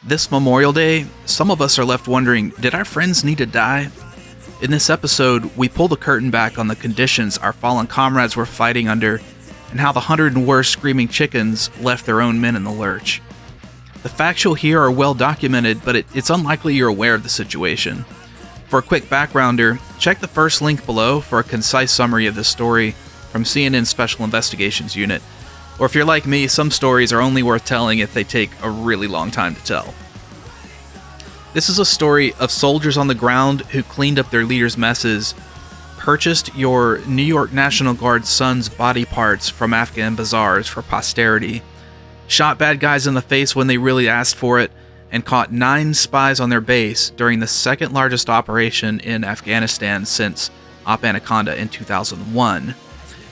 This Memorial Day, some of us are left wondering, did our friends need to die? In this episode, we pull the curtain back on the conditions our fallen comrades were fighting under, and how the 100 and worse screaming chickens left their own men in the lurch. The facts you'll hear are well documented, but it's unlikely you're aware of the situation. For a quick backgrounder, check the first link below for a concise summary of this story from CNN's Special Investigations Unit. Or if you're like me, some stories are only worth telling if they take a really long time to tell. This is a story of soldiers on the ground who cleaned up their leaders' messes, purchased your New York National Guard son's body parts from Afghan bazaars for posterity, shot bad guys in the face when they really asked for it, and caught 9 spies on their base during the second largest operation in Afghanistan since Op Anaconda in 2001.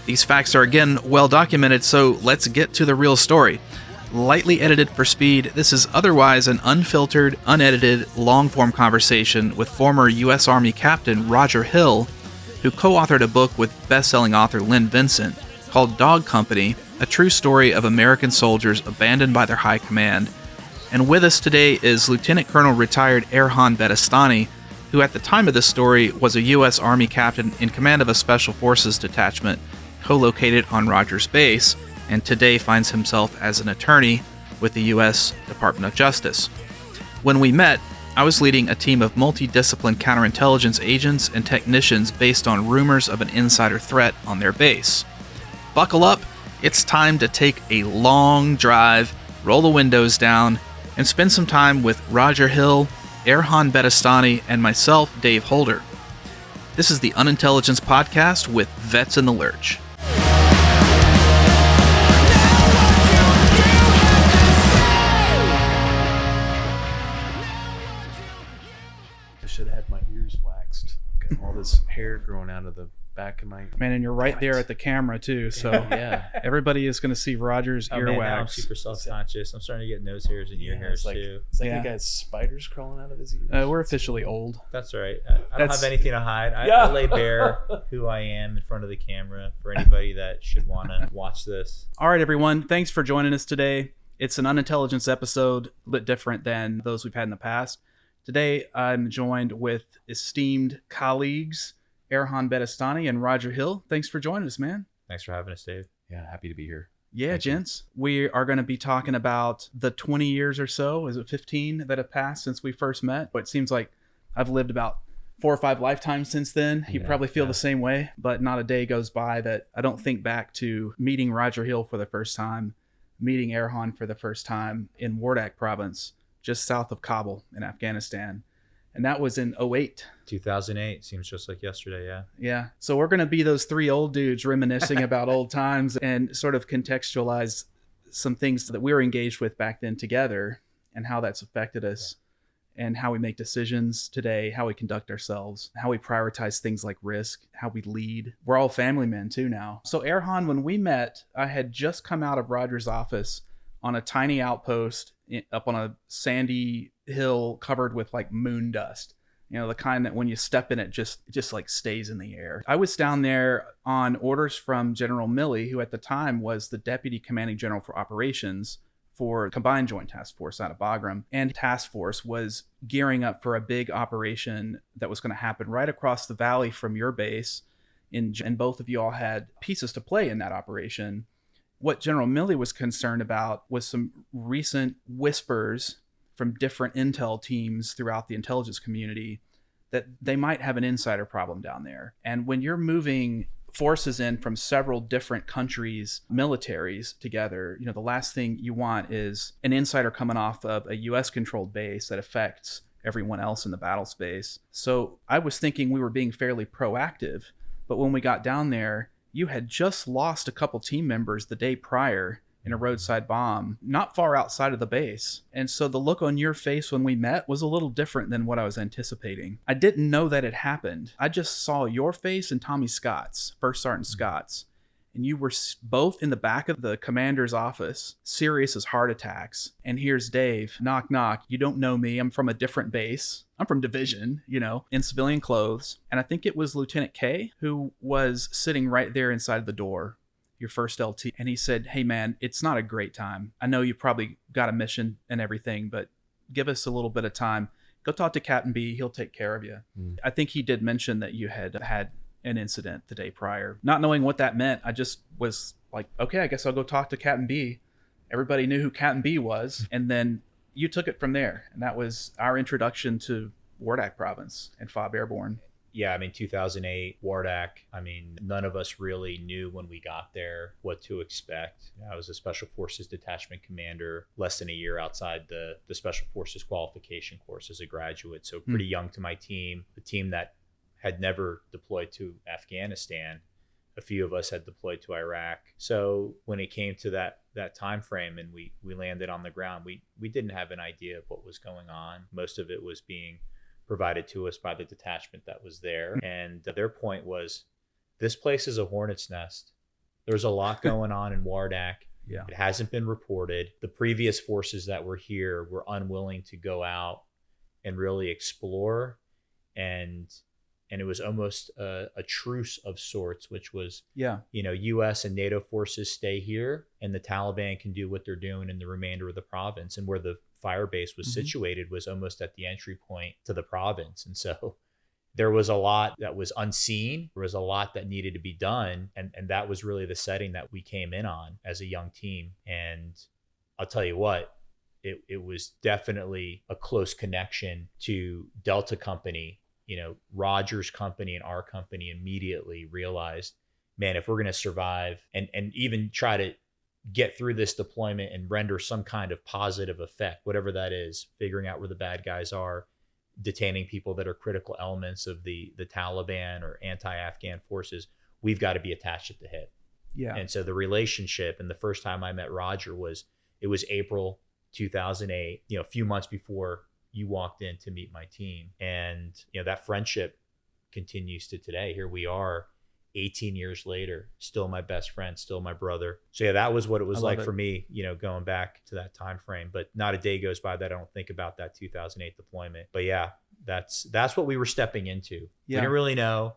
These facts are again well documented, so let's get to the real story. Lightly edited for speed, this is otherwise an unfiltered, unedited, long-form conversation with former U.S. Army Captain Roger Hill, who co-authored a book with best-selling author Lynn Vincent called Dog Company, a true story of American soldiers abandoned by their high command. And with us today is Lieutenant Colonel retired Erhan Bedestani, who at the time of this story was a U.S. Army captain in command of a Special Forces detachment co-located on Rogers Base, and today finds himself as an attorney with the U.S. Department of Justice. When we met, I was leading a team of multidisciplined counterintelligence agents and technicians based on rumors of an insider threat on their base. Buckle up, it's time to take a long drive, roll the windows down, and spend some time with Roger Hill, Erhan Bedestani, and myself, Dave Holder. This is the Unintelligence Podcast with Vets in the Lurch. Should have had my ears waxed. Got all this hair growing out of the back of my Man, and you're right there at the camera too, so yeah. Everybody is going to see Roger's Man, now I'm earwax. super self-conscious. I'm starting to get nose hairs and ear hairs too. It's like Yeah. he got spiders crawling out of his ears. We're officially old. That's all right. I don't have anything to hide. Yeah. I lay bare who I am in front of the camera for anybody that should want to watch this. All right, everyone. Thanks for joining us today. It's an unintelligence episode, a bit different than those we've had in the past. Today, I'm joined with esteemed colleagues, Erhan Bedestani and Roger Hill. Thanks for joining us, man. Thanks for having us, Dave. Yeah, happy to be here. Yeah, Thank you. gents. We are going to be talking about the 20 years or so, is it 15, that have passed since we first met? But it seems like I've lived about 4 or 5 lifetimes since then. You probably feel the same way, but not a day goes by that I don't think back to meeting Roger Hill for the first time, meeting Erhan for the first time in Wardak Province, just south of Kabul in Afghanistan. And that was in 2008. 2008 seems just like yesterday, yeah. Yeah. So we're going to be those 3 old dudes reminiscing about old times and sort of contextualize some things that we were engaged with back then together and how that's affected us and how we make decisions today, how we conduct ourselves, how we prioritize things like risk, how we lead. We're all family men too now. So Erhan, when we met, I had just come out of Roger's office on a tiny outpost up on a sandy hill covered with like moon dust. You know, the kind that when you step in it just like stays in the air. I was down there on orders from General Milley, who at the time was the Deputy Commanding General for Operations for Combined Joint Task Force out of Bagram. And task force was gearing up for a big operation that was going to happen right across the valley from your base. And both of you all had pieces to play in that operation. What General Milley was concerned about was some recent whispers from different intel teams throughout the intelligence community that they might have an insider problem down there. And when you're moving forces in from several different countries, militaries together, you know, the last thing you want is an insider coming off of a US controlled base that affects everyone else in the battle space. So I was thinking we were being fairly proactive, but when we got down there, you had just lost a couple team members the day prior in a roadside bomb, not far outside of the base. And so the look on your face when we met was a little different than what I was anticipating. I didn't know that it happened. I just saw your face and Tommy Scott's, First Sergeant Scott's. And you were both in the back of the commander's office, serious as heart attacks. And here's Dave, knock, knock. You don't know me. I'm from a different base. I'm from division, you know, in civilian clothes. And I think it was Lieutenant K who was sitting right there inside the door, your first LT. And he said, hey, man, it's not a great time. I know you probably got a mission and everything, but give us a little bit of time. Go talk to Captain B. He'll take care of you. I think he did mention that you had had an incident the day prior. Not knowing what that meant, I just was like, okay, I guess I'll go talk to Captain B. Everybody knew who Captain B was. And then you took it from there. And that was our introduction to Wardak Province and FOB Airborne. Yeah, I mean, 2008, Wardak, I mean, none of us really knew when we got there what to expect. I was a Special Forces Detachment Commander, less than a year outside the Special Forces qualification course as a graduate. So pretty young to my team, a team that had never deployed to Afghanistan. A few of us had deployed to Iraq. So when it came to that time frame and we landed on the ground, we didn't have an idea of what was going on. Most of it was being provided to us by the detachment that was there. And their point was, this place is a hornet's nest. There's a lot going on in Wardak. Yeah. It hasn't been reported. The previous forces that were here were unwilling to go out and really explore. And it was almost a truce of sorts, which was, U.S. and NATO forces stay here and the Taliban can do what they're doing in the remainder of the province. And where the fire base was situated was almost at the entry point to the province. And so there was a lot that was unseen. There was a lot that needed to be done. And that was really the setting that we came in on as a young team. And I'll tell you what, it was definitely a close connection to Delta Company. Roger's company and our company immediately realized, man, if we're going to survive and even try to get through this deployment and render some kind of positive effect, whatever that is, figuring out where the bad guys are, detaining people that are critical elements of the Taliban or anti-Afghan forces, we've got to be attached at the hip. Yeah. And so the relationship, and the first time I met Roger was April 2008, a few months before you walked in to meet my team. And, that friendship continues to today. Here we are 18 years later, still my best friend, still my brother. So yeah, that was what it was like for me, going back to that time frame. But not a day goes by that I don't think about that 2008 deployment. But yeah, that's what we were stepping into. Yeah. We didn't really know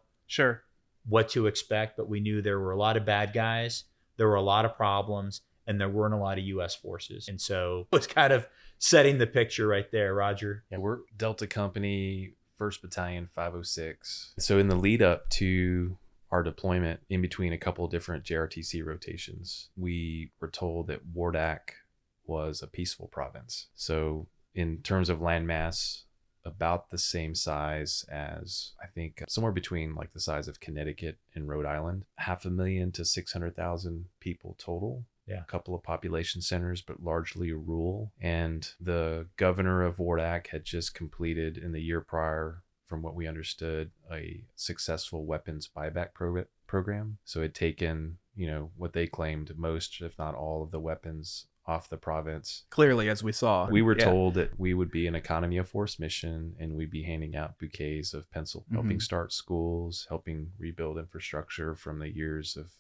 what to expect, but we knew there were a lot of bad guys, there were a lot of problems, and there weren't a lot of U.S. forces. And so it was kind of setting the picture right there, Roger. Yeah, we're Delta Company, 1st Battalion, 506. So in the lead up to our deployment, in between a couple of different JRTC rotations, we were told that Wardak was a peaceful province. So in terms of landmass, about the same size as, I think, somewhere between like the size of Connecticut and Rhode Island, 500,000 to 600,000 people total. Yeah. A couple of population centers, but largely rural. And the governor of Wardak had just completed in the year prior, from what we understood, a successful weapons buyback program. So it had taken, what they claimed most, if not all, of the weapons off the province. Clearly, as we saw. We were told that we would be an economy of force mission and we'd be handing out bouquets of pencil, helping start schools, helping rebuild infrastructure from the years of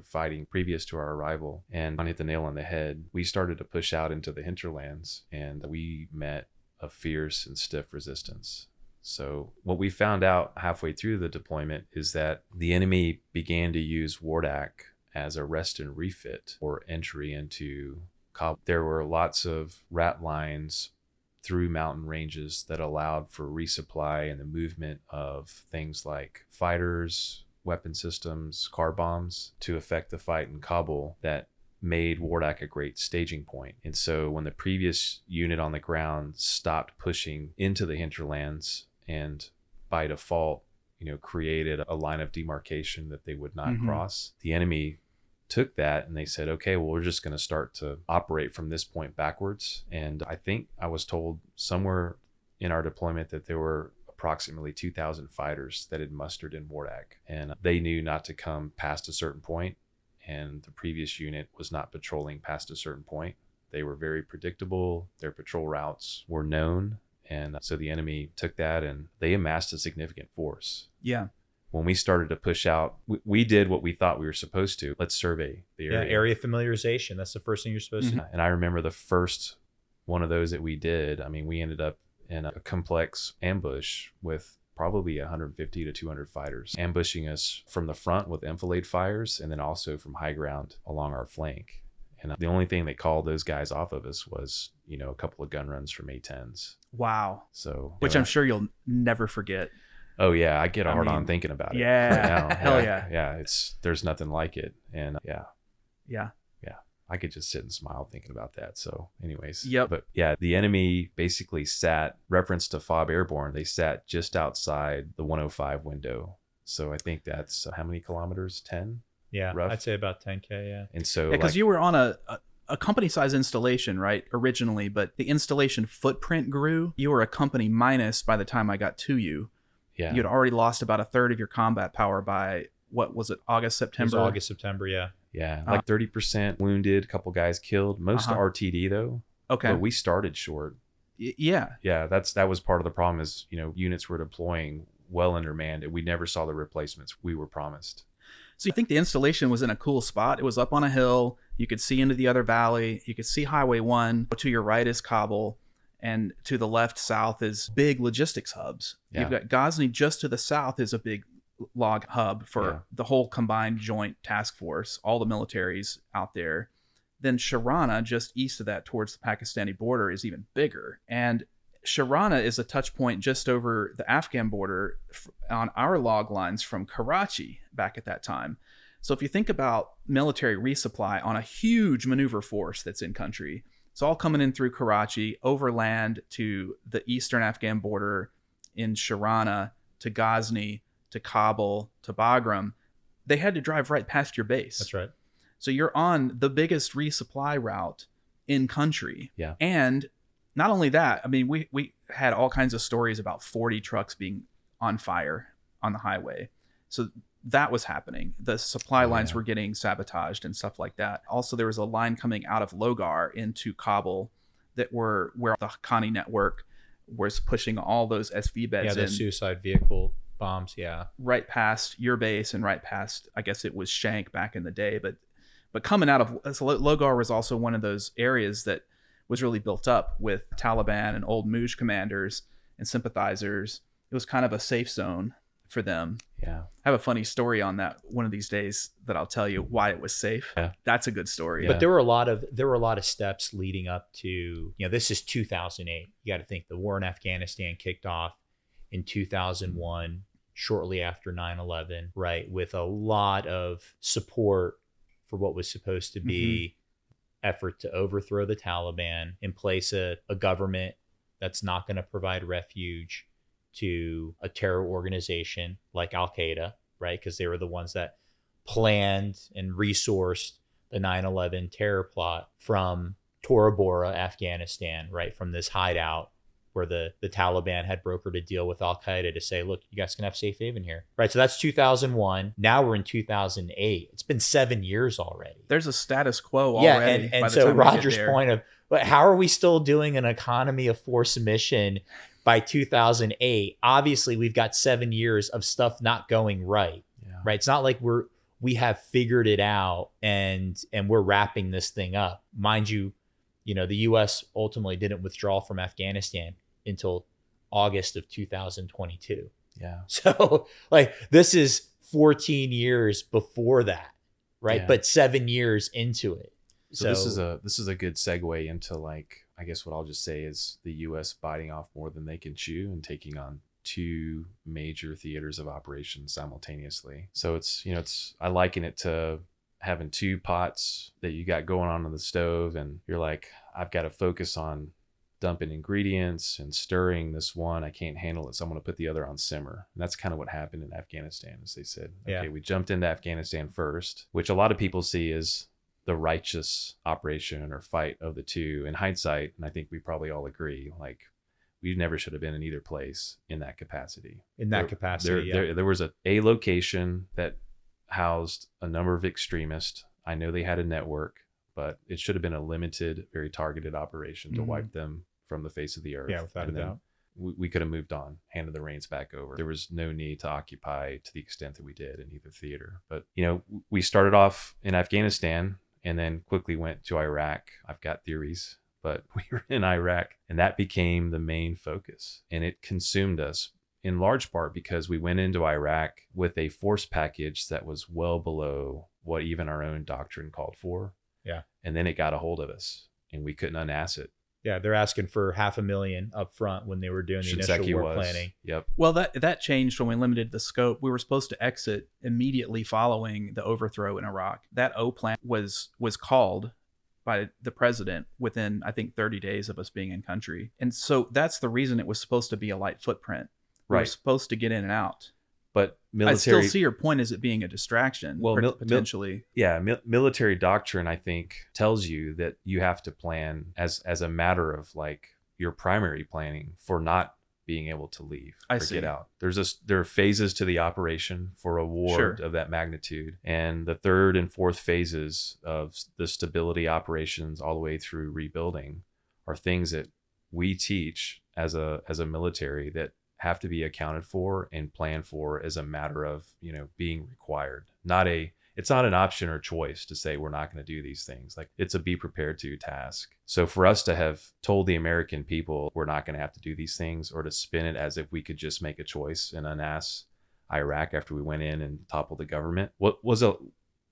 fighting previous to our arrival. And I hit the nail on the head. We started to push out into the hinterlands and we met a fierce and stiff resistance. So what we found out halfway through the deployment is that the enemy began to use Wardak as a rest and refit or entry into Kabul. There were lots of rat lines through mountain ranges that allowed for resupply and the movement of things like fighters, weapon systems, car bombs to affect the fight in Kabul that made Wardak a great staging point. And so when the previous unit on the ground stopped pushing into the hinterlands and by default, created a line of demarcation that they would not cross, the enemy took that and they said, okay, well, we're just going to start to operate from this point backwards. And I think I was told somewhere in our deployment that there were approximately 2,000 fighters that had mustered in Wardak, and they knew not to come past a certain point, and the previous unit was not patrolling past a certain point. They were very predictable. Their patrol routes were known, and so the enemy took that and they amassed a significant force. Yeah. When we started to push out, we did what we thought we were supposed to. Let's survey the area. Yeah, area familiarization. That's the first thing you're supposed to do. And I remember the first one of those that we did, we ended up in a complex ambush with probably 150 to 200 fighters ambushing us from the front with enfilade fires and then also from high ground along our flank. And the only thing they called those guys off of us was, a couple of gun runs from A-10s. Wow. So, which I'm sure you'll never forget. Oh yeah, I get a hard on thinking about it. Yeah, right now. hell yeah. Yeah, there's nothing like it, and yeah. I could just sit and smile thinking about that. So, anyways, Yep. But yeah, the enemy basically sat, reference to FOB Airborne, they sat just outside the 105 window. So I think that's how many kilometers? 10. Yeah, rough? I'd say about 10K. Yeah. And so, because you were on a company size installation, right, originally, but the installation footprint grew. You were a company minus by the time I got to you. Yeah. You'd already lost about a third of your combat power by, what was it, August, September? It was August, September, yeah. Yeah, like 30% wounded, a couple guys killed, most RTD though. Okay. But we started short. Yeah. Yeah, that was part of the problem is, units were deploying well undermanned and we never saw the replacements we were promised. So you think the installation was in a cool spot? It was up on a hill. You could see into the other valley. You could see Highway 1. To your right is Kabul. And to the left, south is big logistics hubs. Yeah. You've got Ghazni just to the south is a big log hub for the whole combined joint task force, all the militaries out there. Then Sharana, just east of that towards the Pakistani border, is even bigger. And Sharana is a touch point just over the Afghan border on our log lines from Karachi back at that time. So if you think about military resupply on a huge maneuver force that's in country, it's all coming in through Karachi, overland to the eastern Afghan border in Sharana, to Ghazni, to Kabul, to Bagram. They had to drive right past your base. That's right. So you're on the biggest resupply route in country. Yeah. And not only that, I mean, we had all kinds of stories about 40 trucks being on fire on the highway. So that was happening. The supply lines were getting sabotaged and stuff like that. Also, there was a line coming out of Logar into Kabul that were where the Haqqani network was pushing all those SV beds in. Yeah, the suicide vehicle bombs, right past your base and right past, I guess it was Shank back in the day. But coming out of, so Logar was also one of those areas that was really built up with Taliban and old Mujahideen commanders and sympathizers. It was kind of a safe zone for them. Yeah. I have a funny story on that one of these days that I'll tell you why it was safe. Yeah. That's a good story. But there were a lot of steps leading up to, this is 2008. You got to think the war in Afghanistan kicked off in 2001, shortly after 9/11, right? With a lot of support for what was supposed to be effort to overthrow the Taliban and place a government that's not going to provide refuge to a terror organization like Al-Qaeda, right? Because they were the ones that planned and resourced the 9/11 terror plot from Tora Bora, Afghanistan, right? From this hideout where the Taliban had brokered a deal with Al-Qaeda to say, look, you guys can have safe haven here, right? So that's 2001. Now we're in 2008. It's been 7 years already. There's a status quo already. And so Roger's point of, but how are we still doing an economy of force mission by 2008? Obviously, we've got 7 years of stuff not going right, right? It's not like we have figured it out and we're wrapping this thing up. Mind you, the U.S. ultimately didn't withdraw from Afghanistan until August of 2022. Yeah. So this is 14 years before that, right? Yeah. But 7 years into it. So this is a good segue into I guess what I'll just say is the U.S. biting off more than they can chew and taking on two major theaters of operations simultaneously. So it's I liken it to having two pots that you got going on the stove, and you're like, I've got to focus on dumping ingredients and stirring this one. I can't handle it, so I'm going to put the other on simmer. And that's kind of what happened in Afghanistan, as they said. Okay, we jumped into Afghanistan first, which a lot of people see as the righteous operation or fight of the two. In hindsight, and I think we probably all agree, we never should have been in either place in that capacity. There was a location that housed a number of extremists. I know they had a network, but it should have been a limited, very targeted operation to wipe them from the face of the earth. Yeah, without a doubt. We could have moved on, handed the reins back over. There was no need to occupy to the extent that we did in either theater. But, we started off in Afghanistan and then quickly went to Iraq. I've got theories, but we were in Iraq and that became the main focus, and it consumed us in large part because we went into Iraq with a force package that was well below what even our own doctrine called for. Yeah. And then it got a hold of us and we couldn't unass it. Yeah, they're asking for $500,000 up front when they were doing the initial war planning. Yep. Well, that changed when we limited the scope. We were supposed to exit immediately following the overthrow in Iraq. That O plan was called by the president within, I think, 30 days of us being in country. And so that's the reason it was supposed to be a light footprint. We were supposed to get in and out. But military, I still see your point as it being a distraction, potentially. Military doctrine, I think, tells you that you have to plan as a matter of like your primary planning for not being able to leave or get out. There are phases to the operation for a war of that magnitude, and the third and fourth phases of the stability operations all the way through rebuilding are things that we teach as a military that have to be accounted for and planned for as a matter of, being required. It's not an option or choice to say we're not going to do these things. Like, it's a be prepared to task. So for us to have told the American people we're not going to have to do these things, or to spin it as if we could just make a choice and unass Iraq after we went in and toppled the government, what was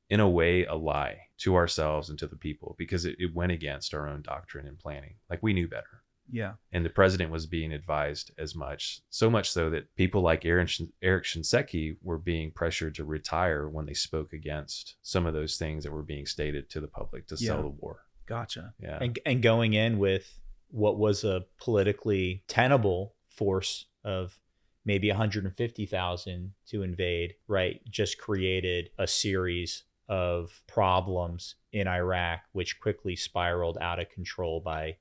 in a way a lie to ourselves and to the people, because it went against our own doctrine and planning. Like, we knew better. Yeah. And the president was being advised as much, so much so that people like Eric Shinseki were being pressured to retire when they spoke against some of those things that were being stated to the public to sell the war. Gotcha. Yeah. And going in with what was a politically tenable force of maybe 150,000 to invade, right, just created a series of problems in Iraq, which quickly spiraled out of control by,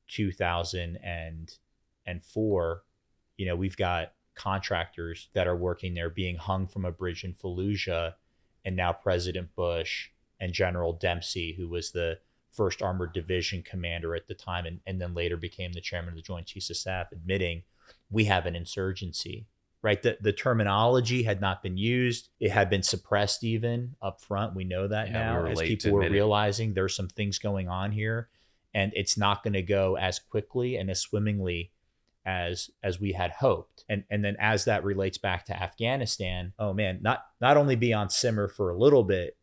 2004. We've got contractors that are working there being hung from a bridge in Fallujah, and now President Bush and General Dempsey, who was the 1st Armored Division commander at the time and then later became the chairman of the Joint Chiefs of Staff, admitting we have an insurgency, right? The terminology had not been used. It had been suppressed even up front. We know that now, as people were realizing there's some things going on here. And it's not going to go as quickly and as swimmingly as we had hoped. And then as that relates back to Afghanistan, oh man, not only be on simmer for a little bit,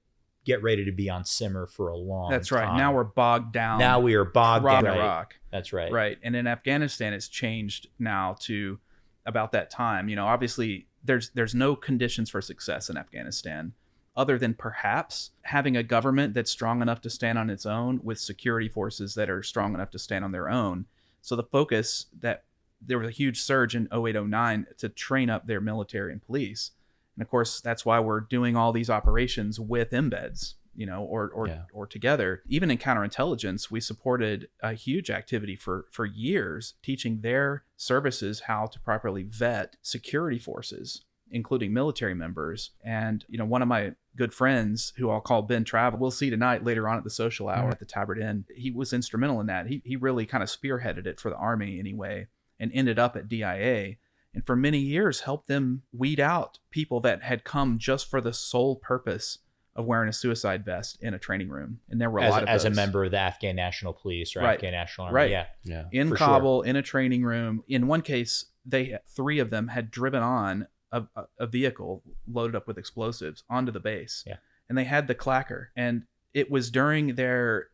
get ready to be on simmer for a long time. That's right. Now we're bogged down. Now we are bogged down. Iraq. That's right. Right. And in Afghanistan, it's changed now to about that time. Obviously there's no conditions for success in Afghanistan, other than perhaps having a government that's strong enough to stand on its own with security forces that are strong enough to stand on their own. So the focus that there was a huge surge in 0809 to train up their military and police. And of course, that's why we're doing all these operations with embeds, or together. Even in counterintelligence, we supported a huge activity for years, teaching their services how to properly vet security forces, including military members. And, one of my good friends, who I'll call Ben Travlin, we'll see tonight later on at the social hour at the Tabard Inn, he was instrumental in that. He really kind of spearheaded it for the Army anyway, and ended up at DIA. And for many years helped them weed out people that had come just for the sole purpose of wearing a suicide vest in a training room. And there were a lot of those. As a member of the Afghan National Police or Afghan National Army. Right. Yeah. In Kabul, in a training room. In one case, 3 of them had driven on a vehicle loaded up with explosives onto the base. Yeah. And they had the clacker. And it was during their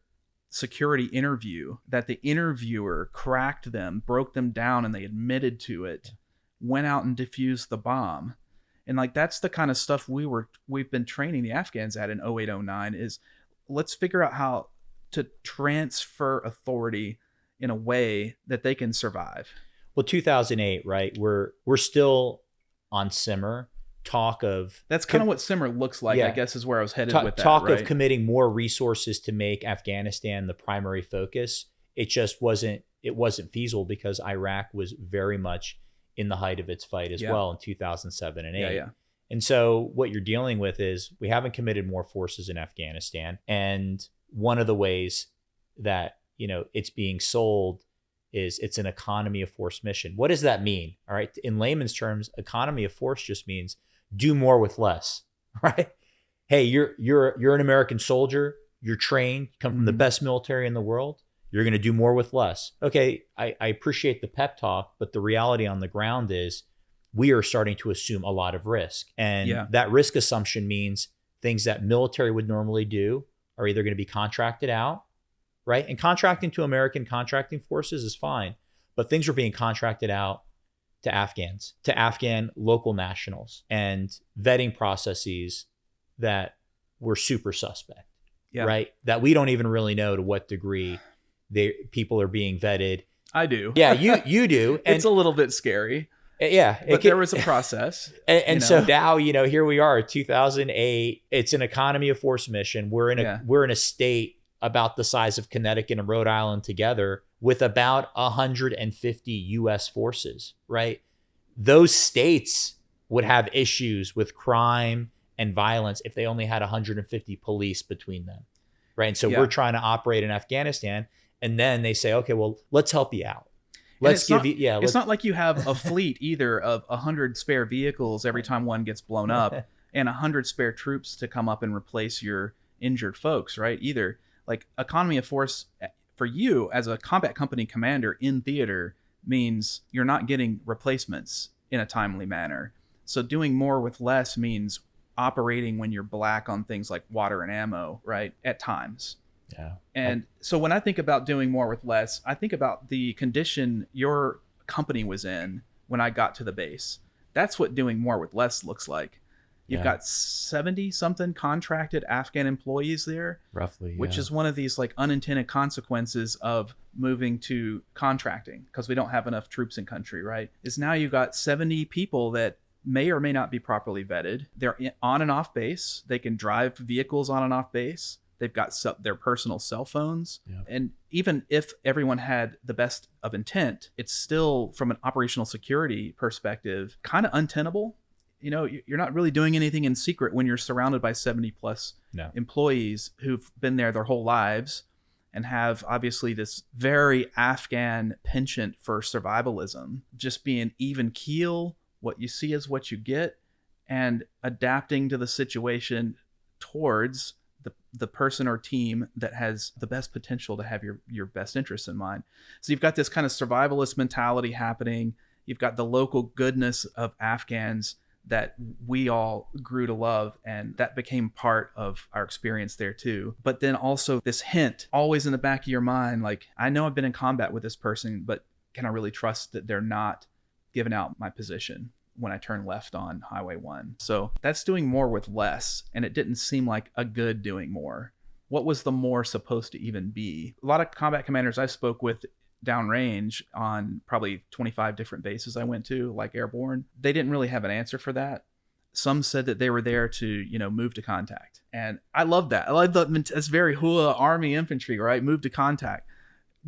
security interview that the interviewer cracked them, broke them down, and they admitted to it, went out and defused the bomb. And that's the kind of stuff we've been training the Afghans at in 0809 is let's figure out how to transfer authority in a way that they can survive. Well, 2008, right? We're still on simmer. Talk of that's kind of what simmer looks like. I guess is where I was headed with that. Talk of committing more resources to make Afghanistan the primary focus. It just wasn't feasible because Iraq was very much in the height of its fight as well in 2007 and 8. Yeah. And so what you're dealing with is we haven't committed more forces in Afghanistan. And one of the ways that, it's being sold is it's an economy of force mission. What does that mean? All right. In layman's terms, economy of force just means do more with less, right? Hey, you're an American soldier. You're trained, come from the best military in the world. You're going to do more with less. Okay, I appreciate the pep talk, but the reality on the ground is we are starting to assume a lot of risk. And that risk assumption means things that military would normally do are either going to be contracted out, right? And contracting to American contracting forces is fine, but things were being contracted out to Afghans, to Afghan local nationals, and vetting processes that were super suspect, right? That we don't even really know to what degree people are being vetted. I do. Yeah, you do. And it's a little bit scary. Yeah. But there was a process. And so now, here we are, 2008. It's an economy of force mission. We're in a state about the size of Connecticut and Rhode Island together with about 150 U.S. forces, right? Those states would have issues with crime and violence if they only had 150 police between them, right? And so we're trying to operate in Afghanistan, and then they say, okay, well, let's help you out. It's not like you have a fleet either of 100 spare vehicles every time one gets blown up and 100 spare troops to come up and replace your injured folks, right? Either. Like, economy of force for you as a combat company commander in theater means you're not getting replacements in a timely manner. So doing more with less means operating when you're black on things like water and ammo, right? At times. Yeah. And so when I think about doing more with less, I think about the condition your company was in when I got to the base. That's what doing more with less looks like. You've got 70 something contracted Afghan employees there, roughly, which is one of these like unintended consequences of moving to contracting, because we don't have enough troops in country, right? Is now you've got 70 people that may or may not be properly vetted. They're on and off base. They can drive vehicles on and off base. They've got their personal cell phones. Yeah. And even if everyone had the best of intent, it's still, from an operational security perspective, kind of untenable. You're not really doing anything in secret when you're surrounded by 70 plus employees who've been there their whole lives and have obviously this very Afghan penchant for survivalism, just being even keel. What you see is what you get, and adapting to the situation towards the person or team that has the best potential to have your best interests in mind. So you've got this kind of survivalist mentality happening. You've got the local goodness of Afghans that we all grew to love, and that became part of our experience there too. But then also this hint always in the back of your mind, like, I know I've been in combat with this person, but can I really trust that they're not giving out my position when I turn left on Highway 1? So that's doing more with less, and it didn't seem like a good doing more. What was the more supposed to even be? A lot of combat commanders I spoke with downrange on probably 25 different bases I went to, like Airborne, they didn't really have an answer for that. Some said that they were there to, move to contact. And I love that. I love that. It's very Hua Army infantry, right? Move to contact.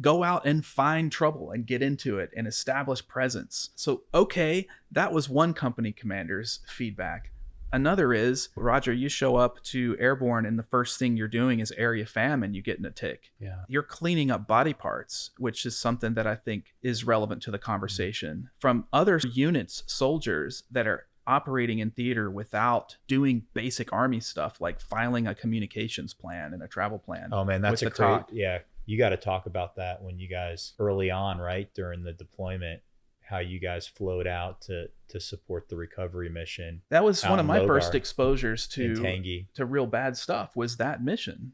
Go out and find trouble and get into it and establish presence. So, okay, that was one company commander's feedback. Another is, Roger, you show up to Airborne and the first thing you're doing is area famine, you get in a tick. Yeah. You're cleaning up body parts, which is something that I think is relevant to the conversation. From other units, soldiers that are operating in theater without doing basic Army stuff like filing a communications plan and a travel plan. Oh man, that's you got to talk about that when you guys early on, right, during the deployment, how you guys flowed out to support the recovery mission. That was one of my first exposures to Tangi, to real bad stuff, was that mission.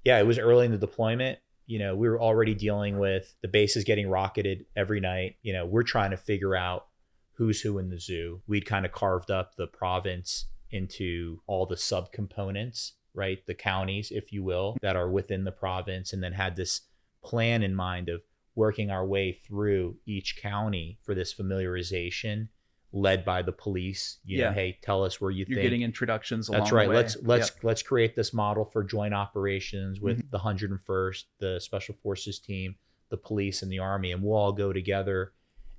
Yeah, it was early in the deployment. We were already dealing with the bases getting rocketed every night. We're trying to figure out who's who in the zoo. We'd kind of carved up the province into all the subcomponents, right? The counties, if you will, that are within the province, and then had this plan in mind of working our way through each county for this familiarization, led by the police. Hey, tell us where you're getting introductions along That's right. the way. Let's create this model for joint operations with the 101st, the Special Forces team, the police, and the Army, and we'll all go together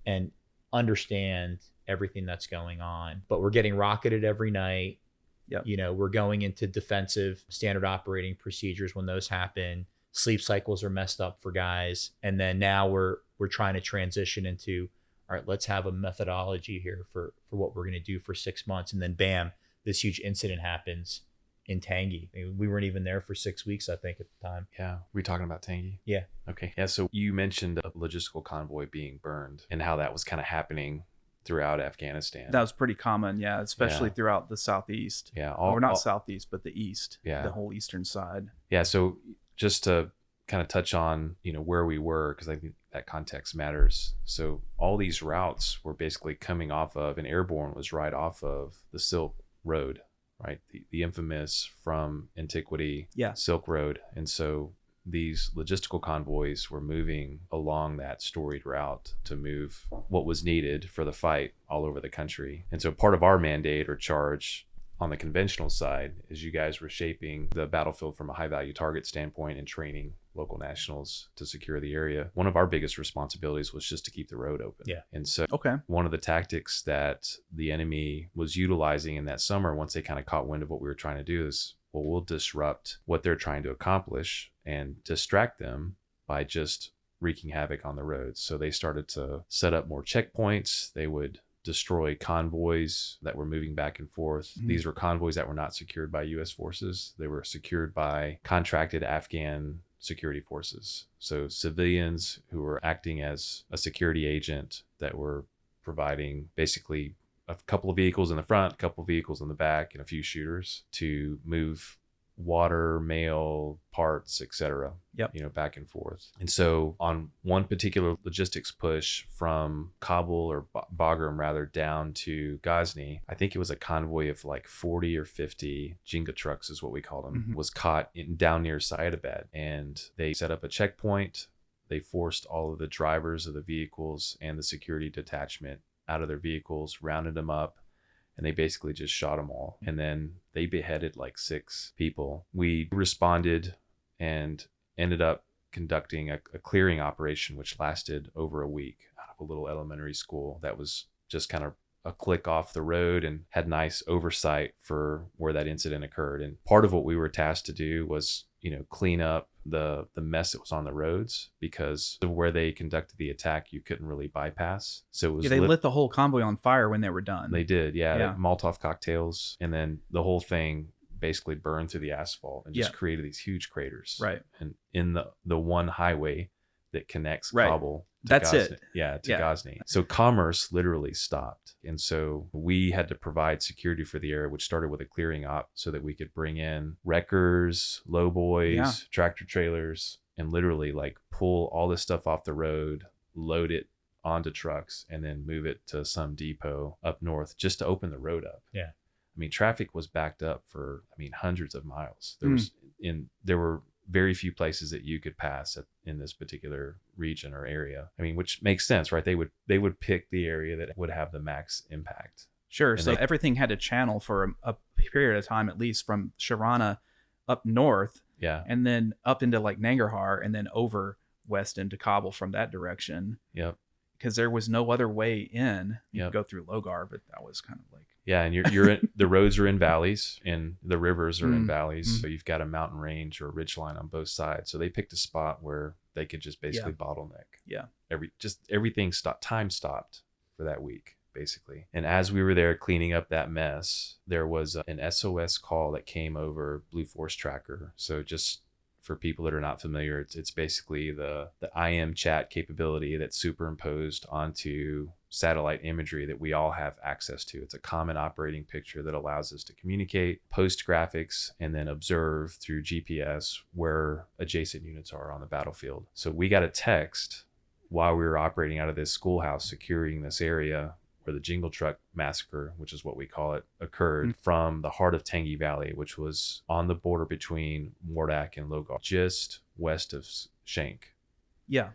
and understand everything that's going on. But we're getting rocketed every night. Yep. We're going into defensive standard operating procedures when those happen. Sleep cycles are messed up for guys. And then now we're trying to transition into, all right, let's have a methodology here for what we're going to do for 6 months. And then bam, this huge incident happens in Tangi. We weren't even there for 6 weeks, I think, at the time. Yeah. We talking about Tangi? Yeah. Okay. Yeah. So you mentioned a logistical convoy being burned and how that was kind of happening throughout Afghanistan. That was pretty common, yeah, especially Yeah. throughout the southeast. Yeah. Or not southeast, but the east. Yeah. The whole eastern side. Yeah. So just to kind of touch on, where we were, because I think that context matters. So all these routes were basically coming off of, and Airborne was right off of the Silk Road, right? The infamous from antiquity Silk Road. And so these logistical convoys were moving along that storied route to move what was needed for the fight all over the country. And so part of our mandate or charge on the conventional side is you guys were shaping the battlefield from a high value target standpoint and training local nationals to secure the area. One of our biggest responsibilities was just to keep the road open. Yeah. And so Okay. one of the tactics that the enemy was utilizing in that summer, once they kind of caught wind of what we were trying to do, is, well, we'll disrupt what they're trying to accomplish and distract them by just wreaking havoc on the roads. So they started to set up more checkpoints. They would destroy convoys that were moving back and forth. Mhm. These were convoys that were not secured by U.S. forces. They were secured by contracted Afghan security forces. So civilians who were acting as a security agent that were providing basically a couple of vehicles in the front, a couple of vehicles in the back, and a few shooters to move water, mail, parts, etc. Yep. Back and forth. And so on one particular logistics push from Kabul or Bagram rather down to Ghazni, I think it was a convoy of like 40 or 50 Jenga trucks is what we call them, was caught down near Syedabad, and they set up a checkpoint. They forced all of the drivers of the vehicles and the security detachment out of their vehicles, rounded them up, and they basically just shot them all. And then they beheaded like 6 people. We responded and ended up conducting a clearing operation, which lasted over a week out of a little elementary school that was just kind of a click off the road and had nice oversight for where that incident occurred. And part of what we were tasked to do was, clean up the mess that was on the roads, because of where they conducted the attack, you couldn't really bypass. So it was they lit the whole convoy on fire when they were done. They did, Yeah. They Molotov cocktails, and then the whole thing basically burned through the asphalt and just created these huge craters. Right. And in the one highway that connects Right. Kabul to That's Ghazni. it. Yeah, to Yeah. Ghazni. So commerce literally stopped. And so we had to provide security for the area, which started with a clearing op so that we could bring in wreckers, lowboys, tractor trailers, and literally like pull all this stuff off the road, load it onto trucks, and then move it to some depot up north just to open the road up. Yeah. I mean, traffic was backed up for, hundreds of miles. There were very few places that you could pass in this particular region or area. Which makes sense, right? They would pick the area that would have the max impact. Sure. And So everything had to channel for a period of time, at least from Sharana up north, Yeah. and then up into like Nangarhar, and then over west into Kabul from that direction. Yep. Because there was no other way in. You Yep. could go through Logar, but that was kind of like. Yeah, and you're in, the roads are in valleys and the rivers are in valleys. Mm. So you've got a mountain range or a ridge line on both sides. So they picked a spot where they could just basically bottleneck. Yeah. Everything stopped. Time stopped for that week, basically. And as we were there cleaning up that mess, there was an SOS call that came over Blue Force Tracker. So just for people that are not familiar, it's basically the IM chat capability that's superimposed onto satellite imagery that we all have access to. It's a common operating picture that allows us to communicate, post graphics, and then observe through GPS where adjacent units are on the battlefield. So we got a text while we were operating out of this schoolhouse, securing this area where the Jingle Truck Massacre, which is what we call it, occurred, from the heart of Tangi Valley, which was on the border between Wardak and Logar, just west of Shank. Yeah.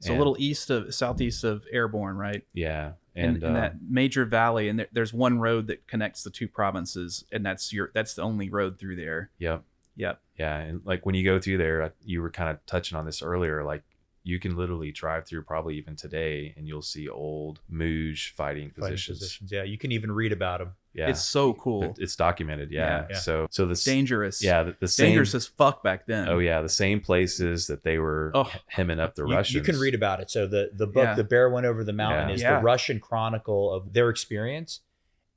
So And- a little southeast of Airborne, right? Yeah. And in that major valley, and there's one road that connects the two provinces, and that's the only road through there. Yep. Yep. Yeah. And like when you go through there, you were kind of touching on this earlier, like you can literally drive through probably even today and you'll see old Muj fighting positions. Yeah, you can even read about them. Yeah. It's so cool. It's documented. Yeah. Yeah. So the Dangerous. Yeah. The same. Dangerous as fuck back then. Oh yeah. The same places that they were hemming up the Russians. You can read about it. So the book, Yeah. The Bear Went Over the Mountain, Yeah. is Yeah. the Russian chronicle of their experience.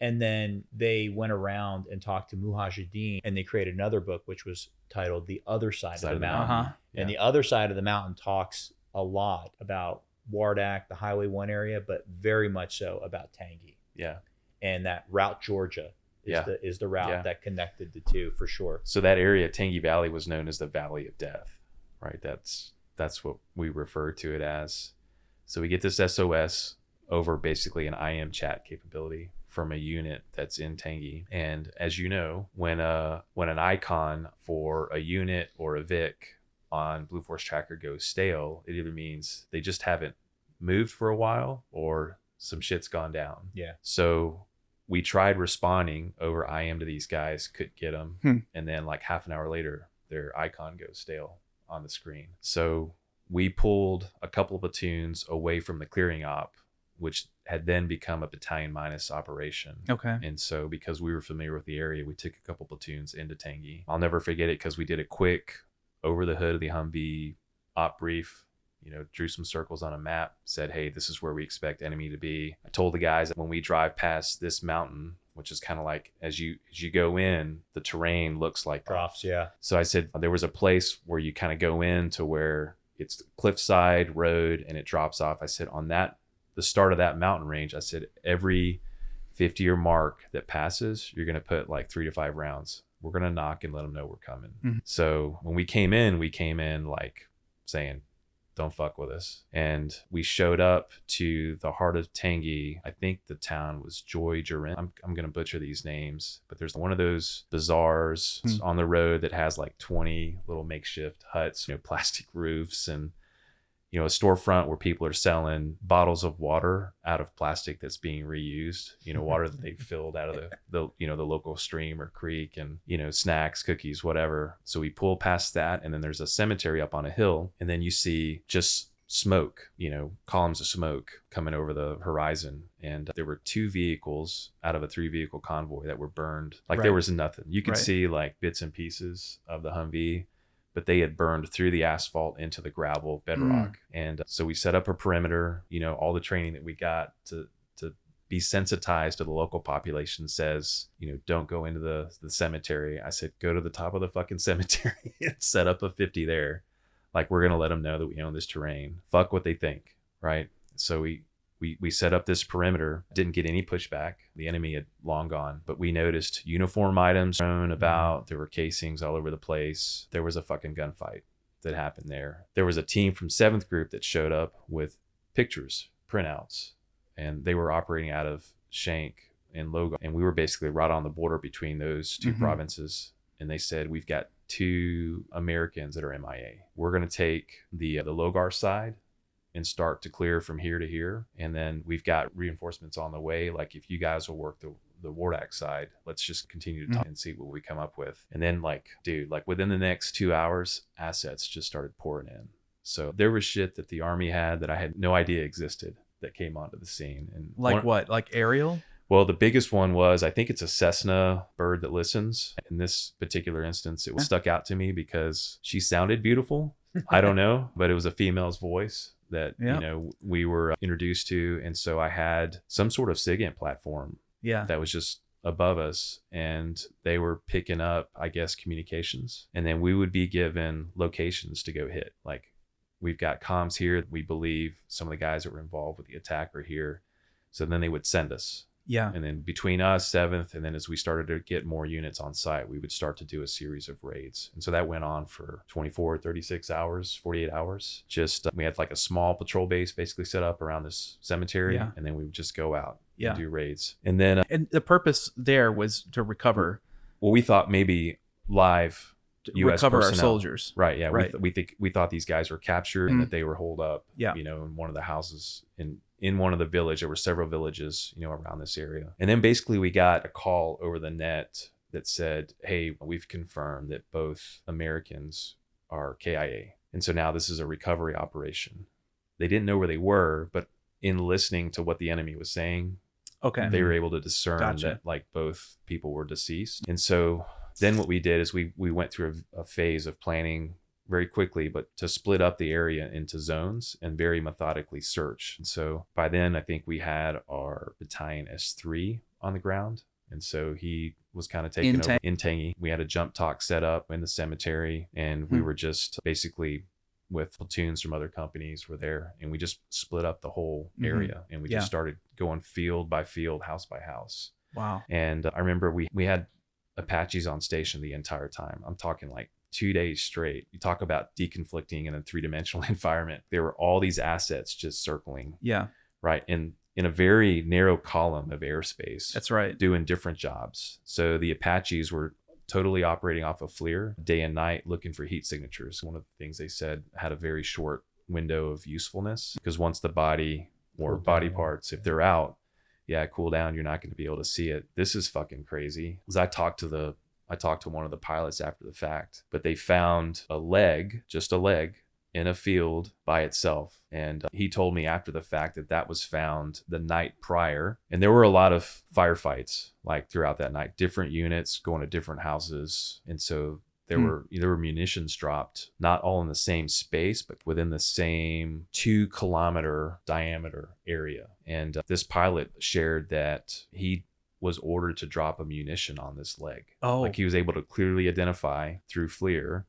And then they went around and talked to Mujahideen, and they created another book, which was titled The Other Side of the Mountain. Uh-huh. And the other side of the mountain talks a lot about Wardak, the Highway 1 area, but very much so about Tangi. Yeah. And that Route Georgia is the route that connected the two for sure. So that area, Tangi Valley, was known as the Valley of Death, right? That's what we refer to it as. So we get this SOS over basically an IM chat capability from a unit that's in Tangi. And as you know, when an icon for a unit or a Vic on Blue Force Tracker goes stale, it either means they just haven't moved for a while or some shit's gone down. Yeah. So we tried responding over IM to these guys, couldn't get them. And then like half an hour later, their icon goes stale on the screen. So we pulled a couple of platoons away from the clearing op, which had then become a battalion minus operation. Okay. And so because we were familiar with the area, we took a couple platoons into Tangi. I'll never forget it because we did a quick over the hood of the Humvee op brief, drew some circles on a map, said, hey, this is where we expect enemy to be. I told the guys that when we drive past this mountain, which is kind of like as you go in, the terrain looks like Drops, yeah. So I said there was a place where you kind of go in to where it's cliffside road and it drops off. I said on the start of that mountain range, I said every 50-year mark that passes, you're going to put like 3 to 5 rounds. We're going to knock and let them know we're coming. Mm-hmm. So when we came in like saying, don't fuck with us. And we showed up to the heart of Tangi. I think the town was Joy Jarin. I'm going to butcher these names, but there's one of those bazaars on the road that has like 20 little makeshift huts, plastic roofs, and a storefront where people are selling bottles of water out of plastic that's being reused, water that they filled out of the local stream or creek, and, snacks, cookies, whatever. So we pull past that, and then there's a cemetery up on a hill, and then you see just smoke, columns of smoke coming over the horizon. And there were 2 vehicles out of a 3-vehicle convoy that were burned. Like there was nothing. You could see like bits and pieces of the Humvee, but they had burned through the asphalt into the gravel bedrock. And so we set up a perimeter. All the training that we got to be sensitized to the local population says, don't go into the cemetery. I said, go to the top of the fucking cemetery and set up a 50 there. Like, we're going to let them know that we own this terrain. Fuck what they think, right? So we set up this perimeter, didn't get any pushback. The enemy had long gone, but we noticed uniform items thrown about. There were casings all over the place. There was a fucking gunfight that happened there. There was a team from 7th Group that showed up with pictures, printouts, and they were operating out of Shank and Logar. And we were basically right on the border between those 2 provinces. And they said, we've got 2 Americans that are MIA. We're going to take the Logar side and start to clear from here to here. And then we've got reinforcements on the way. Like, if you guys will work the Wardak side, let's just continue to talk and see what we come up with. And then within the next 2 hours, assets just started pouring in. So there was shit that the Army had that I had no idea existed that came onto the scene. And like aerial? Well, the biggest one was, I think it's a Cessna bird that listens. In this particular instance, it was stuck out to me because she sounded beautiful. I don't know, but it was a female's voice that we were introduced to. And so I had some sort of SIGINT platform that was just above us, and they were picking up, I guess, communications. And then we would be given locations to go hit. Like, we've got comms here. We believe some of the guys that were involved with the attack are here. So then they would send us. Yeah. And then between us, 7th, and then as we started to get more units on site, we would start to do a series of raids. And so that went on for 24, 36 hours, 48 hours. We had like a small patrol base basically set up around this cemetery. Yeah. And then we would just go out and do raids. And then... and the purpose there was to recover... Well, we thought maybe live U.S. recover personnel. Our soldiers. Right, yeah. Right. We thought these guys were captured and that they were holed up, in one of the houses in one of the village. There were several villages, around this area. And then basically we got a call over the net that said, hey, we've confirmed that both Americans are KIA. And so now this is a recovery operation. They didn't know where they were, but in listening to what the enemy was saying, they were able to discern that like both people were deceased. And so then what we did is we went through a phase of planning very quickly, but to split up the area into zones and very methodically search. And so by then, I think we had our battalion S3 on the ground. And so he was kind of taking over in Tangi. We had a jump talk set up in the cemetery, and we were just basically with platoons from other companies were there, and we just split up the whole area, and we just started going field by field, house by house. Wow. And I remember we had Apaches on station the entire time. I'm talking like 2 days straight. You talk about deconflicting in a three-dimensional environment. There were all these assets just circling. Yeah. Right. And in a very narrow column of airspace. That's right. Doing different jobs. So the Apaches were totally operating off of FLIR day and night, looking for heat signatures. One of the things they said had a very short window of usefulness, because once the body or body parts, if they're out, cool down, you're not going to be able to see it. This is fucking crazy. Because I talked to one of the pilots after the fact, but they found a leg, just a leg, in a field by itself. And he told me after the fact that was found the night prior. And there were a lot of firefights like throughout that night, different units going to different houses. And so there were munitions dropped, not all in the same space, but within the same 2-kilometer diameter area. And this pilot shared that he was ordered to drop a munition on this leg. Oh. Like he was able to clearly identify through FLIR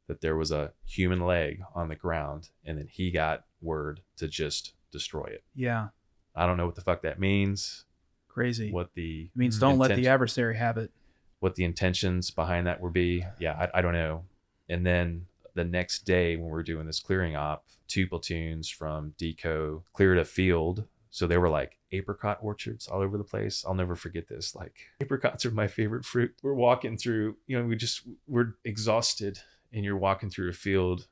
that there was a human leg on the ground, and then he got word to just destroy it. Yeah. I don't know what the fuck that means. Crazy. It means don't let the adversary have it. What the intentions behind that would be. Yeah, I don't know. And then the next day when we're doing this clearing op, 2 platoons from DECO cleared a field. So there were like apricot orchards all over the place. I'll never forget this. Like, apricots are my favorite fruit. We're walking through, we're exhausted, and you're walking through a field,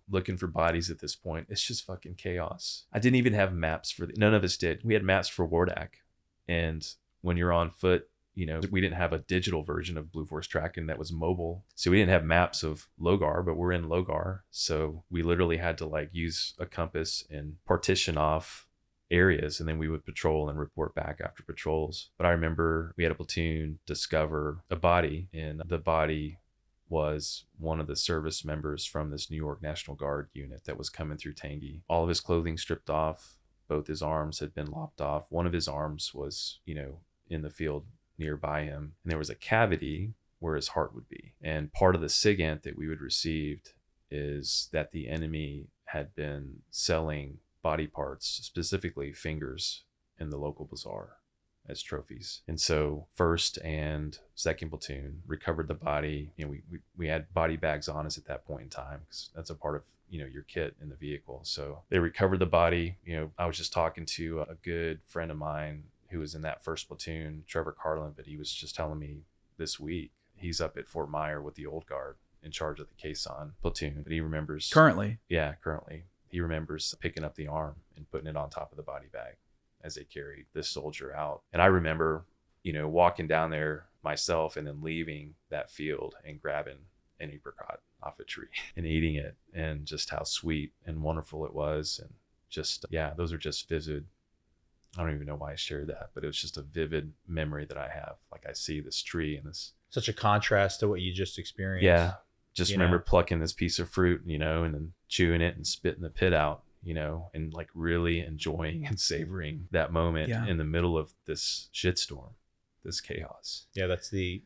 looking for bodies at this point. It's just fucking chaos. I didn't even have maps none of us did. We had maps for Wardak. And when you're on foot, we didn't have a digital version of Blue Force tracking that was mobile. So we didn't have maps of Logar, but we're in Logar. So we literally had to use a compass and partition off areas, and then we would patrol and report back after patrols. But I remember we had a platoon discover a body, and the body was one of the service members from this New York National Guard unit that was coming through Tangi. All of his clothing stripped off. Both his arms had been lopped off. One of his arms was, in the field nearby him. And there was a cavity where his heart would be. And part of the SIGINT that we would received is that the enemy had been selling body parts, specifically fingers, in the local bazaar as trophies. And so 1st and 2nd platoon recovered the body. We had body bags on us at that point in time, because that's a part of your kit in the vehicle. So they recovered the body. I was just talking to a good friend of mine who was in that 1st platoon, Trevor Carlin, but he was just telling me this week he's up at Fort Myer with the old guard in charge of the Quezon platoon. But he remembers currently he remembers picking up the arm and putting it on top of the body bag as they carried this soldier out. And I remember, walking down there myself and then leaving that field and grabbing an apricot off a tree and eating it, and just how sweet and wonderful it was. And just, those are just vivid. I don't even know why I shared that, but it was just a vivid memory that I have. Like, I see this tree and this. Such a contrast to what you just experienced. Yeah. Just remember plucking this piece of fruit, and then chewing it and spitting the pit out, and really enjoying and savoring that moment in the middle of this shitstorm, this chaos. Yeah, that's the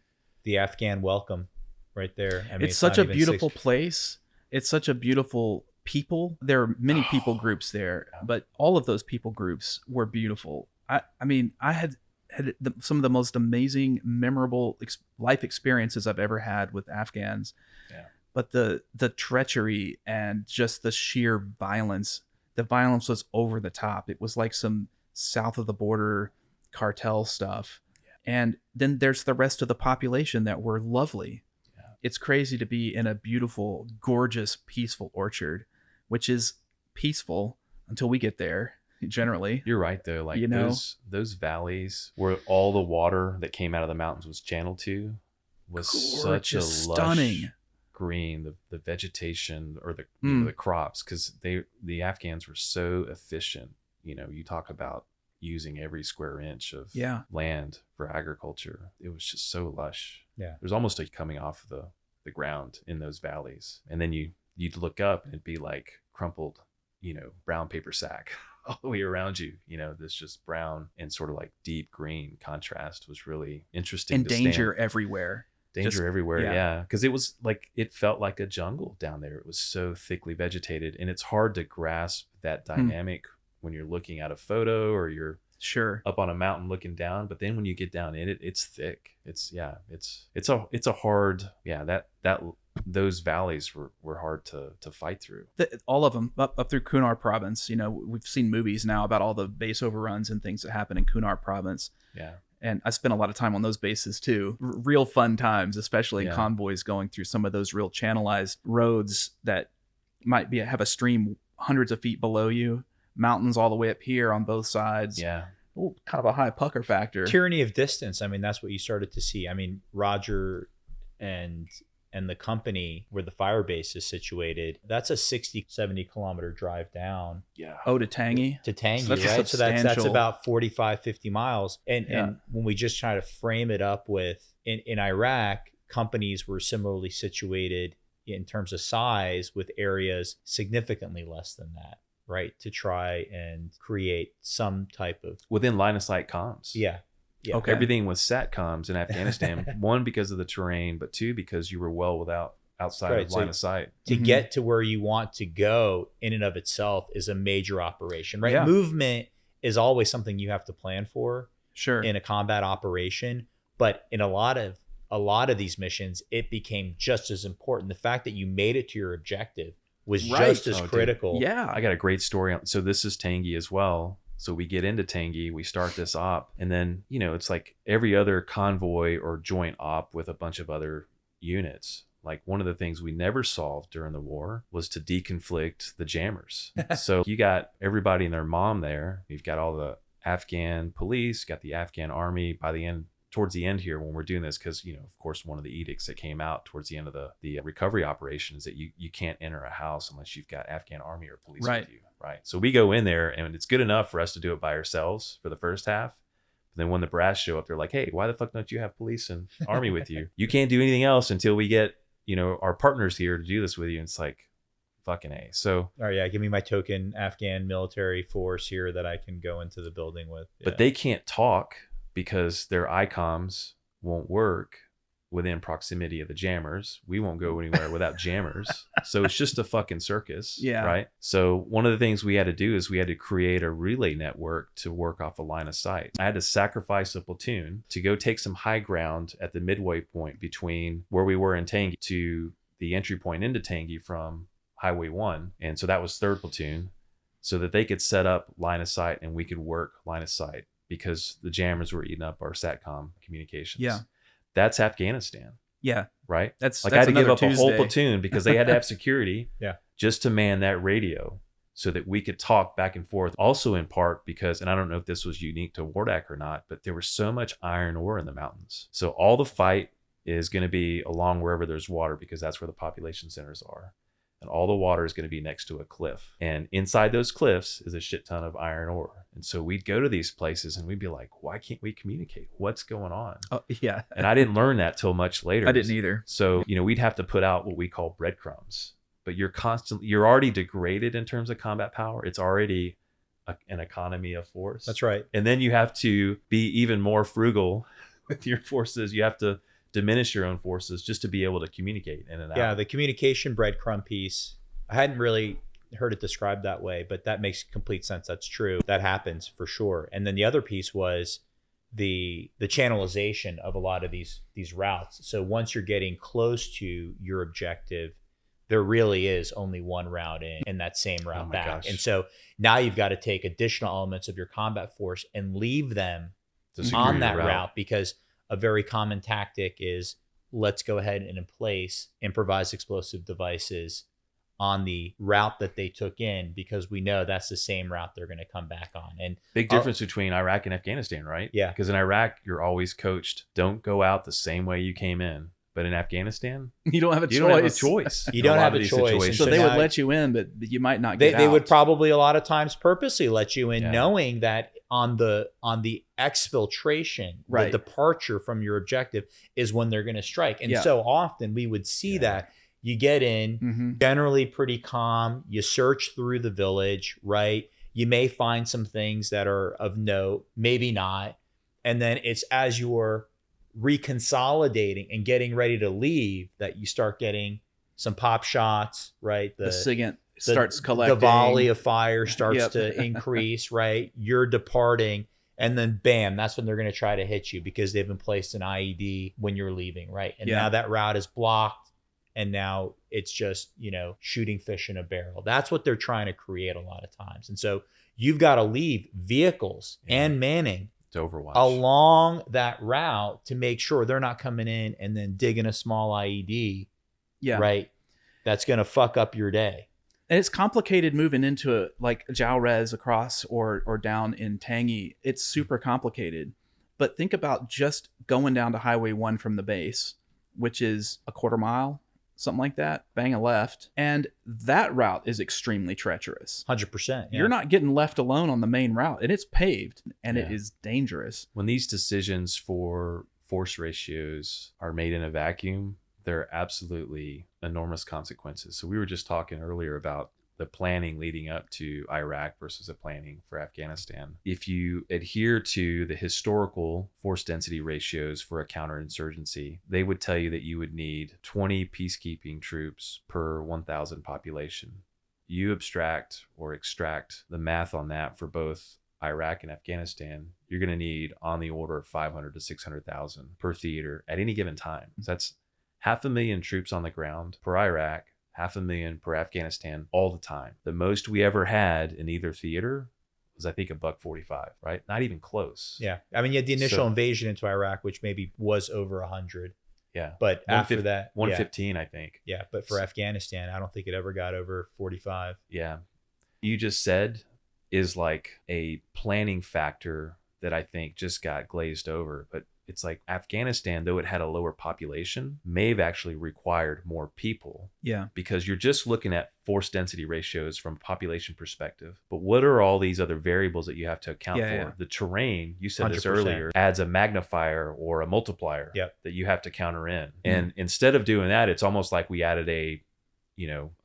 Afghan welcome right there. I mean, it's such a beautiful place. It's such a beautiful people. There are many people groups there, but all of those people groups were beautiful. I mean, I had some of the most amazing, memorable life experiences I've ever had with Afghans. Yeah. But the treachery and just the sheer violence, the violence was over the top. It was like some south of the border cartel stuff. Yeah. And then there's the rest of the population that were lovely. Yeah. It's crazy to be in a beautiful, gorgeous, peaceful orchard, which is peaceful until we get there. Generally, you're right though. Like, those valleys where all the water that came out of the mountains was channeled to was such a lush, stunning green. The vegetation, or the crops, because the Afghans were so efficient. You talk about using every square inch of land for agriculture. It was just so lush. Yeah, there's almost like coming off the ground in those valleys, and then you'd look up and it'd be like crumpled, brown paper sack all the way around you. This just brown and sort of like deep green contrast was really interesting. And danger everywhere. Danger everywhere. yeah. Yeah. Because it felt like a jungle down there. It was so thickly vegetated. And it's hard to grasp that dynamic when you're looking at a photo or you're Sure. up on a mountain looking down. But then when you get down in it, it's thick. It's a hard, those valleys were hard to fight through. All of them up through Kunar Province. We've seen movies now about all the base overruns and things that happen in Kunar Province. Yeah. And I spent a lot of time on those bases too. Real fun times, especially in convoys going through some of those real channelized roads that might have a stream hundreds of feet below you, mountains all the way up here on both sides. Yeah. Ooh, kind of a high pucker factor. Tyranny of distance. I mean, that's what you started to see. I mean, Roger and the company where the fire base is situated, that's a 60, 70 kilometer drive down. Yeah. Oh, to Tangi? To Tangi, So that's right? So that's substantial. about 45, 50 miles. And when we just try to frame it up with, in Iraq, companies were similarly situated in terms of size with areas significantly less than that, right? To try and create some type of... Within line of sight comms. Yeah. Yeah. Okay. Everything was SATCOMs in Afghanistan. One, because of the terrain, but two, because you were well outside Right, of so line of sight. To get to where you want to go in and of itself is a major operation, right? Yeah. Movement is always something you have to plan for Sure. in a combat operation. But in a lot of these missions, it became just as important. The fact that you made it to your objective was Right. just as Oh, dude. I critical. I got a great story on. So this is Tangi as well. So we get into Tangi, we start this op, and then, it's like every other convoy or joint op with a bunch of other units. Like one of the things we never solved during the war was to deconflict the jammers. So you got everybody and their mom there. You've got all the Afghan police, got the Afghan army. Towards the end here when we're doing this, because of course one of the edicts that came out towards the end of the recovery operation is that you can't enter a house unless you've got Afghan army or police with you, right? So we go in there and it's good enough for us to do it by ourselves for the first half. But then when the brass show up, they're like, hey, why the fuck don't you have police and army with you? You can't do anything else until we get our partners here to do this with you. And it's like, fucking A. So Oh yeah, give me my token Afghan military force here that I can go into the building with. but they can't talk because their ICOMs won't work within proximity of the jammers. We won't go anywhere without jammers. So it's just a fucking circus. Yeah. Right. So one of the things we had to do is we had to create a relay network to work off a line of sight. I had to sacrifice a platoon to go take some high ground at the midway point between where we were in Tangi to the entry point into Tangi from Highway 1. And so that was 3rd Platoon, so that they could set up line of sight and we could work line of sight, because the jammers were eating up our SATCOM communications. Yeah. That's Afghanistan, Yeah. right? That's I had to give another up a whole Tuesday. platoon because they had to have security Yeah. just to man that radio so that we could talk back and forth. Also in part because, and I don't know if this was unique to Wardak or not, but there was so much iron ore in the mountains. So all the fight is going to be along wherever there's water, because that's where the population centers are. And all the water is going to be next to a cliff. And inside those cliffs is a shit ton of iron ore. And so we'd go to these places and we'd be like, why can't we communicate? What's going on? Oh, yeah. And I didn't learn that till much later. I didn't either. So, we'd have to put out what we call breadcrumbs. But you're already degraded in terms of combat power. It's already an economy of force. That's right. And then you have to be even more frugal with your forces. You have to diminish your own forces just to be able to communicate in and out. Yeah, the communication breadcrumb piece, I hadn't really heard it described that way, but that makes complete sense. That's true. That happens for sure. And then the other piece was the channelization of a lot of these routes. So once you're getting close to your objective, there really is only one route in and that same route back. Gosh. And so now you've got to take additional elements of your combat force and leave them To secure on your that route, because a very common tactic is, let's go ahead and in place improvised explosive devices on the route that they took in, because we know that's the same route they're going to come back on. And Big difference between Iraq and Afghanistan, right? Yeah. Because in Iraq, you're always coached, don't go out the same way you came in. But in Afghanistan, You don't have a choice. you don't have a choice. You in a don't lot have of a these choice. situations. So they now- would let you in, but you might not they get out. would probably a lot of times purposely let you in, Yeah. knowing that on the exfiltration, Right. the departure from your objective is when they're going to strike. And Yeah. so often we would see that you get in, Mhm. generally pretty calm. You search through the village, right? You may find some things that are of note, maybe not. And then it's as you're reconsolidating and getting ready to leave that you start getting some pop shots, right? The SIGINT starts collecting. The volley of fire starts to increase, right? You're departing. And then bam, that's when they're going to try to hit you because they've been placed an IED when you're leaving, right? And now that route is blocked. And now it's just, shooting fish in a barrel. That's what they're trying to create a lot of times. And so you've got to leave vehicles and manning to overwatch along that route to make sure they're not coming in and then digging a small IED, right? That's going to fuck up your day. And it's complicated moving into like Jalrez across or down in Tangi. It's super complicated. But think about just going down to Highway 1 from the base, which is a quarter mile, something like that, bang a left. And that route is extremely treacherous. 100%. Yeah. You're not getting left alone on the main route. And it's paved and it is dangerous. When these decisions for force ratios are made in a vacuum, there are absolutely enormous consequences. So we were just talking earlier about the planning leading up to Iraq versus the planning for Afghanistan. If you adhere to the historical force density ratios for a counterinsurgency, they would tell you that you would need 20 peacekeeping troops per 1,000 population. You abstract or extract the math on that for both Iraq and Afghanistan, you're going to need on the order of 500 to 600,000 per theater at any given time. So that's 500,000 troops on the ground per Iraq, 500,000 per Afghanistan all the time. The most we ever had in either theater was, I think, $145, right? Not even close. Yeah. I mean, you had the initial invasion into Iraq, which maybe was over 100. Yeah. But after that, 115, I think. Yeah. But for Afghanistan, I don't think it ever got over 45. Yeah. You just said is like a planning factor that I think just got glazed over. But it's like Afghanistan, though it had a lower population, may have actually required more people. Yeah. Because you're just looking at force density ratios from a population perspective. But what are all these other variables that you have to account for? Yeah. The terrain, you said this 100%. earlier, adds a magnifier or a multiplier that you have to counter in. And instead of doing that, it's almost like we added a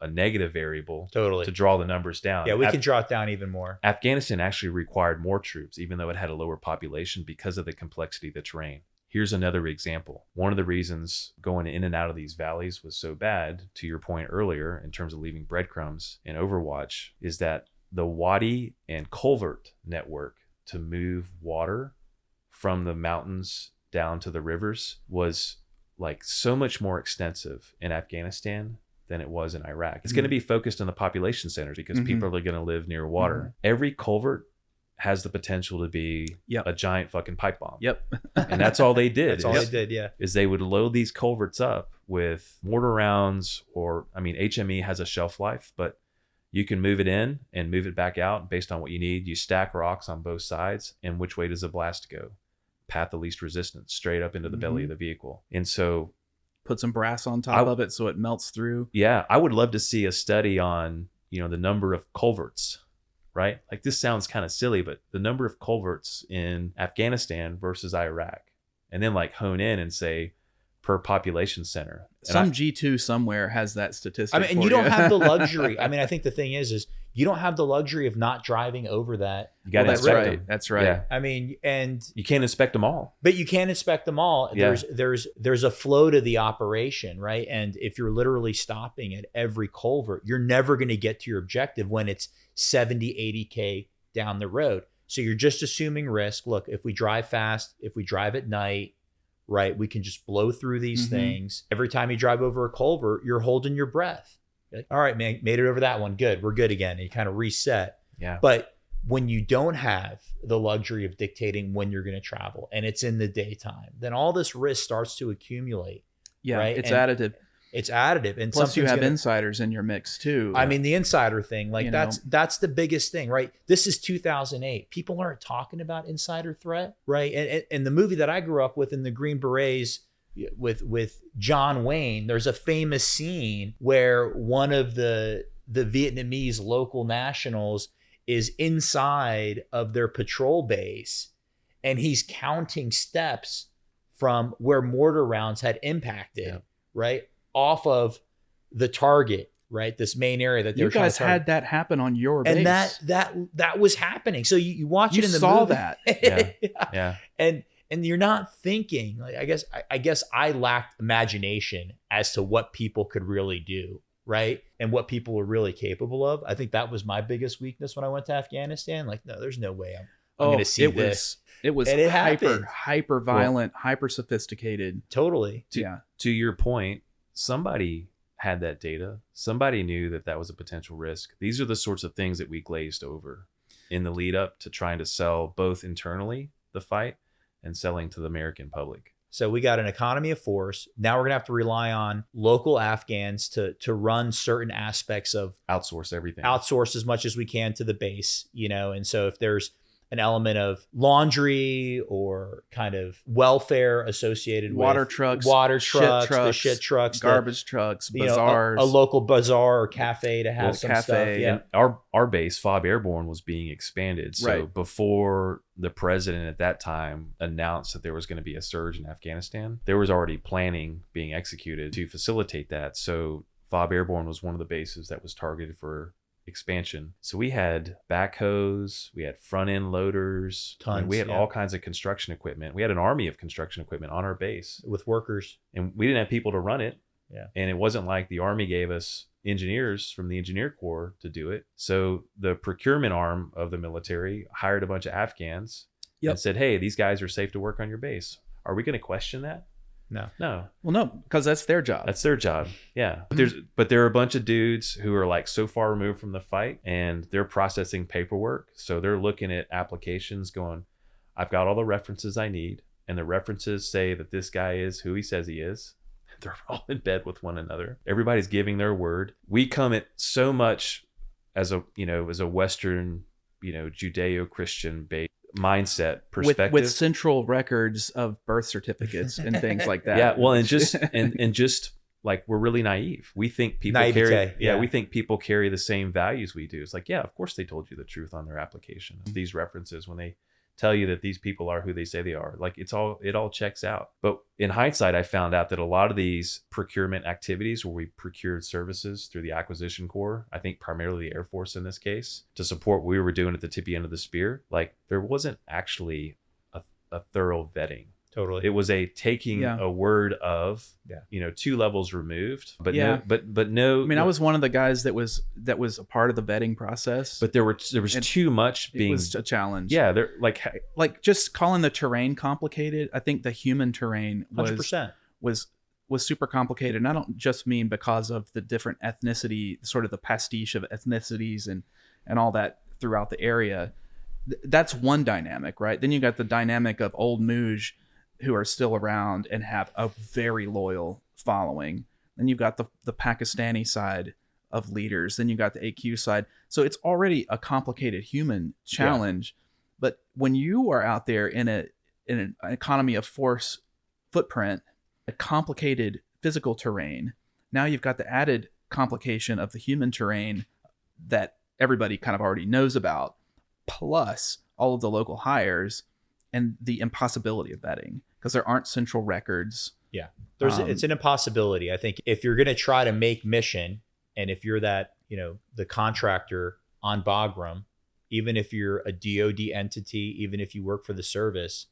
negative variable to draw the numbers down. Yeah, we can draw it down even more. Afghanistan actually required more troops, even though it had a lower population because of the complexity of the terrain. Here's another example. One of the reasons going in and out of these valleys was so bad, to your point earlier, in terms of leaving breadcrumbs in Overwatch, is that the wadi and culvert network to move water from the mountains down to the rivers was like so much more extensive in Afghanistan than it was in Iraq. It's going to be focused on the population centers because people are going to live near water. Every culvert has the potential to be a giant fucking pipe bomb. And that's all they did. That's all they did, is they would load these culverts up with mortar rounds, or, I mean, HME has a shelf life, but you can move it in and move it back out based on what you need. You stack rocks on both sides, and which way does the blast go? Path of least resistance, straight up into the belly of the vehicle. And so put some brass on top of it so it melts through. Yeah, I would love to see a study on, the number of culverts, right? Like, this sounds kind of silly, but the number of culverts in Afghanistan versus Iraq, and then like hone in and say per population center. And G2 somewhere has that statistic. I mean, and you don't have the luxury. I mean, I think the thing is you don't have the luxury of not driving over that. You got to inspect them. That's right. Yeah. I mean, and you can't inspect them all. But you can't inspect them all. Yeah. There's a flow to the operation, right? And if you're literally stopping at every culvert, you're never going to get to your objective when it's 70, 80K down the road. So you're just assuming risk. Look, if we drive fast, if we drive at night, right, we can just blow through these things. Every time you drive over a culvert, you're holding your breath. You're like, all right, man, made it over that one. Good. We're good again. And you kind of reset. Yeah. But when you don't have the luxury of dictating when you're going to travel and it's in the daytime, then all this risk starts to accumulate. Yeah. Right? It's additive. It's additive. And plus you have insiders in your mix too. I mean, the insider thing, like that's the biggest thing, right? This is 2008. People aren't talking about insider threat, right? And the movie that I grew up with in the Green Berets with John Wayne, there's a famous scene where one of the Vietnamese local nationals is inside of their patrol base and he's counting steps from where mortar rounds had impacted, right? Off of the target, right? This main area that they were trying to target. Had that happen on your base. And that was happening. So you watch it in the saw movie. That. Yeah. And And you're not thinking, like, I guess I lacked imagination as to what people could really do, right? And what people were really capable of. I think that was my biggest weakness when I went to Afghanistan. Like, no, there's no way I'm going to see this. It was And it hyper happened. hyper violent, hyper sophisticated. Totally. To your point, somebody had that data. Somebody knew that that was a potential risk. These are the sorts of things that we glazed over in the lead up to trying to sell both internally the fight and selling to the American public. So we got an economy of force. Now we're going to have to rely on local Afghans to run certain aspects of Outsource everything. outsource as much as we can to the base, And so if there's an element of laundry or kind of welfare associated Water with trucks, the trucks, shit trucks, garbage trucks, you know, bazaars. a local bazaar or cafe to have some cafe, stuff. Yeah. And our base, FOB Airborne, was being expanded. So Right. before the president at that time announced that there was going to be a surge in Afghanistan, there was already planning being executed to facilitate that. So FOB Airborne was one of the bases that was targeted for expansion. So we had backhoes, we had front end loaders, Tons, we had yeah. all kinds of construction equipment. We had an army of construction equipment on our base, With workers. and we didn't have people to run it. Yeah. And it wasn't like the army gave us engineers from the engineer corps to do it. So the procurement arm of the military hired a bunch of Afghans Yep. and said, hey, these guys are safe to work on your base. Are we going to question that? No. No, Well, no, because that's their job. that's their job. Yeah. But there are a bunch of dudes who are like so far removed from the fight, and they're processing paperwork. So they're looking at applications going, I've got all the references I need. And the references say that this guy is who he says he is. They're all in bed with one another. Everybody's giving their word. We come at so much as a Western, Judeo-Christian based mindset perspective. with central records of birth certificates and things like that. Yeah, well, and just like, we're really naive. We think people Naivete, yeah. we think people carry the same values we do. It's like, yeah, of course they told you the truth on their application. These references, when they tell you that these people are who they say they are, like, it all checks out. But in hindsight, I found out that a lot of these procurement activities where we procured services through the acquisition corps, I think primarily the Air Force in this case, to support what we were doing at the tippy end of the spear, like, there wasn't actually a thorough vetting. Totally. It was a taking a word of, 2 levels removed, but Yeah. no. I mean, I was one of the guys that was a part of the vetting process. But there was too much being. It was a challenge. Yeah, they're like just calling the terrain complicated. I think the human terrain 100%. was super complicated. And I don't just mean because of the different ethnicity, sort of the pastiche of ethnicities and all that throughout the area. That's one dynamic, right? Then you got the dynamic of old Muj who are still around and have a very loyal following. Then you've got the Pakistani side of leaders. Then you got the AQ side. So it's already a complicated human challenge. Yeah. But when you are out there in an economy of force footprint, a complicated physical terrain, now you've got the added complication of the human terrain that everybody kind of already knows about, plus all of the local hires and the impossibility of vetting because there aren't central records. Yeah. It's an impossibility. I think if you're going to try to make mission, and if you're that, the contractor on Bagram, even if you're a DoD entity, even if you work for the service,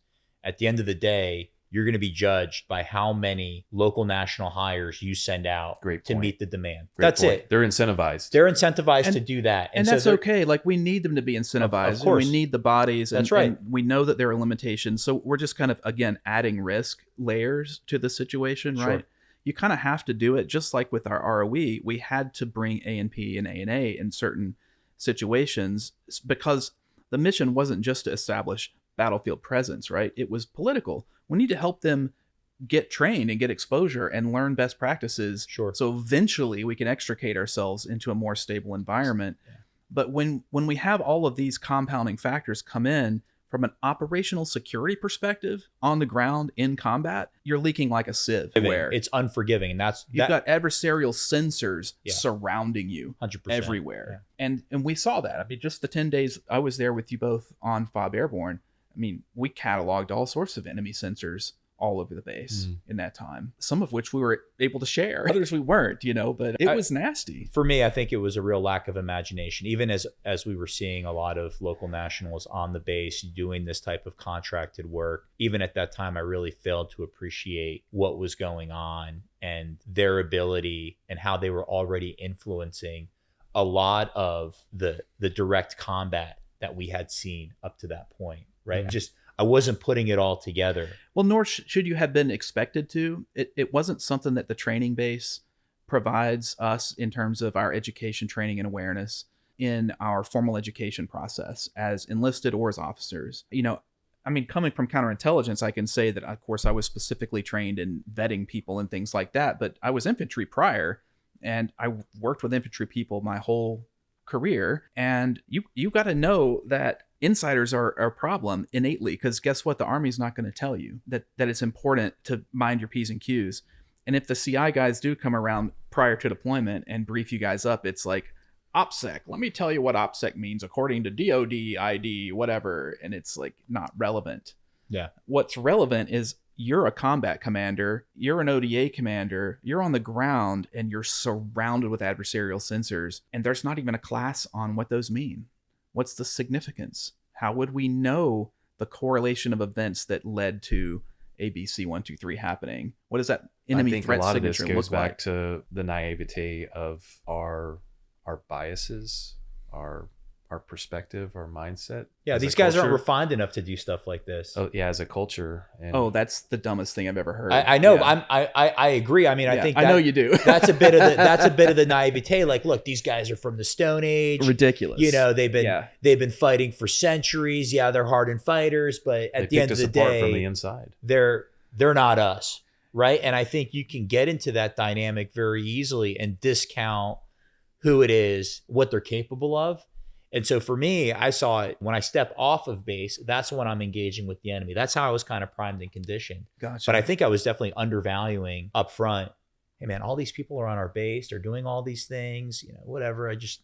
at the end of the day, you're going to be judged by how many local national hires you send out to meet the demand. That's it. They're incentivized. They're incentivized to do that. And that's okay. Like, we need them to be incentivized. Of course. And we need the bodies. That's right. And we know that there are limitations. So we're just kind of, again, adding risk layers to the situation, Sure. right? You kind of have to do it. Just like with our ROE, we had to bring A&P and A&A in certain situations because the mission wasn't just to establish battlefield presence, right? It was political. We need to help them get trained and get exposure and learn best practices. Sure. So eventually we can extricate ourselves into a more stable environment. Yeah. But when we have all of these compounding factors come in from an operational security perspective on the ground in combat, you're leaking like a sieve. Where it's unforgiving. And you've got adversarial sensors surrounding you 100%. everywhere. Yeah. And we saw that. I mean, just the 10 days I was there with you both on FOB Airborne, I mean, we cataloged all sorts of enemy sensors all over the base in that time, some of which we were able to share, others we weren't, but it was nasty. For me, I think it was a real lack of imagination, even as we were seeing a lot of local nationals on the base doing this type of contracted work. Even at that time, I really failed to appreciate what was going on and their ability and how they were already influencing a lot of the direct combat that we had seen up to that point, right? Yeah. I wasn't putting it all together. Well, nor should you have been expected to. It wasn't something that the training base provides us in terms of our education, training, and awareness in our formal education process as enlisted or as officers. Coming from counterintelligence, I can say that, of course, I was specifically trained in vetting people and things like that, but I was infantry prior, and I worked with infantry people my whole career. And you got to know that insiders are a problem innately, because guess what? The Army's not going to tell you that it's important to mind your P's and Q's. And if the CI guys do come around prior to deployment and brief you guys up, it's like, OPSEC, let me tell you what OPSEC means according to DOD ID, whatever. And it's like not relevant. Yeah. What's relevant is you're a combat commander, you're an ODA commander, you're on the ground and you're surrounded with adversarial sensors. And there's not even a class on what those mean. What's the significance? How would we know the correlation of events that led to ABC 1, 2, 3 happening? What does that enemy threat signature look like? A lot of this goes back to the naivete of our biases, our perspective, our mindset. Yeah, these guys aren't refined enough to do stuff like this. Oh yeah, as a culture. And that's the dumbest thing I've ever heard. I know. Yeah. I agree. I mean, I think I know you do. that's a bit of the naivete. Like, look, these guys are from the Stone Age. Ridiculous. They've been fighting for centuries. Yeah, they're hardened fighters, but at the end of the day, from the inside, they're not us, right? And I think you can get into that dynamic very easily and discount who it is, what they're capable of. And so for me, I saw it when I step off of base. That's when I'm engaging with the enemy. That's how I was kind of primed and conditioned. Gotcha. But I think I was definitely undervaluing up front. Hey man, all these people are on our base. They're doing all these things, whatever. I just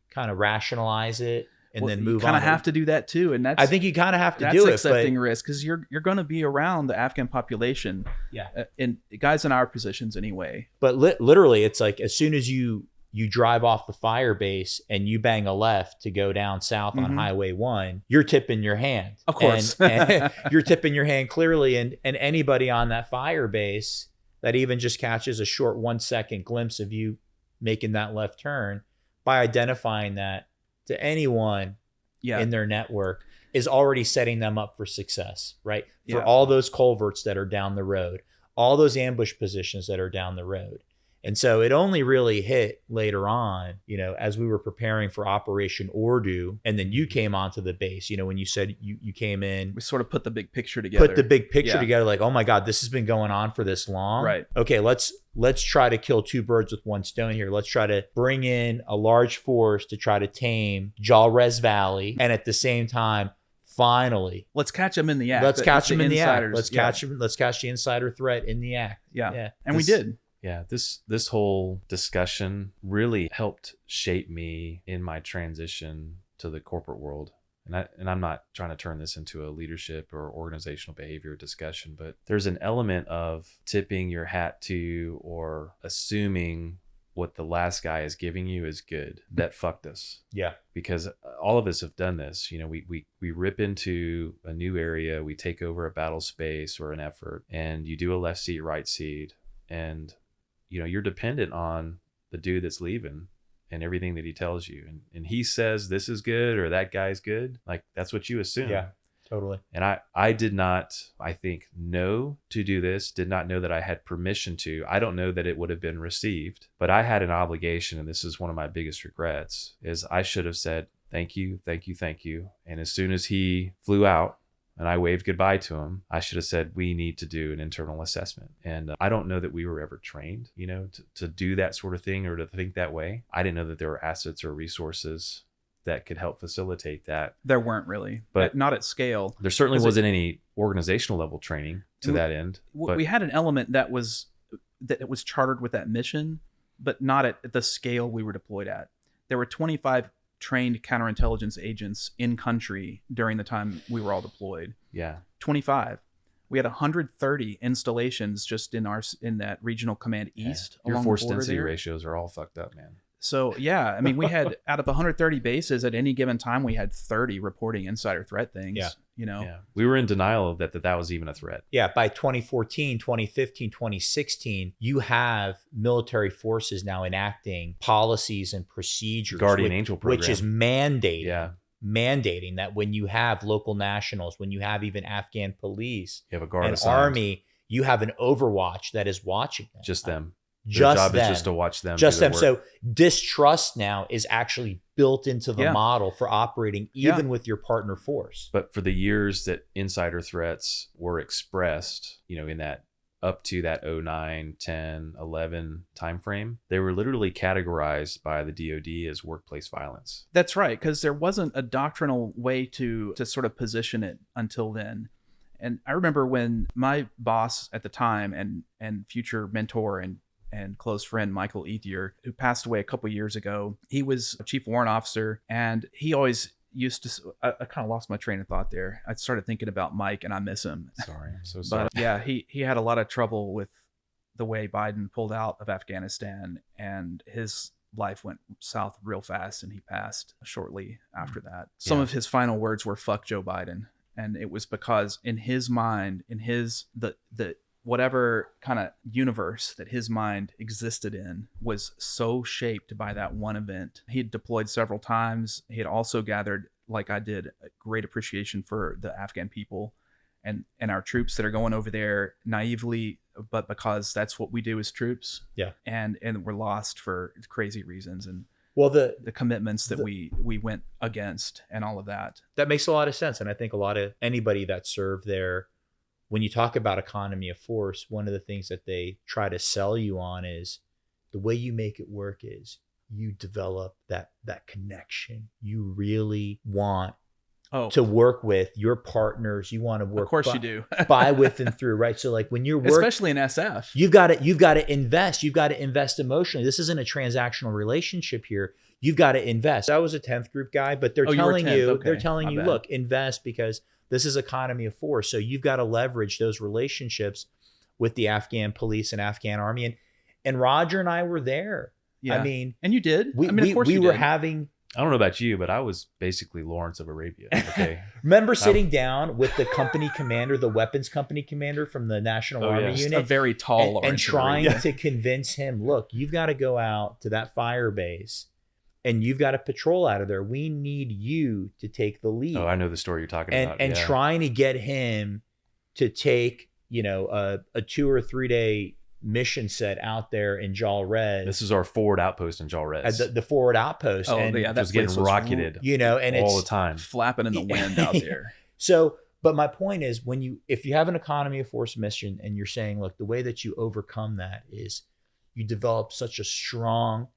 kind of rationalize it and then move on. You kind of have to do that too. And I think you kind of have to do it. That's accepting risk, because you're going to be around the Afghan population. Yeah. And guys in our positions anyway. But literally, it's like as soon as you drive off the fire base and you bang a left to go down south on Highway 1, you're tipping your hand. Of course. And you're tipping your hand clearly. And anybody on that fire base that even just catches a short 1 second glimpse of you making that left turn, by identifying that to anyone in their network, is already setting them up for success, right? For all those culverts that are down the road, all those ambush positions that are down the road. And so it only really hit later on, as we were preparing for Operation Ordu, and then you came onto the base, when you said you came in. We sort of put the big picture together. Together, like, oh my God, this has been going on for this long. Right. Okay, let's try to kill two birds with one stone here. Let's try to bring in a large force to try to tame Jalrez Valley. And at the same time, finally, let's catch them in the act. Let's catch them in the act. Let's catch them. Let's catch the insider threat in the act. Yeah. And we did. Yeah, this whole discussion really helped shape me in my transition to the corporate world. And I'm not trying to turn this into a leadership or organizational behavior discussion, but there's an element of tipping your hat to or assuming what the last guy is giving you is good. That fucked us. Yeah. Because all of us have done this. We rip into a new area, we take over a battle space or an effort, and you do a left seat, right seat, and you're dependent on the dude that's leaving and everything that he tells you. And he says this is good or that guy's good. Like, that's what you assume. Yeah, totally. And I did not, I think, know to do this, did not know that I had permission to. I don't know that it would have been received, but I had an obligation, and this is one of my biggest regrets, is I should have said, thank you, thank you, thank you. And as soon as he flew out, and I waved goodbye to him, I should have said, we need to do an internal assessment. And I don't know that we were ever trained, to do that sort of thing or to think that way. I didn't know that there were assets or resources that could help facilitate that. There weren't really, but not at scale. There certainly wasn't any organizational level training to that end. But we had an element that was chartered with that mission, but not at the scale we were deployed at. There were 25 trained counterintelligence agents in country during the time we were all deployed. Yeah. 25. We had 130 installations just in that regional command east. Your along force the border density there. ratios are all fucked up, man. So yeah, I mean, we had out of 130 bases at any given time, we had 30 reporting insider threat things. Yeah. Yeah, we were in denial that was even a threat. Yeah, by 2014, 2015, 2016, you have military forces now enacting policies and procedures. Guardian Angel program. Which is mandating. Yeah. Mandating that when you have local nationals, when you have even Afghan police, You have a guard and assigned. army, you have an overwatch that is watching them. Just them. Their Just job them. is just to watch them. Just do their them. work. So distrust now is actually built into the Yeah. model for operating even with your partner force. But for the years that insider threats were expressed, in that up to that 09, 10, 11 timeframe, they were literally categorized by the DoD as workplace violence. That's right, because there wasn't a doctrinal way to sort of position it until then. And I remember when my boss at the time and future mentor and close friend, Michael Ethier, who passed away a couple years ago, he was a chief warrant officer, and he always used to, I kind of lost my train of thought there. I started thinking about Mike, and I miss him. Sorry, I'm so sorry. But yeah, he had a lot of trouble with the way Biden pulled out of Afghanistan, and his life went south real fast, and he passed shortly after that. Some Yeah. of his final words were "fuck Joe Biden," and it was because in his mind, in his the whatever kind of universe that his mind existed in was so shaped by that one event. He had deployed several times. He had also gathered, like I did, a great appreciation for the Afghan people and our troops that are going over there naively, but because that's what we do as troops. Yeah. And we're lost for crazy reasons, and Well, the commitments that we went against and all of that. that makes a lot of sense. And I think a lot of anybody that served there, when you talk about economy of force, one of the things that they try to sell you on is the way you make it work is you develop that connection. You really want to work with your partners. You want to work. Of course you do. by, with, and through, right? So like when you're working, especially in SF, you've got to invest. You've got to invest emotionally. This isn't a transactional relationship here. You've got to invest. I was a 10th group guy, but they're telling you, okay. they're telling My you, bad. look, invest because this is economy of force. So you've got to leverage those relationships with the Afghan police and Afghan army. And Roger and I were there. Yeah. I mean, and you did. we, I mean, of course we you were did. having, I don't know about you, but I was basically Lawrence of Arabia. Okay. remember sitting down with the company commander, the weapons company commander from the National Army yeah. Unit. a very tall and Lawrence trying Arabia. to convince him, look, you've got to go out to that fire base and you've got to patrol out of there. We need you to take the lead. Oh, I know the story you're talking and about. and yeah. trying to get him to take, a 2 or 3 day mission set out there in Jalrez. This is our forward outpost in Jalrez. The forward outpost. Oh, and, yeah, It that was getting place was rocketed and all it's the time. flapping in the wind out there. So, but my point is if you have an economy of force mission and you're saying, look, the way that you overcome that is you develop such a strong,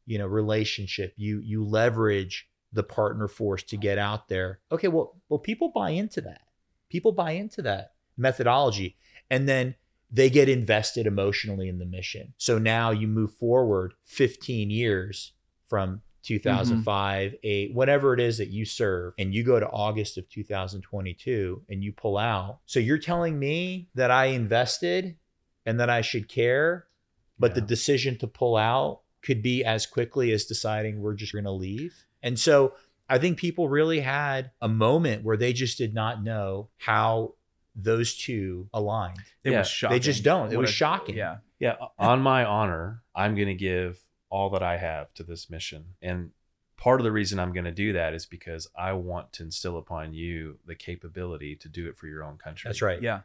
relationship. You leverage the partner force to get out there. Okay, well, people buy into that. People buy into that methodology, and then they get invested emotionally in the mission. So now you move forward 15 years from 2005, 8, whatever it is that you serve, and you go to August of 2022 and you pull out. So you're telling me that I invested and that I should care, but the decision to pull out could be as quickly as deciding we're just going to leave. And so I think people really had a moment where they just did not know how those two aligned. It was shocking. They just don't. It What was a- shocking. Yeah. Yeah, on my honor, I'm going to give all that I have to this mission. And part of the reason I'm going to do that is because I want to instill upon you the capability to do it for your own country. That's right. Yeah.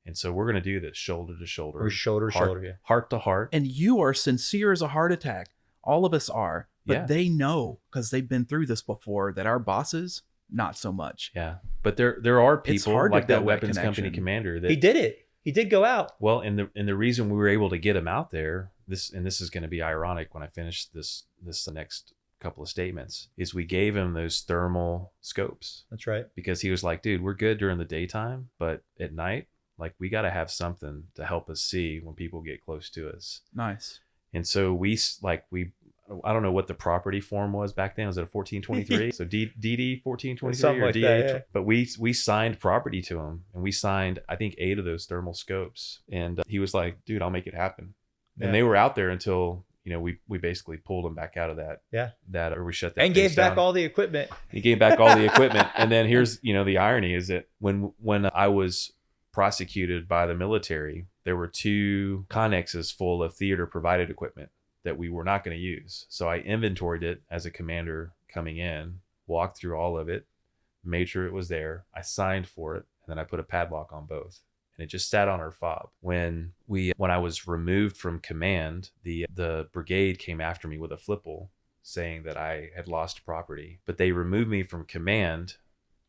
And so we're going to do this shoulder to shoulder. Or shoulder to heart, shoulder. Yeah. Heart to heart. And you are sincere as a heart attack. All of us are. But Yeah. they know, because they've been through this before, that our bosses, not so much. Yeah. But there are It's people hard to like that build that weapons company connection. commander that He did it. He did go out. well, and the reason we were able to get him out there, this is going to be ironic when I finish this the next couple of statements, is we gave him those thermal scopes That's right. because he was like, dude, we're good during the daytime, but at night, like we got to have something to help us see when people get close to us. Nice. And so we I don't know what the property form was back then. Was it a 1423? So DD 1423 Something or like DA? that, yeah. But we signed property to him, and we signed, I think, 8 of those thermal scopes. And he was like, dude, I'll make it happen. Yeah. And they were out there until, we basicly pulled them back out of that. Yeah. Or we shut that And place gave back down. all the equipment. He gave back all the equipment. And then here's, the irony is that when I was prosecuted by the military, there were 2 connexes full of theater provided equipment that we were not going to use. So I inventoried it as a commander coming in, walked through all of it, made sure it was there. I signed for it, and then I put a padlock on both. And it just sat on our fob. When I was removed from command, the brigade came after me with a flipple saying that I had lost property. But they removed me from command,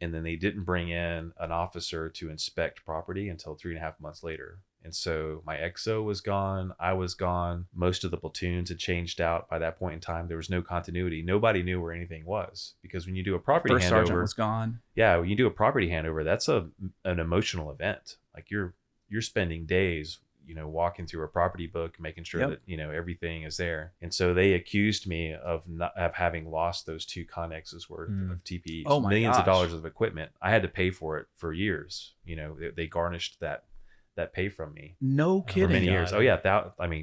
and then they didn't bring in an officer to inspect property until 3.5 months later. And so my XO was gone. I was gone. Most of the platoons had changed out by that point in time. There was no continuity. Nobody knew where anything was, because when you do a property First handover, sergeant was gone. Yeah, when you do a property handover, that's an emotional event. Like you're spending days, walking through a property book, making sure that everything is there. And so they accused me of having lost those 2 connexes worth of TPEs, millions of dollars of equipment. I had to pay for it for years. They garnished that pay from me. No kidding. For many years. Oh yeah,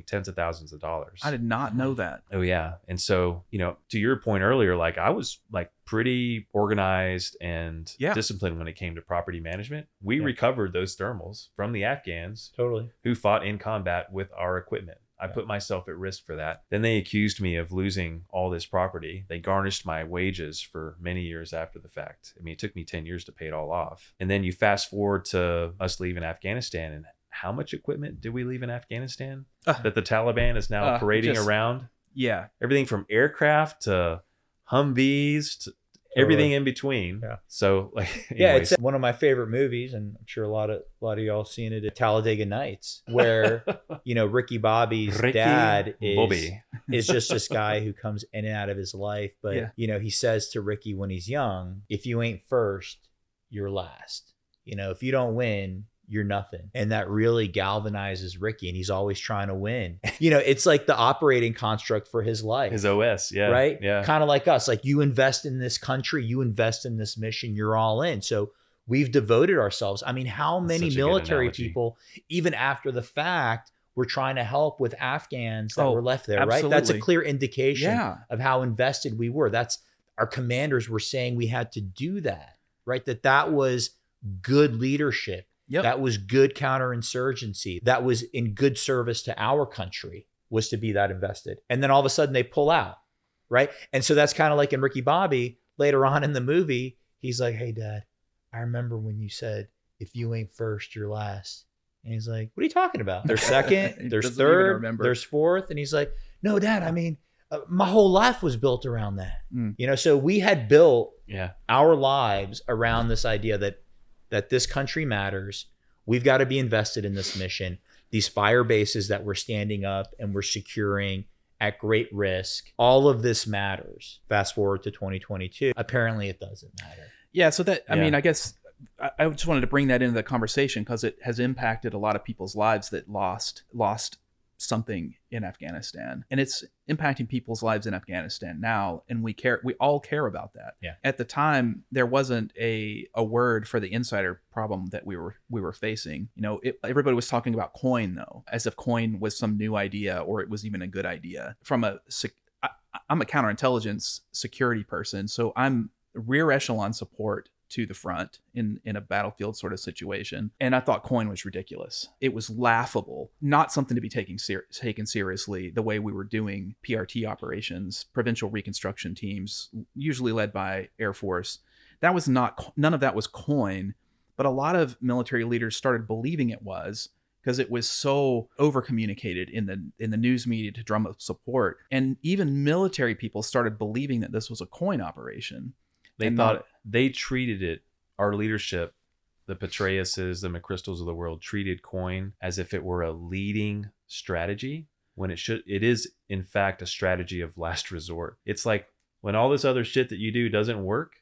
tens of thousands of dollars. I did not know that. Oh yeah. And so, to your point earlier, like I was like pretty organized and disciplined when it came to property management. We recovered those thermals from the Afghans who fought in combat with our equipment. I put myself at risk for that. Then they accused me of losing all this property. They garnished my wages for many years after the fact. I mean, it took me 10 years to pay it all off. And then you fast forward to us leaving Afghanistan, and how much equipment did we leave in Afghanistan that the Taliban is now parading around? Yeah. Everything from aircraft to Humvees to everything in between. Yeah. So it's one of my favorite movies, and I'm sure a lot of y'all seen it, at Talladega Nights, where Ricky Bobby's dad is just this guy who comes in and out of his life, but he says to Ricky when he's young, if you ain't first, you're last. If you don't win, you're nothing. And that really galvanizes Ricky, and he's always trying to win. It's like the operating construct for his life. His OS, yeah. Right? Yeah. Kind of like us. Like, you invest in this country, you invest in this mission, you're all in. So we've devoted ourselves. I mean, how many military people, even after the fact, were trying to help with Afghans that were left there, absolutely. right? That's a clear indication of how invested we were. That's our commanders were saying we had to do that, right? That was good leadership. Yep. That was good counterinsurgency. That was in good service to our country, was to be that invested. And then all of a sudden they pull out, right? And so that's kind of like in Ricky Bobby, later on in the movie, he's like, hey, Dad, I remember when you said, if you ain't first, you're last. And he's like, what are you talking about? There's second, there's third, there's fourth. And he's like, no, Dad, I mean, my whole life was built around that. So we had built our lives around this idea that this country matters. We've got to be invested in this mission. These fire bases that we're standing up and we're securing at great risk, all of this matters. Fast forward to 2022. Apparently it doesn't matter. Yeah. So I mean, I guess I just wanted to bring that into the conversation because it has impacted a lot of people's lives that lost something in Afghanistan, and it's impacting people's lives in Afghanistan now, and we all care about that. At the time, there wasn't a word for the insider problem that we were facing. Everybody was talking about coin, though, as if coin was some new idea or it was even a good idea. I'm a counterintelligence security person, so I'm rear echelon support to the front in a battlefield sort of situation. And I thought coin was ridiculous. It was laughable, not something to be taken seriously the way we were doing PRT operations, provincial reconstruction teams, usually led by Air Force. None of that was coin, but a lot of military leaders started believing it was, because it was so over communicated in the news media to drum up support. And even military people started believing that this was a coin operation. They treated it, our leadership, the Petraeuses, the McChrystals of the world, treated coin as if it were a leading strategy, when it is in fact a strategy of last resort. It's like when all this other shit that you do doesn't work,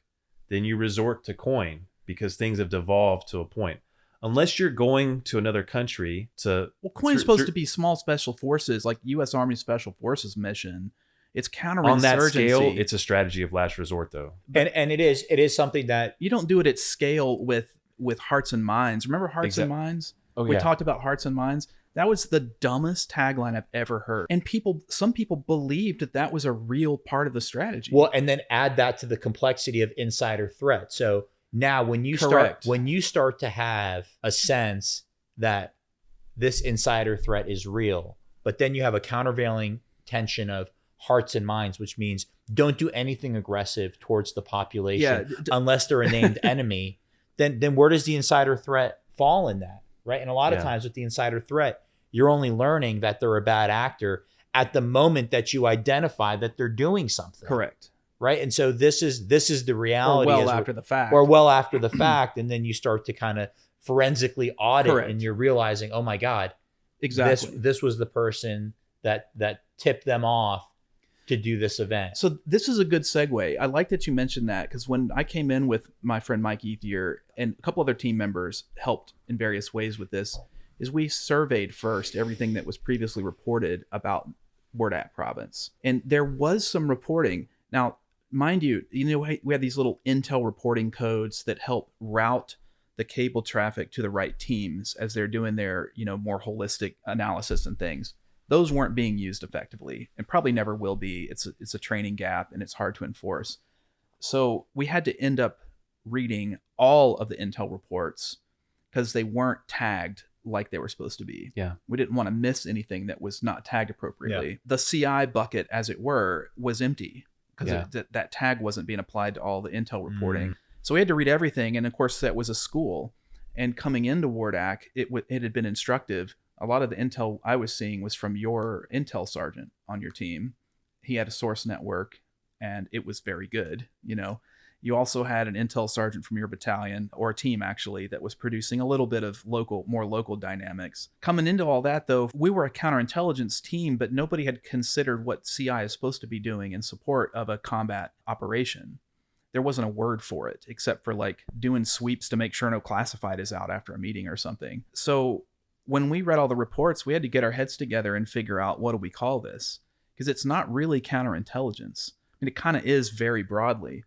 then you resort to coin because things have devolved to a point. Unless you're going to another country to... Well, coin is supposed to be small special forces, like U.S. Army Special Forces mission. It's counterinsurgency. On that scale, it's a strategy of last resort, though. And it is something that you don't do it at scale with Hearts and Minds. Remember Hearts and Minds? Oh, we yeah. talked about Hearts and Minds. That was the dumbest tagline I've ever heard. And some people believed that was a real part of the strategy. Well, and then add that to the complexity of insider threat. So now when you Correct. start to have a sense that this insider threat is real, but then you have a countervailing tension of Hearts and Minds, which means don't do anything aggressive towards the population unless they're a named enemy, then where does the insider threat fall in that? Right. And a lot of times with the insider threat, you're only learning that they're a bad actor at the moment that you identify that they're doing something. Correct. Right. And so this is the reality. Or well after the fact. Or well after the fact. And then you start to kind of forensically audit and you're realizing, oh my God, exactly. This was the person that tipped them off to do this event. So this is a good segue. I like that you mentioned that, because when I came in with my friend Mike Ethier and a couple other team members helped in various ways with this, is we surveyed first everything that was previously reported about Wardak Province. And there was some reporting. Now, mind you, we have these little intel reporting codes that help route the cable traffic to the right teams as they're doing their, more holistic analysis and things. Those weren't being used effectively and probably never will be. It's a training gap and it's hard to enforce. So we had to end up reading all of the intel reports because they weren't tagged like they were supposed to be. Yeah. We didn't want to miss anything that was not tagged appropriately. Yeah. The CI bucket, as it were, was empty because that tag wasn't being applied to all the intel reporting. So we had to read everything. And of course, that was a school. And coming into Wardak, it had been instructive. A lot of the intel I was seeing was from your intel sergeant on your team. He had a source network and it was very good. You also had an intel sergeant from your battalion, or a team actually, that was producing a little bit of more local dynamics. Coming into all that though, we were a counterintelligence team, but nobody had considered what CI is supposed to be doing in support of a combat operation. There wasn't a word for it except for like doing sweeps to make sure no classified is out after a meeting or something. So when we read all the reports, we had to get our heads together and figure out, what do we call this? Because it's not really counterintelligence. I mean, it kind of is very broadly,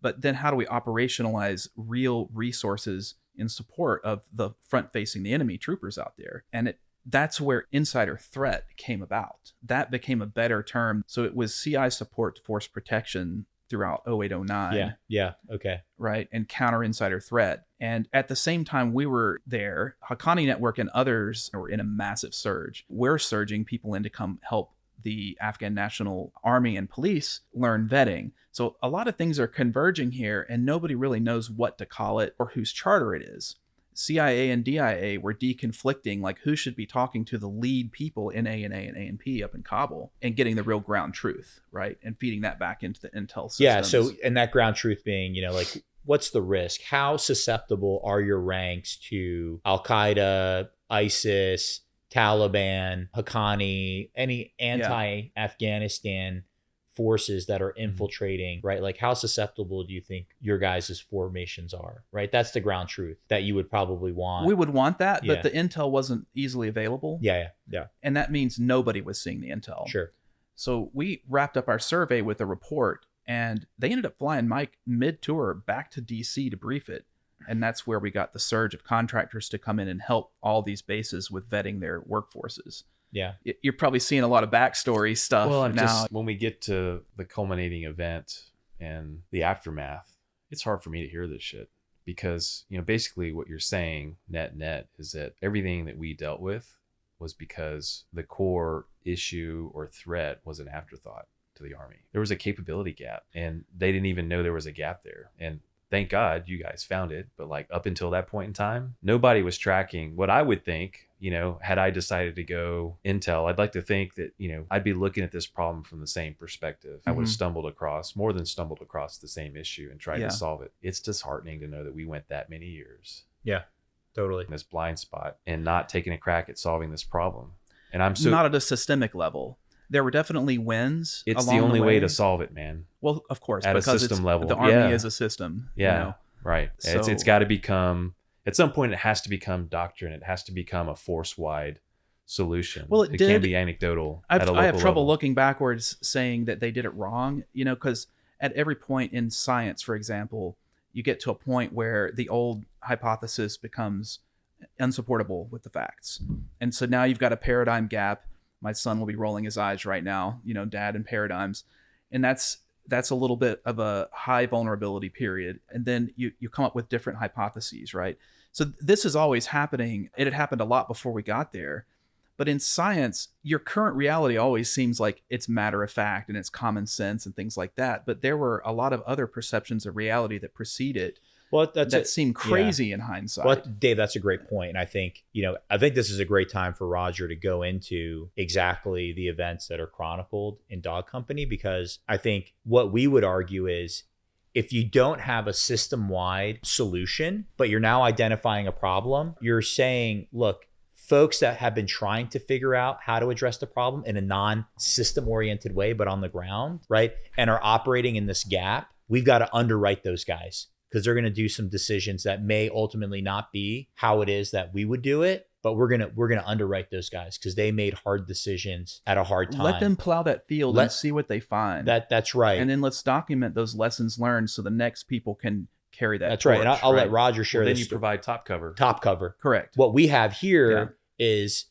but then how do we operationalize real resources in support of the front facing the enemy troopers out there? And that's where insider threat came about. That became a better term. So it was CI support force protection throughout 0809. Yeah. Okay. Right. And counter insider threat. And at the same time we were there, Haqqani Network and others were in a massive surge. We're surging people in to come help the Afghan National Army and police learn vetting. So a lot of things are converging here and nobody really knows what to call it or whose charter it is. CIA and DIA were deconflicting, like who should be talking to the lead people in ANA and ANP up in Kabul and getting the real ground truth, right? And feeding that back into the intel systems. Yeah, so, and that ground truth being, like, what's the risk? How susceptible are your ranks to Al-Qaeda, ISIS, Taliban, Haqqani, any anti-Afghanistan forces that are infiltrating, right? Like, how susceptible do you think your guys' formations are, right? That's the ground truth that you would probably want. We would want that, but the intel wasn't easily available. Yeah. And that means nobody was seeing the intel. Sure. So we wrapped up our survey with a report, and they ended up flying Mike mid-tour back to DC to brief it. And that's where we got the surge of contractors to come in and help all these bases with vetting their workforces. Yeah. You're probably seeing a lot of backstory stuff now. When we get to the culminating event and the aftermath, it's hard for me to hear this shit because, basically what you're saying net is that everything that we dealt with was because the core issue or threat was an afterthought to the Army. There was a capability gap and they didn't even know there was a gap there. And thank God you guys found it. But like up until that point in time, nobody was tracking what I would think, had I decided to go intel, I'd like to think that, I'd be looking at this problem from the same perspective. I would have more than stumbled across the same issue and tried to solve it. It's disheartening to know that we went that many years. Yeah, totally. In this blind spot and not taking a crack at solving this problem. And I'm so not at a systemic level. There were definitely wins. It's the only way to solve it, man. Well, of course, at a system level. The Army is a system. Yeah, right. So, it's got to become, at some point, it has to become doctrine. It has to become a force-wide solution. Well, it can be anecdotal. I have trouble level. looking backwards saying that they did it wrong, because at every point in science, for example, you get to a point where the old hypothesis becomes unsupportable with the facts. And so now you've got a paradigm gap. My son will be rolling his eyes right now, dad and paradigms. And that's a little bit of a high vulnerability period. And then you come up with different hypotheses, right? So this is always happening. It had happened a lot before we got there. But in science, your current reality always seems like it's matter of fact and it's common sense and things like that. But there were a lot of other perceptions of reality that preceded that seemed crazy in hindsight. Well, Dave, that's a great point. And I think this is a great time for Roger to go into exactly the events that are chronicled in Dog Company, because I think what we would argue is if you don't have a system-wide solution, but you're now identifying a problem, you're saying, look, folks that have been trying to figure out how to address the problem in a non-system oriented way, but on the ground, right? And are operating in this gap, we've got to underwrite those guys, because they're going to do some decisions that may ultimately not be how it is that we would do it, but we're going to underwrite those guys because they made hard decisions at a hard time. Let them plow that field and see what they find. That's right. And then let's document those lessons learned so the next people can carry that That's torch, right. And I'll let Roger share Then this. you provide top cover. Top cover. Correct. What we have here is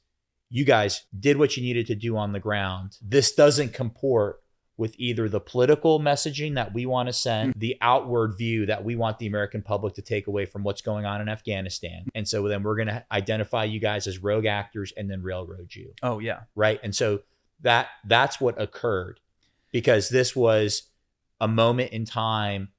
you guys did what you needed to do on the ground. This doesn't comport with either the political messaging that we want to send, the outward view that we want the American public to take away from what's going on in Afghanistan. And so then we're going to identify you guys as rogue actors and then railroad you. Oh, yeah. Right. And so that's what occurred, because this was a moment in time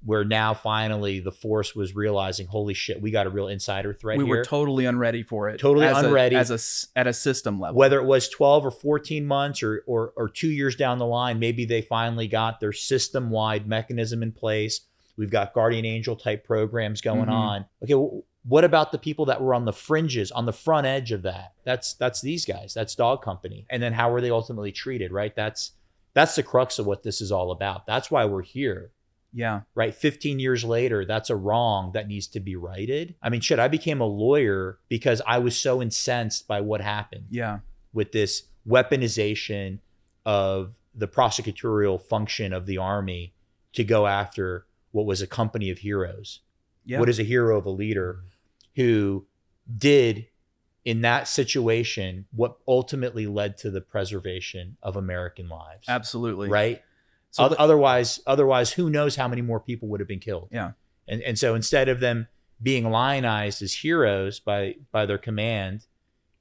where now finally the force was realizing, holy shit, we got a real insider threat here. We were totally unready for it. Totally unready. At a system level. Whether it was 12 or 14 months or 2 years down the line, maybe they finally got their system-wide mechanism in place. We've got Guardian Angel type programs going on. Okay, what about the people that were on the fringes, on the front edge of that? That's these guys. That's Dog Company. And then how were they ultimately treated, right? That's the crux of what this is all about. That's why we're here. Yeah. Right. 15 years later, that's a wrong that needs to be righted. I mean, shit, I became a lawyer because I was so incensed by what happened. Yeah. With this weaponization of the prosecutorial function of the Army to go after what was a company of heroes. Yeah. What is a hero of a leader who did in that situation what ultimately led to the preservation of American lives. Absolutely. Right. So otherwise, who knows how many more people would have been killed? Yeah. And so instead of them being lionized as heroes by their command,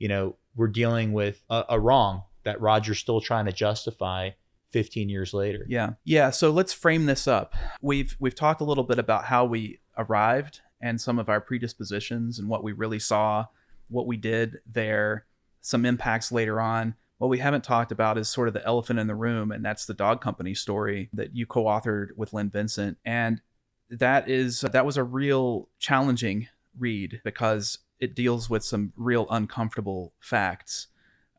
we're dealing with a wrong that Roger's still trying to justify 15 years later. Yeah. Yeah. So let's frame this up. We've talked a little bit about how we arrived and some of our predispositions and what we really saw, what we did there, some impacts later on. What we haven't talked about is sort of the elephant in the room, and that's the Dog Company story that you co-authored with Lynn Vincent. And that was a real challenging read because it deals with some real uncomfortable facts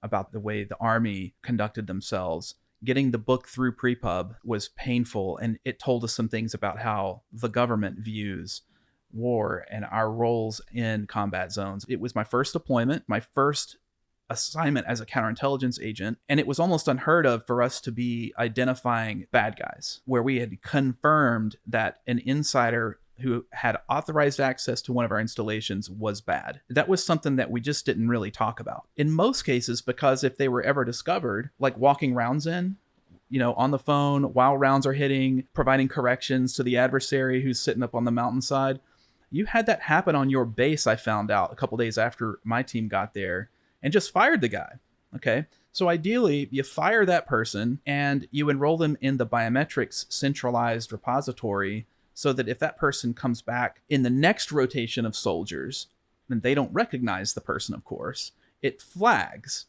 about the way the Army conducted themselves. Getting the book through pre-pub was painful, and it told us some things about how the government views war and our roles in combat zones. It was my first deployment, my first assignment as a counterintelligence agent, and it was almost unheard of for us to be identifying bad guys, where we had confirmed that an insider who had authorized access to one of our installations was bad. That was something that we just didn't really talk about. In most cases, because if they were ever discovered, like walking rounds in, on the phone while rounds are hitting, providing corrections to the adversary who's sitting up on the mountainside, you had that happen on your base, I found out a couple days after my team got there, and just fired the guy. Okay. So ideally, you fire that person and you enroll them in the biometrics centralized repository so that if that person comes back in the next rotation of soldiers, and they don't recognize the person, of course, it flags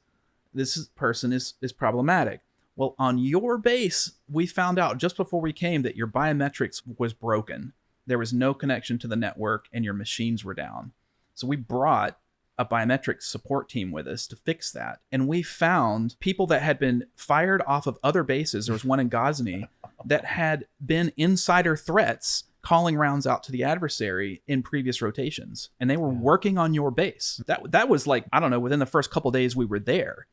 this person is problematic. Well, on your base, we found out just before we came that your biometrics was broken. There was no connection to the network and your machines were down. So we brought a biometrics support team with us to fix that. And we found people that had been fired off of other bases. There was one in Ghazni that had been insider threats calling rounds out to the adversary in previous rotations, and they were working on your base. That was like, I don't know, within the first couple days we were there.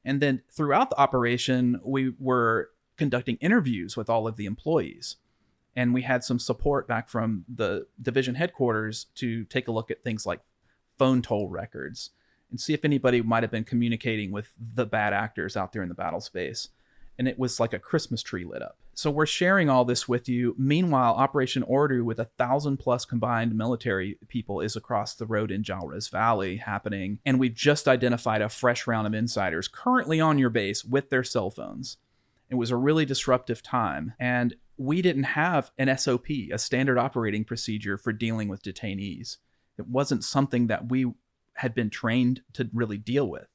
And then throughout the operation, we were conducting interviews with all of the employees. And we had some support back from the division headquarters to take a look at things like phone toll records and see if anybody might have been communicating with the bad actors out there in the battle space. And it was like a Christmas tree lit up. So we're sharing all this with you. Meanwhile, Operation Ordu with 1,000+ combined military people is across the road in Jalrez Valley happening. And we've just identified a fresh round of insiders currently on your base with their cell phones. It was a really disruptive time. And we didn't have an SOP, a standard operating procedure for dealing with detainees. It wasn't something that we had been trained to really deal with.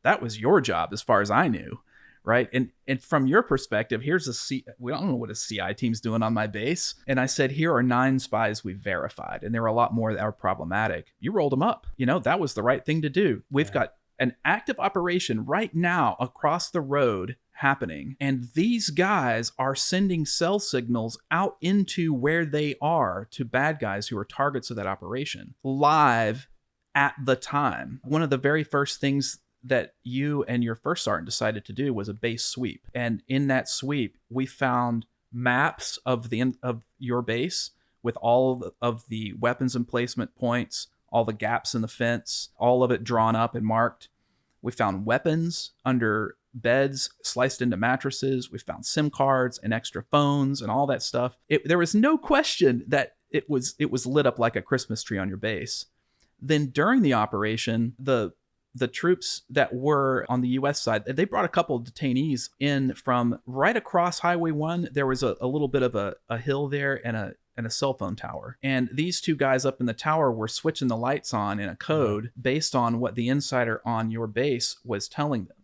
That was your job as far as I knew, right? And from your perspective, we don't know what a CI team's doing on my base. And I said, here are 9 spies we've verified, and there were a lot more that are problematic. You rolled them up. That was the right thing to do. We've got an active operation right now across the road happening, and these guys are sending cell signals out into where they are to bad guys who are targets of that operation live at the time. One of the very first things that you and your first sergeant decided to do was a base sweep, and in that sweep we found maps of your base with all of the weapons emplacement points, all the gaps in the fence, all of it drawn up and marked. We found weapons under beds sliced into mattresses. We found SIM cards and extra phones and all that stuff. There was no question that it was lit up like a Christmas tree on your base. Then during the operation, the troops that were on the U.S. side, they brought a couple of detainees in from right across Highway 1. There was a little bit of a hill there and a cell phone tower. And these 2 guys up in the tower were switching the lights on in a code based on what the insider on your base was telling them.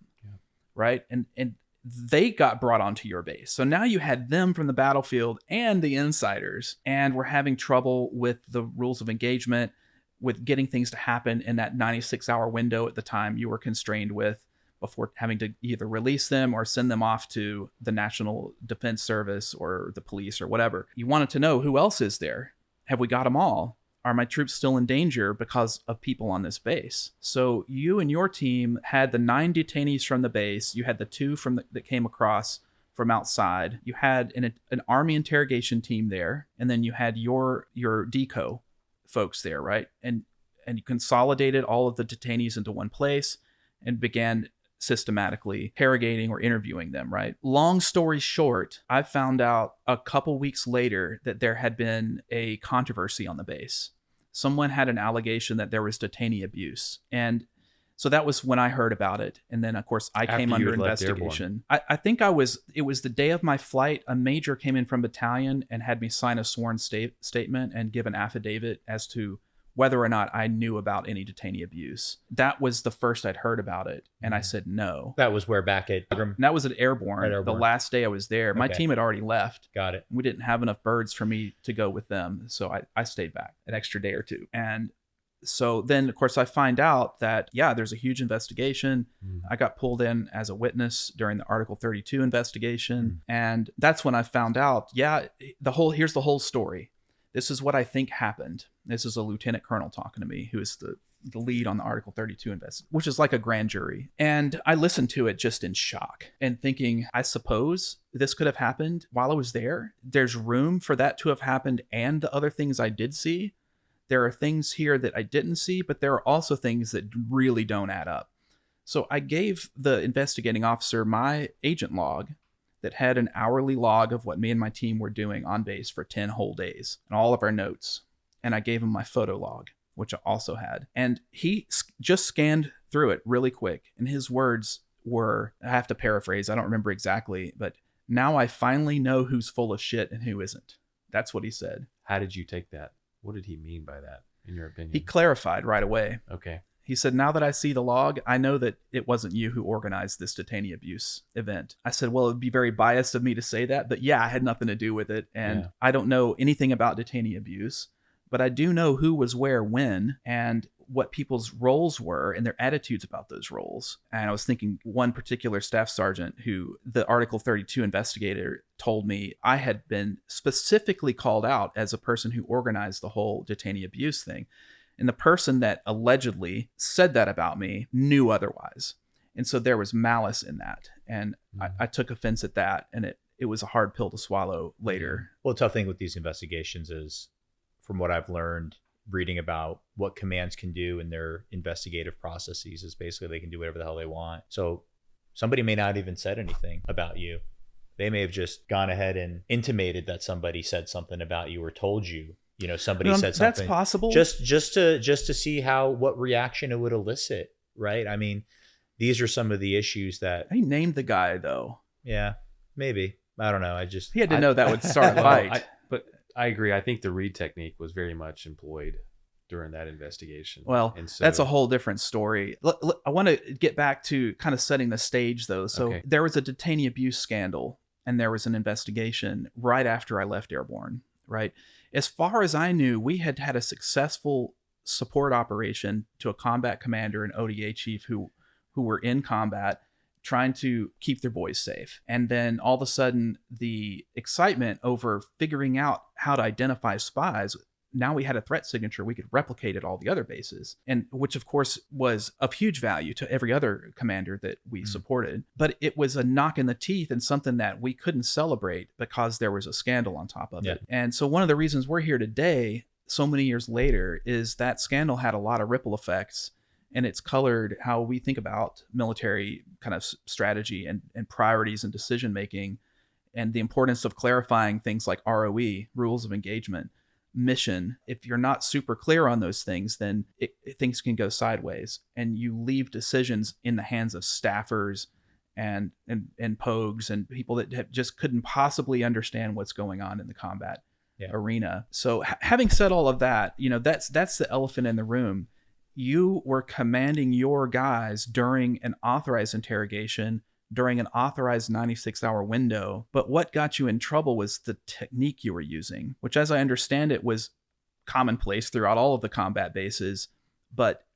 Right? And they got brought onto your base. So now you had them from the battlefield and the insiders, and we're having trouble with the rules of engagement, with getting things to happen in that 96-hour window at the time you were constrained with before having to either release them or send them off to the National Defense Service or the police or whatever. You wanted to know, who else is there? Have we got them all? Are my troops still in danger because of people on this base? So you and your team had the 9 detainees from the base. You had the 2 that came across from outside. You had an army interrogation team there, and then you had your deco folks there, right? And you consolidated all of the detainees into one place and began systematically interrogating or interviewing them, right? Long story short, I found out a couple weeks later that there had been a controversy on the base. Someone had an allegation that there was detainee abuse. And so that was when I heard about it. And then, of course, I came under investigation. I think it was the day of my flight. A major came in from battalion and had me sign a sworn statement and give an affidavit as to whether or not I knew about any detainee abuse. That was the first I'd heard about it. And I said no. That was where back at... That was at Airborne. The last day I was there. My team had already left. Got it. We didn't have enough birds for me to go with them. So I stayed back an extra day or 2. And so then, of course, I find out that, there's a huge investigation. I got pulled in as a witness during the Article 32 investigation. And that's when I found out, here's the whole story. This is what I think happened. This is a lieutenant colonel talking to me, who is the lead on the Article 32 investigation, which is like a grand jury. And I listened to it just in shock and thinking, I suppose this could have happened while I was there. There's room for that to have happened and the other things I did see. There are things here that I didn't see, but there are also things that really don't add up. So I gave the investigating officer my agent log that had an hourly log of what me and my team were doing on base for 10 whole days and all of our notes. And I gave him my photo log, which I also had. And he just scanned through it really quick. And his words were, I have to paraphrase, I don't remember exactly, but now I finally know who's full of shit and who isn't. That's what he said. How did you take that? What did he mean by that, in your opinion? He clarified right away. Okay. He said, now that I see the log, I know that it wasn't you who organized this detainee abuse event. I said, well, it'd be very biased of me to say that, but I had nothing to do with it. And I don't know anything about detainee abuse, but I do know who was where when. And what people's roles were and their attitudes about those roles. And I was thinking one particular staff sergeant who the Article 32 investigator told me I had been specifically called out as a person who organized the whole detainee abuse thing. And the person that allegedly said that about me knew otherwise. And so there was malice in that. And I took offense at that. And it was a hard pill to swallow later. Well, the tough thing with these investigations is, from what I've learned reading about what commands can do in their investigative processes, is basically they can do whatever the hell they want. So somebody may not even said anything about you. They may have just gone ahead and intimated that somebody said something about you or told you, somebody said something. That's possible. Just to see what reaction it would elicit, right? I mean, these are some of the issues that he named the guy though. Yeah, maybe. I don't know. He had to know that would start a fight. But I agree. I think the read technique was very much employed during that investigation. Well, and so, that's a whole different story. I want to get back to kind of setting the stage though. So there was a detainee abuse scandal and there was an investigation right after I left Airborne, right? As far as I knew, we had had a successful support operation to a combat commander and ODA chief who were in combat trying to keep their boys safe. And then all of a sudden, the excitement over figuring out how to identify spies, now we had a threat signature we could replicate at all the other bases, and which of course was of huge value to every other commander that we supported. But it was a knock in the teeth and something that we couldn't celebrate because there was a scandal on top of it. And so one of the reasons we're here today, so many years later, is that scandal had a lot of ripple effects. And it's colored how we think about military kind of strategy and priorities and decision making, and the importance of clarifying things like ROE, rules of engagement, mission. If you're not super clear on those things, then things can go sideways, and you leave decisions in the hands of staffers and pogues and people that just couldn't possibly understand what's going on in the combat arena. So having said all of that, that's the elephant in the room. You were commanding your guys during an authorized interrogation, during an authorized 96-hour window. But what got you in trouble was the technique you were using, which, as I understand it, was commonplace throughout all of the combat bases. But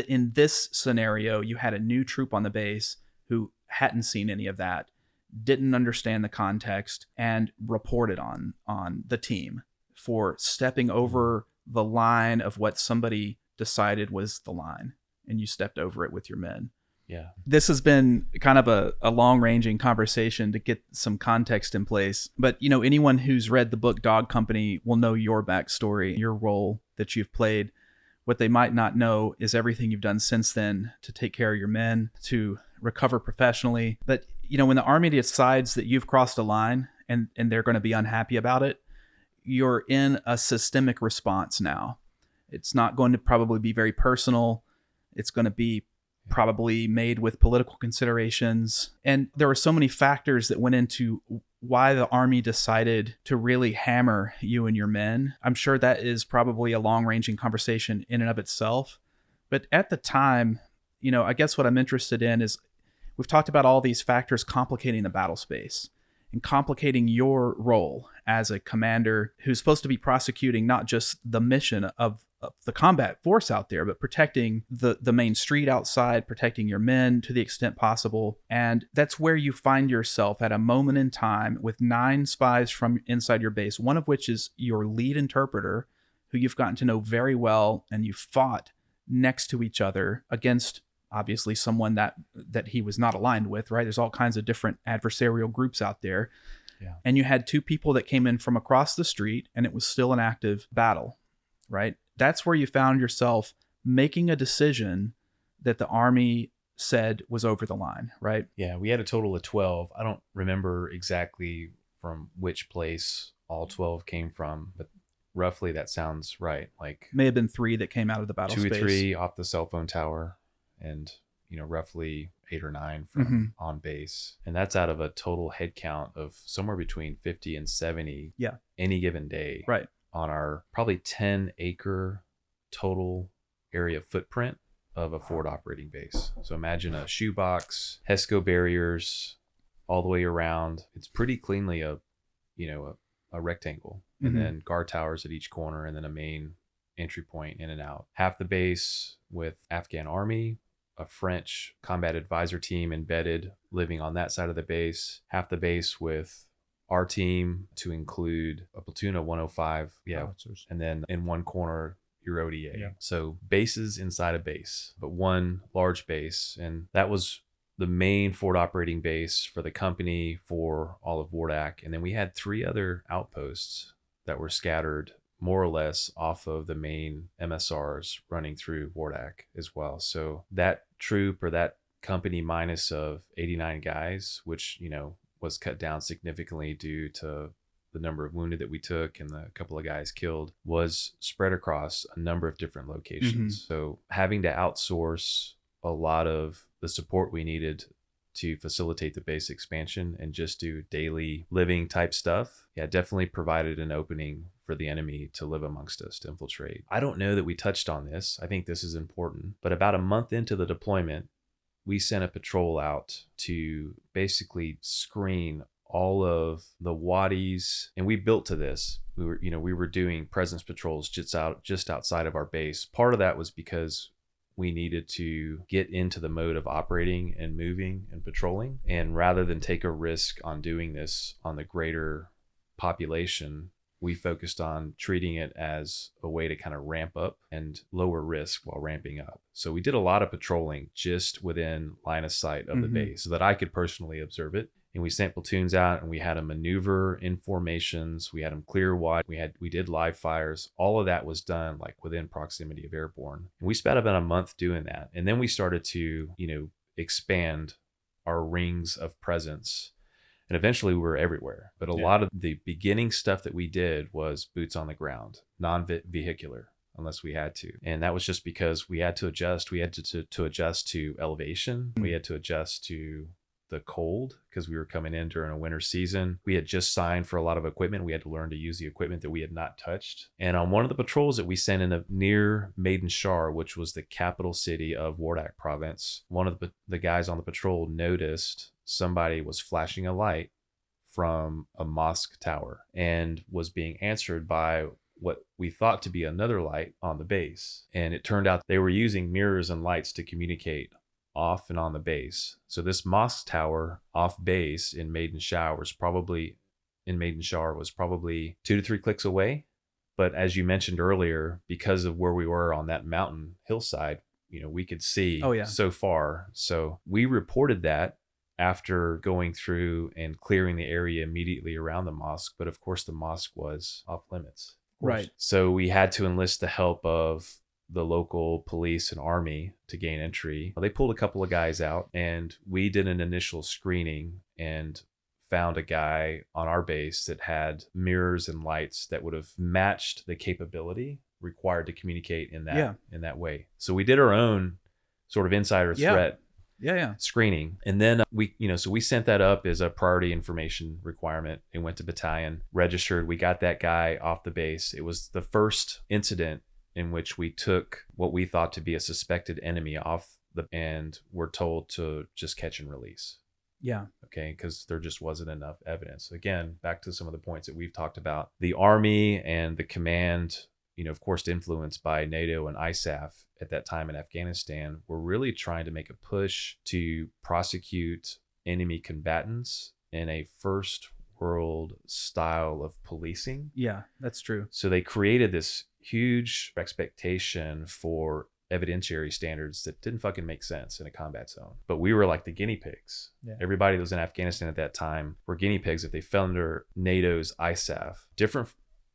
in this scenario, you had a new troop on the base who hadn't seen any of that, didn't understand the context, and reported on the team for stepping over the line of what somebody decided was the line, and you stepped over it with your men. Yeah. This has been kind of a long-ranging conversation to get some context in place. But, anyone who's read the book Dog Company will know your backstory, your role that you've played. What they might not know is everything you've done since then to take care of your men, to recover professionally. But, when the Army decides that you've crossed a line and they're going to be unhappy about it, you're in a systemic response now. It's not going to probably be very personal. It's going to be probably made with political considerations. And there were so many factors that went into why the Army decided to really hammer you and your men. I'm sure that is probably a long-ranging conversation in and of itself. But at the time, I guess what I'm interested in is we've talked about all these factors complicating the battle space and complicating your role as a commander who's supposed to be prosecuting not just the mission of the combat force out there, but protecting the main street outside, protecting your men to the extent possible. And that's where you find yourself at a moment in time with 9 spies from inside your base, one of which is your lead interpreter, who you've gotten to know very well, and you fought next to each other against obviously someone that he was not aligned with, right? There's all kinds of different adversarial groups out there. Yeah. And you had 2 people that came in from across the street, and it was still an active battle, right? That's where you found yourself making a decision that the Army said was over the line, right? Yeah, we had a total of 12. I don't remember exactly from which place all 12 came from, but roughly that sounds right. Like may have been 3 that came out of the battle 2 space. or 3 off the cell phone tower, and roughly 8 or 9 from on base. And that's out of a total head count of somewhere between 50 and 70 any given day. Right. On our probably 10-acre total area footprint of a forward operating base. So imagine a shoebox, HESCO barriers all the way around. It's pretty cleanly a rectangle, and then guard towers at each corner, and then a main entry point in and out. Half the base with Afghan army, a French combat advisor team embedded living on that side of the base, half the base with our team to include a platoon of 105, Howitzers. and then in one corner your ODA. Yeah. So bases inside a base, but one large base, and that was the main forward operating base for the company for all of Wardak. And then we had 3 other outposts that were scattered more or less off of the main MSRs running through Wardak as well. So that troop or that company minus of 89 guys, which, was cut down significantly due to the number of wounded that we took and the couple of guys killed, was spread across a number of different locations. So having to outsource a lot of the support we needed to facilitate the base expansion and just do daily living type stuff, definitely provided an opening for the enemy to live amongst us, to infiltrate. I don't know that we touched on this. I think this is important, but about a month into the deployment, we sent a patrol out to basically screen all of the wadis, and we built to this. We were doing presence patrols just outside of our base. Part of that was because we needed to get into the mode of operating and moving and patrolling, and rather than take a risk on doing this on the greater population, we focused on treating it as a way to kind of ramp up and lower risk while ramping up. So we did a lot of patrolling just within line of sight of the base so that I could personally observe it. And we sent platoons out and we had them maneuver in formations. We had them clear wide. We did live fires. All of that was done like within proximity of airborne. And we spent about a month doing that. And then we started to, expand our rings of presence. And eventually we were everywhere. But a lot of the beginning stuff that we did was boots on the ground, non-vehicular, unless we had to. And that was just because we had to adjust. We had to adjust to elevation. We had to adjust to the cold because we were coming in during a winter season. We had just signed for a lot of equipment. We had to learn to use the equipment that we had not touched. And on one of the patrols that we sent in near Maiden Shar, which was the capital city of Wardak Province, one of the guys on the patrol noticed somebody was flashing a light from a mosque tower and was being answered by what we thought to be another light on the base. And it turned out they were using mirrors and lights to communicate off and on the base. So this mosque tower off base in Maiden Shar was probably 2 to 3 clicks away. But as you mentioned earlier, because of where we were on that mountain hillside, we could see so far. So we reported that after going through and clearing the area immediately around the mosque. But of course, the mosque was off limits. Right. So we had to enlist the help of the local police and army to gain entry. They pulled a couple of guys out and we did an initial screening and found a guy on our base that had mirrors and lights that would have matched the capability required to communicate in that way. So we did our own sort of insider threat screening. And then we sent that up as a priority information requirement and went to battalion, registered. We got that guy off the base. It was the first incident in which we took what we thought to be a suspected enemy off and were told to just catch and release. Yeah. Okay. Because there just wasn't enough evidence. Again, back to some of the points that we've talked about. The army and the command, of course, influenced by NATO and ISAF at that time in Afghanistan, were really trying to make a push to prosecute enemy combatants in a first world style of policing. Yeah, that's true. So they created this huge expectation for evidentiary standards that didn't fucking make sense in a combat zone. But we were like the guinea pigs. Yeah. Everybody that was in Afghanistan at that time were guinea pigs if they fell under NATO's ISAF. Different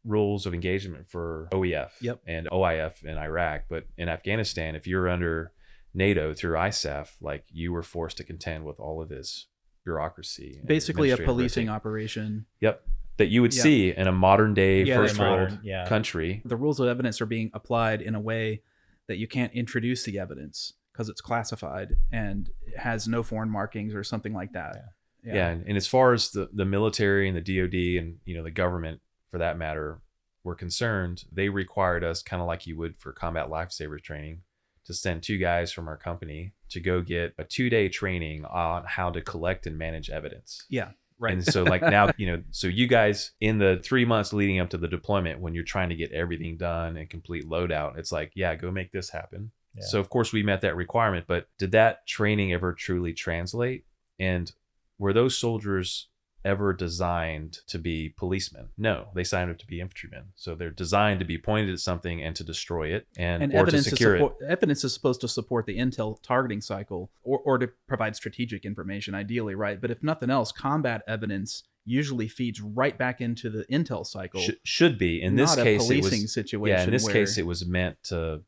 rules of engagement for OEF and OIF in Iraq. But in Afghanistan, if you're under NATO through ISAF, like you were forced to contend with all of this bureaucracy. Basically a policing operation. Yep. That you would see in a modern day first world Yeah. country. The rules of evidence are being applied in a way that you can't introduce the evidence because it's classified and it has no foreign markings or something like that. Yeah. And as far as the military and the DOD and, you know, the government for that matter were concerned, they required us, kind of like you would for combat lifesaver training, to send 2 guys from our company to go get a 2-day training on how to collect and manage evidence. Yeah. Right. And so like now, so you guys in the 3 months leading up to the deployment, when you're trying to get everything done and complete loadout, it's like, yeah, go make this happen. Yeah. So of course we met that requirement, but did that training ever truly translate? And were those soldiers ever designed to be policemen? No, they signed up to be infantrymen. So they're designed to be pointed at something and to destroy it and or to secure it. Evidence is supposed to support the intel targeting cycle or to provide strategic information, ideally, right? But if nothing else, combat evidence usually feeds right back into the intel cycle. Should be. In this case, not a policing situation. Yeah, in this case, it was meant to,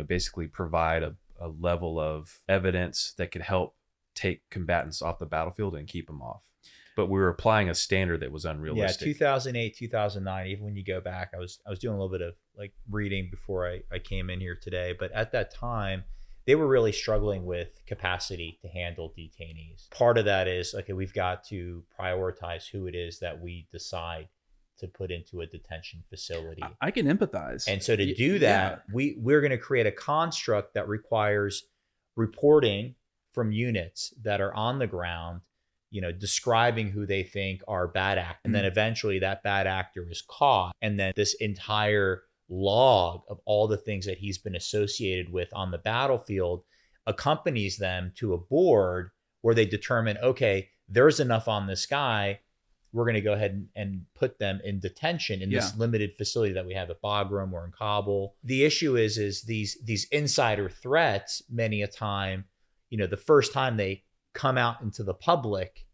basically provide a level of evidence that could help take combatants off the battlefield and keep them off. But we were applying a standard that was unrealistic. Yeah, 2008, 2009, even when you go back, I was doing a little bit of like reading before I came in here today. But at that time, they were really struggling with capacity to handle detainees. Part of that is, okay, we've got to prioritize who it is that we decide to put into a detention facility. I can empathize. And so to do that, we're going to create a construct that requires reporting from units that are on the ground, describing who they think are bad actors. And then eventually that bad actor is caught. And then this entire log of all the things that he's been associated with on the battlefield accompanies them to a board where they determine, okay, there's enough on this guy. We're going to go ahead and put them in detention in this limited facility that we have at Bagram or in Kabul. The issue is these insider threats, many a time, the first time they come out into the public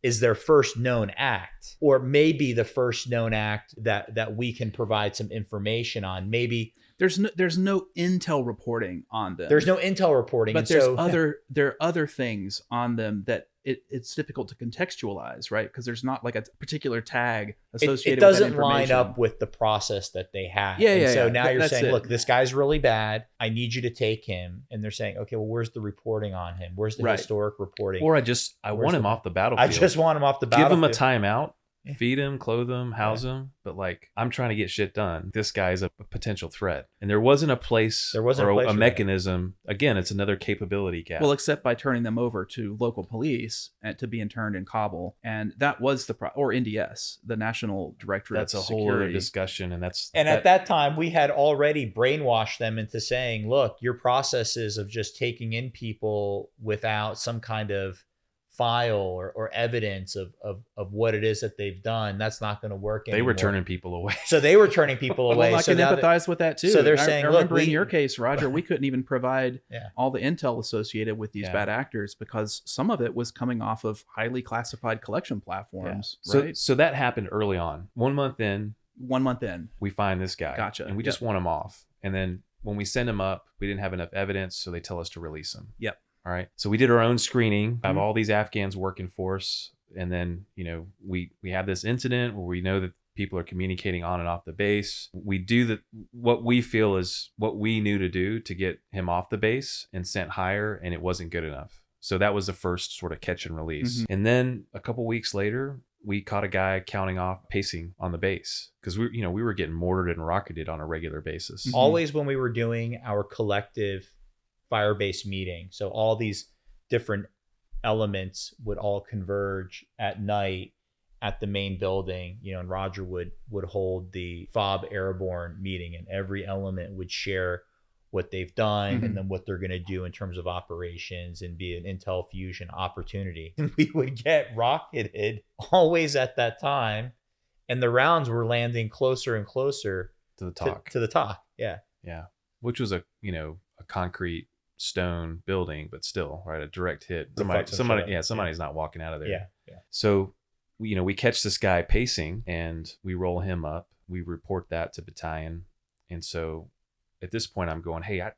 is their first known act, or maybe the first known act that we can provide some information on. Maybe there's no intel reporting on them. There's no intel reporting, but there are other things on them that it's difficult to contextualize, right? Because there's not like a particular tag associated with that information. It doesn't line up with the process that they have. So now you're saying, look, this guy's really bad. I need you to take him. And they're saying, okay, well, where's the reporting on him? Where's the historic reporting? Or I want him off the battlefield. I just want him off the battlefield. Give him a timeout. Feed him, clothe him, house him. But like, I'm trying to get shit done. This guy's a potential threat. And there wasn't a place or a mechanism. Again, it's another capability gap. Well, except by turning them over to local police and to be interned in Kabul. And that was or NDS, the National Directorate of Security. That's a whole other discussion. And at that time, we had already brainwashed them into saying, look, your processes of just taking in people without some kind of file or evidence of what it is that they've done, that's not going to work anymore. They were turning people away. So they were turning people away. Well, I can empathize with that too. So they're saying, I remember in your case, Roger, we couldn't even provide all the intel associated with these bad actors because some of it was coming off of highly classified collection platforms. Right? So that happened early on. 1 month in, we find this guy. Gotcha. And we just want him off. And then when we send him up, we didn't have enough evidence, so they tell us to release him. Yep. All right. So we did our own screening, have all these Afghans working for us. And then, we have this incident where we know that people are communicating on and off the base. We do what we feel is what we knew to do to get him off the base and sent higher, and it wasn't good enough. So that was the first sort of catch and release. And then a couple weeks later, we caught a guy counting off pacing on the base because we were getting mortared and rocketed on a regular basis. Always when we were doing our collective fire-based meeting. So all these different elements would all converge at night at the main building, and Roger would hold the FOB Airborne meeting, and every element would share what they've done and then what they're going to do in terms of operations and be an intel fusion opportunity. And we would get rocketed always at that time. And the rounds were landing closer and closer to the talk. To the talk. Yeah. Yeah. Which was a concrete stone building, but still, right, a direct hit. Somebody's not walking out of there. Yeah. So we catch this guy pacing and we roll him up. We report that to battalion. And so at this point I'm going, hey, I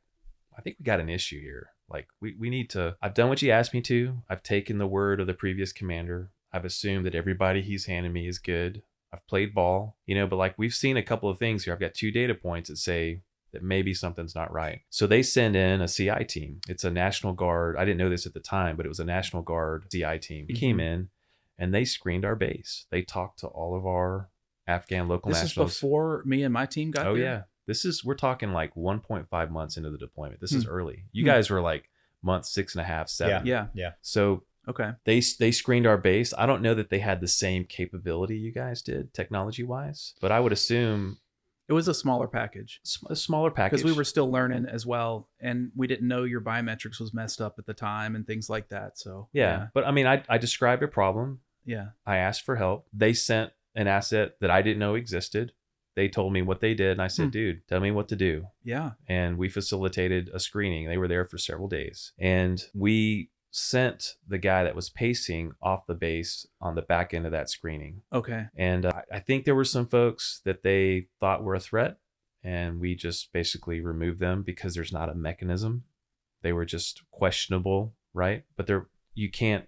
think we got an issue here. Like we need to, I've done what you asked me to. I've taken the word of the previous commander. I've assumed that everybody he's handed me is good. I've played ball, but like we've seen a couple of things here. I've got 2 data points that say that maybe something's not right. So they send in a CI team. It's a National Guard. I didn't know this at the time, but it was a National Guard CI team. They came in and they screened our base. They talked to all of our Afghan local nationals. This is before me and my team got there? Oh, yeah. We're talking like 1.5 months into the deployment. This is early. You guys were like month 6.5, 7. Yeah. So Okay. They screened our base. I don't know that they had the same capability you guys did technology-wise, but I would assume It was a smaller package. a smaller package. Because we were still learning as well, and we didn't know your biometrics was messed up at the time and things like that. So yeah. But I mean, I described a problem. Yeah. I asked for help. They sent an asset that I didn't know existed. They told me what they did, and I said, dude, tell me what to do. Yeah. And we facilitated a screening. They were there for several days. And we sent the guy that was pacing off the base on the back end of that screening. Okay. And I think there were some folks that they thought were a threat, and we just basically removed them because there's not a mechanism. They were just questionable, right? But you can't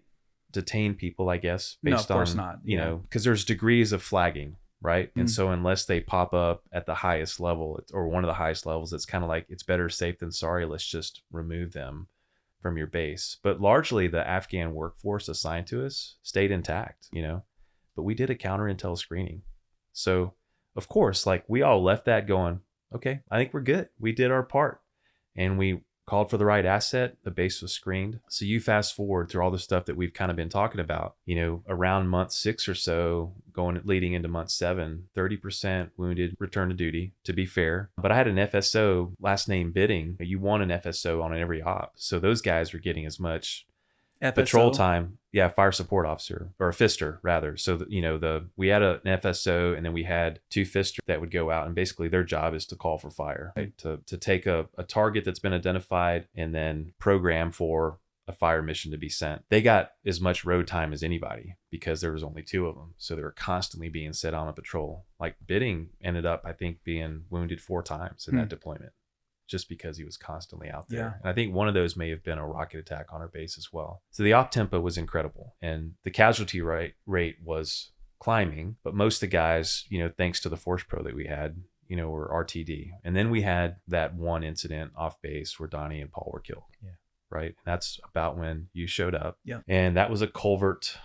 detain people, I guess, based of course on, not. you know, because there's degrees of flagging, right? And so unless they pop up at the highest level or one of the highest levels, it's kind of like, it's better safe than sorry. Let's just remove them from your base. But largely the Afghan workforce assigned to us stayed intact, you know, but we did a counter intel screening. So of course, like we all left that going, okay, I think we're good. We did our part, and we called for the right asset. The base was screened. So you fast forward through all the stuff that we've kind of been talking about, you know, around month 6 or so, leading into month 7, 30% wounded return to duty, to be fair. But I had an FSO, last name bidding. You want an FSO on every op. So those guys were getting as much patrol time. Yeah, fire support officer, or a fister rather. So that, you know, we had an FSO, and then we had 2 fisters that would go out, and basically their job is to call for fire, right? To take a target that's been identified and then program for a fire mission to be sent. They got as much road time as anybody because there was only 2 of them. So they were constantly being set on a patrol. Like bidding ended up, I think, being wounded 4 times in that deployment, just because he was constantly out there. Yeah. And I think one of those may have been a rocket attack on our base as well. So the op tempo was incredible, and the casualty rate was climbing, but most of the guys, you know, thanks to the Force Pro that we had, you know, were RTD. And then we had that one incident off base where Donnie and Paul were killed. Yeah. Right. And that's about when you showed up. Yeah. And that was a culvert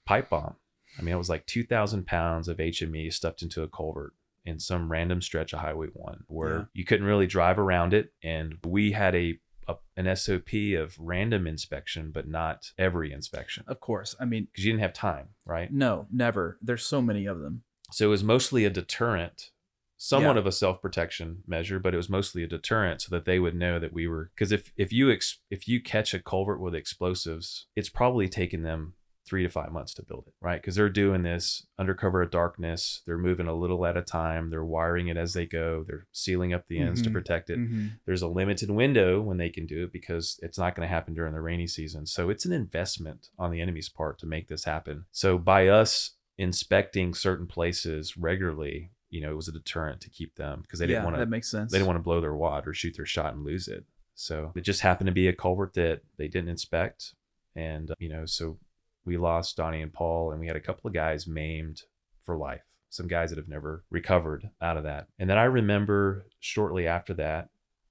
pipe bomb. I mean, it was like 2,000 pounds of HME stuffed into a culvert in some random stretch of Highway 1 where you couldn't really drive around it. And we had an SOP of random inspection, but not every inspection. Of course. I mean, because you didn't have time, right? No, never. There's so many of them. So it was mostly a deterrent, somewhat of a self-protection measure, but it was mostly a deterrent so that they would know that we were, because if you catch a culvert with explosives, it's probably taken them 3 to 5 months to build it, right? Because they're doing this under cover of darkness. They're moving a little at a time. They're wiring it as they go. They're sealing up the ends to protect it. There's a limited window when they can do it because it's not going to happen during the rainy season. So it's an investment on the enemy's part to make this happen. So by us inspecting certain places regularly, you know, it was a deterrent to keep them, because they didn't want to. That makes sense. They didn't want to blow their wad or shoot their shot and lose it. So it just happened to be a culvert that they didn't inspect, and you know, so we lost Donnie and Paul, and we had a couple of guys maimed for life. Some guys that have never recovered out of that. And then I remember shortly after that,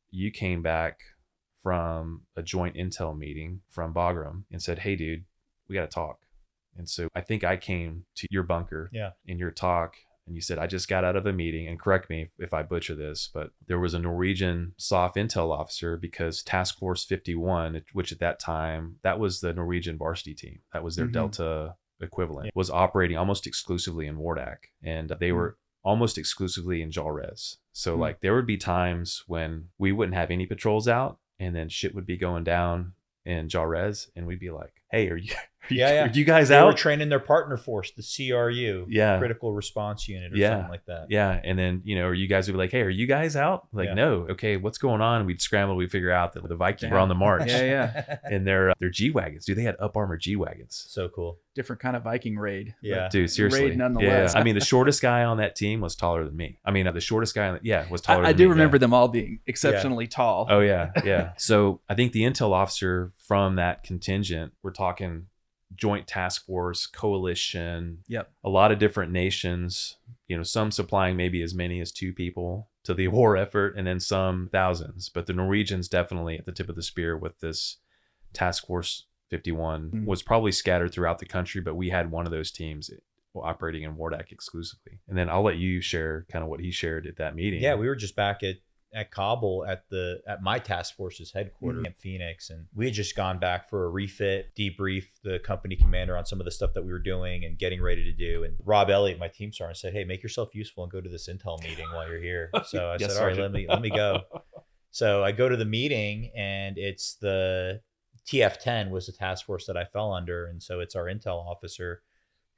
you came back from a joint intel meeting from Bagram and said, "Hey, dude, we got to talk." And so I think I came to your bunker in your talk, and you said, "I just got out of a meeting," and correct me if I butcher this, but there was a Norwegian SOF intel officer, because Task Force 51, which at that time, that was the Norwegian varsity team. That was their Delta equivalent, was operating almost exclusively in Wardak, and they were almost exclusively in Jalrez. So like there would be times when we wouldn't have any patrols out, and then shit would be going down in Jalrez, and we'd be like, "Hey, are you guys they out?" were training their partner force, the CRU, Critical Response Unit, or something like that. Yeah. And then, you know, or you guys would be like, "Hey, are you guys out?" Like, "No." "Okay, what's going on?" We'd scramble. We'd figure out that the Vikings were on the march. And their G-Wagons. Dude, they had up armor G-Wagons. So cool. Different kind of Viking raid. Yeah. Dude, seriously. Raid nonetheless. Yeah. I mean, the shortest guy on that team was taller than me. I mean, the shortest guy was taller than me. I do remember them all being exceptionally tall. Oh, yeah. Yeah. So I think the intel officer from that contingent, we're talking joint task force, coalition, a lot of different nations, you know, some supplying maybe as many as 2 people to the war effort, and then some thousands. But the Norwegians definitely at the tip of the spear with this Task Force 51 was probably scattered throughout the country, but we had one of those teams operating in Wardak exclusively. And then I'll let you share kind of what he shared at that meeting. Yeah, we were just back at at Kabul at my task force's headquarters in Phoenix, and we had just gone back for a refit, debrief the company commander on some of the stuff that we were doing and getting ready to do. And Rob Elliott, my team sergeant, said, "Hey, make yourself useful and go to this intel meeting while you're here." So I Yes, said, "All right, Sergeant. let me go." So I go to the meeting, and it's the TF10 was the task force that I fell under, and so it's our intel officer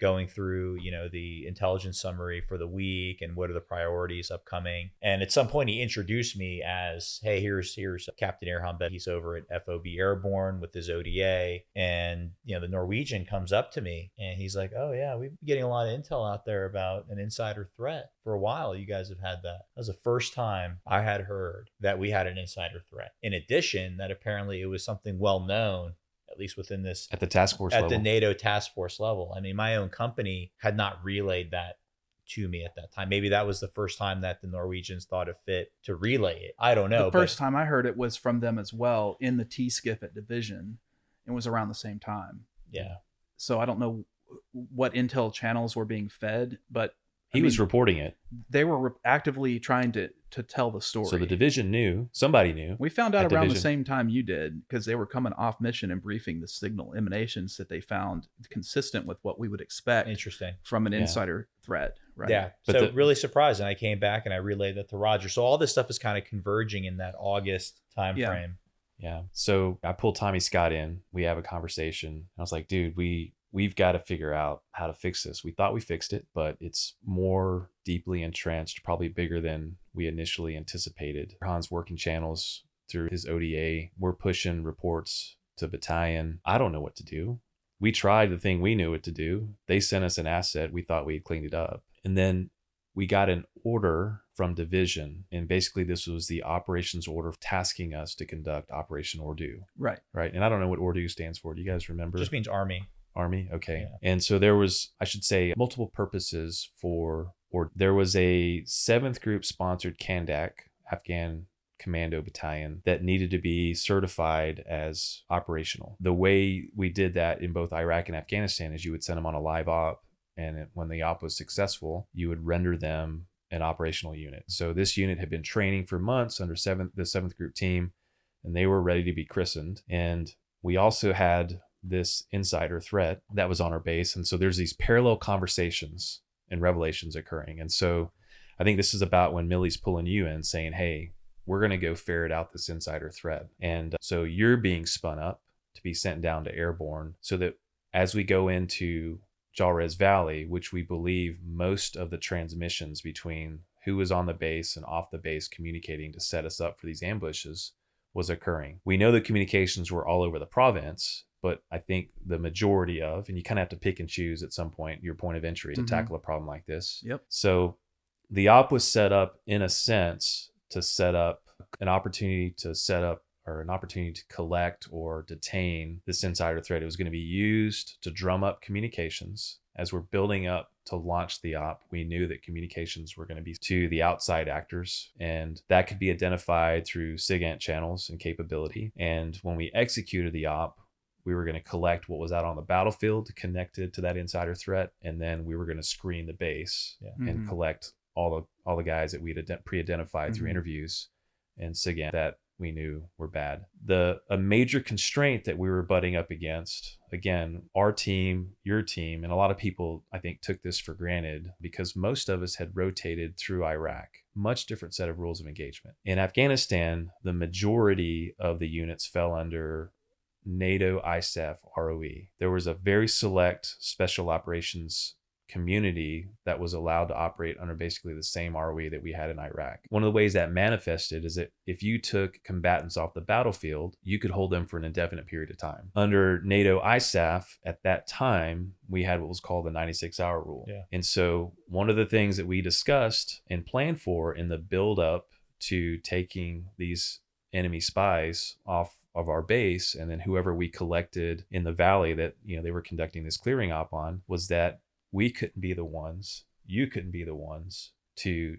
going through, the intelligence summary for the week and what are the priorities upcoming. And at some point he introduced me as, "Hey, here's Captain Erhan Bedestani. He's over at FOB Airborne with his ODA." And, the Norwegian comes up to me and he's like, "Oh yeah, we've been getting a lot of intel out there about an insider threat for a while. You guys have had that." That was the first time I had heard that we had an insider threat. In addition, that apparently it was something well known, at least within this At the task force at level. the NATO task force level. I mean, my own company had not relayed that to me at that time. Maybe that was the first time that the Norwegians thought it fit to relay it. I don't know. The first time I heard it was from them as well in the T-skiff at Division. It was around the same time. Yeah. So I don't know what intel channels were being fed, but He was reporting it. They were actively trying to tell the story. So the division knew, somebody knew. We found out at around the Division. same time you did, because they were coming off mission and briefing the signal emanations that they found consistent with what we would expect Interesting. from an Yeah. insider threat. Right. Yeah. But So really surprised. And I came back and I relayed that to Roger. So all this stuff is kind of converging in that August time Yeah. frame. Yeah. So I pulled Tommy Scott in. We have a conversation. I was like, dude, we've got to figure out how to fix this. We thought we fixed it, but it's more deeply entrenched, probably bigger than we initially anticipated. Erhan's working channels through his ODA. We're pushing reports to battalion. I don't know what to do. We tried the thing we knew what to do. They sent us an asset. We thought we had cleaned it up. And then we got an order from division. And basically this was the operations order tasking us to conduct Operation Ordu. Right. Right. And I don't know what Ordu stands for. Do you guys remember? Just means army. Army. Okay. Yeah. And so there was, I should say, multiple purposes for, or there was a 7th group sponsored Kandak, Afghan Commando Battalion, that needed to be certified as operational. The way we did that in both Iraq and Afghanistan is you would send them on a live op, and when the op was successful, you would render them an operational unit. So this unit had been training for months under the 7th group team, and they were ready to be christened. And we also had this insider threat that was on our base. And so there's these parallel conversations and revelations occurring. And so I think this is about when Millie's pulling you in saying, hey, we're going to go ferret out this insider threat. And so you're being spun up to be sent down to Airborne so that as we go into Jalrez Valley, which we believe most of the transmissions between who was on the base and off the base communicating to set us up for these ambushes was occurring. We know the communications were all over the province, but I think the majority of, and you kind of have to pick and choose at some point, your point of entry to tackle a problem like this. Yep. So the op was set up in a sense to set up an opportunity to set up or an opportunity to collect or detain this insider threat. It was going to be used to drum up communications. As we're building up to launch the op, we knew that communications were going to be to the outside actors, and that could be identified through SIGINT channels and capability. And when we executed the op, we were going to collect what was out on the battlefield connected to that insider threat, and then we were going to screen the base and collect all the guys that we'd pre-identified through interviews and SIGINT that we knew were bad. A major constraint that we were butting up against, again, our team, your team, and a lot of people, I think, took this for granted because most of us had rotated through Iraq. Much different set of rules of engagement. In Afghanistan, the majority of the units fell under NATO ISAF ROE. There was a very select special operations community that was allowed to operate under basically the same ROE that we had in Iraq. One of the ways that manifested is that if you took combatants off the battlefield, you could hold them for an indefinite period of time. Under NATO ISAF at that time, we had what was called the 96-hour rule. Yeah. And so one of the things that we discussed and planned for in the build up to taking these enemy spies off of our base, and then whoever we collected in the valley that they were conducting this clearing op on, was that we couldn't be the ones, you couldn't be the ones to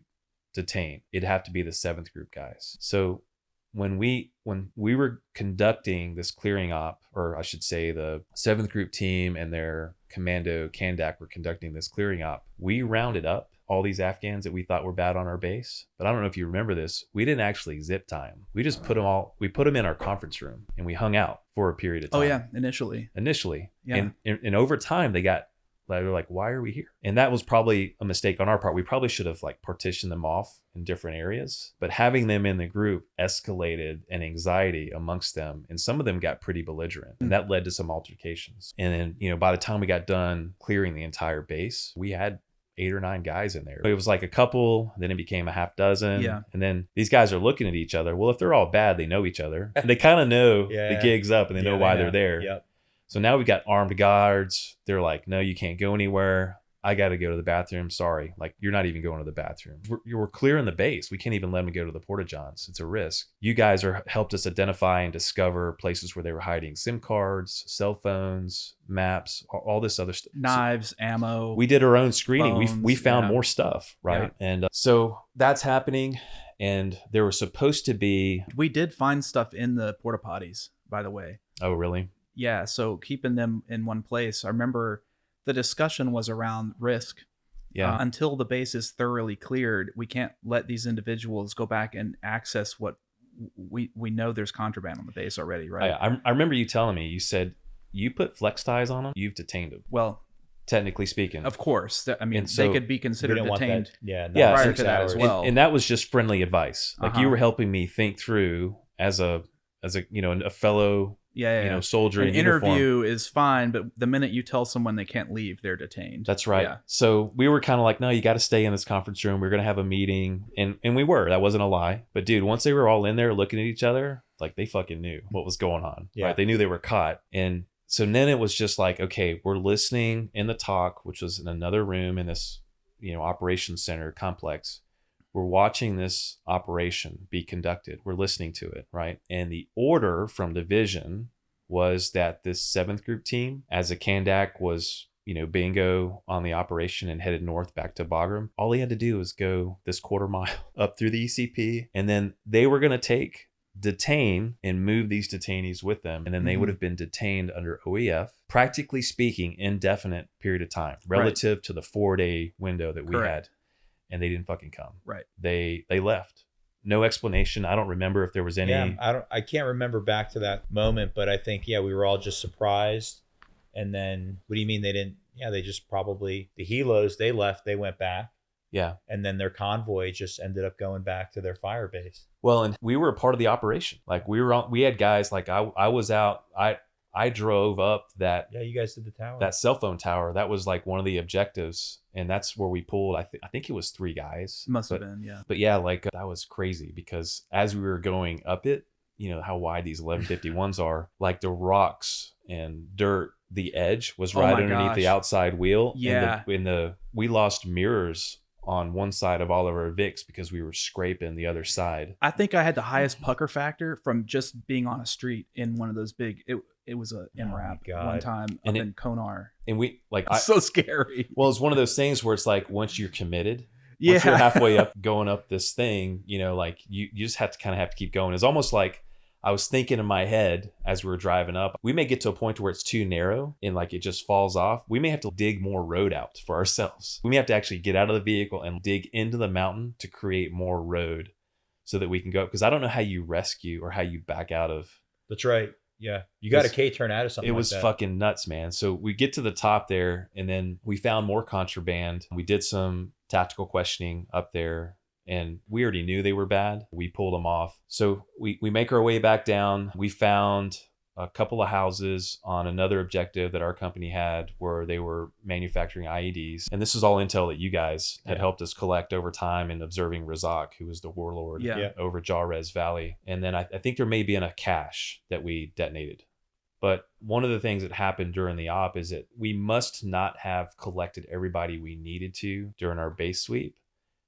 detain. It'd have to be the 7th group guys. So when we were conducting this clearing op, or I should say the 7th group team and their commando Kandak were conducting this clearing op, we rounded up all these Afghans that we thought were bad on our base. But I don't know if you remember this. We didn't actually zip tie them. We just put them in our conference room and we hung out for a period of time. Oh yeah, initially. Yeah. And over time they were like, why are we here? And that was probably a mistake on our part. We probably should have like partitioned them off in different areas, but having them in the group escalated an anxiety amongst them. And some of them got pretty belligerent and that led to some altercations. And then, by the time we got done clearing the entire base, we had 8 or 9 guys in there. It was like a couple, then it became a half dozen. Yeah. And then these guys are looking at each other. Well, if they're all bad, they know each other. And they kind of know the gig's up and they know why they're there. Yep. So now we've got armed guards. They're like, no, you can't go anywhere. I got to go to the bathroom. Sorry. Like, you're not even going to the bathroom. We're clearing the base. We can't even let them go to the porta-johns. It's a risk. You guys helped us identify and discover places where they were hiding SIM cards, cell phones, maps, all this other stuff. Knives, ammo. We did our own screening. Phones, We found more stuff, right? Yeah. And so that's happening. And there was supposed to be... We did find stuff in the porta potties, by the way. Oh, really? Yeah. So keeping them in one place. I remember the discussion was around risk. Yeah. Until the base is thoroughly cleared, we can't let these individuals go back and access what we know there's contraband on the base already, right? I remember you telling me, you said, you put flex ties on them, you've detained them. Well, technically speaking. Of course. They could be considered detained prior to that as well. And that was just friendly advice. Like you were helping me think through as a fellow soldier in uniform. An interview is fine, but the minute you tell someone they can't leave, they're detained. That's right. Yeah. So we were kind of like, no, you got to stay in this conference room. We're going to have a meeting. And we were. That wasn't a lie. But dude, once they were all in there looking at each other, like they fucking knew what was going on. Yeah. Right? They knew they were caught. And so then it was just like, okay, we're listening in the talk, which was in another room in this, operations center complex. We're watching this operation be conducted. We're listening to it, right? And the order from division was that this 7th group team, as a Kandak was, bingo on the operation and headed north back to Bagram, all he had to do was go this quarter mile up through the ECP. And then they were going to detain and move these detainees with them. And then they would have been detained under OEF, practically speaking, indefinite period of time relative to the 4-day window that we had. And they didn't fucking come. Right. They left. No explanation. I don't remember if there was any. Yeah, I can't remember back to that moment, but I think, we were all just surprised. And then, what do you mean they didn't? Yeah, they just probably, the helos, they left, they went back. Yeah. And then their convoy just ended up going back to their fire base. Well, and we were a part of the operation. Like we had guys, like I was out, I drove up that. Yeah, you guys did the tower. That cell phone tower. That was like one of the objectives. And that's where we pulled, I think it was 3 guys. Must have been, yeah. But yeah, like that was crazy because as we were going up it, how wide these 1151s are, like the rocks and dirt, the edge was right underneath the outside wheel. Yeah. And we lost mirrors on one side of all of our Vics because we were scraping the other side. I think I had the highest pucker factor from just being on a street in one of those big, it was a MRAP one time up in Konar. And we so scary. Well, it's one of those things where it's like, once you're committed, once you're halfway up going up this thing, like you just have to keep going. It's almost like I was thinking in my head as we were driving up, we may get to a point where it's too narrow and like it just falls off. We may have to dig more road out for ourselves. We may have to actually get out of the vehicle and dig into the mountain to create more road so that we can go. Because I don't know how you rescue or how you back out of. That's right. Yeah. You got a K-turn out of something. It was fucking nuts, man. So we get to the top there and then we found more contraband. We did some tactical questioning up there. And we already knew they were bad. We pulled them off. So we make our way back down. We found a couple of houses on another objective that our company had where they were manufacturing IEDs. And this is all intel that you guys had helped us collect over time in observing Razak, who was the warlord over Jarez Valley. And then I think there may be in a cache that we detonated. But one of the things that happened during the op is that we must not have collected everybody we needed to during our base sweep,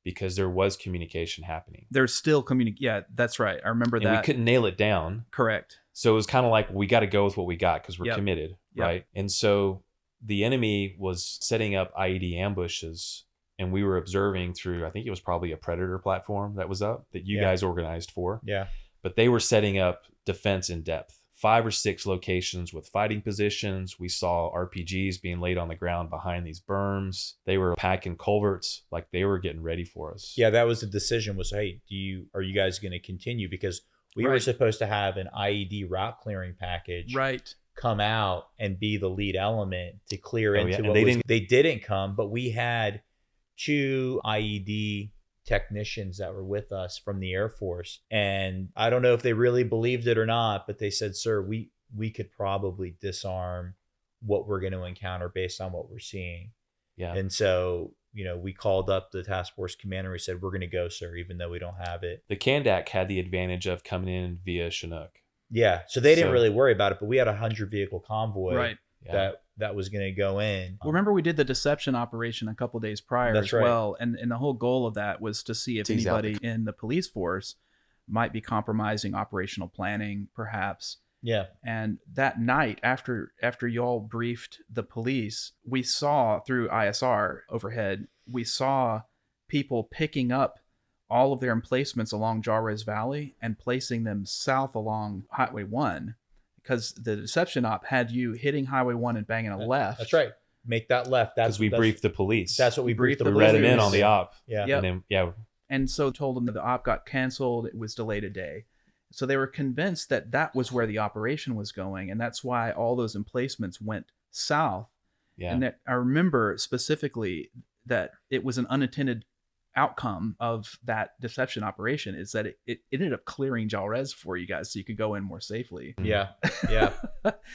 because there was communication happening. There's still Yeah, that's right. I remember that. We couldn't nail it down. Correct. So it was kind of like, we got to go with what we got because we're committed, right? And so the enemy was setting up IED ambushes and we were observing through, I think it was probably a Predator platform that was up that you guys organized for. Yeah. But they were setting up defense in depth 5 or 6 locations with fighting positions. We saw RPGs being laid on the ground behind these berms. They were packing culverts, like they were getting ready for us. Yeah, that was the decision was, hey, are you guys going to continue? Because we were supposed to have an IED route clearing package come out and be the lead element to clear into what they didn't come, but we had 2 IED technicians that were with us from the Air Force. And I don't know if they really believed it or not, but they said, sir, we could probably disarm what we're going to encounter based on what we're seeing. Yeah. And so, we called up the task force commander. We said, we're going to go, sir, even though we don't have it. The Kandak had the advantage of coming in via Chinook. Yeah. So they didn't really worry about it, but we had a 100 vehicle convoy that was going to go in. Well, remember we did the deception operation a couple days prior well. And the whole goal of that was to see if anybody in the police force might be compromising operational planning, perhaps. Yeah. And that night, after y'all briefed the police, we saw through ISR overhead, we saw people picking up all of their emplacements along Jarez Valley and placing them south along Highway 1. Because the deception op had you hitting Highway 1 and banging a left. That's right. Make that left. Because we briefed the police. That's what we briefed the police. We let them in on the op. Yeah. Yep. And then, and so told them that the op got canceled. It was delayed a day. So they were convinced that that was where the operation was going. And that's why all those emplacements went south. Yeah. And that I remember specifically that it was an unintended outcome of that deception operation is that it ended up clearing Jarez for you guys so you could go in more safely. Yeah.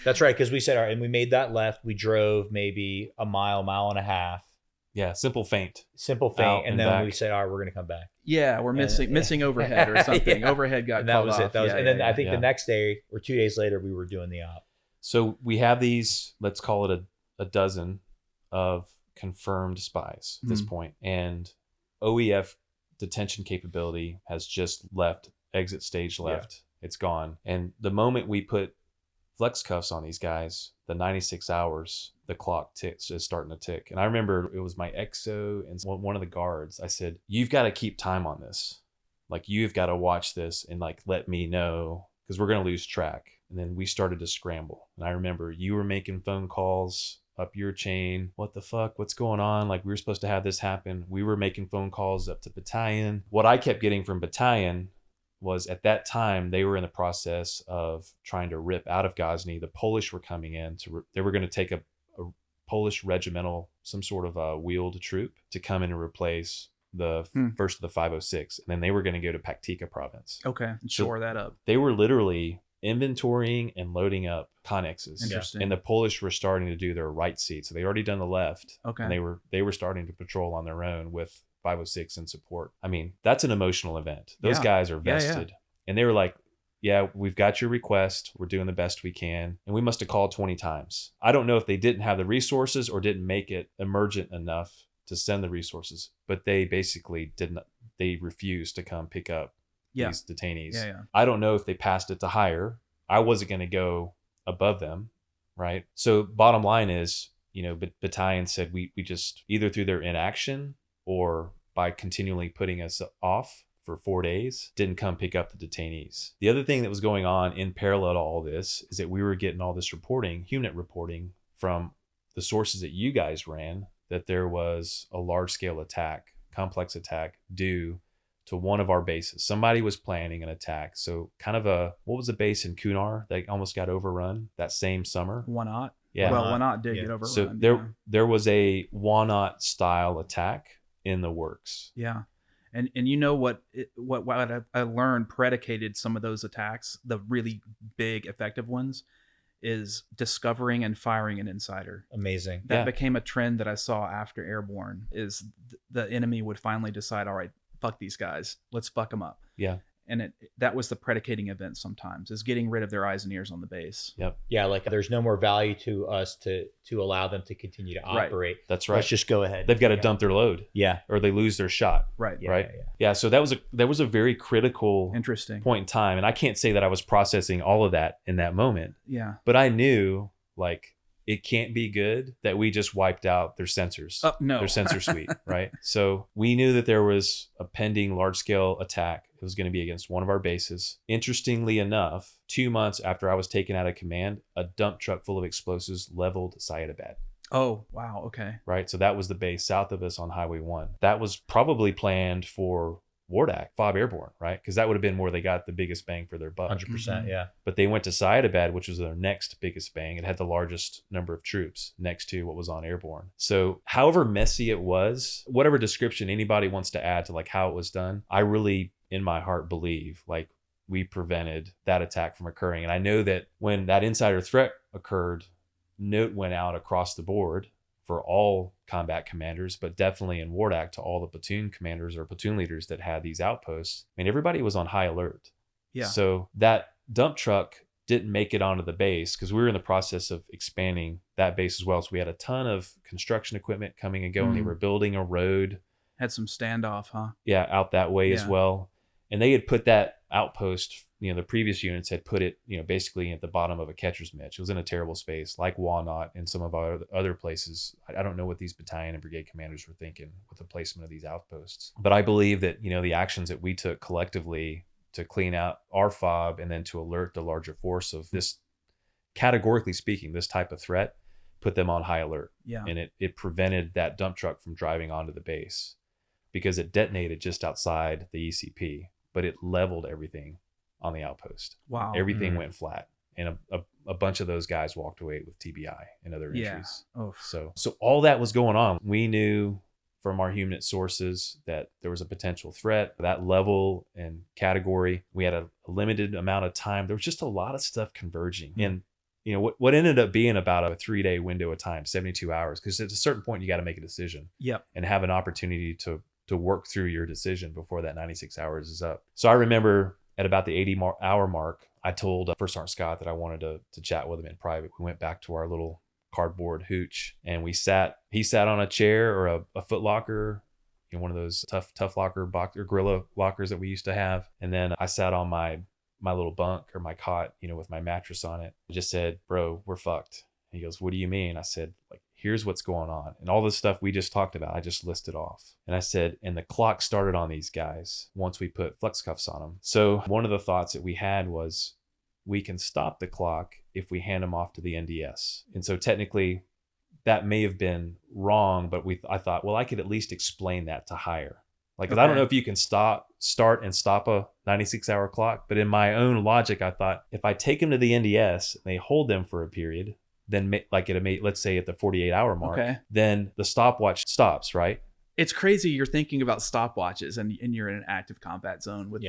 That's right. Because we said, all right, and we made that left. We drove maybe a mile and a half. Yeah. Simple feint. And then back. We said, all right, we're going to come back. Yeah. We're missing overhead or something. Overhead got called off. That was it. And then I think the next day or 2 days later, we were doing the op. So we have these, let's call it a dozen of confirmed spies at this point. And OEF detention capability has just left, exit stage left. Yeah. It's gone. And the moment we put flex cuffs on these guys, the 96 hours, the clock is starting to tick. And I remember it was my XO and one of the guards. I said, you've got to keep time on this. Like, you've got to watch this and like, let me know, because we're going to lose track. And then we started to scramble. And I remember you were making phone calls up your chain. What the fuck? What's going on? Like, we were supposed to have this happen. We were making phone calls up to battalion. What I kept getting from battalion was, at that time, they were in the process of trying to rip out of Ghazni. The Polish were coming in. They were going to take a Polish regimental, some sort of a wheeled troop to come in and replace the first of the 506. And then they were going to go to Paktika province. Okay. Shore that up. They were literally inventorying and loading up connexes. Interesting. And the Polish were starting to do their right seat. So they already done the left. Okay. And they were starting to patrol on their own with 506 in support. I mean, that's an emotional event. Those guys are vested. Yeah. And they were like, yeah, we've got your request. We're doing the best we can. And we must have called 20 times. I don't know if they didn't have the resources or didn't make it emergent enough to send the resources, but they basically they refused to come pick up these detainees. Yeah. I don't know if they passed it to higher. I wasn't going to go above them, right? So bottom line is, battalion said we just, either through their inaction or by continually putting us off for 4 days, didn't come pick up the detainees. The other thing that was going on in parallel to all this is that we were getting all this reporting, HUMINT reporting, from the sources that you guys ran, that there was a large-scale attack, complex attack, due to one of our bases. Somebody was planning an attack. So kind of what was the base in Kunar that almost got overrun that same summer? Wanat. Yeah. Well, Wanat did get overrun. So there was a Wanat style attack in the works. Yeah. And you know what I learned predicated some of those attacks, the really big effective ones, is discovering and firing an insider. Amazing. That became a trend that I saw after Airborne, is the enemy would finally decide, all right, fuck these guys. Let's fuck them up. Yeah. And that was the predicating event sometimes, is getting rid of their eyes and ears on the base. Yep. Yeah, like there's no more value to us to allow them to continue to operate. Right. That's right. Let's just go ahead. They've got to dump their load. Yeah. Or they lose their shot. Right. Yeah. So that was a very critical interesting point in time. And I can't say that I was processing all of that in that moment. Yeah. But I knew, like, it can't be good that we just wiped out their sensors. No. Their sensor suite, right? So we knew that there was a pending large-scale attack. It was going to be against one of our bases. Interestingly enough, 2 months after I was taken out of command, a dump truck full of explosives leveled Syedabad. Oh, wow. Okay. Right. So that was the base south of us on Highway 1. That was probably planned for Wardak, FOB Airborne, right? Because that would have been where they got the biggest bang for their buck. 100%, yeah. But they went to Syedabad, which was their next biggest bang. It had the largest number of troops next to what was on Airborne. So however messy it was, whatever description anybody wants to add to like how it was done, I really, in my heart, believe like we prevented that attack from occurring. And I know that when that insider threat occurred, note went out across the board for all combat commanders, but definitely in Wardak to all the platoon commanders or platoon leaders that had these outposts. I mean, everybody was on high alert. Yeah. So that dump truck didn't make it onto the base because we were in the process of expanding that base as well. So we had a ton of construction equipment coming and going. They were building a road. Had some standoff, huh? Yeah, out that way as well. And they had put that outpost, the previous units had put it, basically at the bottom of a catcher's mitt. It was in a terrible space, like Walnut and some of our other places. I don't know what these battalion and brigade commanders were thinking with the placement of these outposts. But I believe that, the actions that we took collectively to clean out our FOB and then to alert the larger force of this, categorically speaking, this type of threat, put them on high alert. Yeah. And it prevented that dump truck from driving onto the base because it detonated just outside the ECP, but it leveled everything on the outpost. Wow. Everything went flat. And a bunch of those guys walked away with TBI and other injuries. Oh. So all that was going on. We knew from our human sources that there was a potential threat, that level and category. We had a limited amount of time. There was just a lot of stuff converging. And what ended up being about a 3-day window of time, 72 hours, because at a certain point you got to make a decision and have an opportunity to work through your decision before that 96 hours is up. So I remember at about the 80-hour mark, I told First Sergeant Scott that I wanted to chat with him in private. We went back to our little cardboard hooch and he sat on a chair or a foot locker, one of those tough locker box or gorilla lockers that we used to have. And then I sat on my little bunk or my cot, with my mattress on it. I just said, bro, we're fucked. And he goes, what do you mean? I said, like, here's what's going on. And all this stuff we just talked about, I just listed off. And I said, and the clock started on these guys once we put flex cuffs on them. So one of the thoughts that we had was we can stop the clock if we hand them off to the NDS. And so technically that may have been wrong, but I thought, well, I could at least explain that to higher. Like, 'cause I don't know if you can start and stop a 96-hour clock, but in my own logic, I thought if I take them to the NDS and they hold them for a period, then let's say at the 48-hour mark, then the stopwatch stops, right? It's crazy. You're thinking about stopwatches and you're in an active combat zone with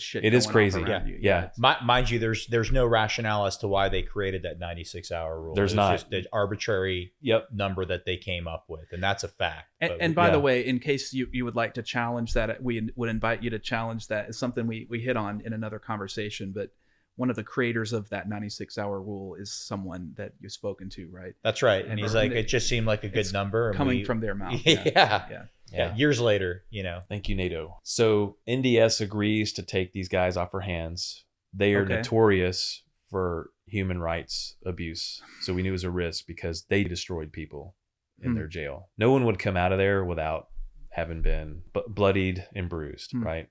shit. It is crazy. Yeah. Mind you, there's no rationale as to why they created that 96-hour rule. There's not. Just the arbitrary number that they came up with, and that's a fact. And by the way, in case you would like to challenge that, we would invite you to challenge that. It's something we hit on in another conversation, but one of the creators of that 96-hour rule is someone that you've spoken to, right? That's right. And he's like, it just seemed like a good number. Coming from their mouth. Yeah. Years later, Thank you, NATO. So NDS agrees to take these guys off our hands. They are notorious for human rights abuse. So we knew it was a risk because they destroyed people in their jail. No one would come out of there without having been bloodied and bruised, right?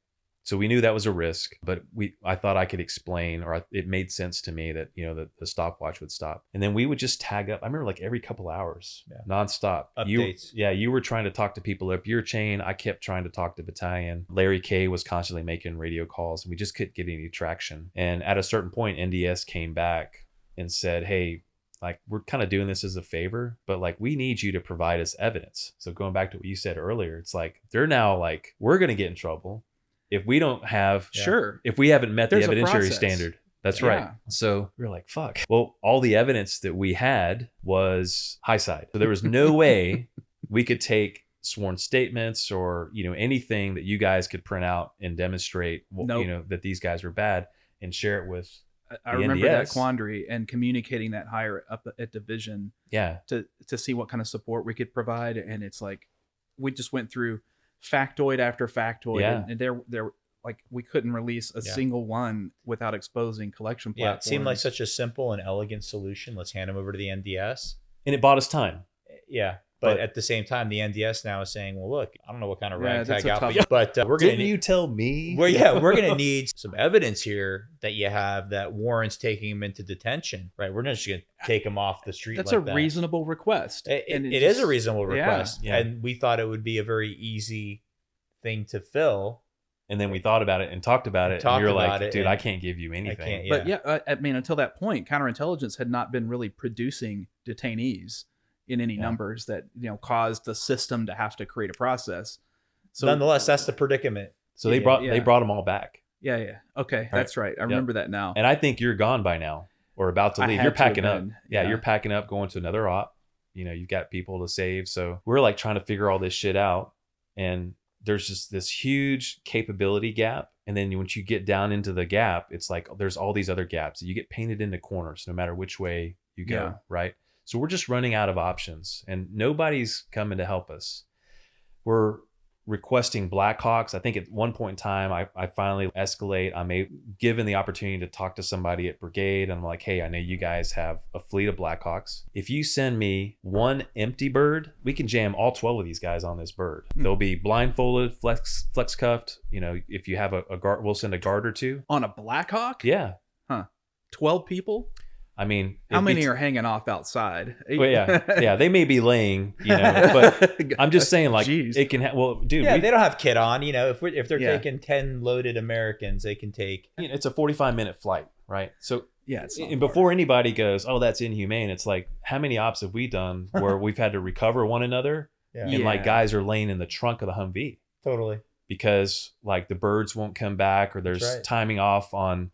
So we knew that was a risk, but I thought I could explain, or it made sense to me that, the stopwatch would stop. And then we would just tag up. I remember like every couple hours, nonstop. Updates. You were trying to talk to people up your chain. I kept trying to talk to battalion. Larry K was constantly making radio calls and we just couldn't get any traction. And at a certain point, NDS came back and said, hey, like, we're kind of doing this as a favor, but like, we need you to provide us evidence. So going back to what you said earlier, it's like, they're now like, we're going to get in trouble if we don't have, if we haven't met the evidentiary standard. That's right. So we were like, fuck. Well, all the evidence that we had was high side. So there was no way we could take sworn statements or, anything that you guys could print out and demonstrate, that these guys were bad and share it with I remember that quandary and communicating that higher up at division to see what kind of support we could provide. And it's like, we just went through factoid after factoid, and they're like, we couldn't release a single one without exposing collection platforms. It seemed like such a simple and elegant solution. Let's hand them over to the NDS, and it bought us time. Yeah, But at the same time, the NDS now is saying, well, look, I don't know what kind of that's ragtag a outfit, tough- but we're going to Didn't you tell me? Well, we're going to need some evidence here that you have that warrants taking him into detention, right? We're not just going to take him off the street. That's like a that. reasonable request. It And is a reasonable request. Yeah. And we thought it would be a very easy thing to fill. And then we thought about it and talked about it. Talked And you're about like, it, dude, and I can't give you anything. can't, But I mean, until that point, counterintelligence had not been really producing detainees in any numbers that caused the system to have to create a process. So nonetheless, that's the predicament. So they brought them all back. Yeah. Okay, that's right. I remember that now. And I think you're gone by now or about to I leave. had You're to packing have up. been, Yeah, yeah. you're packing up, going to another op. You've got people to save. So we're like trying to figure all this shit out. And there's just this huge capability gap. And then once you get down into the gap, it's like there's all these other gaps. You get painted into corners no matter which way you go, Yeah. right? So we're just running out of options and nobody's coming to help us. We're requesting Blackhawks. I think at one point in time, I finally escalate. I'm given the opportunity to talk to somebody at Brigade. And I'm like, hey, I know you guys have a fleet of Blackhawks. If you send me one empty bird, we can jam all 12 of these guys on this bird. They'll be blindfolded, flex cuffed. If you have a guard, we'll send a guard or two. On a Blackhawk? Yeah. 12 people? I mean, How many are hanging off outside? Well, yeah, they may be laying, but I'm just saying, like, Jeez. it can. They don't have kit on. If they're taking 10 loaded Americans, they can take. It's a 45-minute flight, right? So it's not and far. before anybody goes, oh, that's inhumane. It's like, how many ops have we done where we've had to recover one another, and like guys are laying in the trunk of the Humvee Totally. because like the birds won't come back, or there's timing off on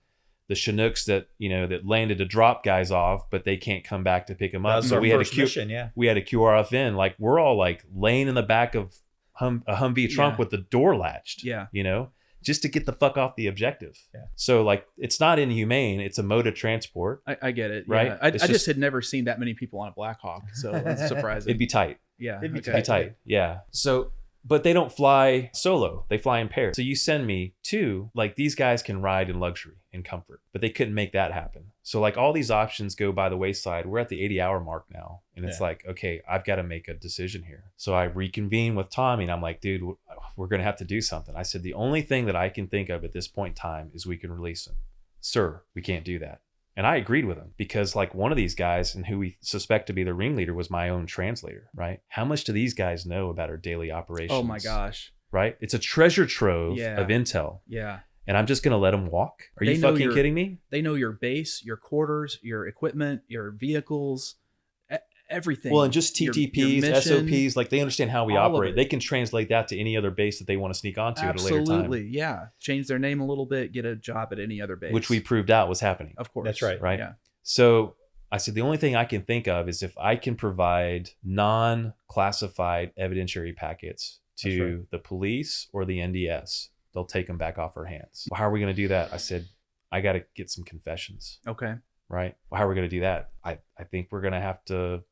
the Chinooks that landed to drop guys off, but they can't come back to pick them up. So we had to QRF in. Like we're all like laying in the back of a Humvee trunk with the door latched. Just to get the fuck off the objective. Yeah. So like it's not inhumane. It's a mode of transport. I get it. Right? Yeah. I just had never seen that many people on a Black Hawk, so it's surprising. It'd be tight. Yeah. It'd be It'd be tight. Yeah. So, but they don't fly solo. They fly in pairs. So you send me two, like these guys can ride in luxury and comfort, but they couldn't make that happen. So like all these options go by the wayside. We're at the 80-hour mark now. And it's like, okay, I've got to make a decision here. So I reconvene with Tommy and I'm like, dude, we're going to have to do something. I said, the only thing that I can think of at this point in time is we can release him. Sir, we can't do that. And I agreed with him because like one of these guys and who we suspect to be the ringleader was my own translator, right? How much do these guys know about our daily operations? Oh my gosh. Right? It's a treasure trove of intel. Yeah. And I'm just going to let them walk? Are you fucking kidding me? They know your base, your quarters, your equipment, your vehicles, everything. Well, and just TTPs, your mission, SOPs, like they understand how we operate. They can translate that to any other base that they want to sneak onto at a later time. Absolutely, yeah. Change their name a little bit, get a job at any other base. Which we proved out was happening. Of course. That's right. Right? Yeah. So I said, the only thing I can think of is if I can provide non-classified evidentiary packets to the police or the NDS, they'll take them back off our hands. Well, how are we going to do that? I said, I got to get some confessions. Okay. Right? Well, how are we going to do that? I think we're going to have to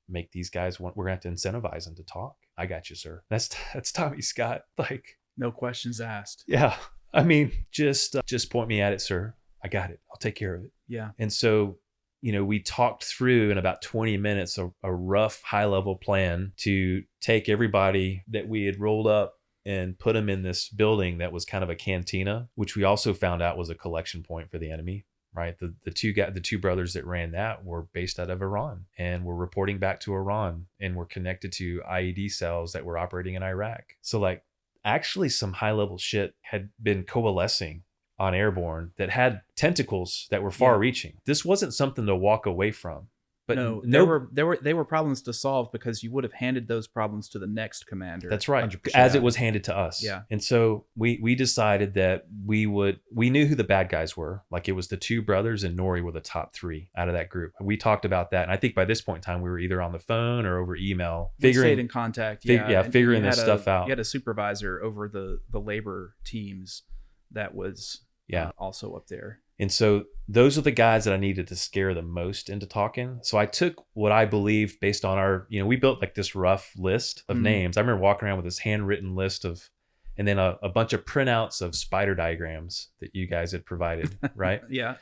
make these guys we're going to have to incentivize them to talk. I got you, sir. That's Tommy Scott. Like, no questions asked. Yeah. I mean, just point me at it, sir. I got it. I'll take care of it. Yeah. And so, we talked through in about 20 minutes a rough high level plan to take everybody that we had rolled up and put them in this building that was kind of a cantina, which we also found out was a collection point for the enemy. Right. The two brothers that ran that were based out of Iran and were reporting back to Iran and were connected to IED cells that were operating in Iraq. So like actually some high level shit had been coalescing on Airborne that had tentacles that were far reaching. This wasn't something to walk away from. But they were problems to solve because you would have handed those problems to the next commander. That's right. 100%. As it was handed to us. Yeah. And so we decided that we knew who the bad guys were. Like it was the two brothers and Nori were the top three out of that group. We talked about that. And I think by this point in time, we were either on the phone or over email. We stayed in contact. Figuring this stuff out. You had a supervisor over the labor teams that was also up there. And so those are the guys that I needed to scare the most into talking. So I took what I believed based on our, we built like this rough list of names. I remember walking around with this handwritten list of and then a bunch of printouts of spider diagrams that you guys had provided, right? Yeah.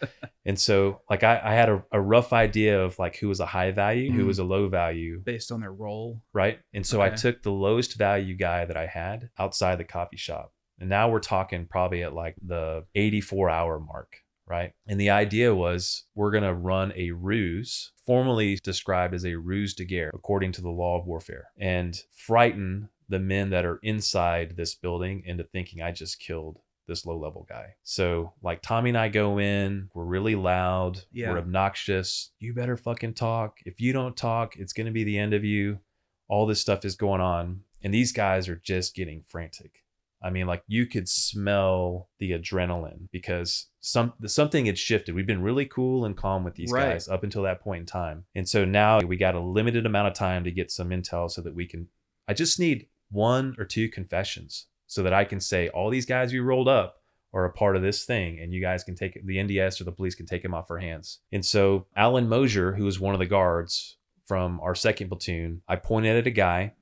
And so like I had a rough idea of like who was a high value, who was a low value. Based on their role. Right. And so I took the lowest value guy that I had outside the coffee shop. And now we're talking probably at like the 84-hour mark. Right. And the idea was we're going to run a ruse, formally described as a ruse de guerre, according to the law of warfare, and frighten the men that are inside this building into thinking I just killed this low level guy. So like Tommy and I go in, we're really loud, we're obnoxious. You better fucking talk. If you don't talk, it's going to be the end of you. All this stuff is going on. And these guys are just getting frantic. I mean, like you could smell the adrenaline because something had shifted. We've been really cool and calm with these guys up until that point in time. And so now we got a limited amount of time to get some intel so that we can, I just need 1 or 2 confessions so that I can say all these guys we rolled up are a part of this thing and you guys can take it, the NDS or the police can take them off our hands. And so Alan Mosier, who was one of the guards from our 2nd platoon, I pointed at a guy,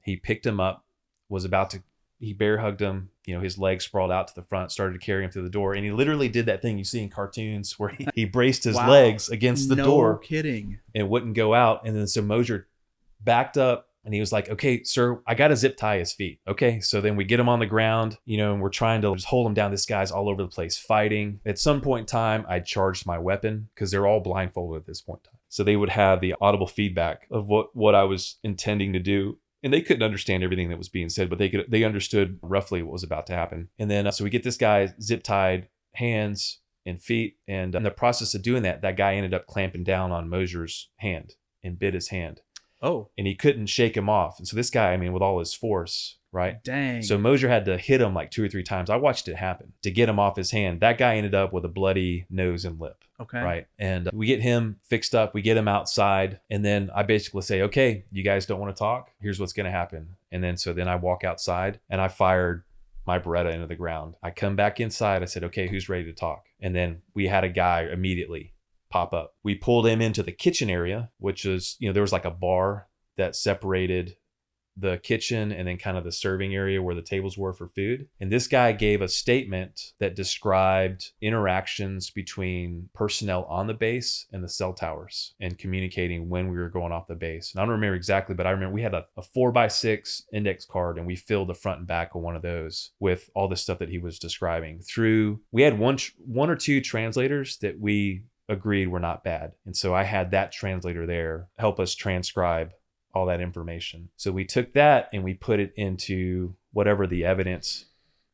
he picked him up, was about to, he bear hugged him, you know, his legs sprawled out to the front, started to carry him through the door. And he literally did that thing you see in cartoons where he braced his legs against the door. No kidding. And wouldn't go out. And then so Mosier backed up and he was like, okay, sir, I got to zip tie his feet. Okay. So then we get him on the ground, you know, and we're trying to just hold him down. This guy's all over the place fighting. At some point in time, I charged my weapon because they're all blindfolded at this point in time. So they would have the audible feedback of what I was intending to do. And they couldn't understand everything that was being said, but they understood roughly what was about to happen. And then so we get this guy zip tied hands and feet. And in the process of doing that, that guy ended up clamping down on Mosier's hand and bit his hand. Oh. And he couldn't shake him off. And so this guy, I mean, with all his force, right? Dang. So Mosier had to hit him like 2 or 3 times. I watched it happen to get him off his hand. That guy ended up with a bloody nose and lip. Okay. Right. And we get him fixed up. We get him outside. And then I basically say, okay, you guys don't want to talk. Here's what's going to happen. And then so then I walk outside and I fired my Beretta into the ground. I come back inside. I said, okay, who's ready to talk? And then we had a guy immediately pop up. We pulled him into the kitchen area, which is, you know, there was like a bar that separated the kitchen and then kind of the serving area where the tables were for food. And this guy gave a statement that described interactions between personnel on the base and the cell towers and communicating when we were going off the base. And I don't remember exactly, but I remember we had a 4x6 index card and we filled the front and back of one of those with all the stuff that he was describing through. We had one or two translators that we agreed were not bad. And so I had that translator there help us transcribe all that information. So we took that and we put it into whatever the evidence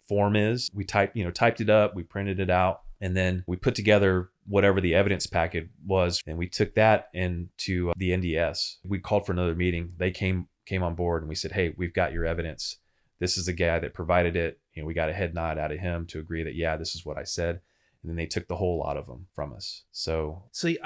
form is. We typed it up, we printed it out, and then we put together whatever the evidence packet was. And we took that into the NDS. We called for another meeting. They came on board and we said, hey, we've got your evidence. This is the guy that provided it. You know, we got a head nod out of him to agree that, yeah, this is what I said. And then they took the whole lot of them from us. So see,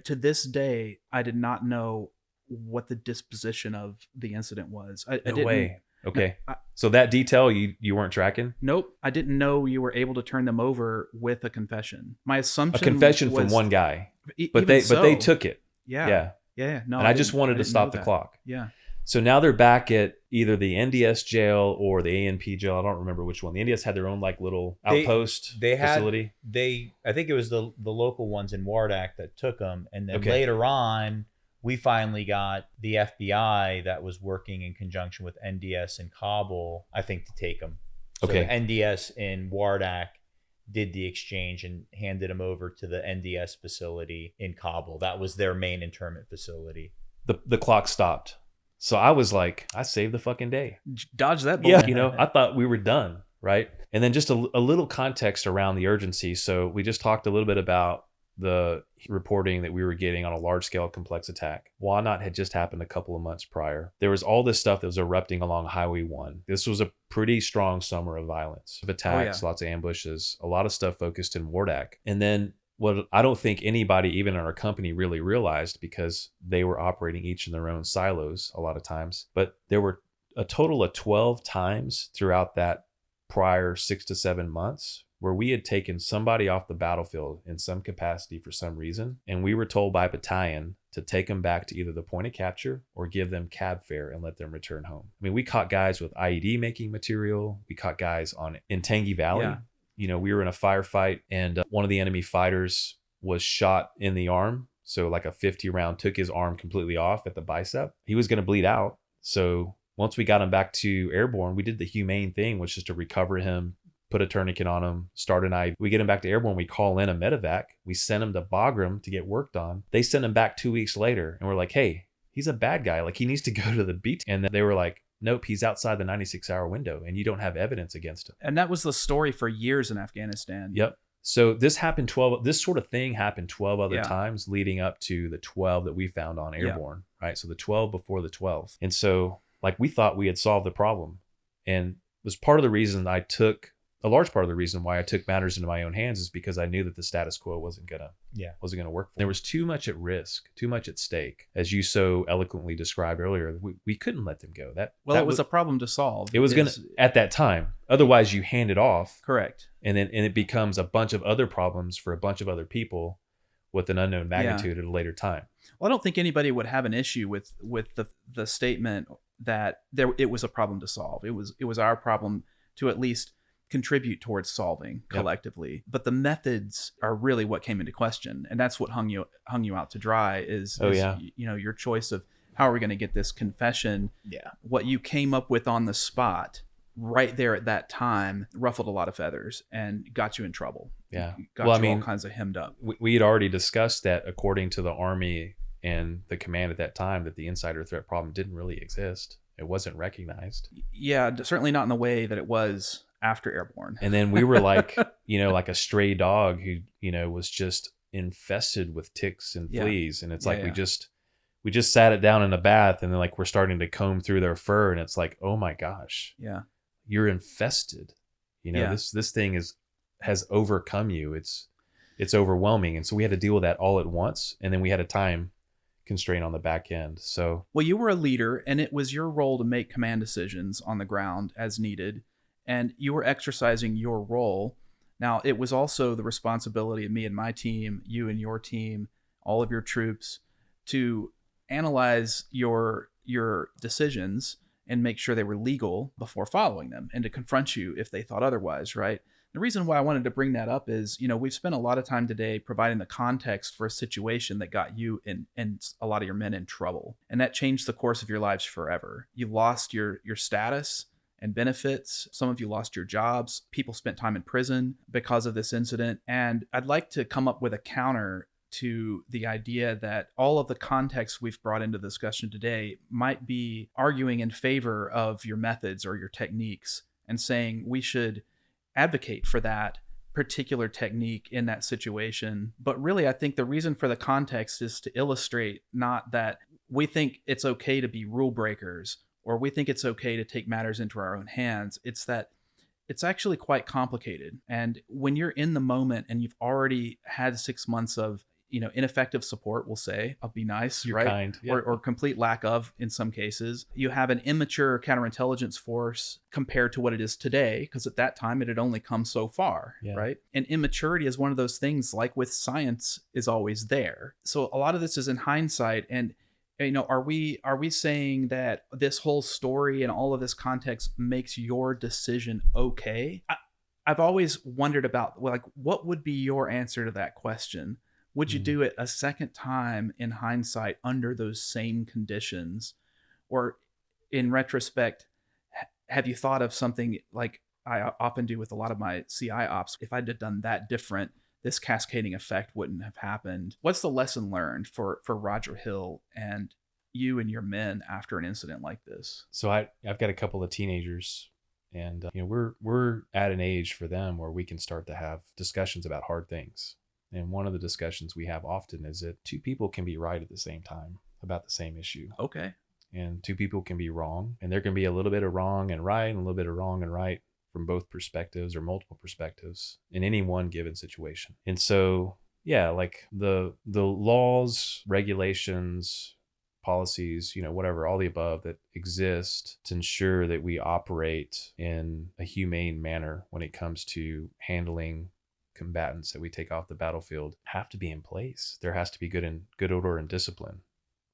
to this day, I did not know what the disposition of the incident was. I didn't. Way. Okay. So that detail you weren't tracking? Nope. I didn't know you were able to turn them over with a confession. My assumption a confession was, from one guy. But they took it. Yeah. No. And I just wanted to stop the clock. Yeah. So now they're back at either the NDS jail or the ANP jail. I don't remember which one. The NDS had their own like little outpost facility. I think it was the local ones in Wardak that took them. And then later on, we finally got the FBI that was working in conjunction with NDS in Kabul, I think, to take them. So the NDS in Wardak did the exchange and handed them over to the NDS facility in Kabul. That was their main internment facility. The clock stopped. So I was like, I saved the fucking day. Dodge that bullet. Yeah, I thought we were done, right? And then just a little context around the urgency. So we just talked a little bit about the reporting that we were getting on a large-scale complex attack. Wanot had just happened a couple of months prior. There was all this stuff that was erupting along Highway 1. This was a pretty strong summer of violence, of attacks, lots of ambushes, a lot of stuff focused in Wardak. And then what I don't think anybody, even in our company, really realized, because they were operating each in their own silos a lot of times, but there were a total of 12 times throughout that prior 6 to 7 months where we had taken somebody off the battlefield in some capacity for some reason, and we were told by battalion to take them back to either the point of capture or give them cab fare and let them return home. I mean, we caught guys with IED making material. We caught guys in Tangi Valley. Yeah. You know, we were in a firefight, and one of the enemy fighters was shot in the arm. So like a 50 round took his arm completely off at the bicep. He was going to bleed out. So once we got him back to Airborne, we did the humane thing, which is to recover him, put a tourniquet on him, start an IV. We get him back to Airborne. We call in a medevac. We send him to Bagram to get worked on. They send him back 2 weeks later, and we're like, hey, he's a bad guy. Like, he needs to go to the beat. And then they were like, nope, he's outside the 96-hour window, and you don't have evidence against him. And that was the story for years in Afghanistan. Yep. So this sort of thing happened 12 other times leading up to the 12 that we found on Airborne, right? So the 12 before the 12. And so, like, we thought we had solved the problem. And it was a large part of the reason why I took matters into my own hands is because I knew that the status quo wasn't gonna work. There was too much at risk, too much at stake, as you so eloquently described earlier. We couldn't let them go. That was a problem to solve. It was at that time. Otherwise, you hand it off. Correct. And it becomes a bunch of other problems for a bunch of other people with an unknown magnitude at a later time. Well, I don't think anybody would have an issue with the statement that it was a problem to solve. It was our problem to at least contribute towards solving collectively. But the methods are really what came into question, and that's what hung you out to dry is you know, your choice of how are we going to get this confession. What you came up with on the spot right there at that time ruffled a lot of feathers and got you in trouble. All kinds of hemmed up. We had already discussed that according to the Army and the command at that time, that the insider threat problem didn't really exist. It wasn't recognized. Yeah, certainly not in the way that it was after Airborne. And then we were like, you know, like a stray dog who, you know, was just infested with ticks and fleas. And it's like, we just sat it down in a bath, and then like we're starting to comb through their fur, and it's like, oh my gosh, you're infested. You know, this thing has overcome you. It's overwhelming. And so we had to deal with that all at once. And then we had a time constraint on the back end. So, well, you were a leader, and it was your role to make command decisions on the ground as needed. And you were exercising your role. Now, it was also the responsibility of me and my team, you and your team, all of your troops, to analyze your decisions and make sure they were legal before following them, and to confront you if they thought otherwise, right? The reason why I wanted to bring that up is, you know, we've spent a lot of time today providing the context for a situation that got you and a lot of your men in trouble. And that changed the course of your lives forever. You lost your status and benefits. Some of you lost your jobs. People spent time in prison because of this incident. And I'd like to come up with a counter to the idea that all of the context we've brought into the discussion today might be arguing in favor of your methods or your techniques, and saying we should advocate for that particular technique in that situation. But really, I think the reason for the context is to illustrate not that we think it's okay to be rule breakers, or we think it's okay to take matters into our own hands. It's that it's actually quite complicated. And when you're in the moment and you've already had 6 months of, you know, ineffective support, we'll say, I'll be nice, you're right? Kind. Yeah. Or complete lack of, in some cases. You have an immature counterintelligence force compared to what it is today, because at that time it had only come so far, right? And immaturity is one of those things, like with science, is always there. So a lot of this is in hindsight. And you know, are we saying that this whole story and all of this context makes your decision okay? I've always wondered about, like, what would be your answer to that question? Would you do it a second time in hindsight under those same conditions? Or in retrospect, have you thought of something like I often do with a lot of my CI ops? If I'd have done that different, this cascading effect wouldn't have happened. What's the lesson learned for Roger Hill and you and your men after an incident like this? So I've got a couple of teenagers, and you know, we're at an age for them where we can start to have discussions about hard things. And one of the discussions we have often is that two people can be right at the same time about the same issue. Okay. And two people can be wrong, and there can be a little bit of wrong and right and a little bit of wrong and right from both perspectives or multiple perspectives in any one given situation. And so, yeah, like the laws, regulations, policies, whatever, all the above that exist to ensure that we operate in a humane manner when it comes to handling combatants that we take off the battlefield have to be in place. There has to be good order and discipline,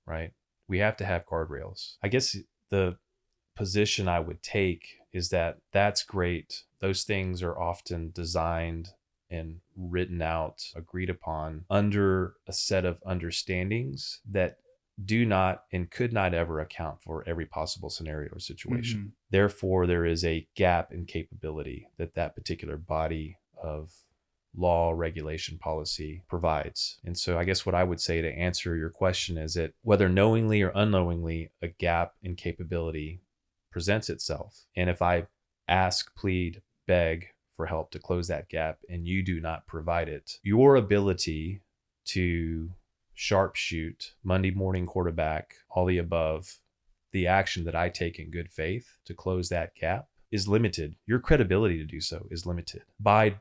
right? We have to have guardrails. I guess the position I would take is that that's great. Those things are often designed and written out, agreed upon under a set of understandings that do not and could not ever account for every possible scenario or situation. Mm-hmm. Therefore, there is a gap in capability that particular body of law, regulation, policy provides. And so I guess what I would say to answer your question is that whether knowingly or unknowingly, a gap in capability presents itself. And if I ask, plead, beg for help to close that gap and you do not provide it, your ability to sharpshoot, Monday morning quarterback, all the above, the action that I take in good faith to close that gap is limited. Your credibility to do so is limited. By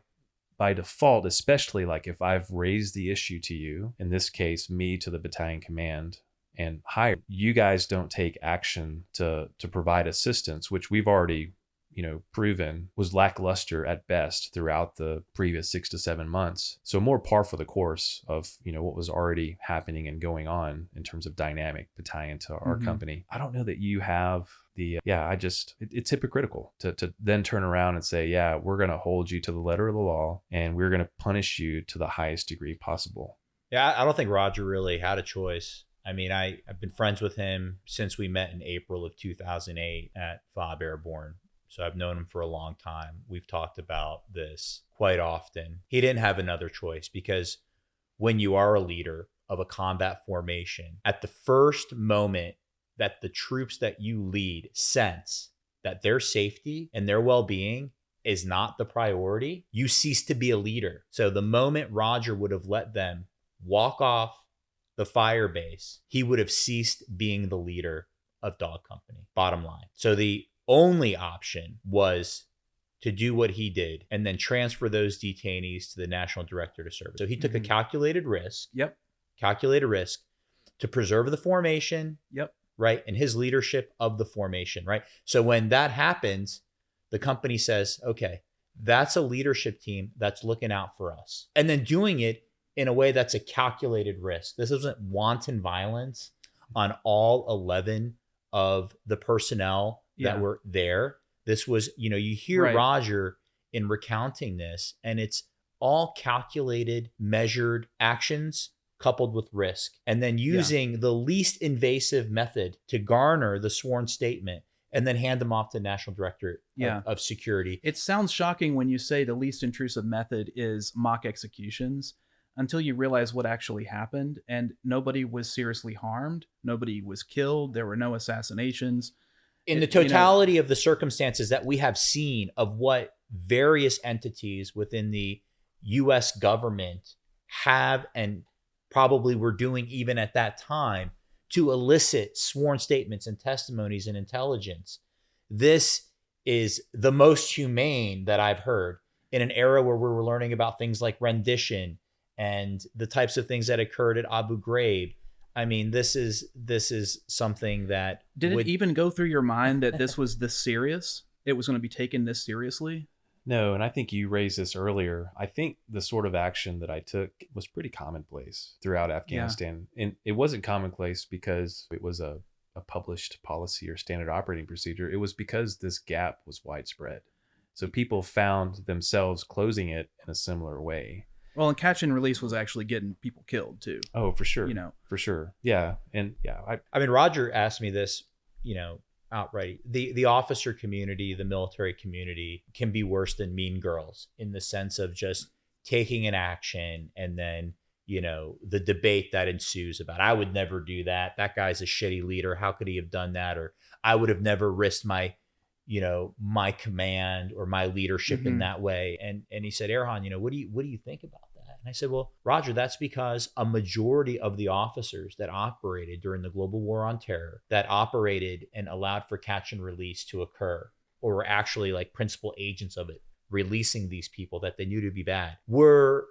default, especially like if I've raised the issue to you, in this case, me to the battalion command and higher, you guys don't take action to provide assistance, which we've already, proven was lackluster at best throughout the previous 6 to 7 months. So more par for the course of, what was already happening and going on in terms of dynamic battalion to our company. I don't know that you have it's hypocritical to then turn around and say, yeah, we're going to hold you to the letter of the law and we're going to punish you to the highest degree possible. Yeah, I don't think Roger really had a choice. I mean, I've been friends with him since we met in April of 2008 at FOB Airborne. So I've known him for a long time. We've talked about this quite often. He didn't have another choice because when you are a leader of a combat formation, at the first moment that the troops that you lead sense that their safety and their well-being is not the priority, you cease to be a leader. So the moment Roger would have let them walk off the fire base, he would have ceased being the leader of Dog Company, bottom line. So the only option was to do what he did and then transfer those detainees to the National Director to Service. So he took a calculated risk. Calculated risk to preserve the formation. Right. And his leadership of the formation. Right. So when that happens, the company says, okay, that's a leadership team that's looking out for us. And then doing it in a way that's a calculated risk. This isn't wanton violence on all 11 of the personnel that were there. This was, you hear Roger in recounting this, and it's all calculated, measured actions coupled with risk, and then using the least invasive method to garner the sworn statement and then hand them off to the National Director of Security. It sounds shocking when you say the least intrusive method is mock executions until you realize what actually happened, and nobody was seriously harmed. Nobody was killed. There were no assassinations. In the totality of the circumstances that we have seen of what various entities within the U.S. government have and probably were doing even at that time to elicit sworn statements and testimonies and intelligence, this is the most humane that I've heard in an era where we were learning about things like rendition and the types of things that occurred at Abu Ghraib. I mean, this is something that it even go through your mind that this was this serious? It was going to be taken this seriously? No, and I think you raised this earlier. I think the sort of action that I took was pretty commonplace throughout Afghanistan. And it wasn't commonplace because it was a published policy or standard operating procedure. It was because this gap was widespread. So people found themselves closing it in a similar way. Well, and catch and release was actually getting people killed too. Oh, for sure. For sure. Yeah. And I mean, Roger asked me this, outright. The officer community, the military community can be worse than mean girls in the sense of just taking an action and then, the debate that ensues about, I would never do that. That guy's a shitty leader. How could he have done that? Or I would have never risked my command or my leadership in that way. And he said, Erhan, what do you think about that? And I said, well, Roger, that's because a majority of the officers that operated during the global war on terror, that operated and allowed for catch and release to occur, or were actually like principal agents of it, releasing these people that they knew to be bad, were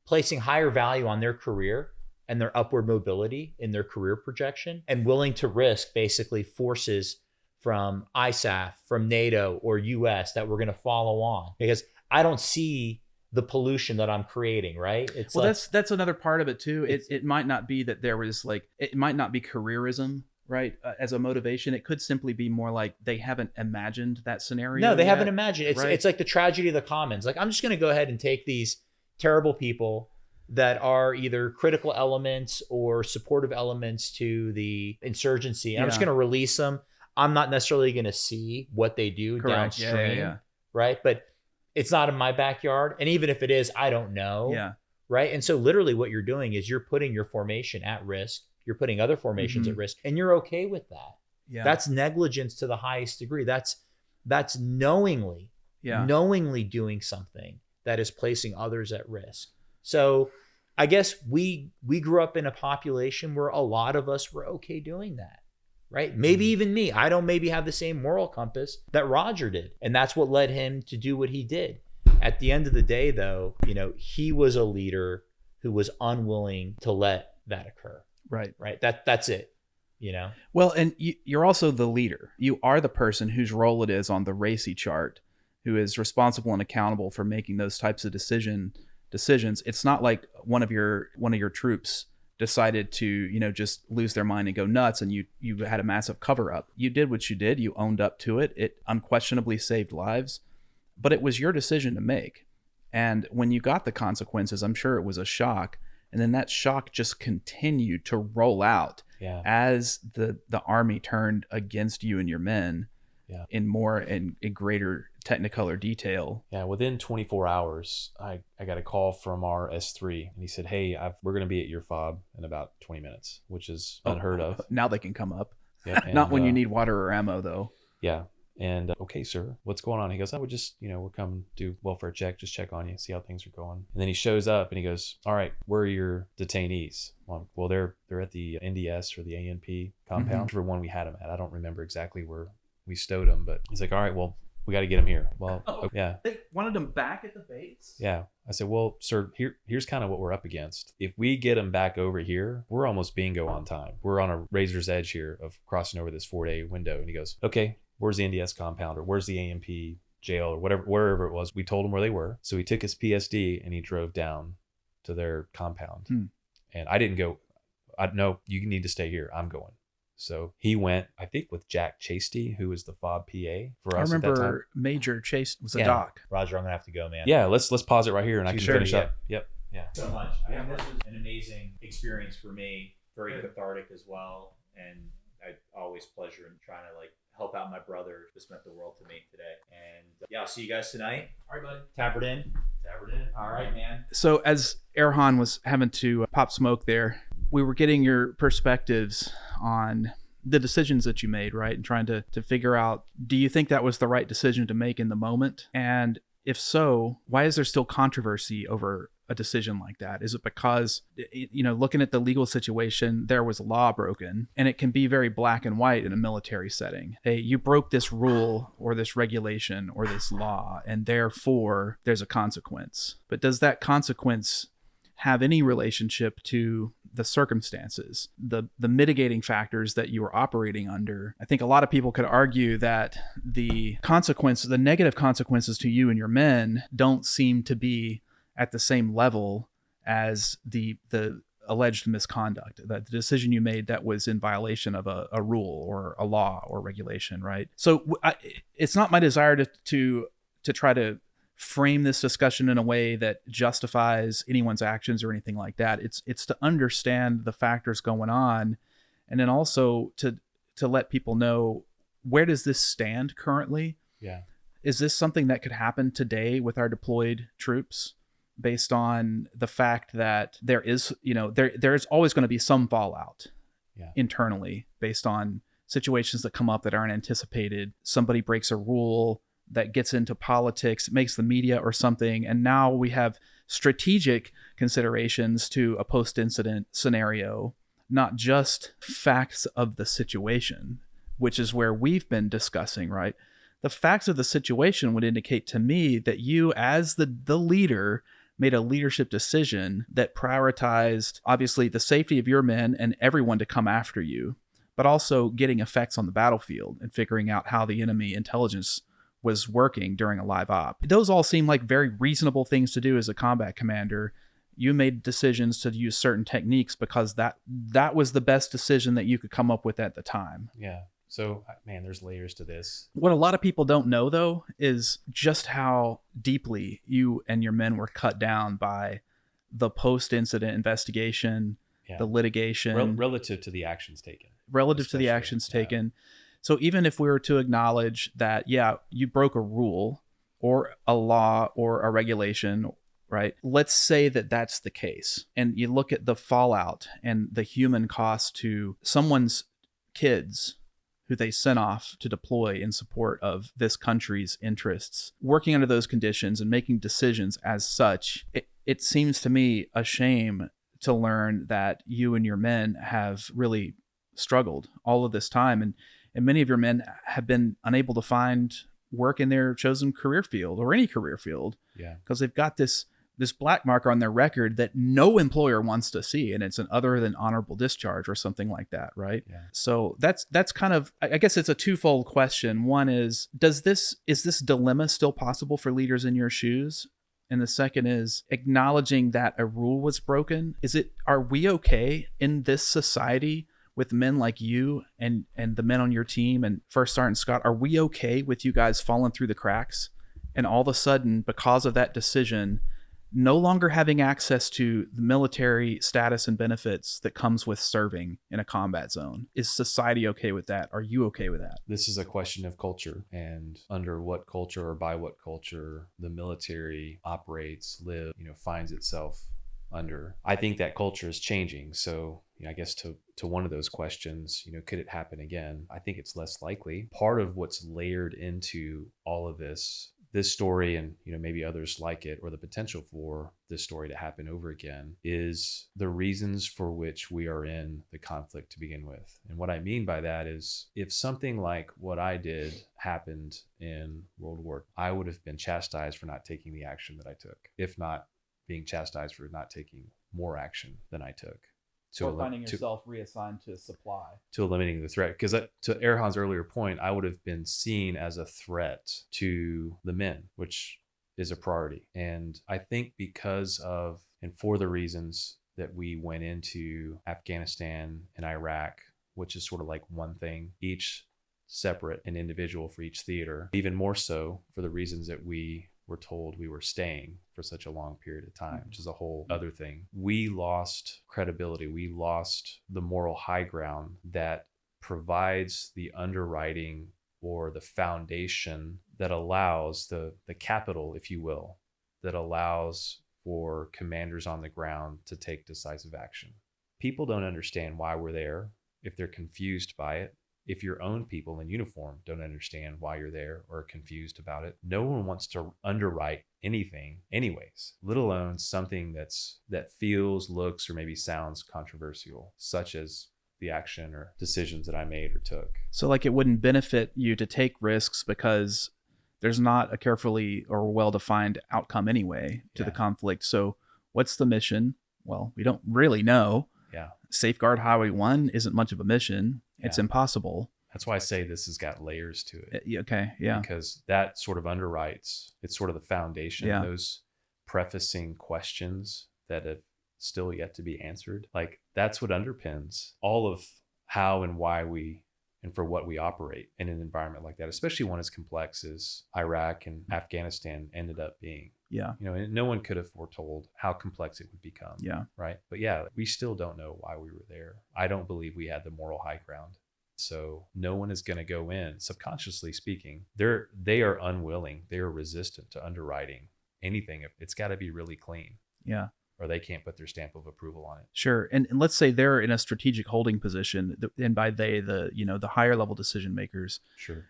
placing higher value on their career and their upward mobility in their career projection, and willing to risk basically forces from ISAF, from NATO or US that we're going to follow on, because I don't see the pollution that I'm creating, right? It's well, like, that's another part of it too. It might not be that there was like, it might not be careerism, right? As a motivation, it could simply be more like they haven't imagined that scenario. no, they yet, haven't imagined. It's right? it's like the tragedy of the commons. Like, I'm just going to go ahead and take these terrible people that are either critical elements or supportive elements to the insurgency, and I'm just Yeah. going to release them. I'm not necessarily going to see what they do Correct. downstream, Yeah. right? But it's not in my backyard, and even if it is, I don't know. Yeah. Right. And so literally what you're doing is you're putting your formation at risk. You're putting other formations at risk, and you're okay with that. Yeah. That's negligence to the highest degree. That's knowingly doing something that is placing others at risk. So I guess we grew up in a population where a lot of us were okay doing that. Right. Maybe even me. I don't maybe have the same moral compass that Roger did. And that's what led him to do what he did. At the end of the day, though, he was a leader who was unwilling to let that occur. Right. Right. That's it. Well, and you're also the leader. You are the person whose role it is on the RACI chart, who is responsible and accountable for making those types of decisions. It's not like one of your troops decided to, just lose their mind and go nuts, and you had a massive cover up. You did what you did. You owned up to it. It unquestionably saved lives, but it was your decision to make. And when you got the consequences, I'm sure it was a shock. And then that shock just continued to roll out as the army turned against you and your men in more and in greater technicolor detail. Yeah, within 24 hours, I got a call from our S3, and he said, "Hey, we're going to be at your fob in about 20 minutes," which is unheard of. Now they can come up. Yeah, Not when you need water or ammo, though. Yeah. And okay, sir, what's going on? He goes, we're just, we're coming to do welfare check, just check on you, see how things are going. And then he shows up and he goes, all right, where are your detainees? Well, they're at the NDS or the ANP compound, for one we had them at. I don't remember exactly where we stowed them, but he's like, all right, well, we got to get them here. Well, yeah. They wanted them back at the base? Yeah. I said, well, sir, here's kind of what we're up against. If we get them back over here, we're almost bingo on time. We're on a razor's edge here of crossing over this 4-day window. And he goes, okay, where's the NDS compound, or where's the AMP jail, or wherever it was. We told him where they were. So he took his PSD and he drove down to their compound. And I didn't go, no, you need to stay here. I'm going. So he went, I think, with Jack Chasty, who was the FOB PA for us. I remember Major Chase was a doc. Roger, I'm gonna have to go, man. Yeah, let's pause it right here and I can finish up. Yep. Yeah. So much. I mean, this was an amazing experience for me. Very cathartic as well. And I always pleasure in trying to help out my brother. This meant the world to me today. And I'll see you guys tonight. All right, buddy. Tabard in. All right, man. So as Erhan was having to pop smoke there, we were getting your perspectives on the decisions that you made, right? And trying to figure out, do you think that was the right decision to make in the moment? And if so, why is there still controversy over a decision like that? Is it because, looking at the legal situation, there was law broken, and it can be very black and white in a military setting. Hey, you broke this rule or this regulation or this law, and therefore there's a consequence. But does that consequence have any relationship to the circumstances, the mitigating factors that you were operating under? I think a lot of people could argue that the negative consequences to you and your men don't seem to be at the same level as the alleged misconduct, that the decision you made that was in violation of a rule or a law or regulation, right? So it's not my desire to try to frame this discussion in a way that justifies anyone's actions or anything like that. It's to understand the factors going on, and then also to let people know, where does this stand currently? Yeah. Is this something that could happen today with our deployed troops, based on the fact that there is always going to be some fallout internally based on situations that come up that aren't anticipated? Somebody breaks a rule that gets into politics, makes the media or something, and now we have strategic considerations to a post-incident scenario, not just facts of the situation, which is where we've been discussing, right? The facts of the situation would indicate to me that you, as the leader, made a leadership decision that prioritized, obviously, the safety of your men and everyone to come after you, but also getting effects on the battlefield and figuring out how the enemy intelligence was working during a live op. Those all seem like very reasonable things to do as a combat commander. You made decisions to use certain techniques because that was the best decision that you could come up with at the time. Yeah. So, man, there's layers to this. What a lot of people don't know, though, is just how deeply you and your men were cut down by the post-incident investigation, the litigation. Relative to the actions taken. Relative to the actions taken. So even if we were to acknowledge that, yeah, you broke a rule or a law or a regulation, right? Let's say that that's the case. And you look at the fallout and the human cost to someone's kids who they sent off to deploy in support of this country's interests, working under those conditions and making decisions as such. It seems to me a shame to learn that you and your men have really struggled all of this time. And many of your men have been unable to find work in their chosen career field or any career field. Yeah. Because they've got this black marker on their record that no employer wants to see, and it's an other than honorable discharge or something like that, right? Yeah. So that's kind of, I guess it's a twofold question. One is this dilemma still possible for leaders in your shoes? And the second is acknowledging that a rule was broken. Are we okay in this society with men like you and the men on your team and First Sergeant Scott? Are we okay with you guys falling through the cracks and all of a sudden, because of that decision, no longer having access to the military status and benefits that comes with serving in a combat zone? Is society okay with that? Are you okay with that? This is a question of culture, and under what culture or by what culture the military operates, finds itself under. I think that culture is changing. So, I guess to one of those questions, could it happen again? I think it's less likely. Part of what's layered into all of this story, and maybe others like it, or the potential for this story to happen over again, is the reasons for which we are in the conflict to begin with. And what I mean by that is, if something like what I did happened in World War, I would have been chastised for not taking the action that I took, if not being chastised for not taking more action than I took. Or finding yourself reassigned to supply. To eliminating the threat. Because to Erhan's earlier point, I would have been seen as a threat to the men, which is a priority. And I think because of, and for the reasons that we went into Afghanistan and Iraq, which is sort of like one thing, each separate and individual for each theater, even more so for the reasons that we were told we were staying for such a long period of time, which is a whole other thing. We lost credibility. We lost the moral high ground that provides the underwriting or the foundation that allows the capital, if you will, that allows for commanders on the ground to take decisive action. People don't understand why we're there if they're confused by it. If your own people in uniform don't understand why you're there or are confused about it, no one wants to underwrite anything anyways, let alone something that feels, looks, or maybe sounds controversial, such as the action or decisions that I made or took. So like, it wouldn't benefit you to take risks because there's not a carefully or well-defined outcome anyway to the conflict. So what's the mission? Well, we don't really know. Yeah. Safeguard Highway 1 isn't much of a mission. It's impossible. That's why I say this has got layers to it. Okay, yeah. Because that sort of underwrites, it's sort of the foundation, Yeah. those prefacing questions that have still yet to be answered. Like, that's what underpins all of how and why we, and for what we operate in an environment like that, especially one as complex as Iraq and Afghanistan ended up being. Yeah. And no one could have foretold how complex it would become. Yeah. Right. But we still don't know why we were there. I don't believe we had the moral high ground. So no one is going to go in, subconsciously speaking. They are unwilling. They are resistant to underwriting anything. It's got to be really clean. Yeah. Or they can't put their stamp of approval on it. Sure. And let's say they're in a strategic holding position, and by they, the higher level decision makers. Sure.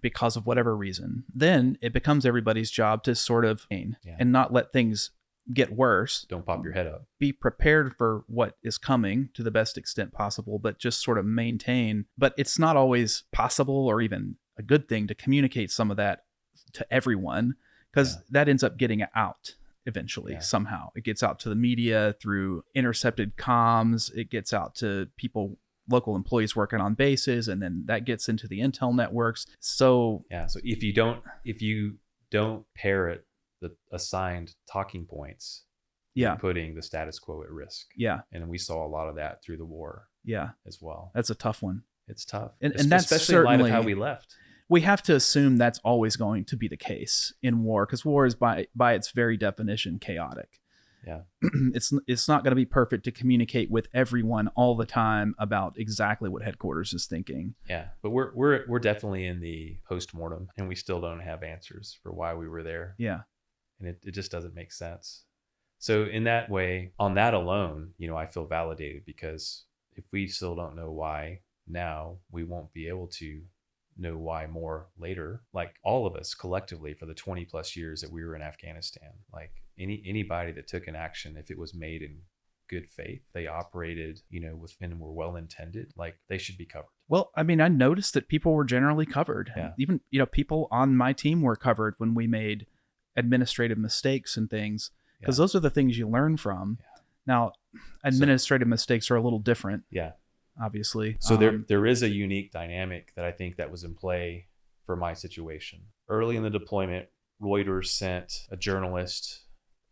Because of whatever reason, then it becomes everybody's job to sort of and not let things get worse. Don't pop your head up. Be prepared for what is coming to the best extent possible, but just sort of maintain. But it's not always possible or even a good thing to communicate some of that to everyone, because that ends up getting out. eventually. Yeah. Somehow it gets out to the media through intercepted comms. It gets out to people, local employees working on bases, and then that gets into the intel networks. So Yeah. So if you don't parrot the assigned talking points, yeah, you're putting the status quo at risk. yeah, And we saw a lot of that through the war yeah. as well. That's a tough one. It's tough. And that's especially in light of certainly how we left. We have to assume that's always going to be the case in war, because war is by its very definition chaotic. Yeah. It's not going to be perfect to communicate with everyone all the time about exactly what headquarters is thinking. Yeah. But we're definitely in the post-mortem, and we still don't have answers for why we were there. Yeah. And it just doesn't make sense. So in that way, on that alone, I feel validated, because if we still don't know why now, we won't be able to know why more later. Like all of us collectively for the 20 plus years that we were in Afghanistan, like anybody that took an action, if it was made in good faith, they operated, and were well intended, like they should be covered. Well, I mean, I noticed that people were generally covered. Yeah. Even, people on my team were covered when we made administrative mistakes and things, because those are the things you learn from. Yeah. Now, administrative mistakes are a little different. Yeah. Obviously. So there is a unique dynamic that I think that was in play for my situation. Early in the deployment, Reuters sent a journalist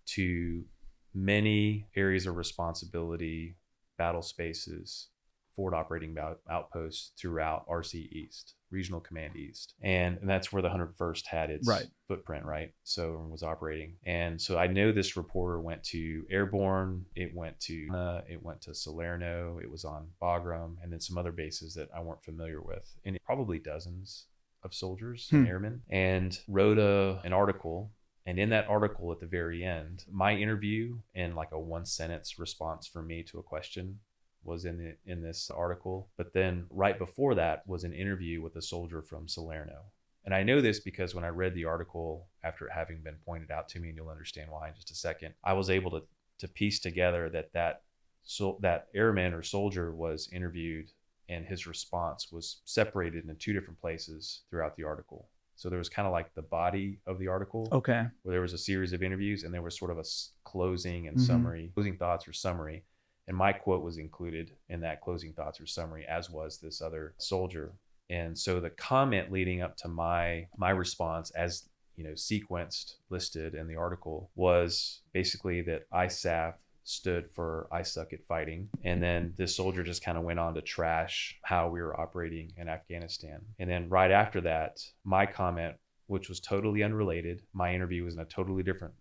to many areas of responsibility, battle spaces, forward operating outposts throughout RC East, Regional Command East. And that's where the 101st had its footprint, right? So it was operating. And so I know this reporter went to Airborne, it went to Salerno, it was on Bagram, and then some other bases that I weren't familiar with. And probably dozens of soldiers and airmen, and wrote an article. And in that article at the very end, my interview and like a 1-sentence response from me to a question was in this article. But then right before that was an interview with a soldier from Salerno. And I know this because when I read the article after it having been pointed out to me, and you'll understand why in just a second, I was able to piece together that airman or soldier was interviewed, and his response was separated in 2 different places throughout the article. So there was kind of like the body of the article, okay, where there was a series of interviews, and there was sort of a closing and summary, closing thoughts or summary. And my quote was included in that closing thoughts or summary, as was this other soldier. And so the comment leading up to my response, as sequenced, listed in the article, was basically that ISAF stood for I suck at fighting. And then this soldier just kind of went on to trash how we were operating in Afghanistan. And then right after that, my comment, which was totally unrelated, my interview was in a totally different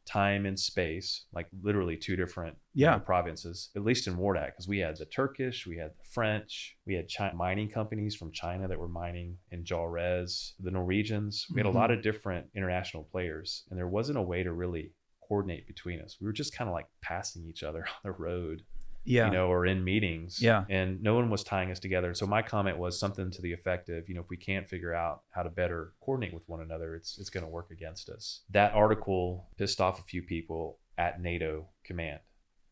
time and space, like literally 2 different provinces, at least in Wardak, because we had the Turkish, we had the French, we had mining companies from China that were mining in Jalrez, the Norwegians. We had a lot of different international players, and there wasn't a way to really coordinate between us. We were just kind of like passing each other on the road, or in meetings, and no one was tying us together. So my comment was something to the effect of, if we can't figure out how to better coordinate with one another, it's going to work against us. That article pissed off a few people at NATO command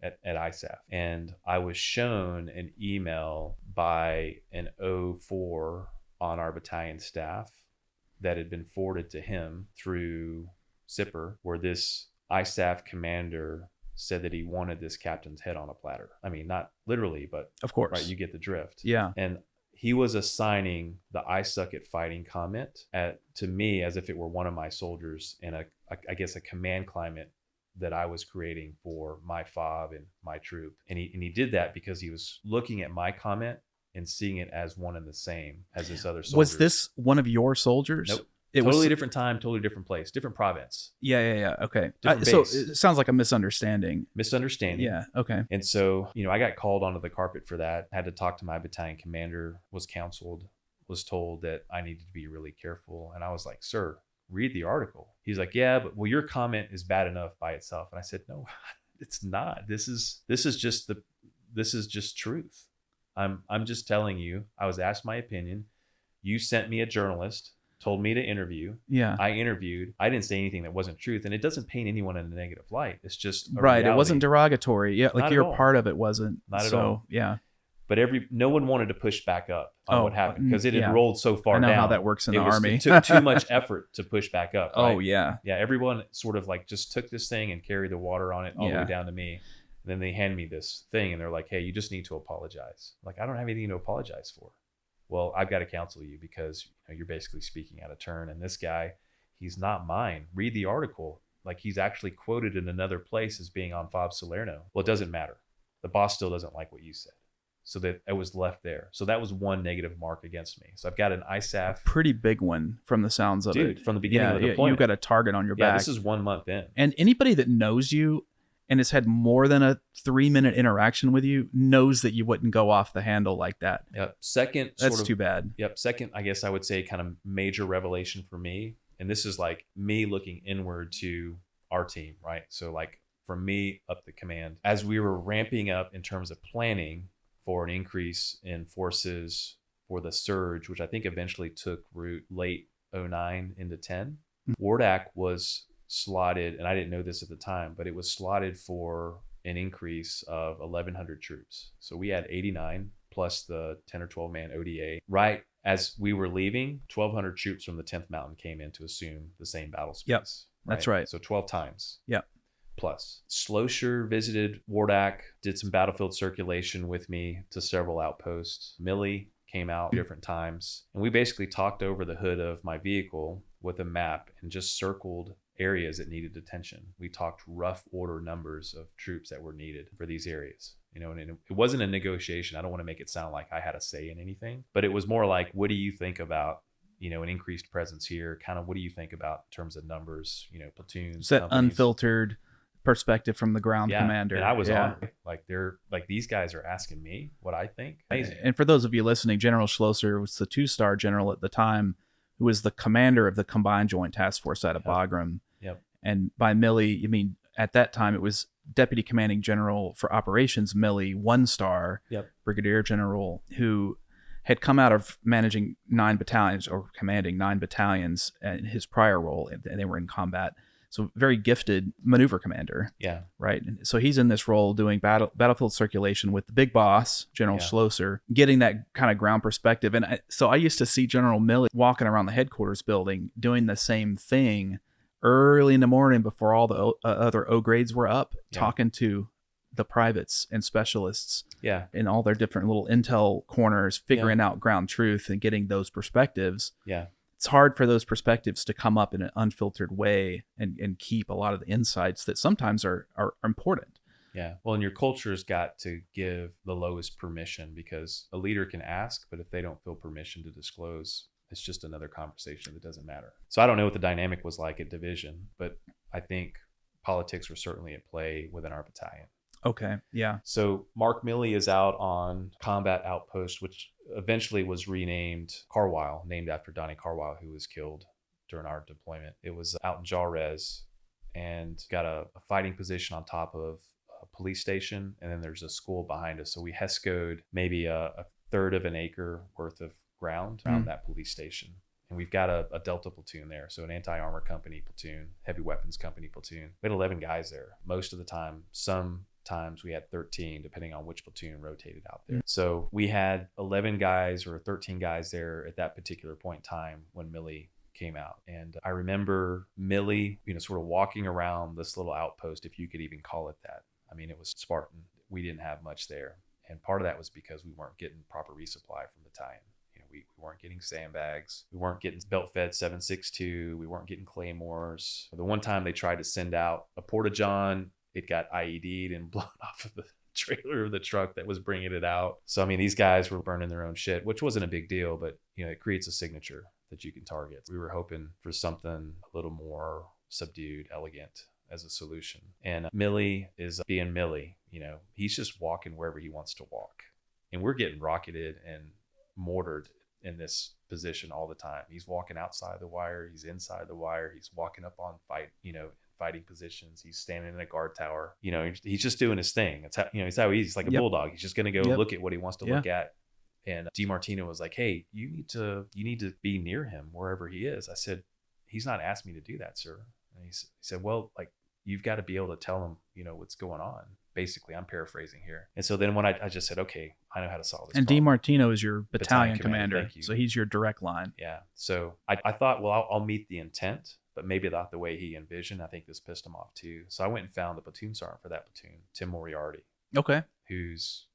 at ISAF, and I was shown an email by an O4 on our battalion staff that had been forwarded to him through Zipper, where this ISAF commander said that he wanted this captain's head on a platter. I mean, not literally, but of course, right, you get the drift. Yeah. And he was assigning the I suck at fighting comment to me as if it were one of my soldiers in I guess a command climate that I was creating for my FOB and my troop. And he did that because he was looking at my comment and seeing it as one and the same as this other soldier. Was this one of your soldiers? Nope. Totally different time, totally different place, different province. Yeah. Okay. So it sounds like a misunderstanding. Yeah. Okay. And so, I got called onto the carpet for that. Had to talk to my battalion commander, was counseled, was told that I needed to be really careful. And I was like, sir, read the article. He's like, yeah, but your comment is bad enough by itself. And I said, no, it's not. This is just truth. I'm just telling you, I was asked my opinion. You sent me a journalist, told me to interview. Yeah. I interviewed. I didn't say anything that wasn't truth. And it doesn't paint anyone in a negative light. It's just right. reality. It wasn't derogatory. Yeah. Like Not your at all. part of it wasn't. Not at all. Yeah. but no one wanted to push back up on what happened because it had rolled so far down. I know down. how that works in the Army. It took too much effort to push back up. Right? Oh yeah. Yeah. Everyone sort of like just took this thing and carried the water on it all the way down to me. And then they hand me this thing and they're like, hey, you just need to apologize. Like, I don't have anything to apologize for. Well, I've got to counsel you because you're basically speaking out of turn. And this guy, he's not mine. Read the article. Like, he's actually quoted in another place as being on Fob Salerno. Well, it doesn't matter. The boss still doesn't like what you said. So that it was left there. So that was one negative mark against me. So I've got an ISAF. Pretty big one from the sounds of it. Dude, from the beginning of the deployment. You've got a target on your back. Yeah, this is 1 month in. And anybody that knows you and has had more than a 3-minute interaction with you knows that you wouldn't go off the handle like that. Yep. Second, that's too bad. Yep. Second, I guess I would say kind of major revelation for me. And this is like me looking inward to our team, right? So like from me up the command, as we were ramping up in terms of planning for an increase in forces for the surge, which I think eventually took root late 09 into 10. Wardak was slotted, and I didn't know this at the time, but it was slotted for an increase of 1,100 troops. So we had 89 plus the 10 or 12 man ODA. Right as we were leaving, 1,200 troops from the 10th Mountain came in to assume the same battle space. Yep, that's right. So 12 times. Yep. Plus, Slosher visited Wardak, did some battlefield circulation with me to several outposts. Millie came out different times. And we basically talked over the hood of my vehicle with a map and just circled areas that needed attention. We talked rough order numbers of troops that were needed for these areas. And it wasn't a negotiation. I don't want to make it sound like I had a say in anything, but it was more like, what do you think about an increased presence here? Kind of what do you think about in terms of numbers, platoons? Is that companies? Unfiltered perspective from the ground commander. And I was on these guys are asking me what I think. Amazing. And for those of you listening, General Schlosser was the 2-star general at the time who was the commander of the Combined Joint Task Force out of Bagram. Yep. And by Millie, you mean at that time it was Deputy Commanding General for Operations Millie, 1-star Brigadier General, who had come out of managing 9 battalions or commanding 9 battalions in his prior role, and they were in combat. So very gifted maneuver commander. Yeah. Right. And so he's in this role doing battlefield circulation with the big boss, General Schlosser, getting that kind of ground perspective. And so I used to see General Milley walking around the headquarters building doing the same thing early in the morning before all the other O grades were up, talking to the privates and specialists in all their different little intel corners, figuring out ground truth and getting those perspectives. Yeah. It's hard for those perspectives to come up in an unfiltered way and keep a lot of the insights that sometimes are important. Yeah. Well, and your culture's got to give the lowest permission, because a leader can ask, but if they don't feel permission to disclose, it's just another conversation that doesn't matter. So I don't know what the dynamic was like at division, but I think politics were certainly at play within our battalion. Okay. Yeah. So Mark Milley is out on combat outpost, which eventually was renamed Carwile, named after Donnie Carwile, who was killed during our deployment. It was out in Jarez and got a fighting position on top of a police station. And then there's a school behind us. So we HESCO'd maybe a third of an acre worth of ground around that police station. And we've got a Delta platoon there. So an anti-armor company platoon, heavy weapons company platoon. We had 11 guys there. Most of the time, sometimes we had 13, depending on which platoon rotated out there. So we had 11 guys or 13 guys there at that particular point in time when Milley came out. And I remember Milley, sort of walking around this little outpost, if you could even call it that. I mean, it was Spartan. We didn't have much there. And part of that was because we weren't getting proper resupply from the battalion. We weren't getting sandbags. We weren't getting belt-fed 7.62. We weren't getting claymores. The one time they tried to send out a porta-john, it got IED'd and blown off of the trailer of the truck that was bringing it out. So, I mean, these guys were burning their own shit, which wasn't a big deal, but, it creates a signature that you can target. We were hoping for something a little more subdued, elegant as a solution. And Milley is being Milley. He's just walking wherever he wants to walk. And we're getting rocketed and mortared in this position all the time. He's walking outside the wire. He's inside the wire. He's walking up on fighting positions. He's standing in a guard tower. He's just doing his thing. It's how, he's how he's like a bulldog. He's just going to go look at what he wants to look at. And DiMartino was like, "Hey, you need to be near him wherever he is." I said, "He's not asked me to do that, sir." And he said, "Well, like, you've got to be able to tell him, what's going on, basically, I'm paraphrasing here. And so then when I just said, okay, I know how to solve this And problem. DiMartino is your battalion commander. Thank you. So he's your direct line. Yeah. So I thought, well, I'll meet the intent, but maybe not the way he envisioned. I think this pissed him off too. So I went and found the platoon sergeant for that platoon, Tim Moriarty. Okay. Who's,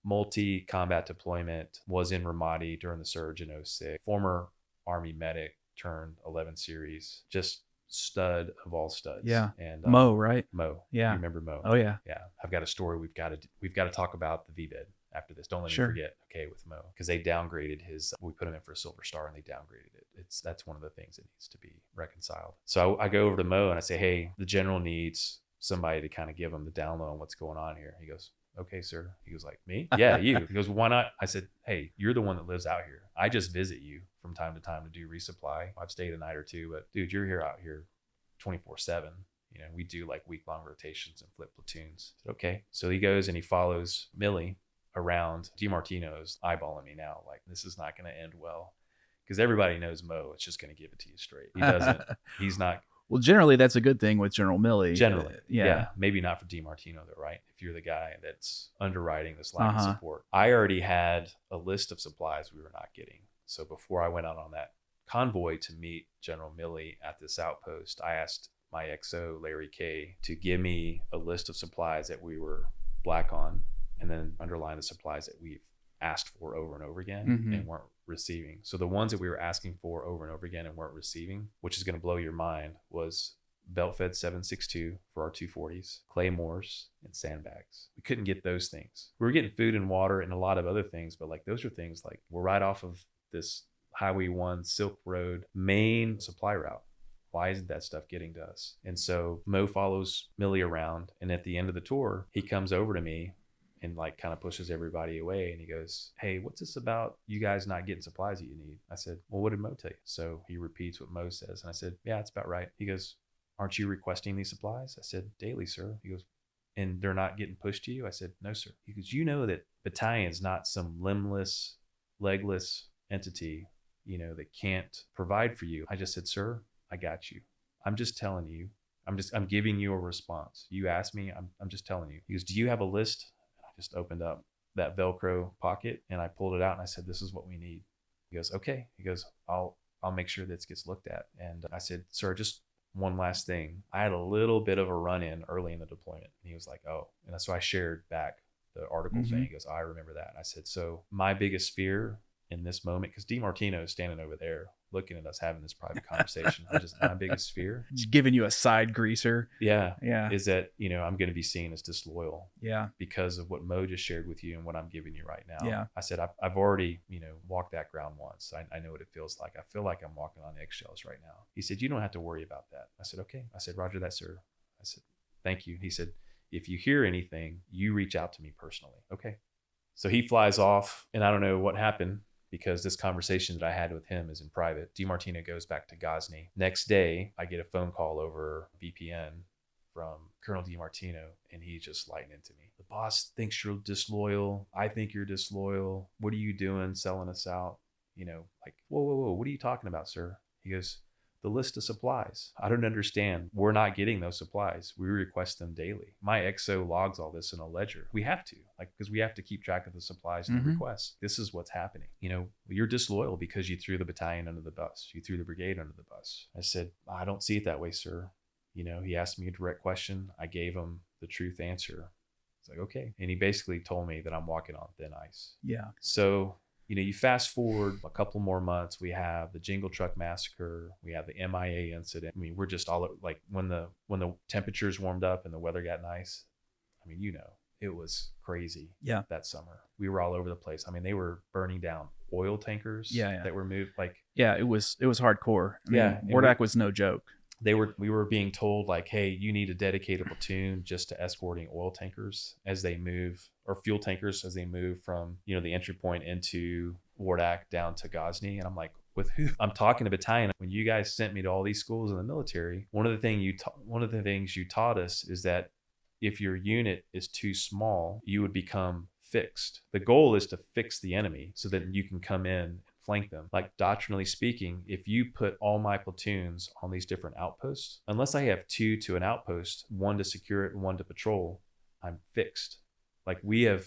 multi-combat deployment, was in Ramadi during the surge in 06, former Army medic turned 11 series, just stud of all studs. Yeah. And Mo, right? Mo. Yeah. You remember Mo? Oh yeah. Yeah. I've got a story we've got to talk about the VBID after this. Don't let me forget. Okay, with Mo, because they downgraded his. We put him in for a Silver Star and they downgraded it. That's one of the things that needs to be reconciled. So I go over to Mo and I say, hey, the general needs somebody to kind of give him the down low on what's going on here. He goes, okay, sir. He was like, me? Yeah, you. He goes, why not? I said, hey, you're the one that lives out here. I just visit you from time to time to do resupply. I've stayed a night or two, but dude, you're out here 24/7. We do like week-long rotations and flip platoons. I said, okay. So he goes and he follows Millie around. DiMartino's eyeballing me now. Like, this is not going to end well. Because everybody knows Mo. It's just going to give it to you straight. He doesn't. He's not. Well, generally, that's a good thing with General Milley. Generally. Yeah. Maybe not for DiMartino, though, right? If you're the guy that's underwriting this lack of support. I already had a list of supplies we were not getting. So before I went out on that convoy to meet General Milley at this outpost, I asked my XO, Larry K, to give me a list of supplies that we were black on, and then underline the supplies that we've asked for over and over again and weren't receiving. So the ones that we were asking for over and over again and weren't receiving, which is going to blow your mind, was belt-fed 7.62 for our 240s, claymores, and sandbags. We couldn't get those things. We were getting food and water and a lot of other things, but like those are things like we're right off of this Highway 1 Silk Road main supply route. Why isn't that stuff getting to us? And so Mo follows Millie around, and at the end of the tour, he comes over to me and like kind of pushes everybody away. And he goes, hey, what's this about you guys not getting supplies that you need? I said, well, what did Mo tell you? So he repeats what Mo says. And I said, yeah, that's about right. He goes, aren't you requesting these supplies? I said, daily, sir. He goes, and they're not getting pushed to you? I said, no, sir. He goes, you know that battalion's not some limbless, legless entity, that can't provide for you. I just said, sir, I got you. I'm just telling you. I'm giving you a response. You asked me, I'm just telling you. He goes, do you have a list? Just opened up that Velcro pocket and I pulled it out and I said, this is what we need. He goes, okay. He goes, I'll make sure this gets looked at. And I said, sir, just one last thing. I had a little bit of a run-in early in the deployment. And he was like, oh. And so I shared back the article thing. He goes, I remember that. And I said, so my biggest fear in this moment, because DiMartino is standing over there looking at us having this private conversation. My biggest fear. Just giving you a side greaser. Yeah. Yeah. Is that, I'm going to be seen as disloyal. Yeah. Because of what Mo just shared with you and what I'm giving you right now. Yeah. I said, I've already, walked that ground once. I know what it feels like. I feel like I'm walking on eggshells right now. He said, you don't have to worry about that. I said, okay. I said, roger that, sir. I said, thank you. He said, if you hear anything, you reach out to me personally. Okay. So he flies off and I don't know what happened, because this conversation that I had with him is in private. DiMartino goes back to Ghazni. Next day, I get a phone call over VPN from Colonel DiMartino, and he's just lighting into me. The boss thinks you're disloyal. I think you're disloyal. What are you doing selling us out? Like, whoa, what are you talking about, sir? He goes, the list of supplies. I don't understand. We're not getting those supplies. We request them daily. My XO logs all this in a ledger. We have to, because we have to keep track of the supplies and the requests. This is what's happening. You're disloyal because you threw the battalion under the bus. You threw the brigade under the bus. I said, I don't see it that way, sir. He asked me a direct question. I gave him the truth answer. It's like, okay. And he basically told me that I'm walking on thin ice. Yeah. So you fast forward a couple more months, we have the Jingle Truck Massacre, we have the MIA incident. I mean, we're just all like when the temperatures warmed up and the weather got nice. I mean, it was crazy. Yeah. That summer, we were all over the place. I mean, they were burning down oil tankers. Yeah. That were moved. Yeah, it was hardcore. I mean, Wardak was no joke. We were being told like, hey, you need to dedicate a platoon just to escorting oil tankers as they move, or fuel tankers as they move from, the entry point into Wardak down to Ghazni. And I'm like, with who? I'm talking to battalion. When you guys sent me to all these schools in the military, one of the things you taught us is that if your unit is too small, you would become fixed. The goal is to fix the enemy so that you can come in and flank them. Like doctrinally speaking, if you put all my platoons on these different outposts, unless I have 2 to an outpost, 1 to secure it and 1 to patrol, I'm fixed. Like we have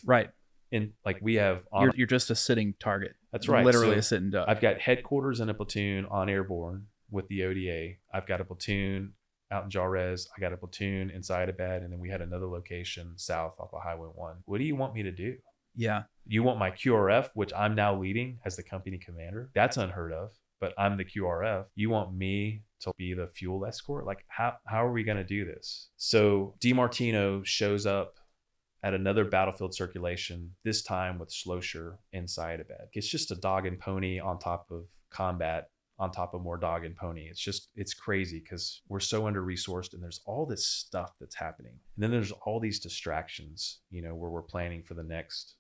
You're just a sitting target. That's right. Literally So a sitting duck. I've got headquarters and a platoon on Airborne with the ODA. I've got a platoon out in Jarez. I got a platoon in Saidabad, and then we had another location south off of Highway 1. What do you want me to do? Yeah. You want my QRF, which I'm now leading as the company commander? That's unheard of, but I'm the QRF. You want me to be the fuel escort? Like, how are we going to do this? So DiMartino shows up at another battlefield circulation, this time with Schlosser in Saidabad. It's just a dog and pony on top of combat, on top of more dog and pony. It's crazy because we're so under-resourced, and there's all this stuff that's happening. And then there's all these distractions, where we're planning for the next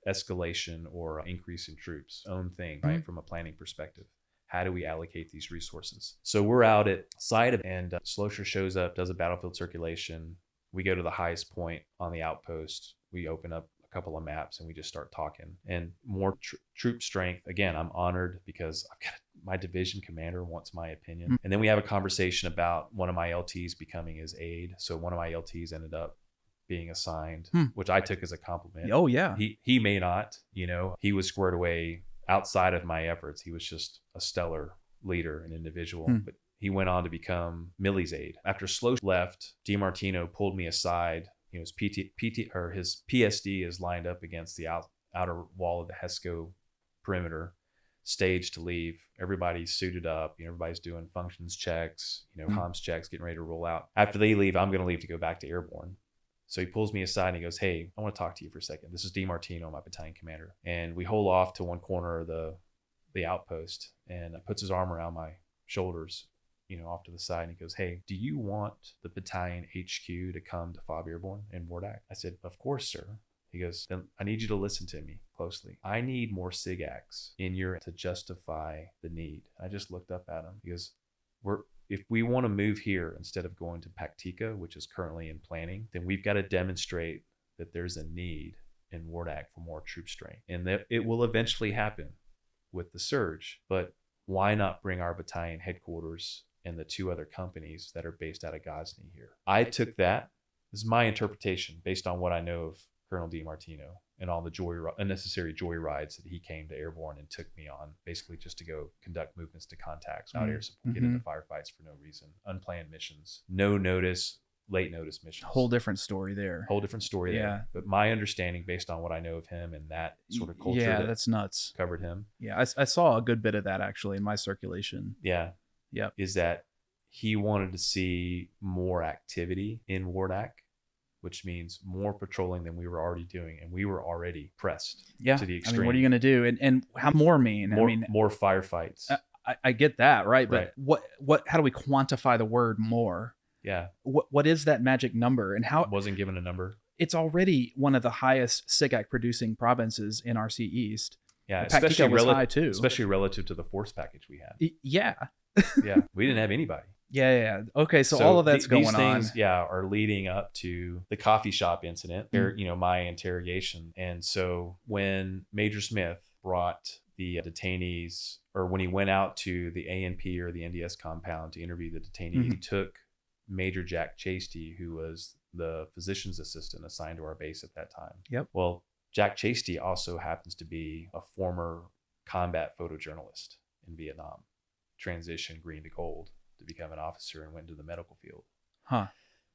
escalation or increase in troops. Own thing, right? From a planning perspective. How do we allocate these resources? So we're out at Saidabad, and Schlosser shows up, does a battlefield circulation. We go to the highest point on the outpost. We open up a couple of maps and we just start talking. And more troop strength. Again, I'm honored because I've got my division commander wants my opinion. And then we have a conversation about one of my LTs becoming his aide. So one of my LTs ended up being assigned, which I took as a compliment. Oh yeah. He may not, he was squared away outside of my efforts. He was just a stellar leader and individual. But he went on to become Millie's aide. After Slow left, DiMartino pulled me aside. His his PSD is lined up against the outer wall of the HESCO perimeter, staged to leave. Everybody's suited up. Everybody's doing functions checks, comms checks, getting ready to roll out. After they leave, I'm going to leave to go back to Airborne. So he pulls me aside and he goes, "Hey, I want to talk to you for a second. This is DiMartino, my battalion commander." And we hold off to one corner of the outpost, and puts his arm around my shoulders, off to the side, and he goes, "Hey, do you want the battalion HQ to come to FOB Airborne in Wardak?" I said, "Of course, sir." He goes, "Then I need you to listen to me closely. I need more SIGACs in your to justify the need." I just looked up at him. He goes, if we want to move here instead of going to Paktika, which is currently in planning, then we've got to demonstrate that there's a need in Wardak for more troop strength, and that it will eventually happen with the surge. But why not bring our battalion headquarters and the 2 other companies that are based out of Ghazni here? I took that. This is my interpretation based on what I know of Colonel DiMartino and all the unnecessary joy rides that he came to Airborne and took me on, basically just to go conduct movements to contacts, out air support, get into firefights for no reason, unplanned missions, no notice, late notice missions. Whole different story there. There. But my understanding based on what I know of him and that sort of culture that's nuts. Covered him. Yeah, I saw a good bit of that actually in my circulation. Yeah. Yep. Is that he wanted to see more activity in Wardak, which means more patrolling than we were already doing, and we were already pressed to the extreme. What are you going to do? And how more mean? More firefights. I get that, right? But what? How do we quantify the word more? Yeah. What is that magic number, and how? Wasn't given a number. It's already one of the highest SIGAC producing provinces in RC East. Yeah, Paktika was high too, especially relative to the force package we had. Yeah. Yeah, we didn't have anybody. Yeah. Okay, so all of that's going on. These things, are leading up to the coffee shop incident, my interrogation. And so when Major Smith brought the detainees, or when he went out to the ANP or the NDS compound to interview the detainees, he took Major Jack Chasty, who was the physician's assistant assigned to our base at that time. Yep. Well, Jack Chasty also happens to be a former combat photojournalist in Vietnam, transitioned green to gold to become an officer and went to the medical field.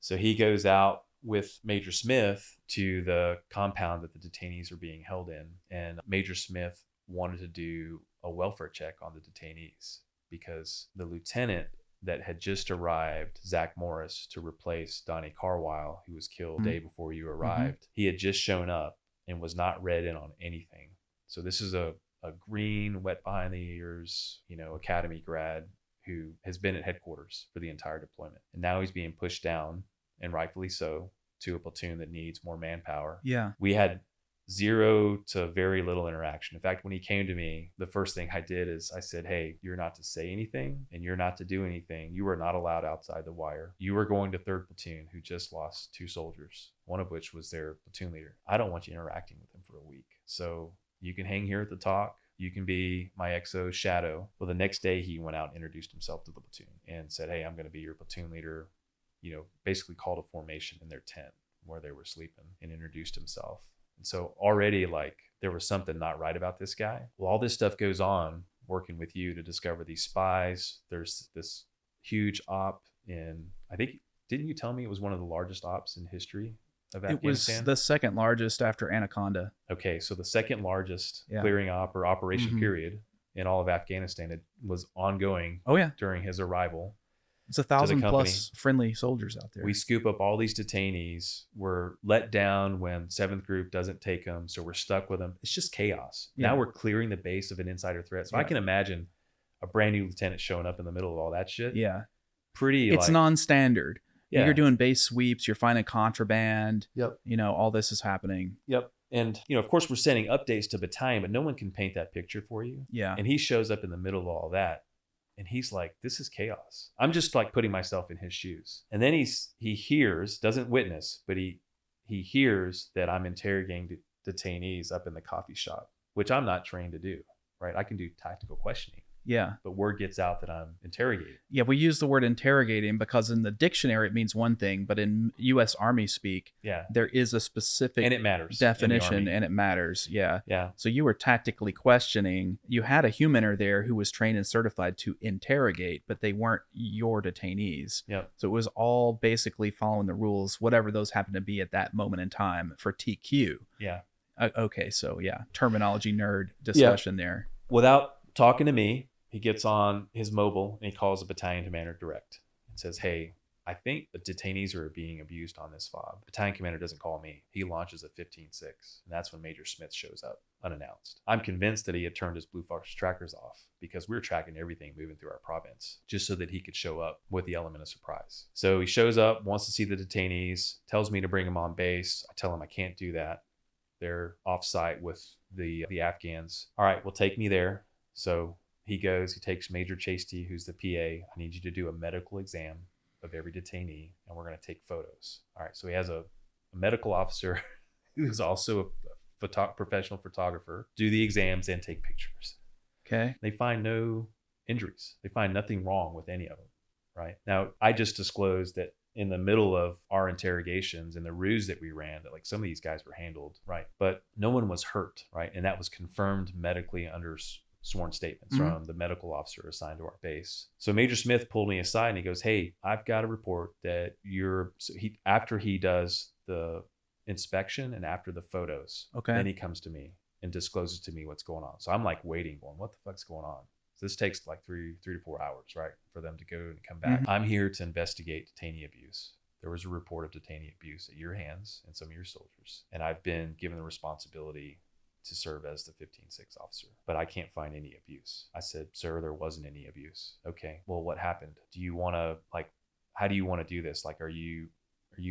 So he goes out with Major Smith to the compound that the detainees are being held in, and Major Smith wanted to do a welfare check on the detainees because the lieutenant that had just arrived, Zach Morris, to replace Donnie Carwile, who was killed the day before you arrived, he had just shown up and was not read in on anything. So this is a green, wet behind the ears, academy grad who has been at headquarters for the entire deployment. And now he's being pushed down, and rightfully so, to a platoon that needs more manpower. Yeah. We had zero to very little interaction. In fact, when he came to me, the first thing I did is I said, "Hey, you're not to say anything and you're not to do anything. You are not allowed outside the wire. You are going to 3rd Platoon, who just lost 2 soldiers, one of which was their platoon leader. I don't want you interacting with them for a week. So you can hang here at the talk, You can be my XO shadow. Well, the next day he went out and introduced himself to the platoon and said, hey, I'm going to be your platoon leader. Basically called a formation in their tent where they were sleeping and introduced himself. And so already there was something not right about this guy. Well, all this stuff goes on working with you to discover these spies. There's this huge op didn't you tell me it was one of the largest ops in history of Afghanistan? It was the second largest after Anaconda. Okay, so the second largest clearing op or operation period in all of Afghanistan. It was ongoing during his arrival. It's 1,000 plus friendly soldiers out there. We scoop up all these detainees. We're let down when 7th Group doesn't take them, so we're stuck with them. It's just chaos. Now we're clearing the base of an insider threat. So I can imagine a brand new lieutenant showing up in the middle of all that shit. Yeah. It's non-standard. Yeah. You're doing base sweeps. You're finding contraband. Yep. All this is happening. Yep. And, of course, we're sending updates to battalion, but no one can paint that picture for you. Yeah. And he shows up in the middle of all that. And he's like, this is chaos. I'm just putting myself in his shoes. And then he hears, doesn't witness, but he hears that I'm interrogating detainees up in the coffee shop, which I'm not trained to do, right? I can do tactical questioning. Yeah. But word gets out that I'm interrogating. Yeah, we use the word interrogating because in the dictionary it means one thing, but in U.S. Army speak, there is a specific and it matters definition, and it matters. Yeah. Yeah. So you were tactically questioning. You had a humaner there who was trained and certified to interrogate, but they weren't your detainees. Yep. So it was all basically following the rules, whatever those happen to be at that moment in time for TQ. Yeah. Okay. So terminology nerd discussion there. Without talking to me, he gets on his mobile and he calls the battalion commander direct and says, hey, I think the detainees are being abused on this fob. Battalion commander doesn't call me. He launches a 15-6, and that's when Major Smith shows up unannounced. I'm convinced that he had turned his Blue Fox trackers off because we were tracking everything moving through our province just so that he could show up with the element of surprise. So he shows up, wants to see the detainees, tells me to bring him on base. I tell him I can't do that. They're off-site with the Afghans. All right, well, take me there. So he goes, he takes Major Chasty, who's the PA. I need you to do a medical exam of every detainee, and we're going to take photos. All right, so he has a medical officer who's also a professional photographer, do the exams and take pictures. Okay. They find no injuries. They find nothing wrong with any of them, right? Now, I just disclosed that in the middle of our interrogations and the ruse that we ran, that some of these guys were handled, right? But no one was hurt, right? And that was confirmed medically under sworn statements from the medical officer assigned to our base. So Major Smith pulled me aside and he goes, hey, I've got a report that after he does the inspection and after the photos, then he comes to me and discloses to me what's going on. So I'm waiting, going, what the fuck's going on? So this takes 3 to 4 hours, right, for them to go and come back. I'm here to investigate detainee abuse. There was a report of detainee abuse at your hands and some of your soldiers. And I've been given the responsibility to serve as the 15-6 officer, but I can't find any abuse. I said, sir, there wasn't any abuse. Okay, well, what happened? Do you want to how do you want to do this? Are you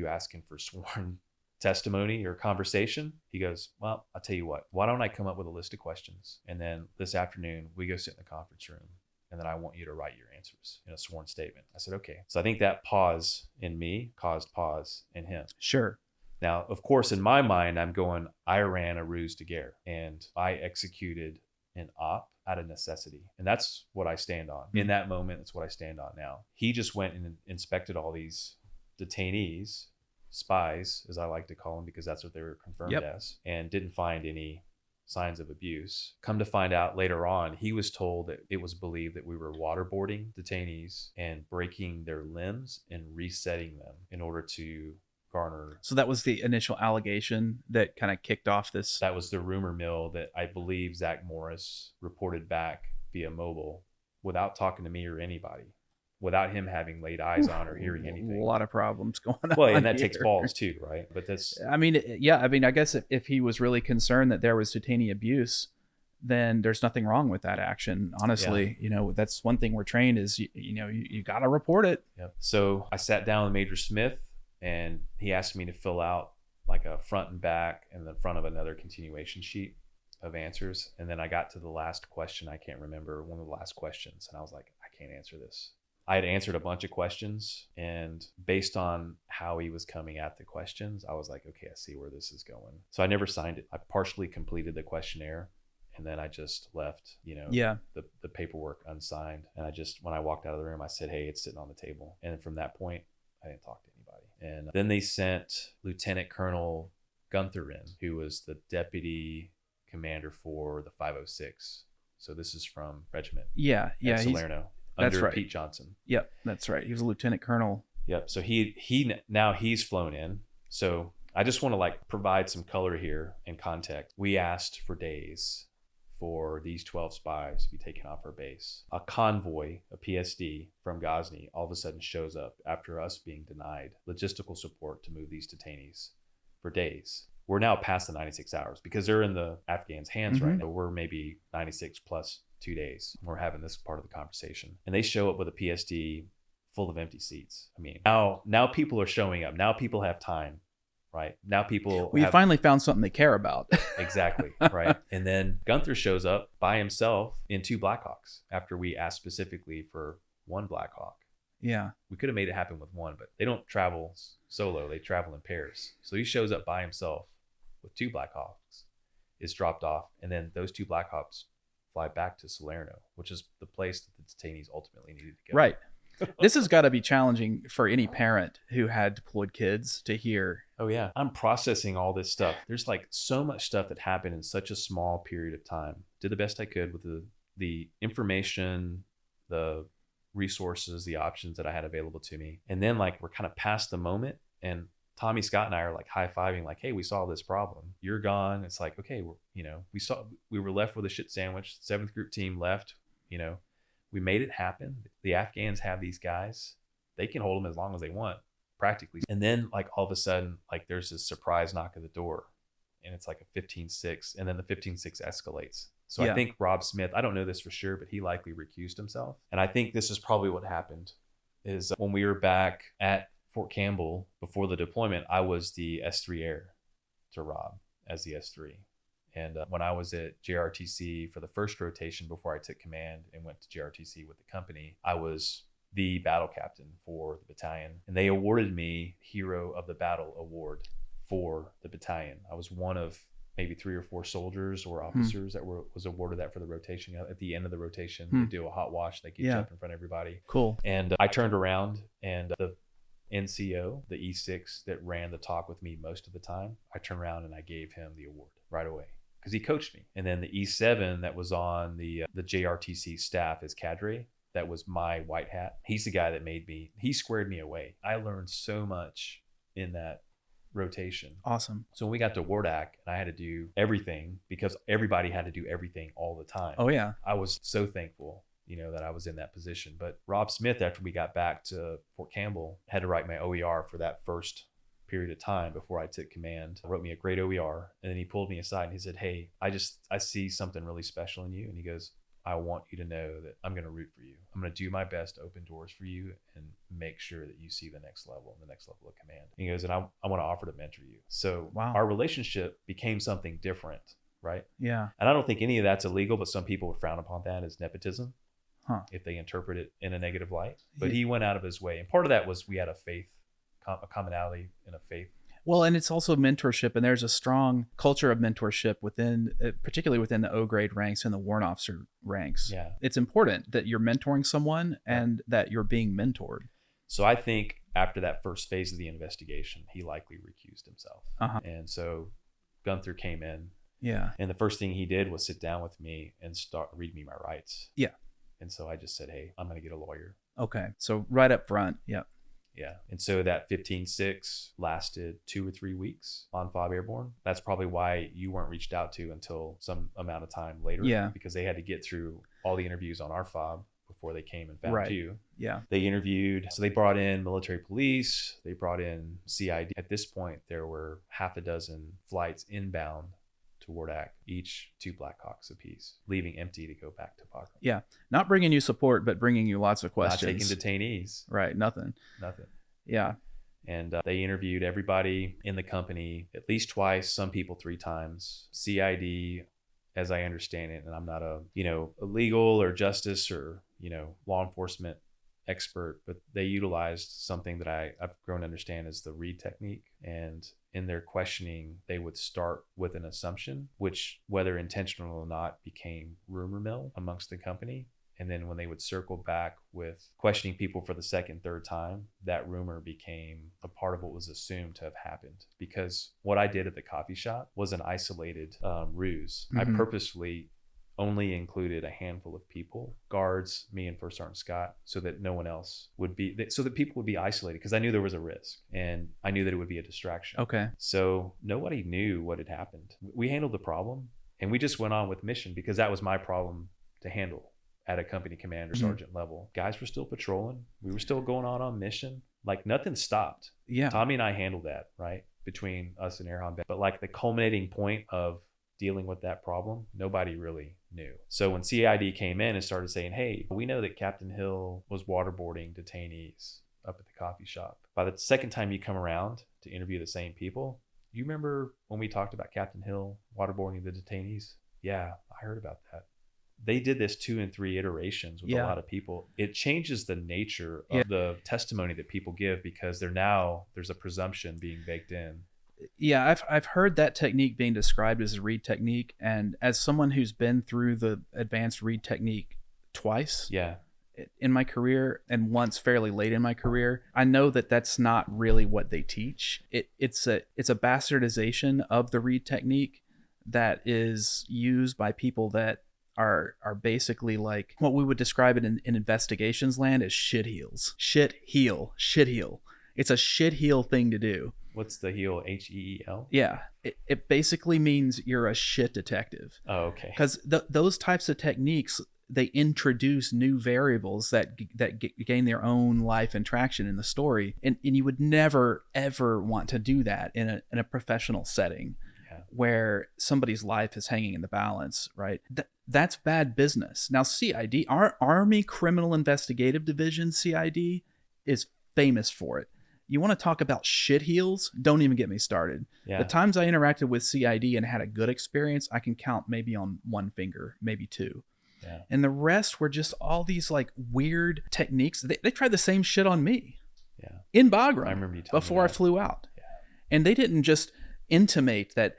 asking for sworn testimony or conversation? He goes, well, I'll tell you what, why don't I come up with a list of questions? And then this afternoon we go sit in the conference room and then I want you to write your answers in a sworn statement. I said, okay. So I think that pause in me caused pause in him. Sure. Now, of course, in my mind, I'm going, I ran a ruse de guerre and I executed an op out of necessity. And that's what I stand on. In that moment, it's what I stand on now. He just went and inspected all these detainees, spies, as I like to call them, because that's what they were confirmed as, and didn't find any signs of abuse. Come to find out later on, he was told that it was believed that we were waterboarding detainees and breaking their limbs and resetting them in order to garner. So that was the initial allegation that kind of kicked off this. That was the rumor mill that I believe Zach Morris reported back via mobile without talking to me or anybody, without him having laid eyes on or hearing anything. A lot of problems going on. Well, and that takes balls too, right? But that's... I guess if he was really concerned that there was detainee abuse, then there's nothing wrong with that action. Honestly, that's one thing we're trained is, you got to report it. Yep. So I sat down with Major Smith and he asked me to fill out a front and back and the front of another continuation sheet of answers. And then I got to the last question. I can't remember one of the last questions. And I was like, I can't answer this. I had answered a bunch of questions, and based on how he was coming at the questions, I was like, okay, I see where this is going. So I never signed it. I partially completed the questionnaire And then I just left, Yeah. the paperwork unsigned. And when I walked out of the room, I said, hey, it's sitting on the table. And from that point, I didn't talk to anybody. And then they sent Lieutenant Colonel Gunther in, who was the deputy commander for the 506. So this is from regiment. Yeah. At Salerno, that's under right. Pete Johnson. Yep. That's right. He was a lieutenant colonel. Yep. So now he's flown in. So I just want to provide some color here and context. We asked for days for these 12 spies to be taken off our base. A convoy, a PSD from Ghazni, all of a sudden shows up after us being denied logistical support to move these detainees for days. We're now past the 96 hours because they're in the Afghans' hands right now. We're maybe 96 plus 2 days. We're having this part of the conversation. And they show up with a PSD full of empty seats. I mean, now people are showing up. Now people have time. Right. Now people you finally found something they care about. Exactly. Right. And then Gunther shows up by himself in 2 Blackhawks after we asked specifically for 1 Blackhawk. Yeah. We could have made it happen with 1, but they don't travel solo. They travel in pairs. So he shows up by himself with 2 Blackhawks, is dropped off. And then those 2 Blackhawks fly back to Salerno, which is the place that the detainees ultimately needed to go. Right. This has got to be challenging for any parent who had deployed kids to hear. Oh yeah. I'm processing all this stuff. There's so much stuff that happened in such a small period of time. Did the best I could with the information, the resources, the options that I had available to me. And then we're kind of past the moment, and Tommy Scott and I are high-fiving, hey, we saw this problem. You're gone. It's okay, we were left with a shit sandwich. 7th group team left, we made it happen. The Afghans have these guys. They can hold them as long as they want, practically. And then all of a sudden, there's this surprise knock at the door, and it's a 15-6, and then the 15-6 escalates. So I think Rob Smith, I don't know this for sure, but he likely recused himself. And I think this is probably what happened is when we were back at Fort Campbell before the deployment, I was the S3 Air to Rob as the S3. And when I was at JRTC for the first rotation before I took command and went to JRTC with the company, I was the battle captain for the battalion. And they awarded me Hero of the Battle Award for the battalion. I was one of maybe 3 or 4 soldiers or officers that was awarded that for the rotation. At the end of the rotation, they do a hot wash. They get you up in front of everybody. Cool. And I turned around, and the NCO, the E6 that ran the talk with me most of the time, I turned around and I gave him the award right away, because he coached me. And then the E7 that was on the JRTC staff as cadre, that was my white hat. He's the guy that he squared me away. I learned so much in that rotation. Awesome. So when we got to Wardak and I had to do everything, because everybody had to do everything all the time. Oh yeah. I was so thankful, that I was in that position. But Rob Smith, after we got back to Fort Campbell, had to write my OER for that first period of time before I took command. Wrote me a great OER, and then he pulled me aside and he said, hey, I see something really special in you. And he goes, I want you to know that I'm going to root for you. I'm going to do my best to open doors for you and make sure that you see the next level and the next level of command. And he goes, and I want to offer to mentor you. So our relationship became something different, right? Yeah. And I don't think any of that's illegal, but some people would frown upon that nepotism if they interpret it in a negative light. But he went out of his way. And part of that was we had a commonality and a faith. Well, and it's also mentorship, and there's a strong culture of mentorship within, particularly within the O grade ranks and the warrant officer ranks. Yeah. It's important that you're mentoring someone and that you're being mentored. So I think after that first phase of the investigation, he likely recused himself. And so Gunther came in. Yeah. And the first thing he did was sit down with me and read me my rights. Yeah. And so I just said, hey, I'm going to get a lawyer. Okay. So right up front. Yeah. Yeah. And so that 15-6 lasted 2 or 3 weeks on FOB Airborne. That's probably why you weren't reached out to until some amount of time later. Yeah. Because they had to get through all the interviews on our FOB before they came and found you. Yeah. They interviewed. So they brought in military police. They brought in CID. At this point, there were half a dozen flights inbound to Wardak, each 2 Blackhawks apiece, leaving empty to go back to Bagram. Yeah. Not bringing you support, but bringing you lots of questions. Not taking detainees. Right. Nothing. Yeah. And they interviewed everybody in the company at least twice, some people 3 times. CID, as I understand it, and I'm not a legal or justice or, law enforcement expert, but they utilized something that I've grown to understand as the read technique. And in their questioning, they would start with an assumption, which, whether intentional or not, became rumor mill amongst the company. And then when they would circle back with questioning people for the second, third time, that rumor became a part of what was assumed to have happened. Because what I did at the coffee shop was an isolated ruse. I purposefully only included a handful of people, guards, me and First Sergeant Scott, so that no one else would be, so that people would be isolated, because I knew there was a risk and I knew that it would be a distraction. Okay. So nobody knew what had happened. We handled the problem and we just went on with mission, because that was my problem to handle at a company commander sergeant level. Guys were still patrolling. We were still going on mission. Like nothing stopped. Yeah. Tommy and I handled that, right? Between us and Erhan. But like the culminating point of dealing with that problem, nobody really knew. So when CID came in and started saying, hey, we know that Captain Hill was waterboarding detainees up at the coffee shop. By the second time you come around to interview the same people, you remember when we talked about Captain Hill waterboarding the detainees? Yeah, I heard about that. They did this 2 and 3 iterations with a lot of people. It changes the nature of the testimony that people give, because there's a presumption being baked in. Yeah, I've heard that technique being described as a read technique, and as someone who's been through the advanced read technique twice in my career, and once fairly late in my career, I know that that's not really what they teach. It's a bastardization of the read technique that is used by people that are basically like what we would describe it in investigations land as shit heels. Shit heel. It's a shit heel thing to do. What's the heel? HEEL? Yeah. It basically means you're a shit detective. Oh, okay. Because those types of techniques, they introduce new variables that gain their own life and traction in the story. And you would never, ever want to do that in a professional setting where somebody's life is hanging in the balance, right? That's bad business. Now, CID, our Army Criminal Investigative Division, CID, is famous for it. You want to talk about shit heels? Don't even get me started. Yeah. The times I interacted with CID and had a good experience, I can count maybe on one finger, maybe two. Yeah. And the rest were just all these like weird techniques. They tried the same shit on me in Bagram. I remember you before I flew out. Yeah. And they didn't just intimate that,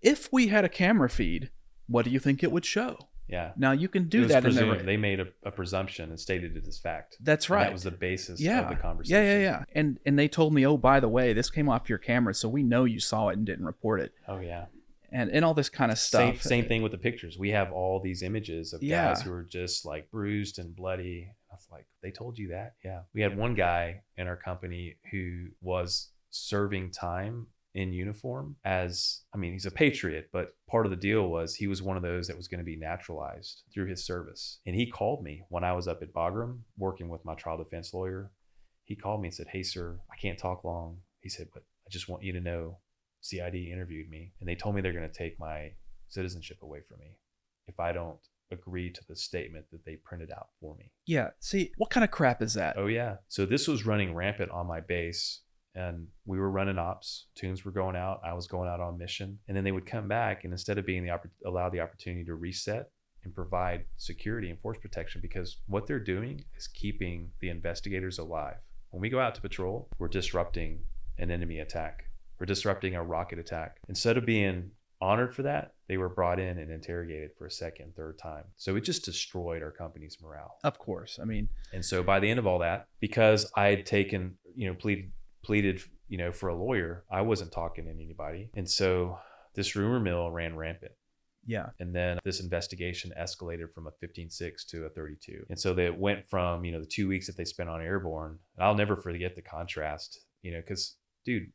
if we had a camera feed, what do you think it would show? Yeah. Now you can do that. They made a presumption and stated it as fact. That's right. That was the basis of the conversation. Yeah. And they told me, oh, by the way, this came off your camera, so we know you saw it and didn't report it. Oh yeah. And all this kind of stuff. Same thing with the pictures. We have all these images of guys who are just like bruised and bloody. I was like, they told you that? Yeah. We had one guy in our company who was serving time in uniform he's a patriot, but part of the deal was he was one of those that was going to be naturalized through his service. And he called me when I was up at Bagram working with my trial defense lawyer. He called me and said, hey sir, I can't talk long. He said, but I just want you to know CID interviewed me and they told me they're going to take my citizenship away from me if I don't agree to the statement that they printed out for me. Yeah. See, what kind of crap is that? Oh yeah. So this was running rampant on my base. And we were running ops, tunes were going out, I was going out on mission, and then they would come back, and instead of being allowed the opportunity to reset and provide security and force protection, because what they're doing is keeping the investigators alive. When we go out to patrol, we're disrupting an enemy attack. We're disrupting a rocket attack. Instead of being honored for that, they were brought in and interrogated for a second, third time. So it just destroyed our company's morale. Of course. And so by the end of all that, because I had taken, pleaded, for a lawyer, I wasn't talking to anybody. And so this rumor mill ran rampant. Yeah. And then this investigation escalated from a 15-6 to a 32. And so they went from, the 2 weeks that they spent on Airborne. And I'll never forget the contrast, because dude,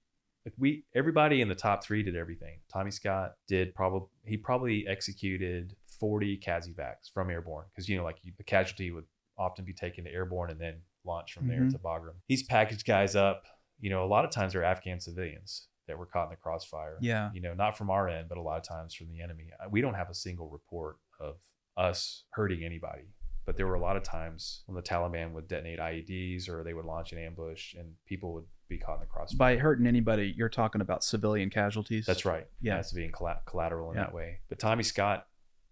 everybody in the top 3 did everything. Tommy Scott probably executed 40 CASEVACs from Airborne. Cause the casualty would often be taken to Airborne and then launch from there to Bagram. He's packaged guys up. A lot of times they're Afghan civilians that were caught in the crossfire. Yeah. Not from our end, but a lot of times from the enemy. We don't have a single report of us hurting anybody, but there were a lot of times when the Taliban would detonate IEDs or they would launch an ambush and people would be caught in the crossfire. By hurting anybody, you're talking about civilian casualties? That's right. Yeah. It's being collateral in that way. But Tommy Scott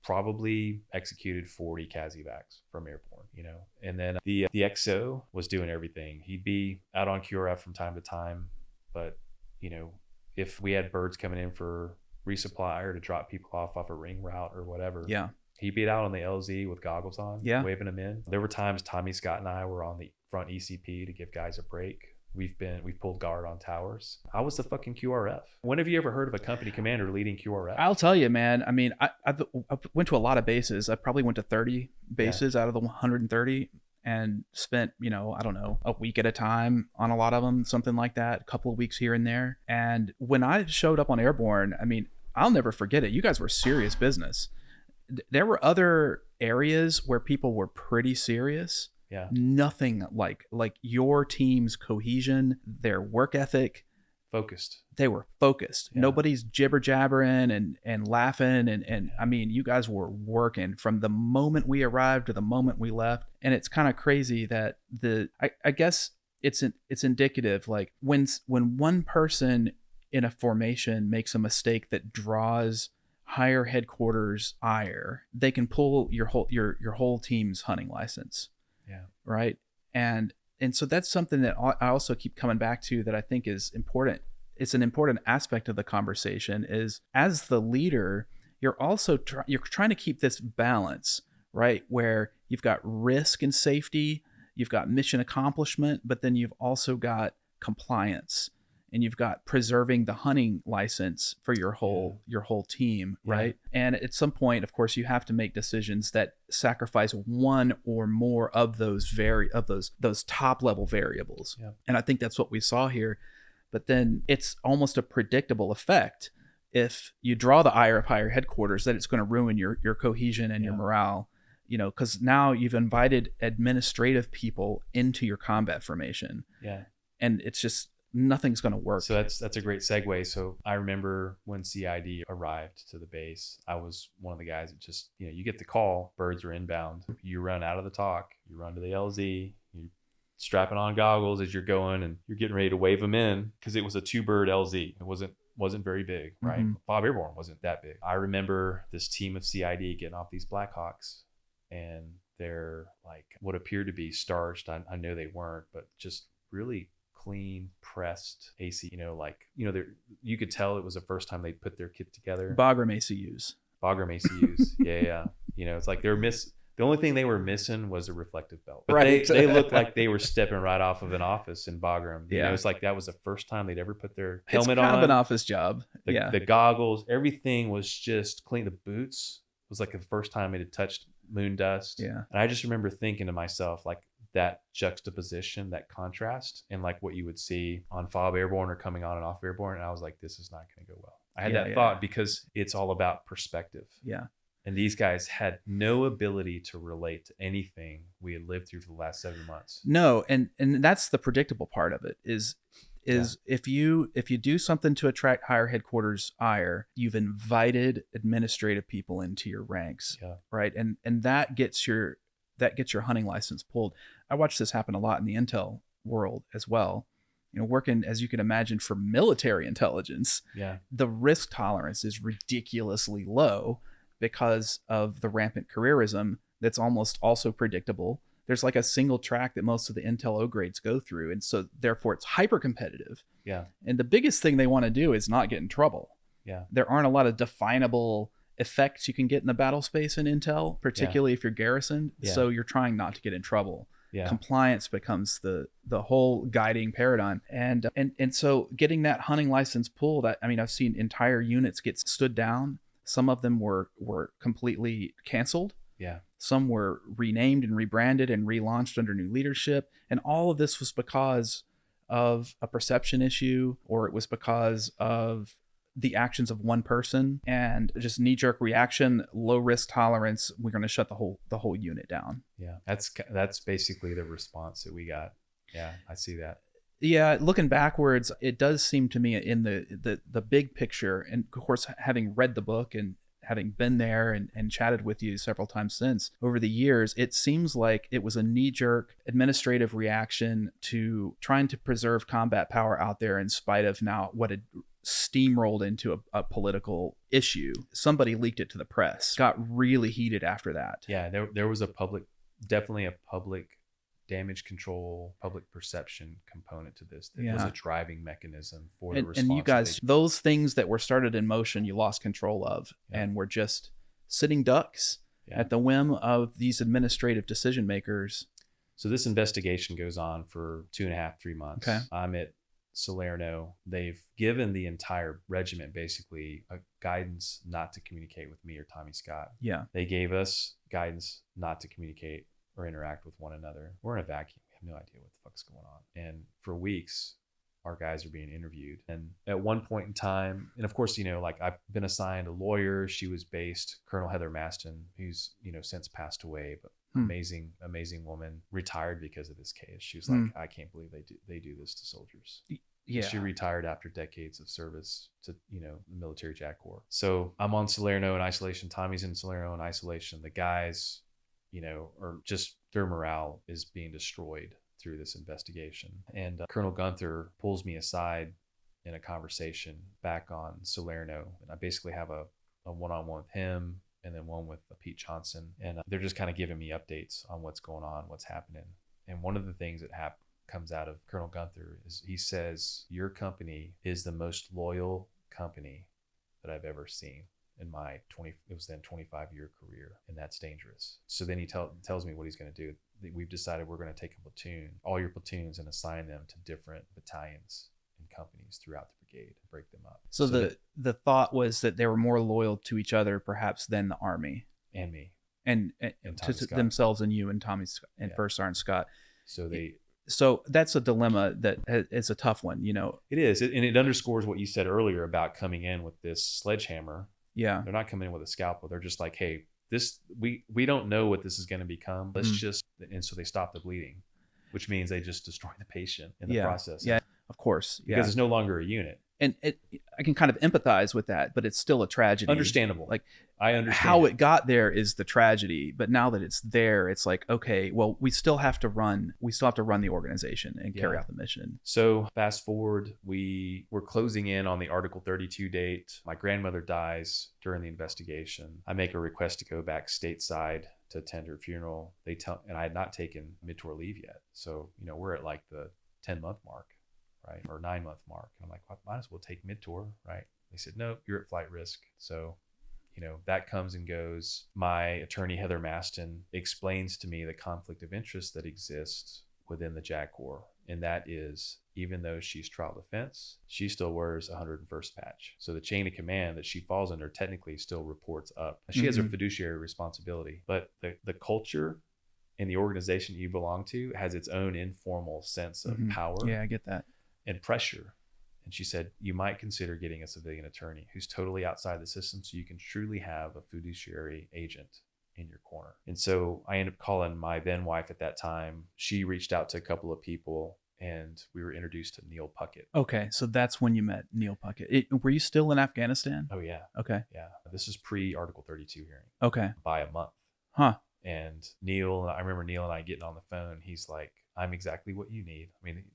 probably executed 40 CASEVACs from Airborne, you know. And then the XO was doing everything. He'd be out on QRF from time to time, but, you know, if we had birds coming in for resupply or to drop people off a ring route or whatever, Yeah. he'd be out on the LZ with goggles on, Yeah. waving them in. There were times Tommy Scott and I were on the front ECP to give guys a break. We've pulled guard on towers. I was the fucking QRF. When have you ever heard of a company commander leading QRF? I'll tell you, man. I mean, I went to a lot of bases. I probably went to 30 bases out of the 130 and spent, you know, I don't know, a week at a time on a lot of them, something like that, a couple of weeks here and there. And when I showed up on Airborne, I mean, I'll never forget it. You guys were serious business. There were other areas where people were pretty serious. Yeah. Nothing like your team's cohesion, their work ethic. Focused. They were focused. Yeah. Nobody's jibber jabbering and laughing. And I mean, you guys were working from the moment we arrived to the moment we left. And it's kind of crazy that I guess it's indicative. Like when one person in a formation makes a mistake that draws higher headquarters ire, they can pull your whole team's hunting license. Yeah. Right. And so that's something that I also keep coming back to that I think is important. It's an important aspect of the conversation is as the leader, you're also you're trying to keep this balance, right? Where you've got risk and safety, you've got mission accomplishment, but then you've also got compliance. And you've got preserving the hunting license for your whole team, right? Yeah. And at some point, of course, you have to make decisions that sacrifice one or more of those those top level variables. Yeah. And I think that's what we saw here. But then it's almost a predictable effect if you draw the ire of higher headquarters that it's going to ruin your cohesion and your morale. You know, because now you've invited administrative people into your combat formation. Yeah. And it's just nothing's going to work. So that's a great segue. So I remember when CID arrived to the base, I was one of the guys that just, you know, you get the call, birds are inbound. You run out of the talk, you run to the LZ, you're strapping on goggles as you're going and you're getting ready to wave them in because it was a 2-bird LZ. It wasn't very big, right? Mm-hmm. Bob Airborne wasn't that big. I remember this team of CID getting off these Blackhawks and they're like what appeared to be starched. I know they weren't, but just really clean pressed AC, you know, like, you know, you could tell it was the first time they put their kit together. Bagram ACUs. Yeah. You know, it's like the only thing they were missing was a reflective belt, but right. they looked like they were stepping right off of an office in Bagram. You know, it's like that was the first time they'd ever put their helmet on. It's kind of an office job. The goggles, everything was just clean. The boots was like the first time it had touched moon dust. Yeah. And I just remember thinking to myself, like, that juxtaposition, that contrast, and like what you would see on FOB Airborne or coming on and off Airborne. And I was like, this is not going to go well. I had that thought because it's all about perspective. Yeah. And these guys had no ability to relate to anything we had lived through for the last 7 months. No. And that's the predictable part of it is if you do something to attract higher headquarters ire, you've invited administrative people into your ranks. Yeah. Right. And that gets your hunting license pulled. I watched this happen a lot in the intel world as well. You know, working, as you can imagine, for military intelligence, the risk tolerance is ridiculously low because of the rampant careerism that's almost also predictable. There's like a single track that most of the intel O grades go through. And so therefore it's hyper competitive. Yeah. And the biggest thing they want to do is not get in trouble. Yeah. There aren't a lot of definable effects you can get in the battle space in intel, particularly if you're garrisoned. Yeah. So you're trying not to get in trouble. Yeah. Compliance becomes the whole guiding paradigm. And so getting that hunting license pulled, I mean, I've seen entire units get stood down. Some of them were completely canceled. Yeah. Some were renamed and rebranded and relaunched under new leadership. And all of this was because of a perception issue, or it was because of the actions of one person and just knee-jerk reaction, low risk tolerance. We're going to shut the whole unit down. Yeah. That's basically the response that we got. Yeah. I see that. Yeah. Looking backwards, it does seem to me in the big picture, and of course, having read the book and having been there and chatted with you several times since over the years, it seems like it was a knee-jerk administrative reaction to trying to preserve combat power out there in spite of now what had steamrolled into a political issue. Somebody leaked it to the press. Got really heated after that. Yeah, there was definitely a public damage control, public perception component to this that was a driving mechanism for the response. And you guys, those things that were started in motion, you lost control of, and were just sitting ducks at the whim of these administrative decision makers. So this investigation goes on for 2.5, 3 months. Okay. I'm at Salerno. They've given the entire regiment basically a guidance not to communicate with me or Tommy Scott. Yeah. They gave us guidance not to communicate or interact with one another. We're in a vacuum. We have no idea what the fuck's going on. And for weeks, our guys are being interviewed. And at one point in time, and of course, like I've been assigned a lawyer. She was based, Colonel Heather Maston, who's, since passed away, but amazing woman, retired because of this case. She was like, I can't believe they do this to soldiers. Yeah. She retired after decades of service to, the military JAG Corps. So I'm on Salerno in isolation. Tommy's in Salerno in isolation. The guys, or just their morale is being destroyed through this investigation. And Colonel Gunther pulls me aside in a conversation back on Salerno. And I basically have a one-on-one with him and then one with Pete Johnson. And they're just kind of giving me updates on what's going on, what's happening. And one of the things that comes out of Colonel Gunther is he says, your company is the most loyal company that I've ever seen in my 25-year career, and that's dangerous. So then he tells me what he's going to do. We've decided we're going to take a platoon, all your platoons, and assign them to different battalions and companies throughout the brigade and break them up. So the thought was that they were more loyal to each other perhaps than the Army and me and to themselves and you and Tommy and First Sergeant Scott. So that's a dilemma that is a tough one, It is, and it underscores what you said earlier about coming in with this sledgehammer. Yeah. They're not coming in with a scalpel. They're just like, hey, this we don't know what this is going to become. Let's and so they stop the bleeding, which means they just destroy the patient in the process. Yeah, of course. Because it's no longer a unit. And I can kind of empathize with that, but it's still a tragedy. Understandable. Like, I understand how it got there is the tragedy, but now that it's there, it's like, okay, well, we still have to run the organization and carry out the mission. So fast forward, we're closing in on the Article 32 date. My grandmother dies during the investigation. I make a request to go back stateside to attend her funeral. And I had not taken mid-tour leave yet. So, we're at like the 10-month mark. Right, or 9-month mark. And I'm like, well, might as well take mid-tour, right? They said, no, you're at flight risk. So, that comes and goes. My attorney, Heather Maston, explains to me the conflict of interest that exists within the JAG Corps. And that is, even though she's trial defense, she still wears 101st patch. So the chain of command that she falls under technically still reports up. She has her fiduciary responsibility, but the culture and the organization you belong to has its own informal sense of power. Yeah, I get that. And pressure. And she said, you might consider getting a civilian attorney who's totally outside the system so you can truly have a fiduciary agent in your corner. And so I ended up calling my then wife at that time. She reached out to a couple of people and we were introduced to Neil Puckett. Okay, so that's when you met Neil Puckett. Were you still in Afghanistan? Oh, yeah. Okay. Yeah. This is pre-Article 32 hearing. Okay. By a month. Huh. And I remember Neil and I getting on the phone. He's like, I'm exactly what you need. I mean,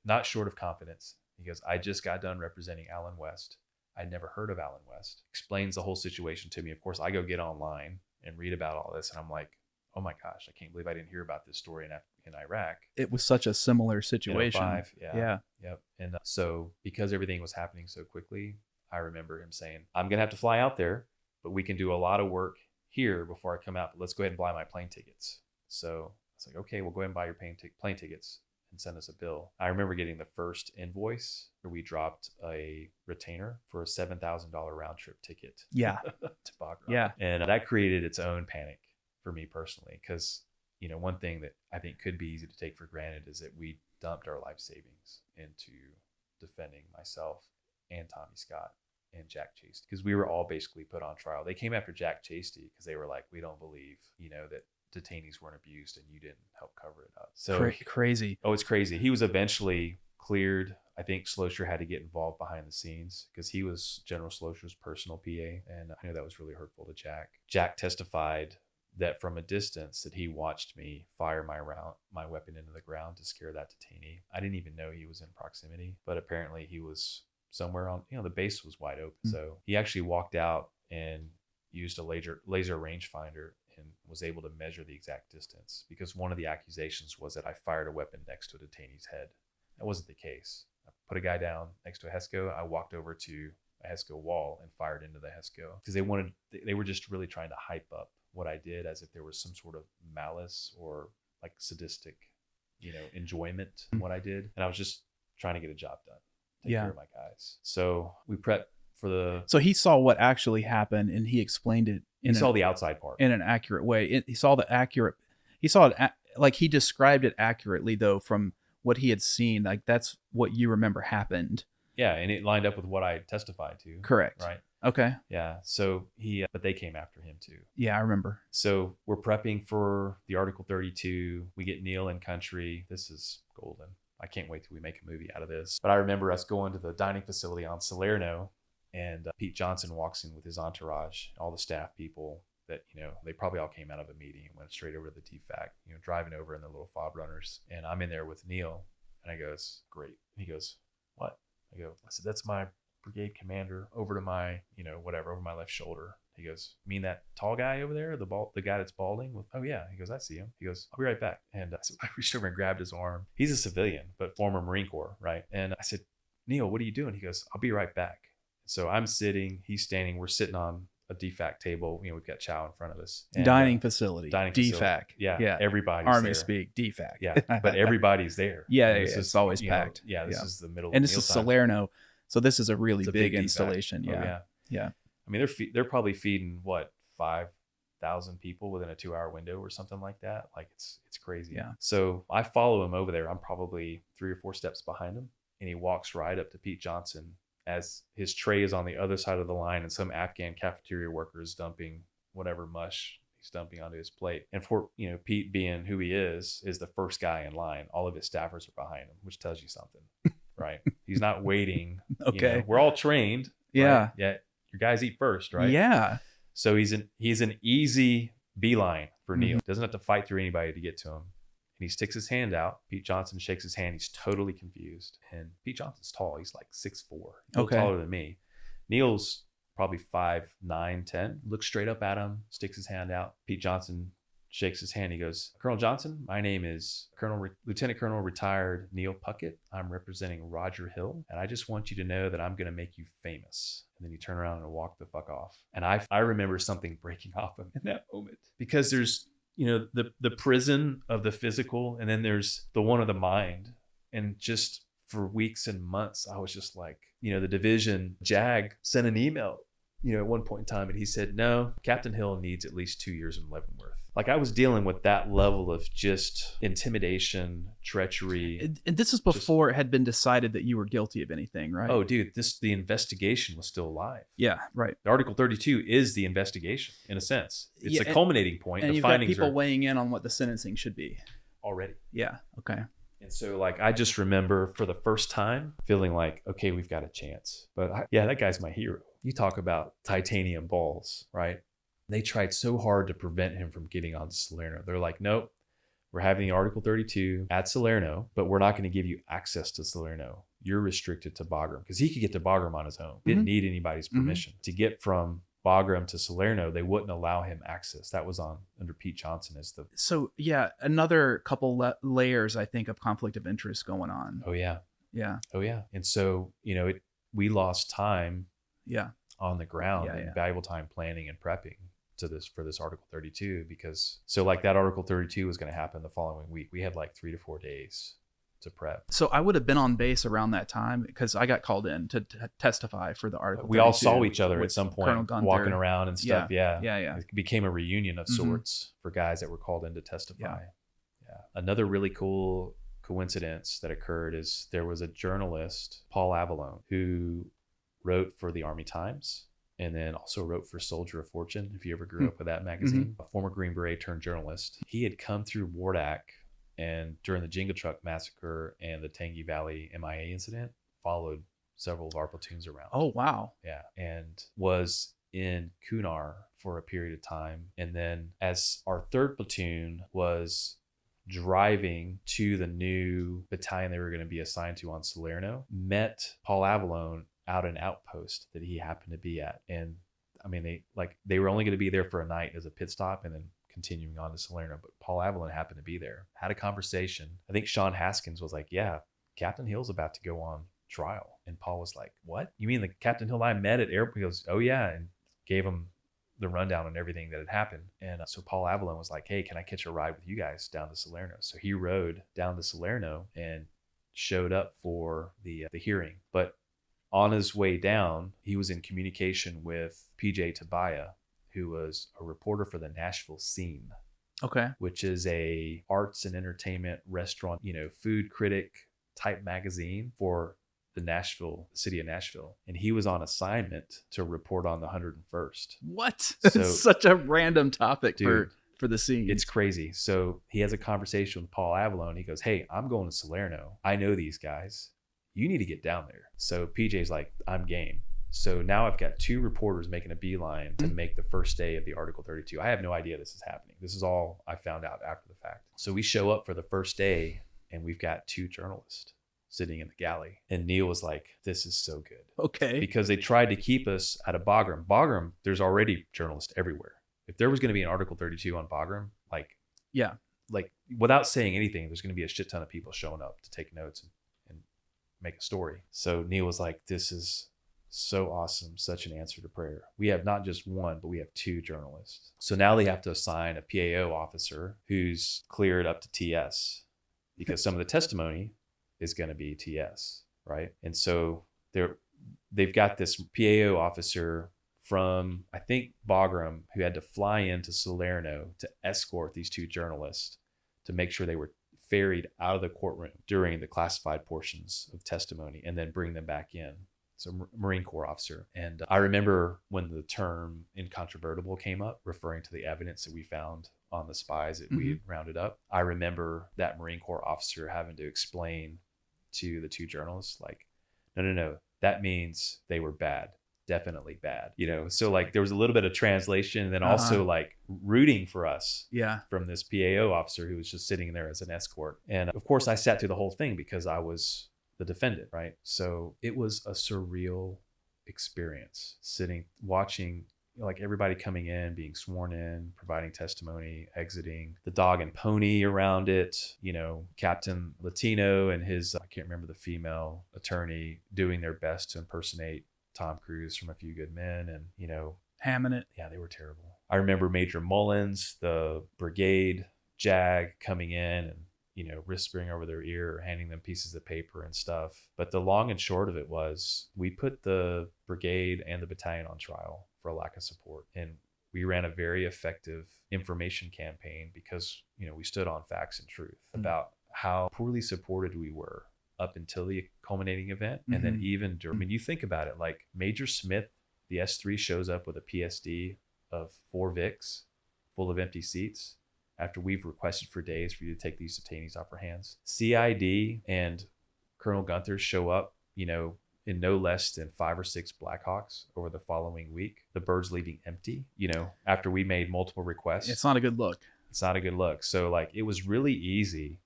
not short of confidence. He goes, I just got done representing Alan West. I'd never heard of Alan West. Explains the whole situation to me. Of course, I go get online and read about all this. And I'm like, oh my gosh, I can't believe I didn't hear about this story in Iraq. It was such a similar situation. Yeah. Yep. And so because everything was happening so quickly, I remember him saying, I'm going to have to fly out there, but we can do a lot of work here before I come out. But let's go ahead and buy my plane tickets. So it's like, okay, we'll go ahead and buy your plane tickets and send us a bill. I remember getting the first invoice where we dropped a retainer for a $7,000 round trip ticket. Yeah. To Bagram. Yeah. And that created its own panic for me personally, because, one thing that I think could be easy to take for granted is that we dumped our life savings into defending myself and Tommy Scott and Jack Chasty, because we were all basically put on trial. They came after Jack Chasty because they were like, we don't believe, that detainees weren't abused and you didn't help cover it up. So crazy. Oh, it's crazy. He was eventually cleared. I think Slocher had to get involved behind the scenes because he was General Slocher's personal PA. And I know that was really hurtful to Jack. Jack testified that from a distance that he watched me fire my weapon into the ground to scare that detainee. I didn't even know he was in proximity, but apparently he was somewhere on, the base was wide open. So he actually walked out and used a laser rangefinder and was able to measure the exact distance, because one of the accusations was that I fired a weapon next to a detainee's head. That wasn't the case. I put a guy down next to a HESCO. I walked over to a HESCO wall and fired into the HESCO, because they were just really trying to hype up what I did as if there was some sort of malice or like sadistic, enjoyment in what I did. And I was just trying to get a job done, take care of my guys. So we prepped for So he saw what actually happened, and he explained it. He saw the outside part in an accurate way. He saw it like he described it accurately, though, from what he had seen. Like that's what you remember happened. Yeah, and it lined up with what I testified to. Correct. Right. Okay. Yeah. So but they came after him too. Yeah, I remember. So we're prepping for the Article 32. We get Neil in country. This is golden. I can't wait till we make a movie out of this. But I remember us going to the dining facility on Salerno, and Pete Johnson walks in with his entourage, all the staff people that, they probably all came out of a meeting and went straight over to the DFAC, driving over in the little fob runners. And I'm in there with Neil, and I goes, great. And he goes, what? I said, that's my brigade commander over to my, over my left shoulder. He goes, you mean that tall guy over there, the guy that's balding? Oh yeah. He goes, I see him. He goes, I'll be right back. And so I reached over and grabbed his arm. He's a civilian, but former Marine Corps, right? And I said, Neil, what are you doing? He goes, I'll be right back. So I'm sitting, he's standing, we're sitting on a DFAC table. We've got chow in front of us. And, dining facility. DFAC. Yeah. Everybody's Army there. Speak, DFAC. Yeah. But everybody's there. It's always packed. This is the middle and of this is Salerno. So this is a really big installation. Yeah. I mean, they're probably feeding 5,000 people within a 2-hour window or something like that. Like it's crazy. Yeah. So I follow him over there. I'm probably 3 or 4 steps behind him, and he walks right up to Pete Johnson as his tray is on the other side of the line, and some Afghan cafeteria worker is dumping whatever mush he's dumping onto his plate. And for, Pete being who he is the first guy in line. All of his staffers are behind him, which tells you something, right? He's not waiting. Okay. We're all trained. Yeah. Right? Yeah. Your guys eat first, right? Yeah. So he's an easy beeline for Neil. Doesn't have to fight through anybody to get to him. And he sticks his hand out. Pete Johnson shakes his hand. He's totally confused. And Pete Johnson's tall. He's like 6'4", a little taller than me. Neil's probably 5'9", 10. Looks straight up at him, sticks his hand out. Pete Johnson shakes his hand. He goes, Colonel Johnson, my name is Lieutenant Colonel retired Neil Puckett. I'm representing Roger Hill, and I just want you to know that I'm going to make you famous. And then he turned around and walked the fuck off. And I remember something breaking off him in that moment, because there's the prison of the physical, and then there's the one of the mind. And just for weeks and months, I was just like, the division JAG sent an email, at one point in time, and he said, no, Captain Hill needs at least 2 years in Leavenworth. Like, I was dealing with that level of just intimidation, treachery. And this is before it had been decided that you were guilty of anything, right? Oh, dude, the investigation was still alive. Yeah, right. The Article 32 is the investigation, in a sense. It's the culminating point. And the you've got people weighing in on what the sentencing should be already. Yeah. Okay. And so, like, I just remember for the first time feeling like, okay, we've got a chance. But that guy's my hero. You talk about titanium balls, right? They tried so hard to prevent him from getting on Salerno. They're like, nope, we're having the Article 32 at Salerno, but we're not going to give you access to Salerno. You're restricted to Bagram, because he could get to Bagram on his own. Didn't need anybody's permission. To get from Bagram to Salerno, they wouldn't allow him access. That was under Pete Johnson as the... So, yeah, another couple layers, I think, of conflict of interest going on. Oh, yeah. Yeah. Oh, yeah. And so, we lost time on the ground and valuable time planning and prepping for this Article 32, because that Article 32 was going to happen the following week. We had like 3 to 4 days to prep. So I would have been on base around that time, because I got called in to testify for the Article 32. We all saw each other at some point walking around and stuff. Yeah. It became a reunion of sorts for guys that were called in to testify. Yeah. Another really cool coincidence that occurred is there was a journalist, Paul Avalone, who wrote for the Army Times, and then also wrote for Soldier of Fortune, if you ever grew up with that magazine. A former Green Beret turned journalist. He had come through Wardak, and during the Jingle Truck Massacre and the Tangi Valley MIA incident, followed several of our platoons around. Oh, wow. Yeah. And was in Kunar for a period of time. And then as our 3rd platoon was driving to the new battalion they were going to be assigned to on Salerno, met Paul Avalone out an outpost that he happened to be at. And I mean, they were only going to be there for a night as a pit stop and then continuing on to Salerno. But Paul Avalon happened to be there, had a conversation. I think Sean Haskins was like, yeah, Captain Hill's about to go on trial. And Paul was like, what? You mean the Captain Hill I met at airport? He goes, oh yeah. And gave him the rundown on everything that had happened. And so Paul Avalon was like, hey, can I catch a ride with you guys down to Salerno? So he rode down to Salerno and showed up for the hearing. But on his way down, he was in communication with PJ Tabaya, who was a reporter for the Nashville Scene. Okay. Which is a arts and entertainment restaurant, food critic type magazine for the city of Nashville. And he was on assignment to report on the 101st. What? So, it's such a random topic dude, for the scene. It's crazy. So he has a conversation with Paul Avalon. He goes, hey, I'm going to Salerno. I know these guys. You need to get down there. So PJ's like, I'm game. So now I've got 2 reporters making a beeline to make the first day of the Article 32. I have no idea this is happening. This is all I found out after the fact. So we show up for the first day and we've got 2 journalists sitting in the galley. And Neil was like, this is so good. Okay. Because they tried to keep us out of Bagram. Bagram, there's already journalists everywhere. If there was going to be an Article 32 on Bagram, like without saying anything, there's going to be a shit ton of people showing up to take notes and make a story. So Neil was like, this is so awesome. Such an answer to prayer. We have not just 1, but we have 2 journalists. So now they have to assign a PAO officer who's cleared up to TS because some of the testimony is going to be TS, right? And so they've got this PAO officer from, I think, Bagram, who had to fly into Salerno to escort these 2 journalists to make sure they were ferried out of the courtroom during the classified portions of testimony and then bring them back in. So Marine Corps officer. And I remember when the term incontrovertible came up, referring to the evidence that we found on the spies that we had rounded up. I remember that Marine Corps officer having to explain to the 2 journalists, like, no, that means they were bad, definitely bad. So like there was a little bit of translation and then also like rooting for us from this PAO officer who was just sitting there as an escort. And of course I sat through the whole thing because I was the defendant, right? So it was a surreal experience watching like everybody coming in, being sworn in, providing testimony, exiting, the dog and pony around it, Captain Latino and his, I can't remember the female attorney, doing their best to impersonate Tom Cruise from A Few Good Men and, hamming it. Yeah, they were terrible. I remember Major Mullins, the brigade JAG coming in and, whispering over their ear or handing them pieces of paper and stuff. But the long and short of it was we put the brigade and the battalion on trial for a lack of support. And we ran a very effective information campaign because, we stood on facts and truth about how poorly supported we were up until the culminating event. And then even during, I mean, you think about it, like Major Smith, the S3 shows up with a PSD of 4 Vics full of empty seats after we've requested for days for you to take these detainees off our hands. CID and Colonel Gunther show up, in no less than 5 or 6 Blackhawks over the following week. The birds leaving empty, after we made multiple requests. It's not a good look. It's not a good look. So like it was really easy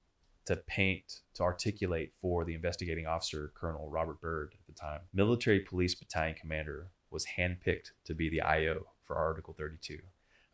to articulate for the investigating officer, Colonel Robert Byrd at the time. Military Police Battalion Commander was handpicked to be the IO for Article 32.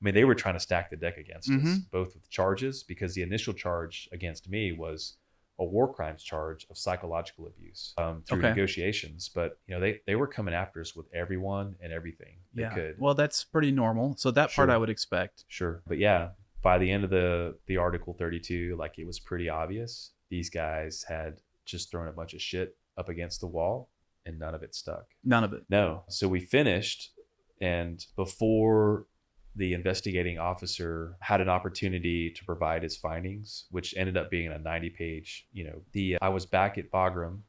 I mean, they were trying to stack the deck against us, both with charges, because the initial charge against me was a war crimes charge of psychological abuse through negotiations. But, they were coming after us with everyone and everything they could. Well, that's pretty normal. So that part I would expect. Sure. But yeah, by the end of the Article 32, like it was pretty obvious. These guys had just thrown a bunch of shit up against the wall and none of it stuck. None of it. No. So we finished, and before the investigating officer had an opportunity to provide his findings, which ended up being a 90-page, I was back at Bagram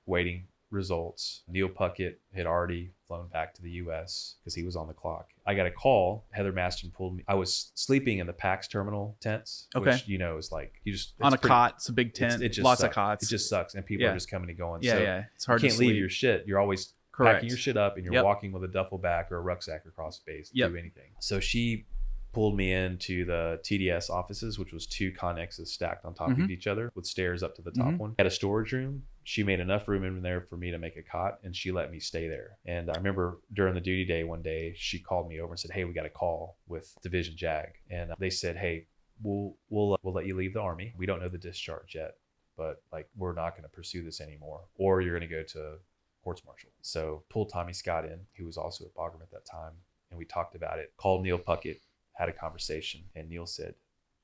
waiting results. Neil Puckett had already flown back to the U.S. because he was on the clock. I got a call. Heather Maston pulled me. I was sleeping in the PAX terminal tents, which, is like, you just... On a cot. It's a big tent. It just lots sucks. of cots. It just sucks. And people are just coming and going. Yeah, so it's hard you to can't sleep. leave your shit. You're always packing your shit up and you're walking with a duffel bag or a rucksack across space to do anything. So she pulled me into the TDS offices, which was 2 connexes stacked on top of each other with stairs up to the top one. Had a storage room she made enough room in there for me to make a cot, and she let me stay there. And I remember during the duty day one day, she called me over and said, hey, we got a call with Division JAG. And they said, hey, we'll let you leave the Army. We don't know the discharge yet, but like, we're not going to pursue this anymore, or you're going to go to courts martial. So pulled Tommy Scott in, who was also at Bagram at that time. And we talked about it, called Neil Puckett, had a conversation, and Neil said,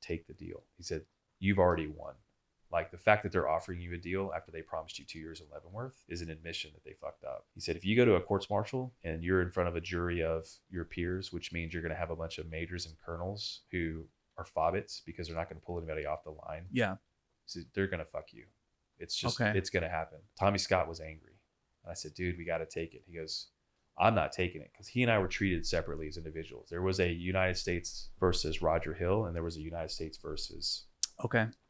take the deal. He said, you've already won. Like, the fact that they're offering you a deal after they promised you 2 years in Leavenworth is an admission that they fucked up. He said, if you go to a courts martial and you're in front of a jury of your peers, which means you're going to have a bunch of majors and colonels who are fobbits because they're not going to pull anybody off the line. Yeah. So they're going to fuck you. It's just, Okay. It's going to happen. Tommy Scott was angry. And I said, dude, we got to take it. He goes, I'm not taking it, because he and I were treated separately as individuals. There was a United States versus Roger Hill, and there was a United States versus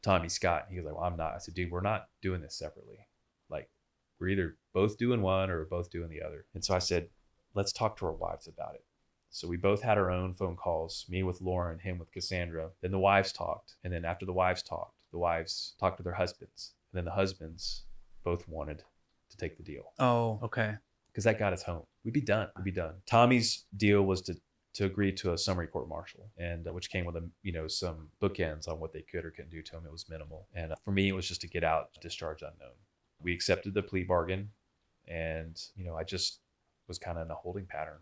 Tommy Scott. He was like, well, I'm not. I said, dude, we're not doing this separately. Like, we're either both doing one or both doing the other. And so I said, let's talk to our wives about it. So we both had our own phone calls, me with Lauren, him with Cassandra. Then the wives talked. And then after the wives talked to their husbands. And then the husbands both wanted to take the deal. Oh, okay. Because that got us home. We'd be done. Tommy's deal was to agree to a summary court martial, and which came with some bookends on what they could or couldn't do to him. It was minimal. And for me, it was just to get out, discharge unknown. We accepted the plea bargain, and I just was kind of in a holding pattern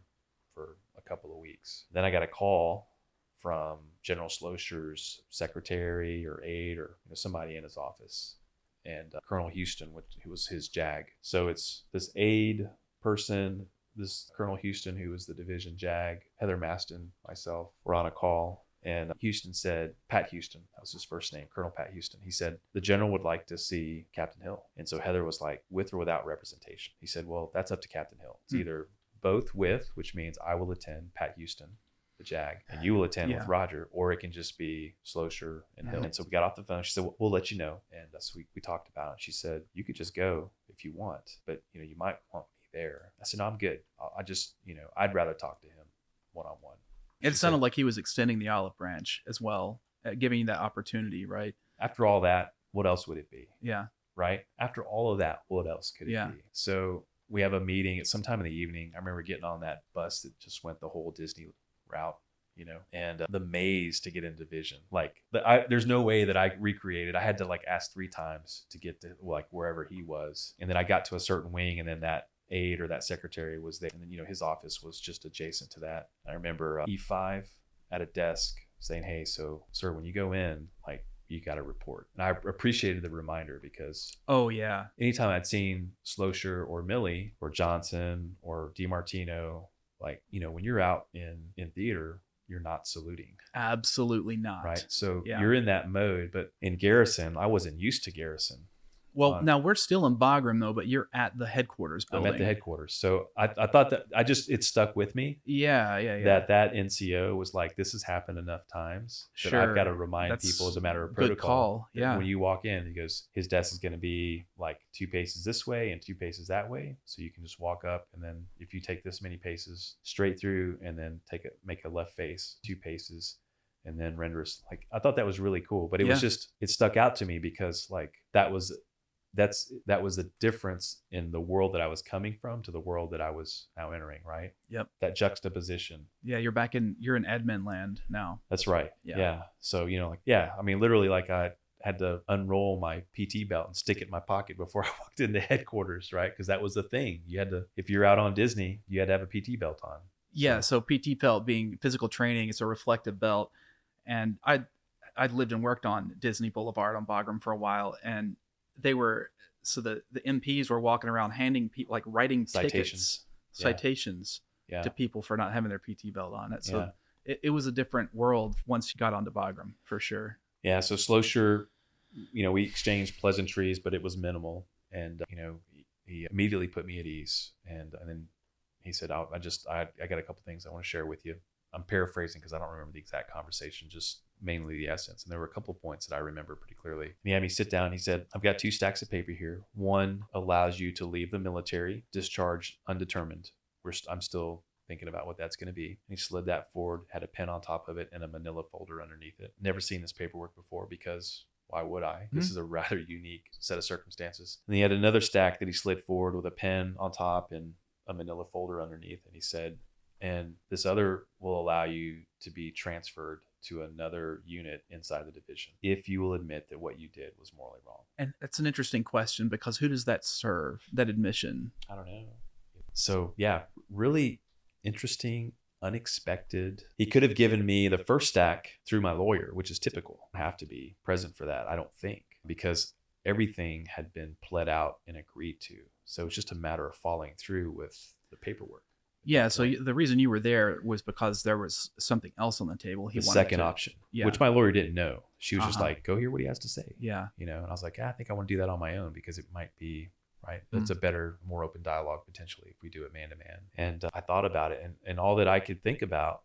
for a couple of weeks. Then I got a call from General Slosher's secretary or aide or somebody in his office, and Colonel Houston, who was his JAG. So it's this aide person, this Colonel Houston, who was the division JAG, Heather Maston, myself, were on a call. And Houston said, Pat Houston, that was his first name, Colonel Pat Houston. He said, the general would like to see Captain Hill. And so Heather was like, with or without representation? He said, well, that's up to Captain Hill. It's either both with, which means I will attend Pat Houston, the JAG, and you will attend with Roger, or it can just be Slosher and Hill. And so we got off the phone. She said, well, we'll let you know. And so we talked about it. She said, you could just go if you want, but you might want me there. I said, no, I'm good. I just, I'd rather talk to him one-on-one. It sounded like he was extending the olive branch as well, giving you that opportunity, right? After all that, what else would it be? Yeah. Right? After all of that, what else could it be? So we have a meeting at some time in the evening. I remember getting on that bus that just went the whole Disney route, and the maze to get into Division. Like, there's no way that I recreated. I had to ask 3 times to get to wherever he was. And then I got to a certain wing, and then that aide or that secretary was there, and then his office was just adjacent to that. I remember E5 at a desk saying, hey, so sir, when you go in, you got to report. And I appreciated the reminder, because anytime I'd seen Slosher or Millie or Johnson or DiMartino, when you're out in theater, you're not saluting. Absolutely not. Right. So you're in that mode. But in garrison, I wasn't used to garrison. Well, now we're still in Bagram though, but you're at the headquarters building. I'm at the headquarters. So I thought that it stuck with me. Yeah. That NCO was like, this has happened enough times that I've got to remind people as a matter of protocol. Good call. Yeah. When you walk in, he goes, his desk is going to be 2 paces this way and 2 paces that way. So you can just walk up, and then if you take this many paces straight through, and then make a left face 2 paces, and then render us. I thought that was really cool, but it was just, it stuck out to me because that was the difference in the world that I was coming from to the world that I was now entering, right? Yep. That juxtaposition. Yeah, you're in admin land now. That's right. Yeah. So, literally I had to unroll my PT belt and stick it in my pocket before I walked into headquarters, right? Because that was the thing. You had to, if you're out on Disney, you had to have a PT belt on. Yeah, so PT belt being physical training, it's a reflective belt. And I'd lived and worked on Disney Boulevard on Bagram for a while, and the MPs were walking around handing people, writing citations to people for not having their PT belt on it. So it was a different world once you got onto Bagram, for sure. Yeah. So Slosher, we exchanged pleasantries, but it was minimal. And, he immediately put me at ease. And then he said, I got a couple things I want to share with you. I'm paraphrasing because I don't remember the exact conversation, just mainly the essence. And there were a couple of points that I remember pretty clearly. He had me sit down. He said, I've got 2 stacks of paper here. One allows you to leave the military, discharge undetermined. I'm still thinking about what that's going to be. And he slid that forward, had a pen on top of it and a manila folder underneath it. Never seen this paperwork before because Why would I? This is a rather unique set of circumstances. And he had another stack that he slid forward with a pen on top and a manila folder underneath. And he said, and this other will allow you to be transferred to another unit inside the division if you will admit that what you did was morally wrong. And that's an interesting question, because who does that serve, that admission? I don't know. So yeah, really interesting, unexpected. He could have given me the first stack through my lawyer, which is typical. I have to be present for that, I don't think, because everything had been pled out and agreed to. So it's just a matter of following through with the paperwork. Yeah, so the reason you were there was because there was something else on the table. The second option, which my lawyer didn't know. She was just like, go hear what he has to say. Yeah. And I was like, I think I want to do that on my own, because it might be, right? It's a better, more open dialogue potentially if we do it man to man. And I thought about it, and all that I could think about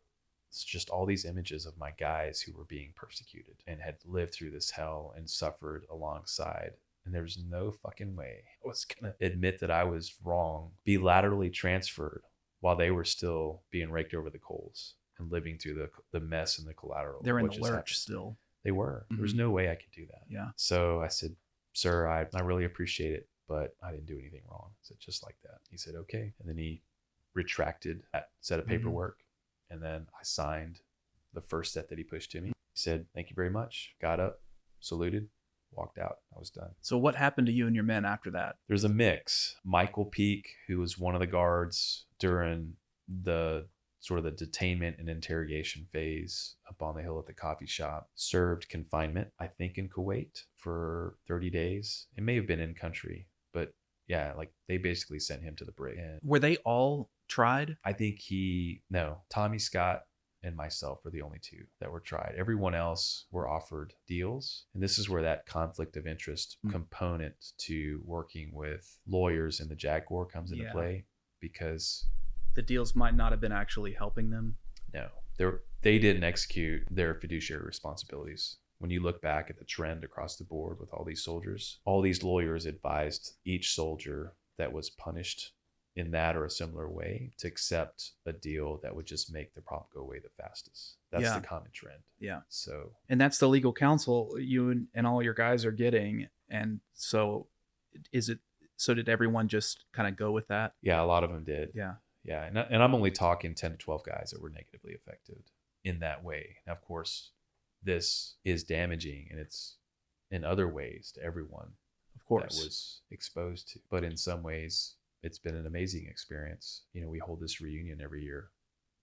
is just all these images of my guys who were being persecuted and had lived through this hell and suffered alongside. And there was no fucking way I was going to admit that I was wrong, be laterally transferred while they were still being raked over the coals and living through the mess and the collateral. They're in the lurch still. They were. There was no way I could do that. Yeah. So I said, sir, I really appreciate it, but I didn't do anything wrong. I said, just like that. He said, okay. And then he retracted that set of paperwork. And then I signed the first set that he pushed to me. He said, thank you very much. Got up, saluted, walked out. I was done. So what happened to you and your men after that? There's a mix. Michael Peak, who was one of the guards during the sort of the detainment and interrogation phase up on the hill at the coffee shop, served confinement, I think in Kuwait for 30 days. It may have been in country, but yeah, like they basically sent him to the brig. And were they all tried? I think Tommy Scott and myself were the only two that were tried. Everyone else were offered deals. And this is where that conflict of interest component to working with lawyers in the JAG Corps comes into play, because the deals might not have been actually helping them. No, they didn't execute their fiduciary responsibilities. When you look back at the trend across the board with all these soldiers, all these lawyers advised each soldier that was punished in that or a similar way to accept a deal that would just make the problem go away the fastest. That's the common trend. Yeah. So, and that's the legal counsel you and all your guys are getting. And so did everyone just kind of go with that? Yeah, a lot of them did. Yeah. Yeah. And I'm only talking 10 to 12 guys that were negatively affected in that way. Now, of course, this is damaging, and it's in other ways to everyone, of course, that was exposed to. But in some ways, it's been an amazing experience. We hold this reunion every year.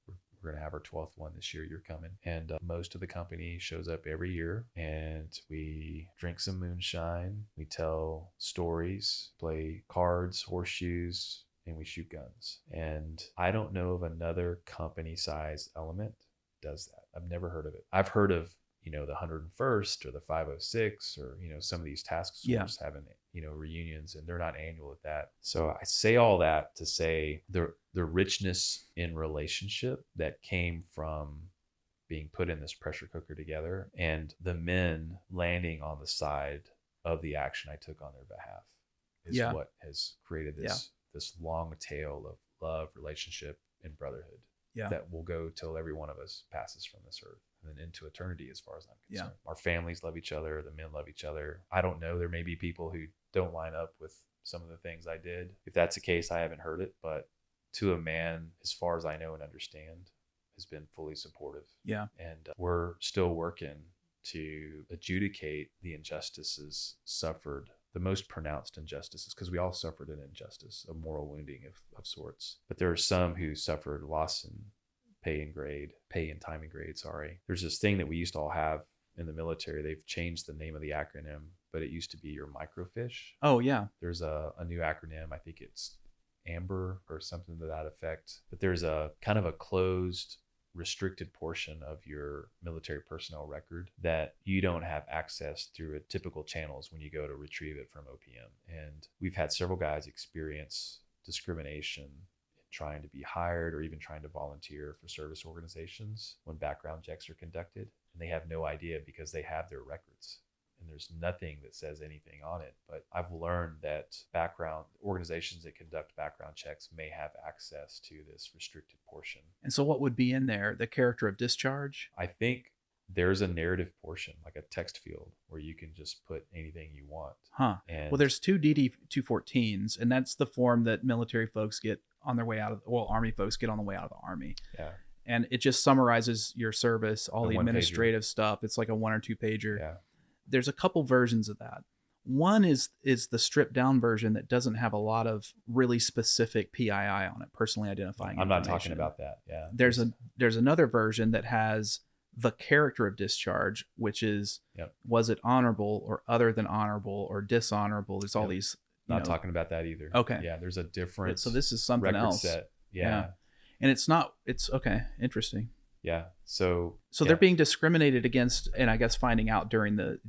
We're going to have our 12th one this year. You're coming. And most of the company shows up every year, and we drink some moonshine. We tell stories, play cards, horseshoes, and we shoot guns. And I don't know of another company size element does that. I've never heard of it. I've heard of, the 101st or the 506 or, some of these task forces having, reunions, and they're not annual at that. So I say all that to say the richness in relationship that came from being put in this pressure cooker together, and the men landing on the side of the action I took on their behalf is what has created this long tail of love, relationship, and brotherhood that will go till every one of us passes from this earth and then into eternity, as far as I'm concerned. Our families love each other. The men love each other. I don't know. There may be people who don't line up with some of the things I did. If that's the case, I haven't heard it. But to a man, as far as I know and understand, has been fully supportive. Yeah. And we're still working to adjudicate the injustices suffered, the most pronounced injustices, because we all suffered an injustice, a moral wounding of sorts. But there are some who suffered loss in pay and time and grade. There's this thing that we used to all have in the military. They've changed the name of the acronym, but it used to be your microfiche. Oh, yeah. There's a new acronym. I think it's AMBER or something to that effect. But there's a kind of a closed, restricted portion of your military personnel record that you don't have access through a typical channels when you go to retrieve it from OPM. And we've had several guys experience discrimination trying to be hired or even trying to volunteer for service organizations when background checks are conducted, and they have no idea because they have their records and there's nothing that says anything on it. But I've learned that background organizations that conduct background checks may have access to this restricted portion. And so what would be in there? The character of discharge? I think there's a narrative portion, like a text field, where you can just put anything you want. And well, there's 2 DD-214s, and that's the form that military folks get on their way out of, well, Army folks get on the way out of the Army. Yeah. And it just summarizes your service, all the administrative pager. stuff. It's like a 1 or 2 pager. Yeah. There's a couple versions of that. One is the stripped down version that doesn't have a lot of really specific PII on it, personally identifying I'm not information. talking about that. Yeah. There's another version that has the character of discharge, which is, was it honorable or other than honorable or dishonorable? There's all these. Not talking about that either. Okay. Yeah. There's a different. So this is something else. Set. Yeah. And it's okay. Interesting. Yeah. So they're being discriminated against, and I guess finding out during the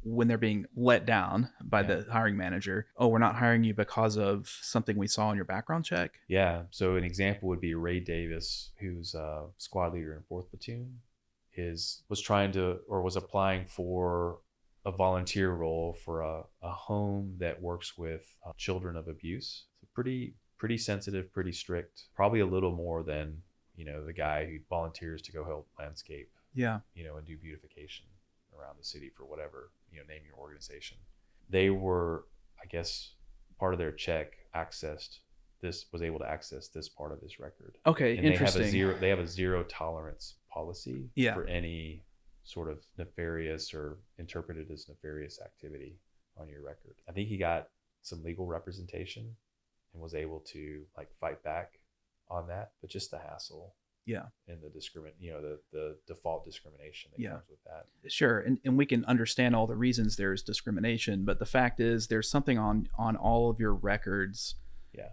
when they're being let down by the hiring manager. Oh, we're not hiring you because of something we saw in your background check. Yeah. So an example would be Ray Davis, who's a squad leader in 4th Platoon, was applying for a volunteer role for a home that works with children of abuse. So pretty sensitive, pretty strict, probably a little more than, the guy who volunteers to go help landscape, and do beautification around the city for whatever, name your organization. They were, I guess, part of their check was able to access this part of his record. Okay. And interesting. they have a zero tolerance policy Yeah. for any sort of nefarious or interpreted as nefarious activity on your record. I think he got some legal representation and was able to fight back on that, but just the hassle. Yeah. And the default discrimination that comes with that. Sure. And we can understand all the reasons there's discrimination, but the fact is there's something on all of your records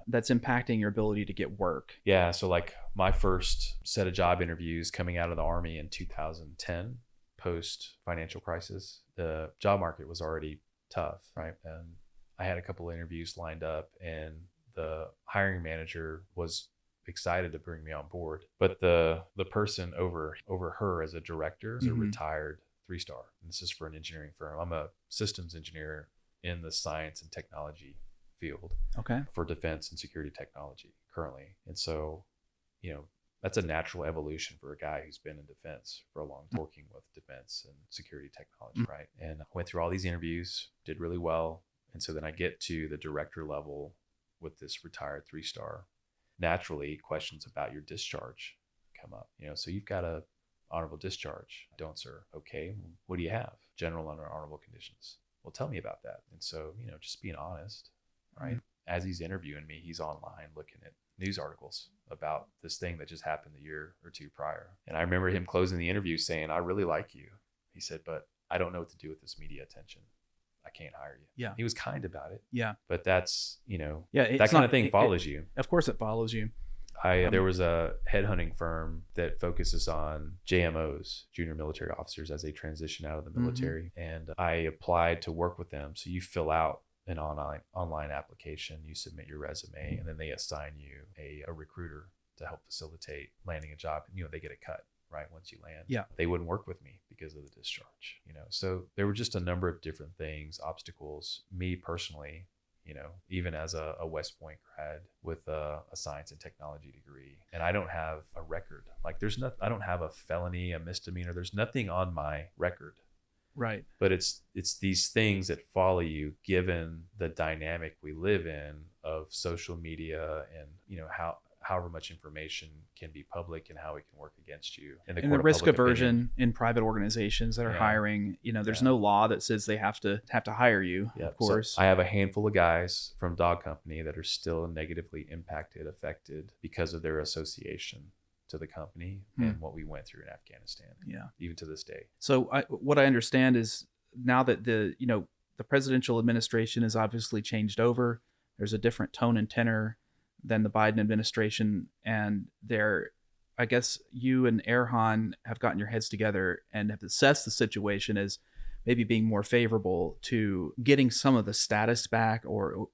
that's impacting your ability to get work. Yeah. So my first set of job interviews coming out of the Army in 2010, post financial crisis, the job market was already tough, right? And I had a couple of interviews lined up, and the hiring manager was excited to bring me on board, but the person over her as a director is a retired 3-star, and this is for an engineering firm. I'm a systems engineer in the science and technology field, for defense and security technology currently. And so that's a natural evolution for a guy who's been in defense for a long time, working with defense and security technology, right? And I went through all these interviews, did really well, and so then I get to the director level with this retired 3-star. Naturally, questions about your discharge come up. So you've got a honorable discharge. Don't, sir. Okay. What do you have? General under honorable conditions. Well, tell me about that. And so, just being honest, right? As he's interviewing me, he's online looking at news articles about this thing that just happened a year or 2 prior. And I remember him closing the interview saying, "I really like you." He said, "But I don't know what to do with this media attention. I can't hire you." Yeah. He was kind about it. Yeah. But that's, that kind of thing follows you. Of course it follows you. There was a headhunting firm that focuses on JMOs, junior military officers, as they transition out of the military. And I applied to work with them. So you fill out an online application, you submit your resume, and then they assign you a recruiter to help facilitate landing a job. And, they get a cut, right? Once you land. Yeah. They wouldn't work with me because of the discharge, So there were just a number of different things, obstacles. Me personally, even as a West Point grad with a science and technology degree, and I don't have a record. I don't have a felony, a misdemeanor. There's nothing on my record. Right. But it's these things that follow you, given the dynamic we live in of social media and, however much information can be public and how it can work against you. And the risk aversion in private organizations that are hiring, there's no law that says they have to hire you, of course. So I have a handful of guys from Dog Company that are still negatively affected because of their association to the company and what we went through in Afghanistan. Yeah. Even to this day. So what I understand is now that the presidential administration has obviously changed over, there's a different tone and tenor than the Biden administration, and I guess you and Erhan have gotten your heads together and have assessed the situation as maybe being more favorable to getting some of the status back, or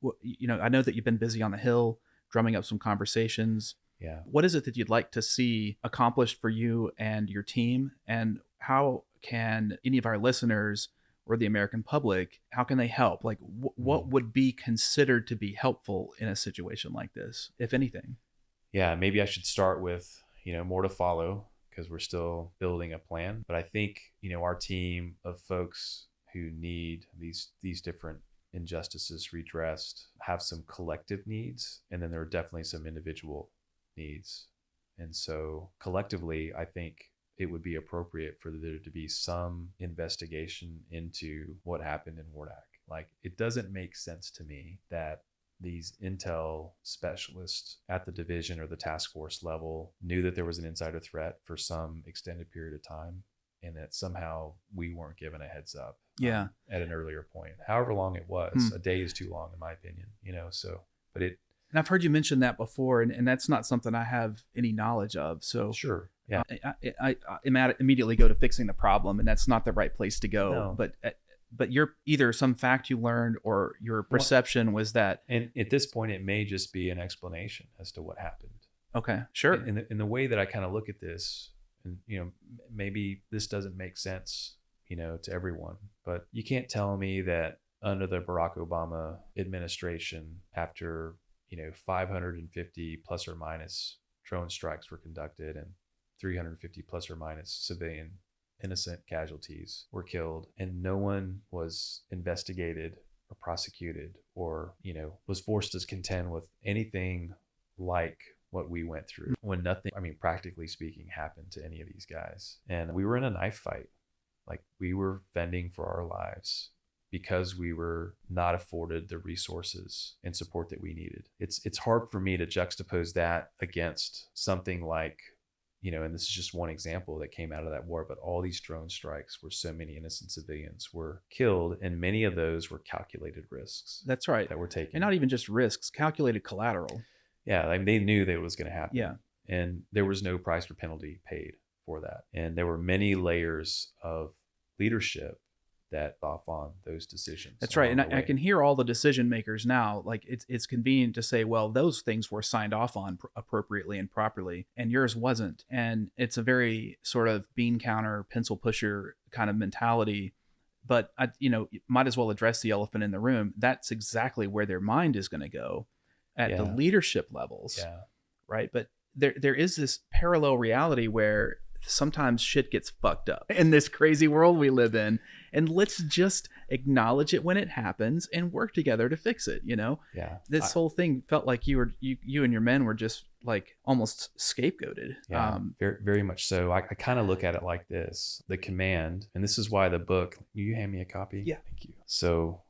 I know that you've been busy on the Hill drumming up some conversations. Yeah. What is it that you'd like to see accomplished for you and your team, and how can any of our listeners or the American public, how can they help? What would be considered to be helpful in a situation like this, if anything? Yeah, maybe I should start with, more to follow, because we're still building a plan. But I think, our team of folks who need these different injustices redressed have some collective needs, and then there are definitely some individual needs. And so collectively, I think it would be appropriate for there to be some investigation into what happened in Wardak. Like, it doesn't make sense to me that these intel specialists at the division or the task force level knew that there was an insider threat for some extended period of time, and that somehow we weren't given a heads up at an earlier point. However long it was, a day is too long in my opinion, but it. And I've heard you mention that before, and that's not something I have any knowledge of. So sure. Yeah. I immediately go to fixing the problem, and that's not the right place to go. No. But you're either some fact you learned or your perception was that. And at this point, it may just be an explanation as to what happened. Okay, sure. In the way that I kind of look at this, and maybe this doesn't make sense, to everyone, but you can't tell me that under the Barack Obama administration, after 550 plus or minus drone strikes were conducted and 350 plus or minus civilian innocent casualties were killed, and no one was investigated or prosecuted or, was forced to contend with anything like what we went through, when nothing, practically speaking, happened to any of these guys. And we were in a knife fight. Like, we were fending for our lives because we were not afforded the resources and support that we needed. It's hard for me to juxtapose that against something like, and this is just one example that came out of that war, but all these drone strikes where so many innocent civilians were killed, and many of those were calculated risks. That's right. That were taken. And not even just risks, calculated collateral. Yeah, they knew that it was going to happen. Yeah. And there was no price or penalty paid for that. And there were many layers of leadership that off on those decisions. That's right. And I can hear all the decision makers now. Like, it's convenient to say, well, those things were signed off on appropriately and properly, and yours wasn't. And it's a very sort of bean counter, pencil pusher kind of mentality. But might as well address the elephant in the room. That's exactly where their mind is going to go at the leadership levels. Yeah. Right. But there is this parallel reality where sometimes shit gets fucked up in this crazy world we live in, and let's just acknowledge it when it happens and work together to fix it. This whole thing felt like you and your men were just like almost scapegoated. Very, very much so. I kind of look at it like this: the command, and this is why the book. You hand me a copy? Yeah, thank you. So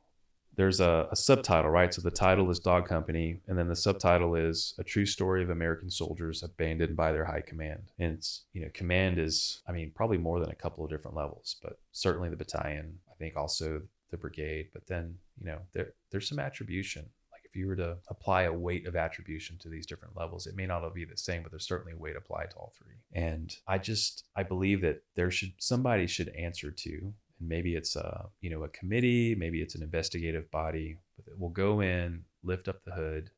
there's a subtitle, right? So the title is Dog Company, and then the subtitle is A True Story of American Soldiers Abandoned by Their High Command. And it's, command is, probably more than a couple of different levels, but certainly the battalion, I think also the brigade, but then, there's some attribution. Like, if you were to apply a weight of attribution to these different levels, it may not all be the same, but there's certainly a weight applied to all three. And I believe that somebody should answer to. And maybe it's a committee, maybe it's an investigative body, but it will go in, lift up the hood,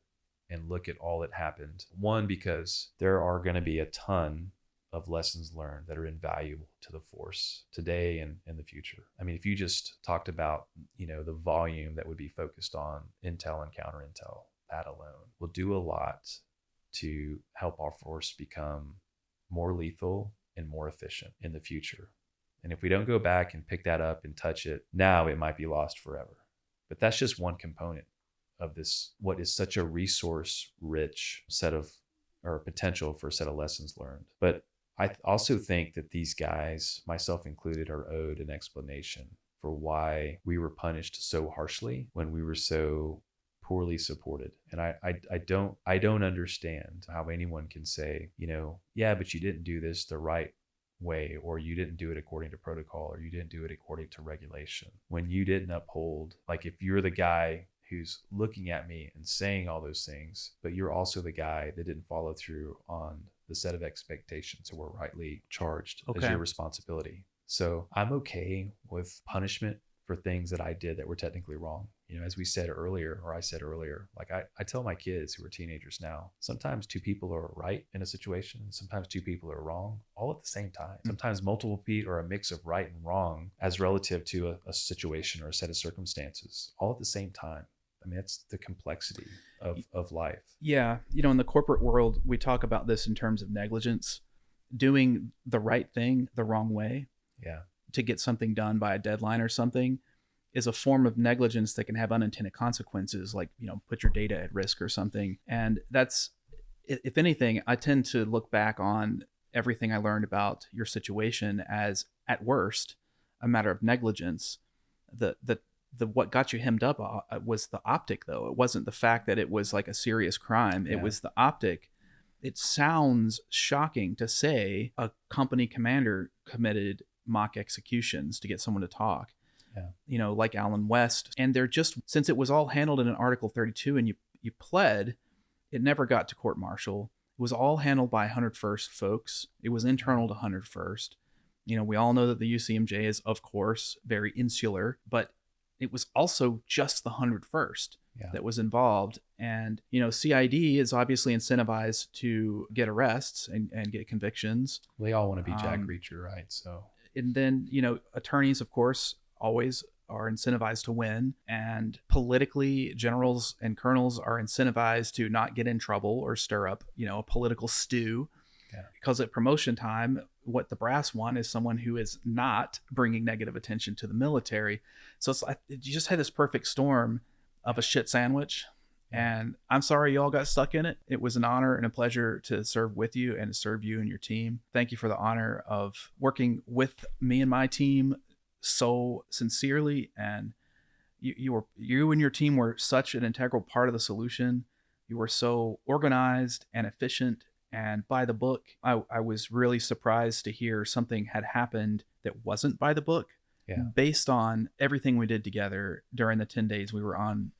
and look at all that happened. One, because there are going to be a ton of lessons learned that are invaluable to the force today and in the future. If you just talked about, the volume that would be focused on intel and counter intel, that alone will do a lot to help our force become more lethal and more efficient in the future. And if we don't go back and pick that up and touch it now, it might be lost forever. But that's just one component of this, what is such a resource rich set of, or potential for a set of lessons learned. But I also think that these guys, myself included, are owed an explanation for why we were punished so harshly when we were so poorly supported. And I don't understand how anyone can say, yeah, but you didn't do this the right way, or you didn't do it according to protocol, or you didn't do it according to regulation, when you didn't uphold. Like, if you're the guy who's looking at me and saying all those things, but you're also the guy that didn't follow through on the set of expectations that were rightly charged as your responsibility. So I'm okay with punishment for things that I did that were technically wrong. As we said earlier, or I said earlier, like I tell my kids who are teenagers now, sometimes two people are right in a situation, and sometimes two people are wrong, all at the same time. Sometimes multiple people are a mix of right and wrong as relative to a situation or a set of circumstances, all at the same time. That's the complexity of life. Yeah. In the corporate world, we talk about this in terms of negligence. doing the right thing the wrong way Yeah. to get something done by a deadline or something is a form of negligence that can have unintended consequences, like, put your data at risk or something. And that's, if anything, I tend to look back on everything I learned about your situation as, at worst, a matter of negligence. The what got you hemmed up was the optic, though. It wasn't the fact that it was like a serious crime. It was the optic. It sounds shocking to say a company commander committed mock executions to get someone to talk, like Alan West. And they're just, since it was all handled in an Article 32 and you pled, it never got to court martial. It was all handled by 101st folks. It was internal to 101st. We all know that the UCMJ is, of course, very insular, but it was also just the 101st that was involved. And, CID is obviously incentivized to get arrests and get convictions. They all want to be Jack Reacher, right? So, and then, attorneys, of course, always are incentivized to win. And politically, generals and colonels are incentivized to not get in trouble or stir up, a political stew. Yeah. Because at promotion time, what the brass want is someone who is not bringing negative attention to the military. So it's like, you just had this perfect storm of a shit sandwich. And I'm sorry you all got stuck in it. It was an honor and a pleasure to serve with you and to serve you and your team. Thank you for the honor of working with me and my team so sincerely. And you and your team were such an integral part of the solution. You were so organized and efficient and by the book. I was really surprised to hear something had happened that wasn't by the book, based on everything we did together during the 10 days we were on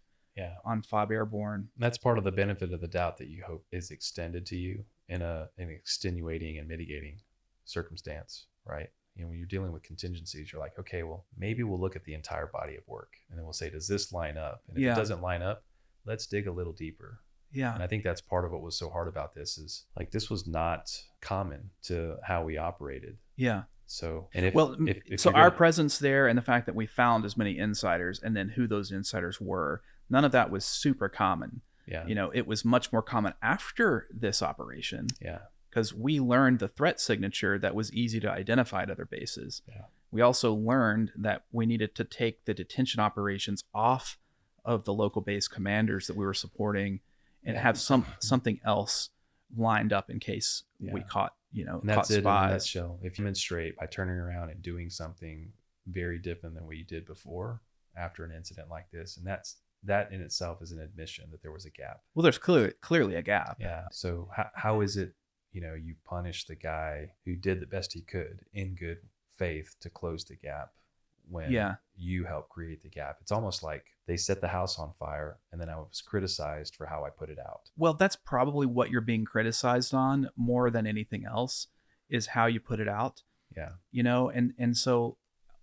FOB Airborne. That's part of the benefit of the doubt that you hope is extended to you in an extenuating and mitigating circumstance, right? When you're dealing with contingencies, you're like, okay, well, maybe we'll look at the entire body of work and then we'll say, does this line up? And if it doesn't line up, let's dig a little deeper. Yeah. And I think that's part of what was so hard about this is like, this was not common to how we operated. Yeah. So, and if our presence there and the fact that we found as many insiders and then who those insiders were, none of that was super common. Yeah. It was much more common after this operation. Yeah. Because we learned the threat signature that was easy to identify at other bases. Yeah. We also learned that we needed to take the detention operations off of the local base commanders that we were supporting and have something else lined up in case we caught, and that's it in a nutshell. If you demonstrate by turning around and doing something very different than what you did before after an incident like this, and that in itself is an admission that there was a gap. Well, there's clearly a gap. Yeah. So how is it, you punish the guy who did the best he could in good faith to close the gap when you helped create the gap? It's almost like they set the house on fire and then I was criticized for how I put it out. Well, that's probably what you're being criticized on more than anything else, is how you put it out. Yeah. And so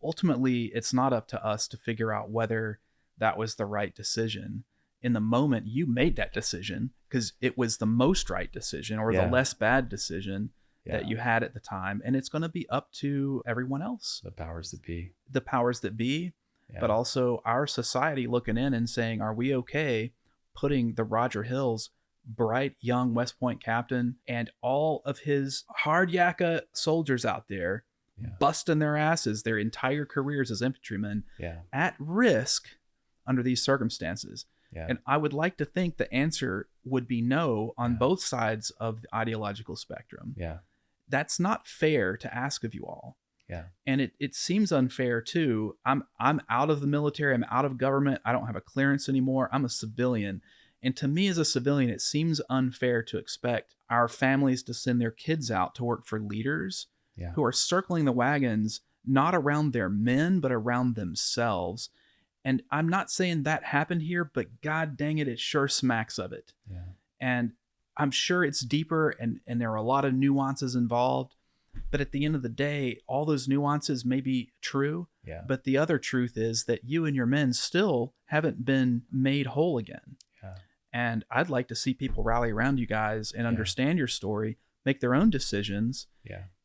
ultimately it's not up to us to figure out whether that was the right decision. In the moment, you made that decision because it was the most right decision or the less bad decision that you had at the time. And it's going to be up to everyone else. The powers that be. The powers that be, but also our society looking in and saying, are we okay putting the Roger Hill's bright young West Point captain and all of his hard yakka soldiers out there busting their asses their entire careers as infantrymen at risk under these circumstances? Yeah. And I would like to think the answer would be no on both sides of the ideological spectrum. Yeah. That's not fair to ask of you all. Yeah. And it seems unfair too. I'm out of the military. I'm out of government. I don't have a clearance anymore. I'm a civilian. And to me as a civilian, it seems unfair to expect our families to send their kids out to work for leaders who are circling the wagons, not around their men, but around themselves. And I'm not saying that happened here, but God dang it, it sure smacks of it. Yeah. And I'm sure it's deeper and there are a lot of nuances involved. But at the end of the day, all those nuances may be true. Yeah. But the other truth is that you and your men still haven't been made whole again. Yeah. And I'd like to see people rally around you guys and understand your story, make their own decisions,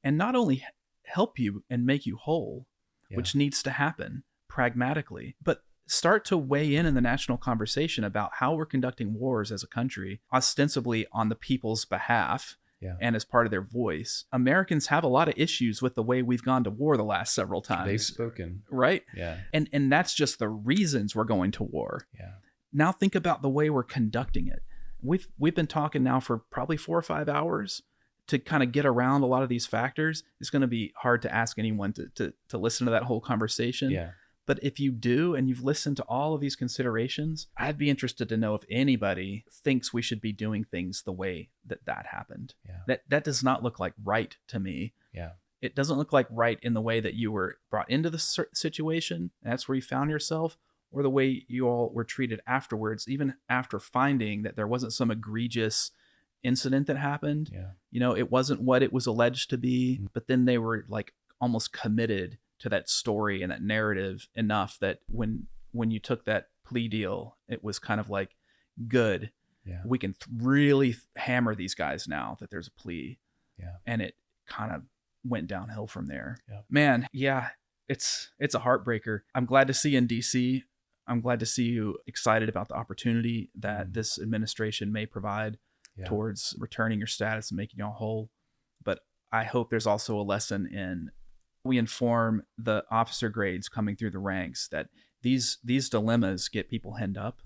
and not only help you and make you whole, which needs to happen pragmatically, but start to weigh in the national conversation about how we're conducting wars as a country, ostensibly on the people's behalf Yeah. and as part of their voice. Americans have a lot of issues with the way we've gone to war the last several times. They've spoken. Right? Yeah. And that's just the reasons we're going to war. Yeah. Now think about the way we're conducting it. We've been talking now for probably 4 or 5 hours to kind of get around a lot of these factors. It's going to be hard to ask anyone to listen to that whole conversation. Yeah. But if you do, and you've listened to all of these considerations, I'd be interested to know if anybody thinks we should be doing things the way that happened. Yeah. That does not look like right to me. Yeah. It doesn't look like right in the way that you were brought into the situation. That's where you found yourself, or the way you all were treated afterwards, even after finding that there wasn't some egregious incident that happened. Yeah. You know, it wasn't what it was alleged to be, but then they were like almost committed to that story and that narrative enough that when you took that plea deal, it was kind of like, good. Yeah. We can really hammer these guys now that there's a plea. Yeah. And it kind of went downhill from there. Yeah. Man, yeah, it's a heartbreaker. I'm glad to see you in DC. I'm glad to see you excited about the opportunity that this administration may provide towards returning your status and making you all whole. But I hope there's also a lesson in, we inform the officer grades coming through the ranks that these dilemmas get people hemmed up.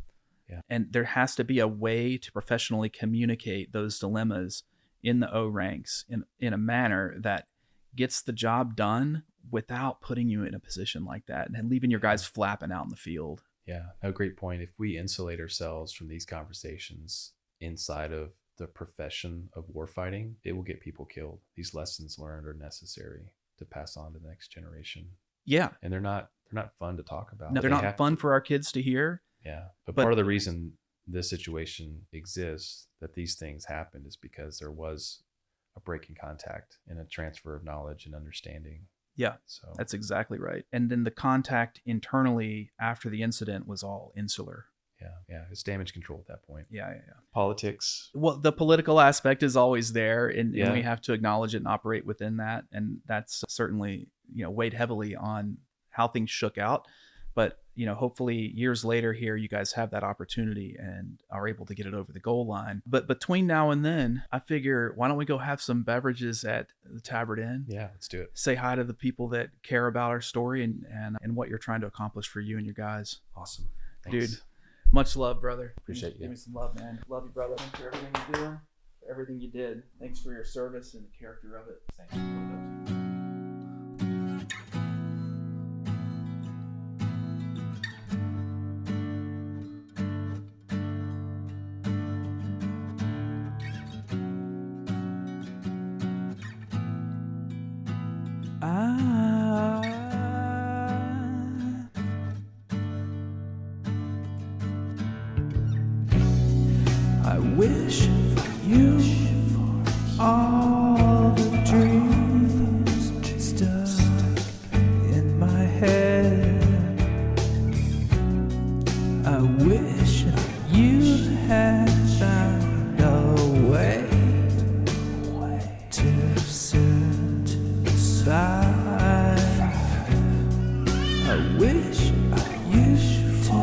Yeah. And there has to be a way to professionally communicate those dilemmas in the O ranks in a manner that gets the job done without putting you in a position like that and leaving your guys flapping out in the field. Yeah, a great point. If we insulate ourselves from these conversations inside of the profession of warfighting, it will get people killed. These lessons learned are necessary to pass on to the next generation. Yeah. And they're not fun to talk about. No, they're not fun for our kids to hear. Yeah. But part of the reason this situation exists, that these things happened, is because there was a break in contact and a transfer of knowledge and understanding. Yeah, so that's exactly right. And then the contact internally after the incident was all insular. Yeah. It's damage control at that point. Yeah. Politics. Well, the political aspect is always there, and we have to acknowledge it and operate within that. And that's certainly, weighed heavily on how things shook out. But, hopefully years later here, you guys have that opportunity and are able to get it over the goal line. But between now and then, I figure, why don't we go have some beverages at the Tabard Inn? Yeah, let's do it. Say hi to the people that care about our story and what you're trying to accomplish for you and your guys. Awesome. Thanks. Dude, much love, brother. Appreciate you. Give me some love, man. Love you, brother. Thanks for everything you're doing, for everything you did. Thanks for your service and the character of it. Thanks. I wish for you all the dreams stuck in my head. I wish you had found a way to satisfy. I wish I used to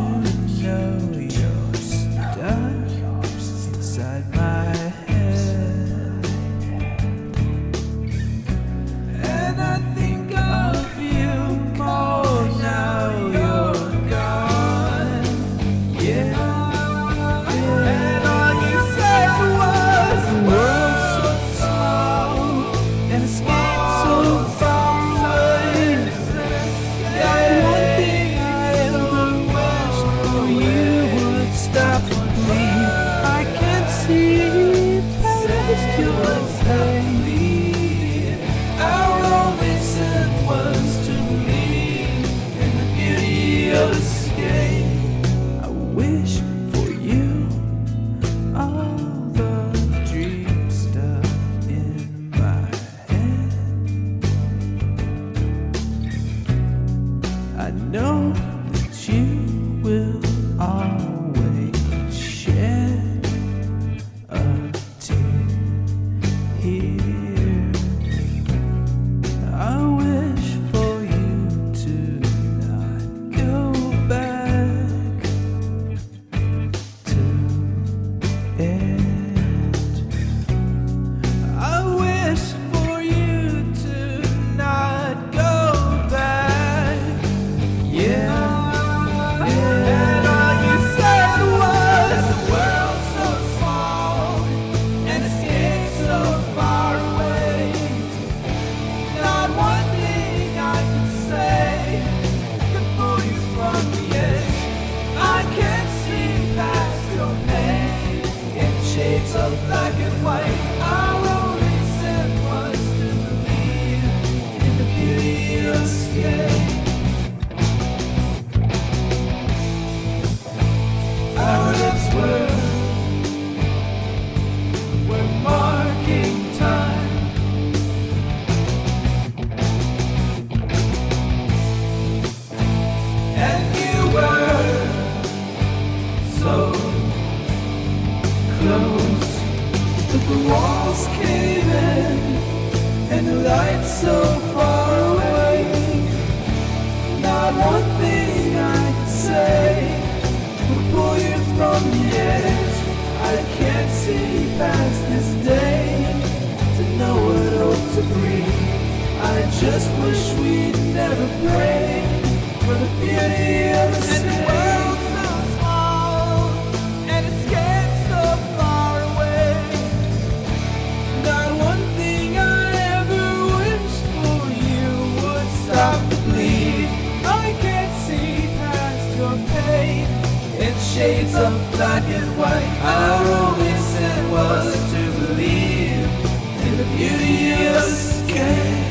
know your stuff inside my head, and I think of you more now you're gone. Yeah, and all you said was the world's so small and escape so far away. Yeah, one thing I ever wished for you would stop me. I can see past your face. Our only sin was to meet in the beauty of escape. I wish for you all the dreams stuck in my head. I know that you will always shed a tear here. I wish for you to not go back to it. I so far away. Not one thing I can say will pull you from the edge. I can't see past this day to know what hope to breathe. I just wish we'd never pray for the beauty of the And the city. world's so small, and escape so far away. Not one thing I ever wished for you would stop the bleed. I can't see past your pain in shades of black and white. Our only sin was to believe in the beauty of escape.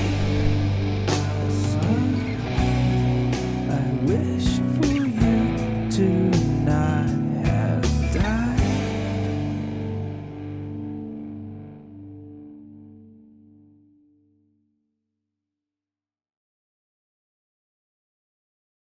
I wish for